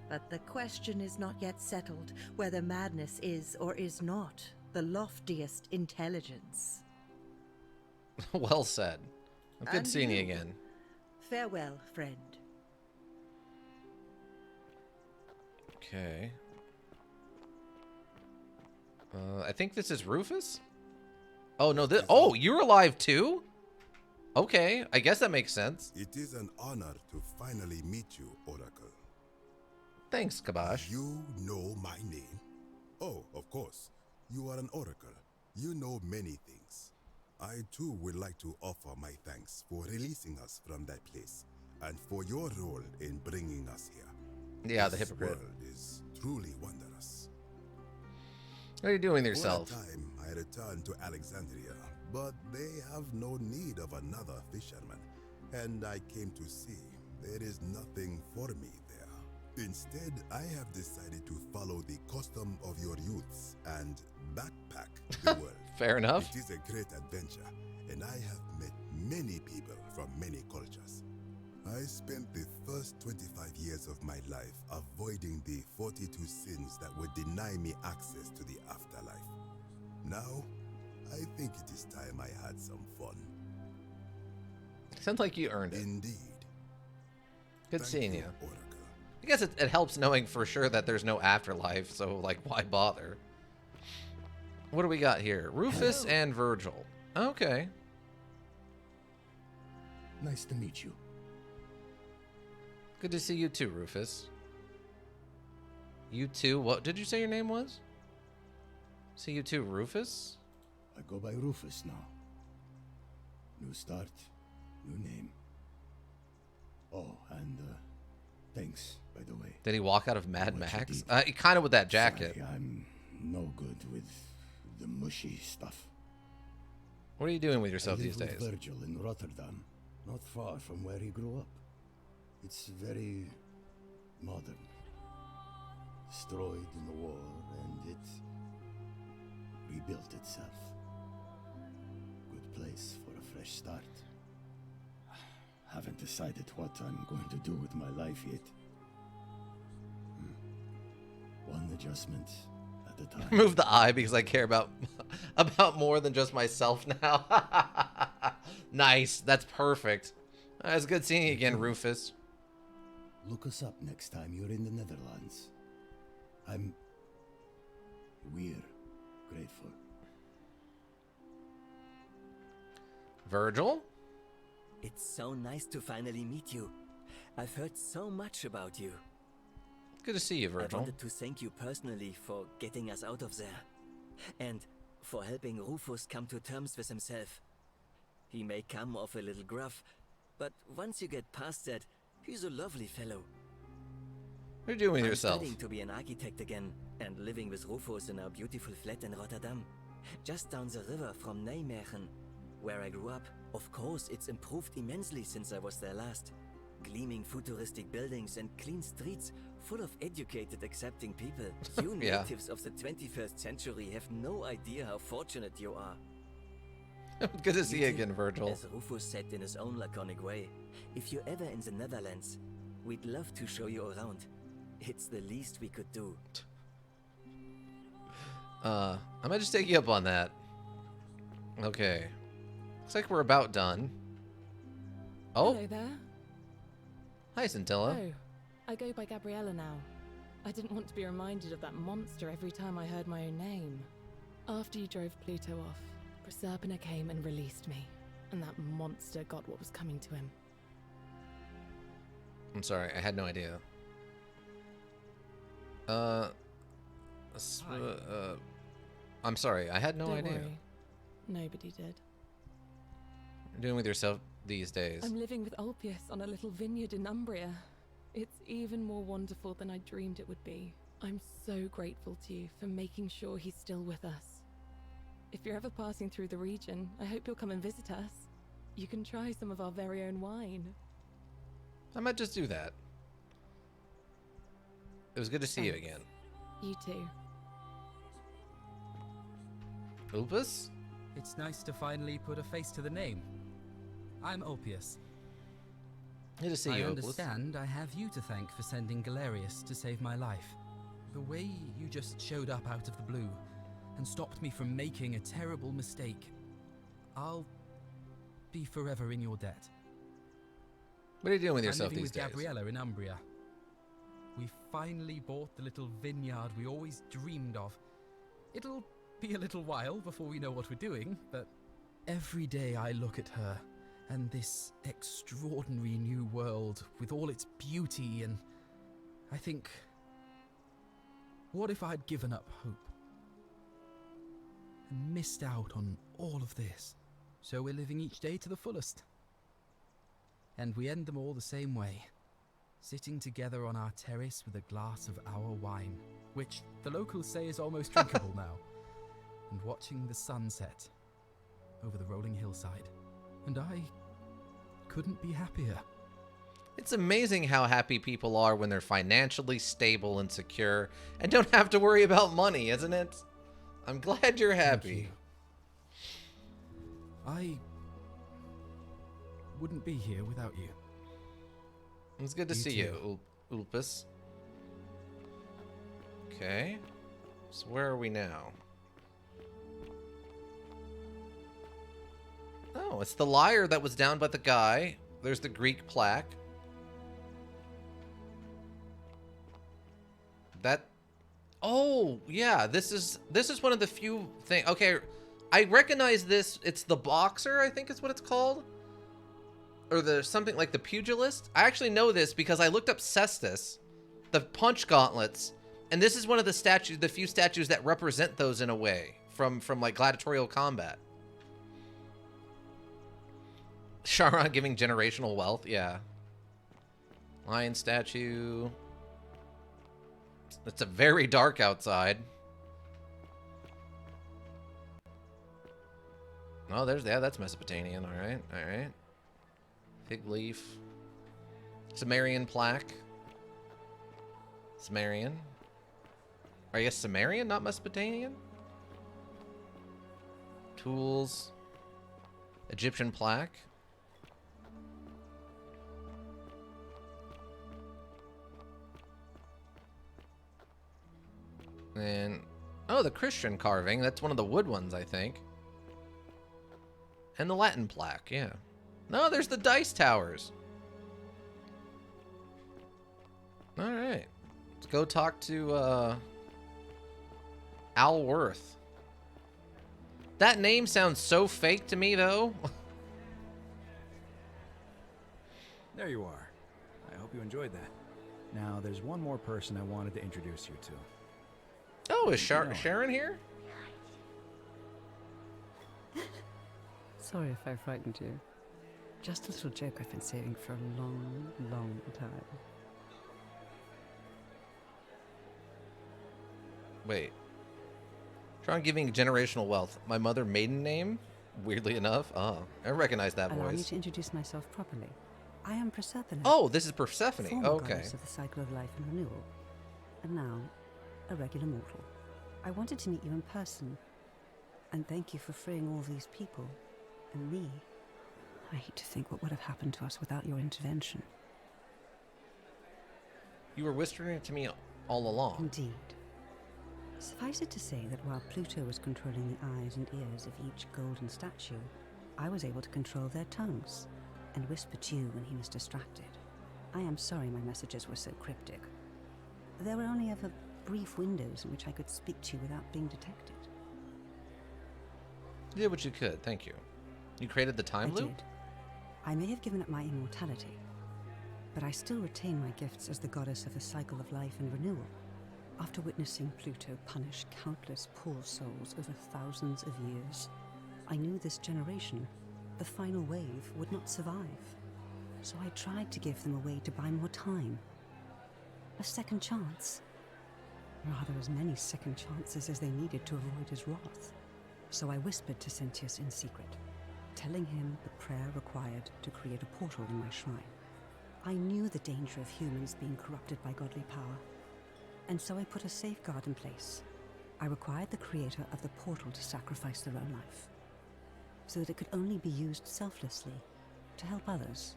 but the question is not yet settled whether madness is or is not the loftiest intelligence. Well said. Good And seeing you you. again. Farewell, friend. Okay. I think this is Rufus? Oh, no, this... Oh, you're alive too? Okay, I guess that makes sense. It is an honor to finally meet you, Oracle. Thanks, Kabash. You know my name? Oh, of course. You are an Oracle. You know many things. I too would like to offer my thanks for releasing us from that place and for your role in bringing us here. Yeah, the This hypocrite. world is truly wondrous. What are you doing with yourself? For a time, I returned to Alexandria, but they have no need of another fisherman, and I came to see there is nothing for me there. Instead, I have decided to follow the custom of your youths and backpack the world. Fair enough. It is a great adventure, and I have met many people from many cultures. I spent the first 25 years of my life avoiding the 42 sins that would deny me access to the afterlife. Now, I think it is time I had some fun. Sounds like you earned it. Indeed. Good seeing you. I guess it helps knowing for sure that there's no afterlife, so, like, why bother? What do we got here? Rufus and Virgil. Okay. Nice to meet you. Good to see you too, Rufus. You too? What did you say your name was? See you too, Rufus? I go by Rufus now. New start, new name. Oh, and thanks, by the way. Did he walk out of Mad Max? Kind of with that jacket. Sorry, I'm no good with the mushy stuff. What are you doing with yourself I live these with days? Virgil in Rotterdam, not far from where he grew up. It's very modern. Destroyed in the war, and it rebuilt itself. Good place for a fresh start. Haven't decided what I'm going to do with my life yet. One adjustment at a time. Move the eye because I care about more than just myself now. Nice. That's perfect. It's good seeing you again, Rufus. Look us up next time you're in the Netherlands. We're grateful. Virgil? It's so nice to finally meet you. I've heard so much about you. Good to see you, Virgil. I wanted to thank you personally for getting us out of there. And for helping Rufus come to terms with himself. He may come off a little gruff, but once you get past that, he's a lovely fellow. What are you doing with I'm yourself? studying to be an architect again, and living with Rufus in our beautiful flat in Rotterdam. Just down the river from Nijmegen, where I grew up. Of course, it's improved immensely since I was there last. Gleaming futuristic buildings and clean streets full of educated, accepting people. You Yeah. natives of the 21st century have no idea how fortunate you are. Good to see you again, Virgil. As Rufus said in his own laconic way, if you're ever in the Netherlands, we'd love to show you around. It's the least we could do. I might just take you up on that. Okay. Looks like we're about done. Oh, Hello there. hi, Scintilla. Oh, I go by Gabriella now. I didn't want to be reminded of that monster every time I heard my own name. After you drove Pluto off, Proserpina came and released me, and that monster got what was coming to him. I'm sorry, I had no idea. I'm sorry, I had no Don't idea. worry. Nobody did. What are you doing with yourself these days? I'm living with Ulpius on a little vineyard in Umbria. It's even more wonderful than I dreamed it would be. I'm so grateful to you for making sure he's still with us. If you're ever passing through the region, I hope you'll come and visit us. You can try some of our very own wine. I might just do that. It was good to see you again. You too. Ulpus? It's nice to finally put a face to the name. I'm Ulpius. Good to see you, I Ulpus. understand I have you to thank for sending Galerius to save my life. The way you just showed up out of the blue and stopped me from making a terrible mistake. I'll be forever in your debt. What are you doing with yourself I'm living these with days? Gabriella in Umbria. We finally bought the little vineyard we always dreamed of. It'll be a little while before we know what we're doing, but every day I look at her and this extraordinary new world with all its beauty, and I think, what if I'd given up hope and missed out on all of this? So we're living each day to the fullest. And we end them all the same way, sitting together on our terrace with a glass of our wine, which the locals say is almost drinkable now, and watching the sunset over the rolling hillside. And I couldn't be happier. It's amazing how happy people are when they're financially stable and secure and don't have to worry about money, isn't it? I'm glad you're happy. I wouldn't be here without you. It's good to see you, Ulpus. Okay. So where are we now? Oh, it's the lyre that was down by the guy. There's the Greek plaque. That... Oh, yeah, this is one of the few things... Okay, I recognize this. It's the boxer, I think is what it's called. Or the something like the pugilist. I actually know this because I looked up cestus, the punch gauntlets, and this is one of the statues, the few statues that represent those in a way from like gladiatorial combat. Charon giving generational wealth, yeah. Lion statue. It's a very dark outside. Oh, there's that's Mesopotamian. All right, all right. Fig leaf. Sumerian plaque. Sumerian. Or I guess Sumerian, not Mesopotamian. Tools. Egyptian plaque. And oh, the Christian carving. That's one of the wood ones, I think. And the Latin plaque, yeah. No, there's the dice towers. All right. Let's go talk to Al Worth. That name sounds so fake to me, though. There you are. I hope you enjoyed that. Now, there's one more person I wanted to introduce you to. Oh, is Sharon here? Sorry if I frightened you. Just a little joke I've been saving for a long, long time. Wait. Trying giving generational wealth. My mother maiden name? Weirdly enough. Oh, I recognize that Allow me voice. to introduce myself properly. I am Persephone. Oh, this is Persephone. Former Okay. goddess of the cycle of life and renewal. And now, a regular mortal. I wanted to meet you in person. And thank you for freeing all these people. And me. I hate to think what would have happened to us without your intervention. You were whispering it to me all along. Indeed. Suffice it to say that while Pluto was controlling the eyes and ears of each golden statue, I was able to control their tongues and whisper to you when he was distracted. I am sorry my messages were so cryptic. There were only ever brief windows in which I could speak to you without being detected. You did what you could. Thank you. You created the time I loop? did. I may have given up my immortality, but I still retain my gifts as the goddess of the cycle of life and renewal. After witnessing Pluto punish countless poor souls over thousands of years, I knew this generation, the final wave, would not survive. So I tried to give them a way to buy more time. A second chance. Rather, as many second chances as they needed to avoid his wrath. So I whispered to Sentius in secret, telling him the prayer required to create a portal in my shrine. I knew the danger of humans being corrupted by godly power, and so I put a safeguard in place. I required the creator of the portal to sacrifice their own life, so that it could only be used selflessly to help others.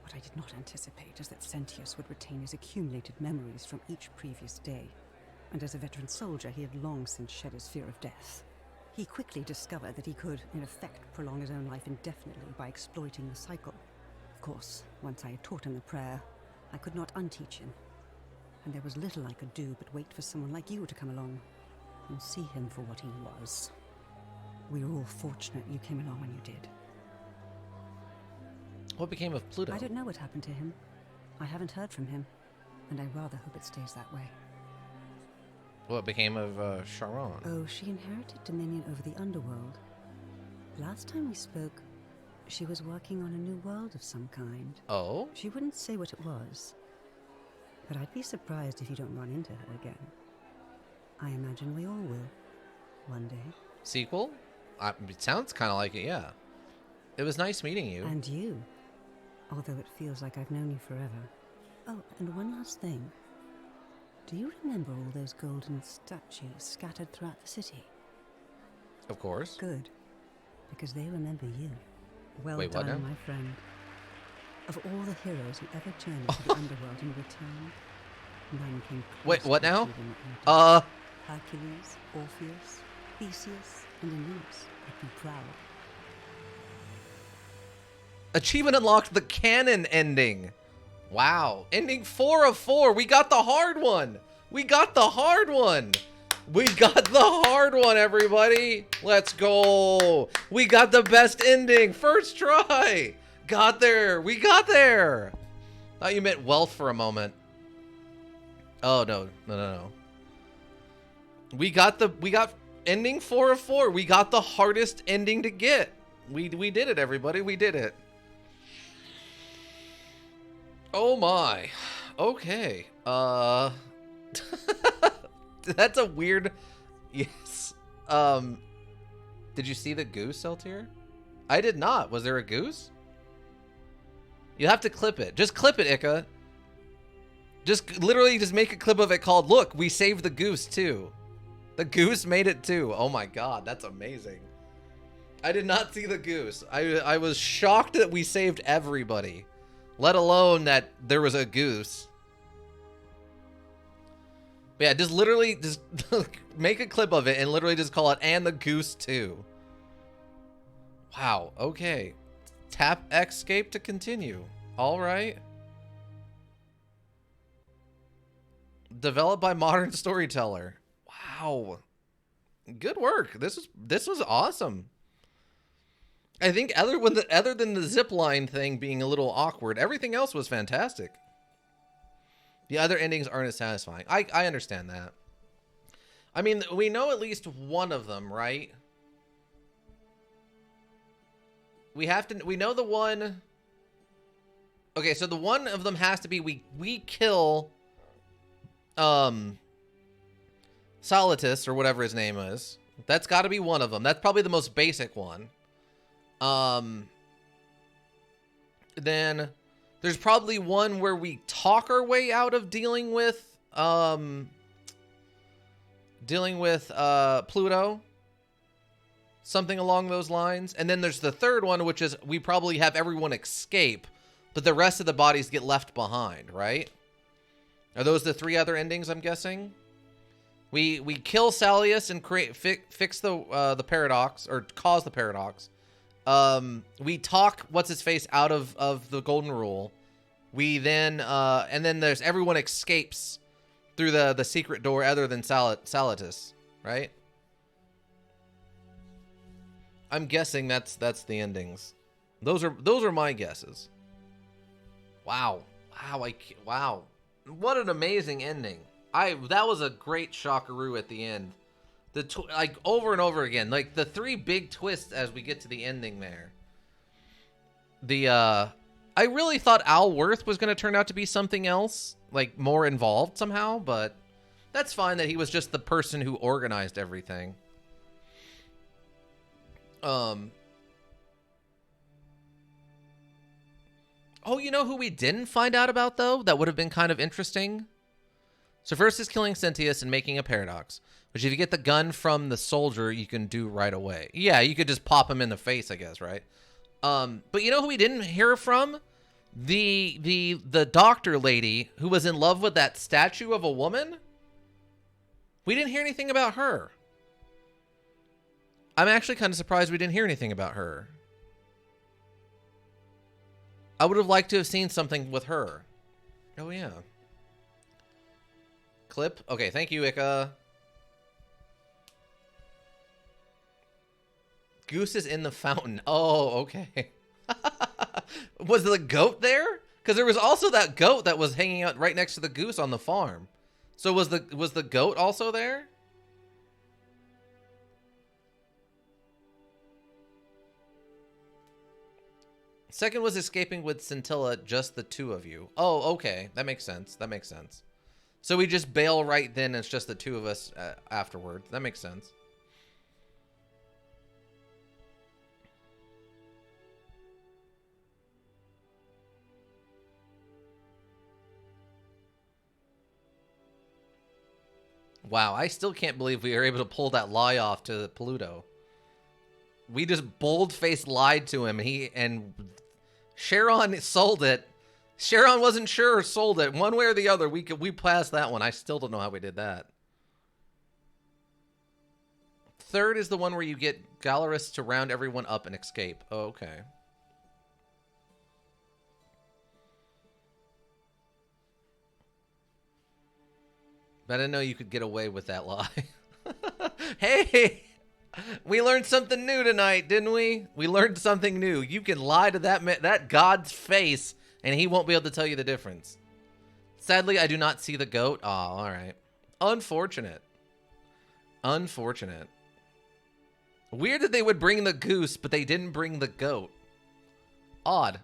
What I did not anticipate is that Sentius would retain his accumulated memories from each previous day, and as a veteran soldier he had long since shed his fear of death. He quickly discovered that he could, in effect, prolong his own life indefinitely by exploiting the cycle. Of course, once I had taught him the prayer, I could not unteach him, and there was little I could do but wait for someone like you to come along and see him for what he was. We were all fortunate you came along when you did. What became of Pluto? I don't know what happened to him. I haven't heard from him, and I rather hope it stays that way. What became of Charon? Oh, she inherited dominion over the underworld. Last time we spoke, she was working on a new world of some kind. Oh? She wouldn't say what it was, but I'd be surprised if you don't run into her again. I imagine we all will, one day. Sequel? It sounds kind of like it, yeah. It was nice meeting you. And you, although it feels like I've known you forever. Oh, and one last thing. Do you remember all those golden statues scattered throughout the city? Of course. Good, because they remember you. Well Wait, what done, now? my friend. Of all the heroes who ever journeyed to the underworld and returned, none came close Wait, what to now? achieving what you did. Hercules, Orpheus, Theseus, and Aeneas would be proud. Achievement unlocked, the canon ending. Wow. Ending 4 of 4. We got the hard one. We got the hard one. We got the hard one, everybody. Let's go. We got the best ending. First try. Got there. We got there. Thought you meant wealth for a moment. Oh, no. No. We got ending 4 of 4. We got the hardest ending to get. We did it, everybody. We did it. Oh my. Okay. That's a weird. Yes. Did you see the goose, Eltier? I did not. Was there a goose? You have to clip it. Just clip it, Ika. Just literally just make a clip of it called, "Look, we saved the goose too." The goose made it too. Oh my god, that's amazing. I did not see the goose. I was shocked that we saved everybody, let alone that there was a goose. But yeah, just literally just make a clip of it and literally just call it "and the goose too." Wow, okay. Tap escape to continue. All right. Developed by Modern Storyteller. Wow. Good work. This was awesome. I think other than the zip line thing being a little awkward, everything else was fantastic. The other endings aren't as satisfying. I understand that. I mean, we know at least one of them, right? We know the one. Okay, so the one of them has to be we kill Solitus or whatever his name is. That's got to be one of them. That's probably the most basic one. Then there's probably one where we talk our way out of dealing with Pluto. Something along those lines. And then there's the third one, which is we probably have everyone escape, but the rest of the bodies get left behind, right? Are those the three other endings, I'm guessing? We kill Salius and fix the paradox, or cause the paradox. We talk what's-his-face out of the Golden Rule. We then, and then there's everyone escapes through the secret door other than Salatus, right? I'm guessing that's the endings. Those are my guesses. Wow. Wow. What an amazing ending. That was a great shockaroo at the end. Like over and over again, like the three big twists as we get to the ending there. I really thought Al Worth was going to turn out to be something else, like more involved somehow, but that's fine that he was just the person who organized everything. Oh, you know who we didn't find out about, though? That would have been kind of interesting. So first is killing Cynthius and making a paradox, which if you get the gun from the soldier, you can do right away. Yeah, you could just pop him in the face, I guess, right? But you know who we didn't hear from? The doctor lady who was in love with that statue of a woman? We didn't hear anything about her. I'm actually kind of surprised we didn't hear anything about her. I would have liked to have seen something with her. Oh, yeah. Clip? Okay, thank you, Ika. Goose is in the fountain. Oh, okay. Was the goat there? Because there was also that goat that was hanging out right next to the goose on the farm. So was the goat also there? Second was escaping with Scintilla, just the two of you. Oh, okay. That makes sense. That makes sense. So we just bail right then. It's just the two of us afterward. That makes sense. Wow, I still can't believe we were able to pull that lie off to Pluto. We just bold-faced lied to him. And Sharon sold it. Sharon wasn't sure or sold it. One way or the other, we passed that one. I still don't know how we did that. Third is the one where you get Gallerus to round everyone up and escape. Oh, okay. But I didn't know you could get away with that lie. Hey! We learned something new tonight, didn't we? We learned something new. You can lie to that god's face, and he won't be able to tell you the difference. Sadly, I do not see the goat. Oh, all right. Unfortunate. Unfortunate. Weird that they would bring the goose, but they didn't bring the goat. Odd.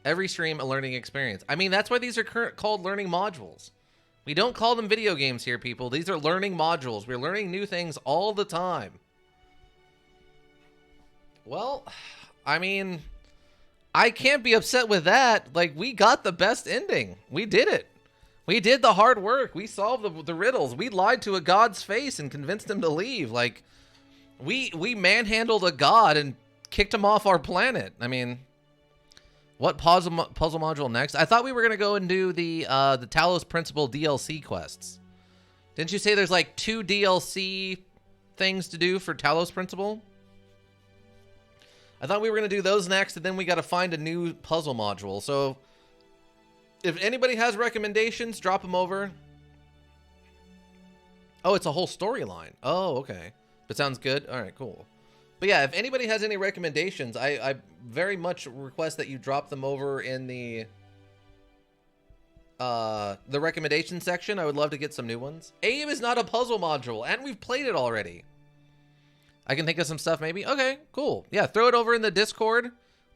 Every stream, a learning experience. I mean, that's why these are called learning modules. We don't call them video games here, people. These are learning modules. We're learning new things all the time. Well, I mean, I can't be upset with that. Like, we got the best ending. We did it. We did the hard work. We solved the riddles. We lied to a god's face and convinced him to leave. Like, we manhandled a god and kicked him off our planet. I mean, what puzzle module next? I thought we were going to go and do the Talos Principle DLC quests. Didn't you say there's like 2 DLC things to do for Talos Principle? I thought we were going to do those next, and then we got to find a new puzzle module. So if anybody has recommendations, drop them over. Oh, it's a whole storyline. Oh, okay. But sounds good. All right, cool. But yeah, if anybody has any recommendations, I very much request that you drop them over in the recommendation section. I would love to get some new ones. Abe is not a puzzle module, and we've played it already. I can think of some stuff maybe. Okay, cool. Yeah, throw it over in the Discord.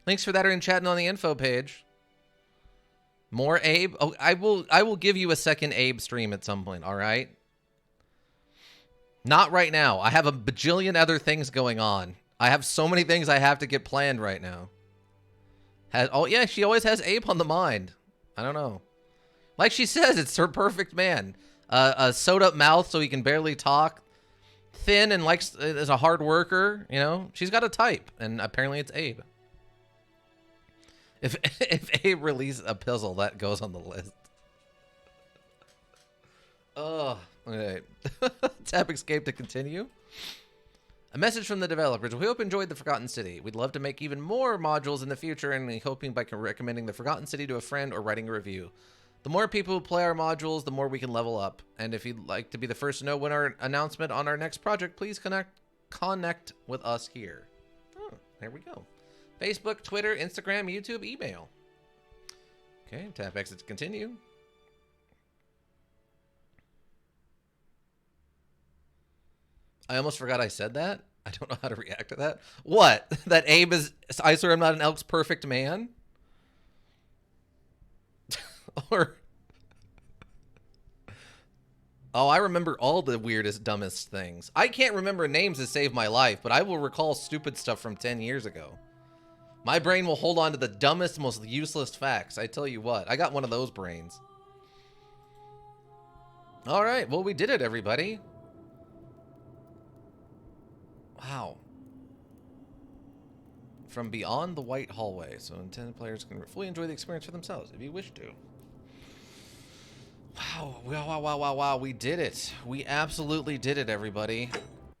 Links for that are in chat and on the info page. More Abe. Oh, I will give you a second Abe stream at some point, all right? Not right now. I have a bajillion other things going on. I have so many things I have to get planned right now. Oh, yeah, she always has Abe on the mind. I don't know. Like she says, it's her perfect man. A sewed-up mouth so he can barely talk. Thin and is a hard worker, you know? She's got a type, and apparently it's Abe. If Abe releases a puzzle, that goes on the list. Oh, okay. Tap escape to continue. A message from the developers. We hope you enjoyed the Forgotten City. We'd love to make even more modules in the future, and we're hoping by recommending the Forgotten City to a friend or writing a review. The more people who play our modules, the more we can level up. And if you'd like to be the first to know when our announcement on our next project, please connect with us here. Oh, there we go. Facebook, Twitter, Instagram, YouTube, email. Okay, tap exit to continue. I almost forgot I said that. I don't know how to react to that. What? That Abe is... I swear I'm not an elk's perfect man? Or... Oh, I remember all the weirdest, dumbest things. I can't remember names to save my life, but I will recall stupid stuff from 10 years ago. My brain will hold on to the dumbest, most useless facts. I tell you what. I got one of those brains. All right. Well, we did it, everybody. Wow. From beyond the white hallway, so intended players can fully enjoy the experience for themselves if you wish to. Wow. We did it. We absolutely did it, everybody.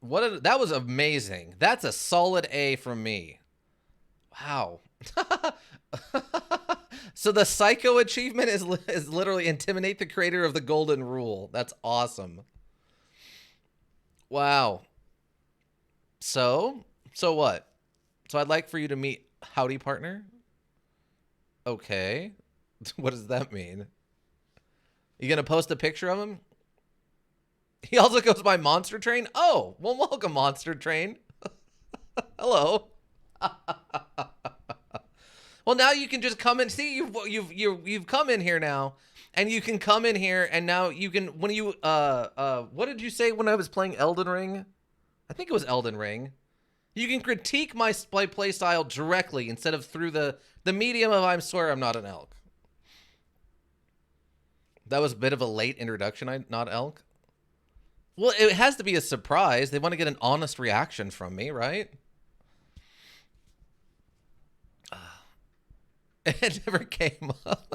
That was amazing. That's a solid A from me. Wow. So the psycho achievement is literally intimidate the creator of the golden rule. That's awesome. Wow. So what? So I'd like for you to meet Howdy Partner. Okay. What does that mean? You gonna post a picture of him? He also goes by Monster Train. Oh, well, welcome, Monster Train. Hello. Well, now you can just come and see you've come in here now, and you can come in here and now you can when you what did you say when I was playing Elden Ring? I think it was Elden Ring. You can critique my play style directly instead of through the medium of I swear I'm not an elk. That was a bit of a late introduction, not elk. Well, it has to be a surprise. They want to get an honest reaction from me, right? It never came up.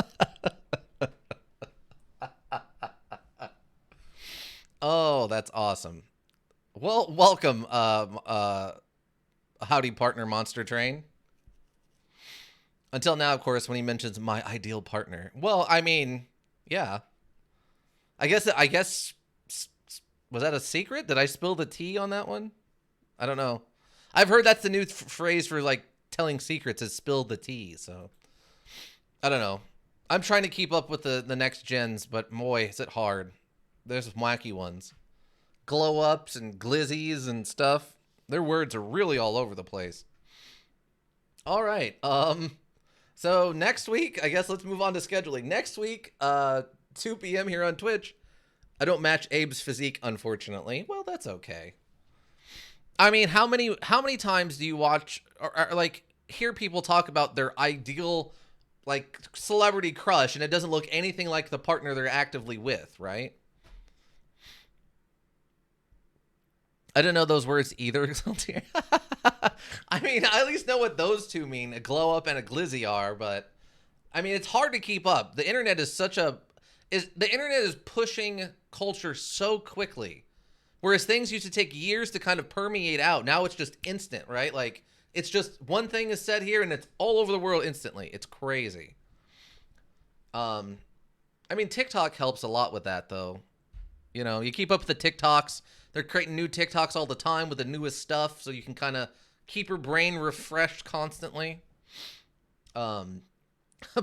Oh, that's awesome. Well, welcome, howdy partner Monster Train. Until now, of course, when he mentions my ideal partner. Well, I mean, yeah. I guess, was that a secret? Did I spill the tea on that one? I don't know. I've heard that's the new phrase for, like, telling secrets is spill the tea, so. I don't know. I'm trying to keep up with the next gens, but boy, is it hard. There's wacky ones. Glow ups and glizzies and stuff. Their words are really all over the place. All right. So next week, I guess let's move on to scheduling. Next week, 2 p.m. here on Twitch. I don't match Abe's physique, unfortunately. Well, that's okay. I mean, how many times do you watch or like hear people talk about their ideal like celebrity crush and it doesn't look anything like the partner they're actively with, right? I don't know those words either. I mean, I at least know what those two mean, a glow up and a glizzy are, but I mean, it's hard to keep up. The internet is the internet is pushing culture so quickly. Whereas things used to take years to kind of permeate out. Now it's just instant, right? Like it's just one thing is said here and it's all over the world instantly. It's crazy. I mean, TikTok helps a lot with that though. You know, you keep up with the TikToks. They're creating new TikToks all the time with the newest stuff, so you can kind of keep your brain refreshed constantly. But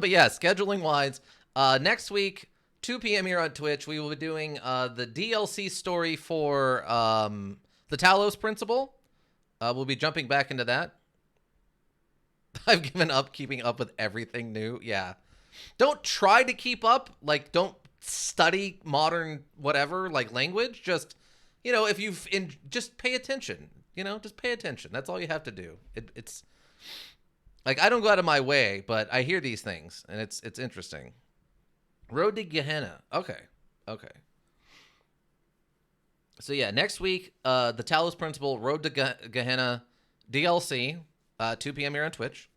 yeah, scheduling wise, next week, 2 p.m. here on Twitch, we will be doing the DLC story for the Talos Principle. We'll be jumping back into that. I've given up keeping up with everything new. Yeah. Don't try to keep up. Like, don't study modern whatever, like language. Just, you know, if you've just pay attention. You know, just pay attention. That's all you have to do. It's like I don't go out of my way, but I hear these things, and it's interesting. Road to Gehenna. Okay. So yeah, next week, the Talos Principle, Road to Gehenna DLC, 2 p.m. here on Twitch.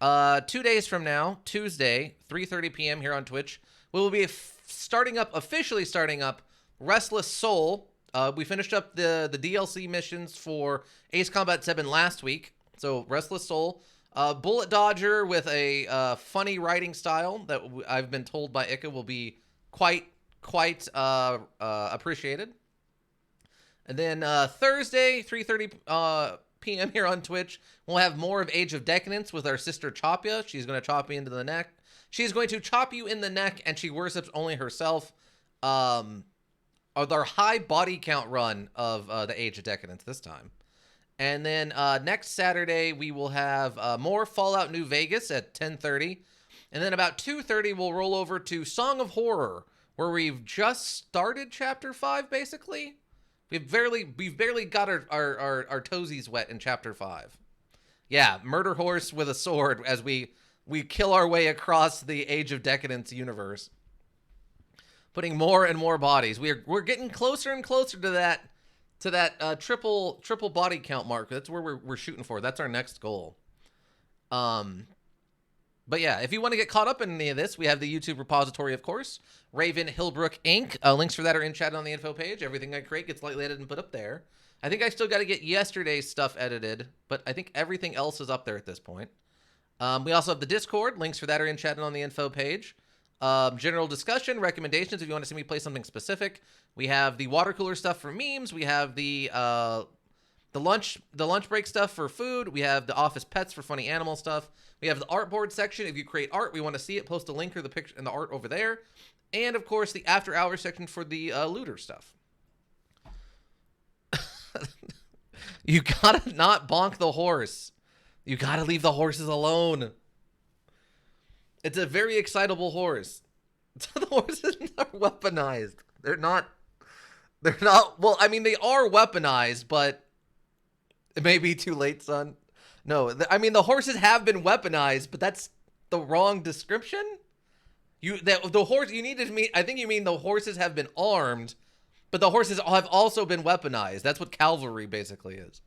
2 days from now, Tuesday, 3:30 p.m. here on Twitch, we will be officially starting up Restless Soul. We finished up the DLC missions for Ace Combat 7 last week. So Restless Soul, Bullet Dodger with a funny writing style that I've been told by Ika will be quite appreciated. And then Thursday, 3:30 p.m. here on Twitch, we'll have more of Age of Decadence with our sister Chopia. She's going to chop you into the neck. She's going to chop you in the neck, and she worships only herself. Our high body count run of the Age of Decadence this time. And then next Saturday, we will have more Fallout New Vegas at 10:30. And then about 2:30, we'll roll over to Song of Horror, where we've just started Chapter 5, basically. We've barely got our toesies wet in Chapter 5. Yeah, murder horse with a sword as we kill our way across the Age of Decadence universe. Putting more and more bodies. We're getting closer and closer to that triple body count mark. That's where we're shooting for. That's our next goal. But yeah, if you want to get caught up in any of this, we have the YouTube repository, of course. Raven Hillbrook Inc. Links for that are in chat on the info page. Everything I create gets lightly edited and put up there. I think I still got to get yesterday's stuff edited, but I think everything else is up there at this point. We also have the Discord. Links for that are in chat and on the info page. General discussion, recommendations if you want to see me play something specific. We have the water cooler stuff for memes. We have the lunch break stuff for food. We have the office pets for funny animal stuff. We have the artboard section. If you create art, we want to see it. Post a link or the picture and the art over there. And of course, the after hours section for the looter stuff. You gotta not bonk the horse. You gotta leave the horses alone. It's a very excitable horse. The horses are weaponized. They're not, well, I mean, they are weaponized, but it may be too late, son. No, I mean, the horses have been weaponized, but that's the wrong description. The horse, you need to mean, I think you mean the horses have been armed, but the horses have also been weaponized. That's what cavalry basically is.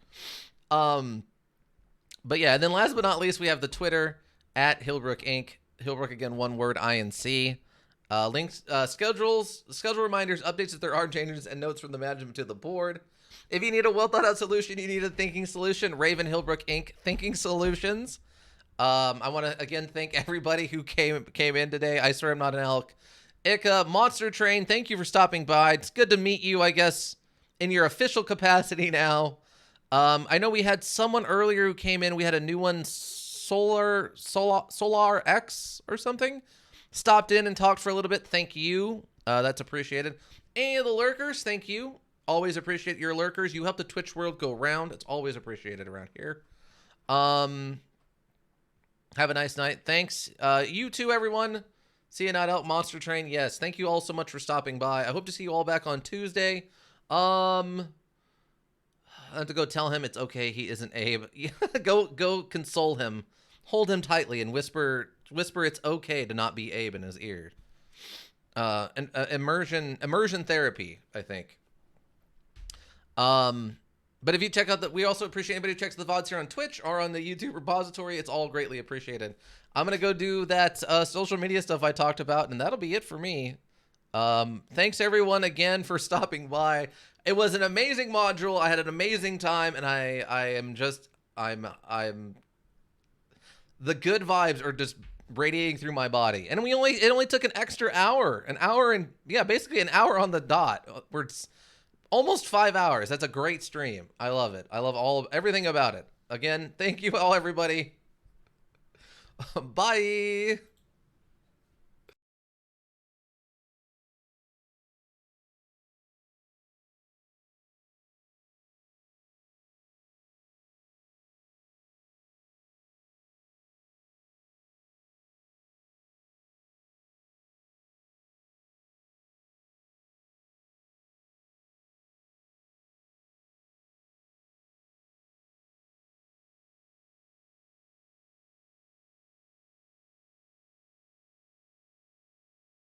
But yeah, and then last but not least, we have the Twitter. at Hillbrook Inc. Hillbrook, again, one word, INC. Links, schedule reminders, updates if there are changes, and notes from the management to the board. If you need a well-thought-out solution, you need a thinking solution, Raven Hillbrook Inc. Thinking Solutions. I want to, again, thank everybody who came in today. I swear I'm not an elk. Ika, Monster Train, thank you for stopping by. It's good to meet you, I guess, in your official capacity now. I know we had someone earlier who came in. We had a new one, Solar X or something. Stopped in and talked for a little bit. Thank you. That's appreciated. Any of the lurkers, thank you. Always appreciate your lurkers. You help the Twitch world go round. It's always appreciated around here. Have a nice night. Thanks. You too, everyone. See you, Night Out, Monster Train. Yes, thank you all so much for stopping by. I hope to see you all back on Tuesday. I have to go tell him it's okay. He isn't Abe. Go console him. Hold him tightly and whisper it's okay to not be Abe in his ear. Immersion therapy, I think. But if you check out we also appreciate anybody who checks the VODs here on Twitch or on the YouTube repository. It's all greatly appreciated. I'm going to go do that social media stuff I talked about, and that'll be it for me. Thanks everyone again for stopping by. It was an amazing module. I had an amazing time, and I'm the good vibes are just radiating through my body. And it only took an extra hour, basically an hour on the dot. It's almost 5 hours. That's a great stream. I love it. I love everything about it. Again, thank you all, everybody. Bye.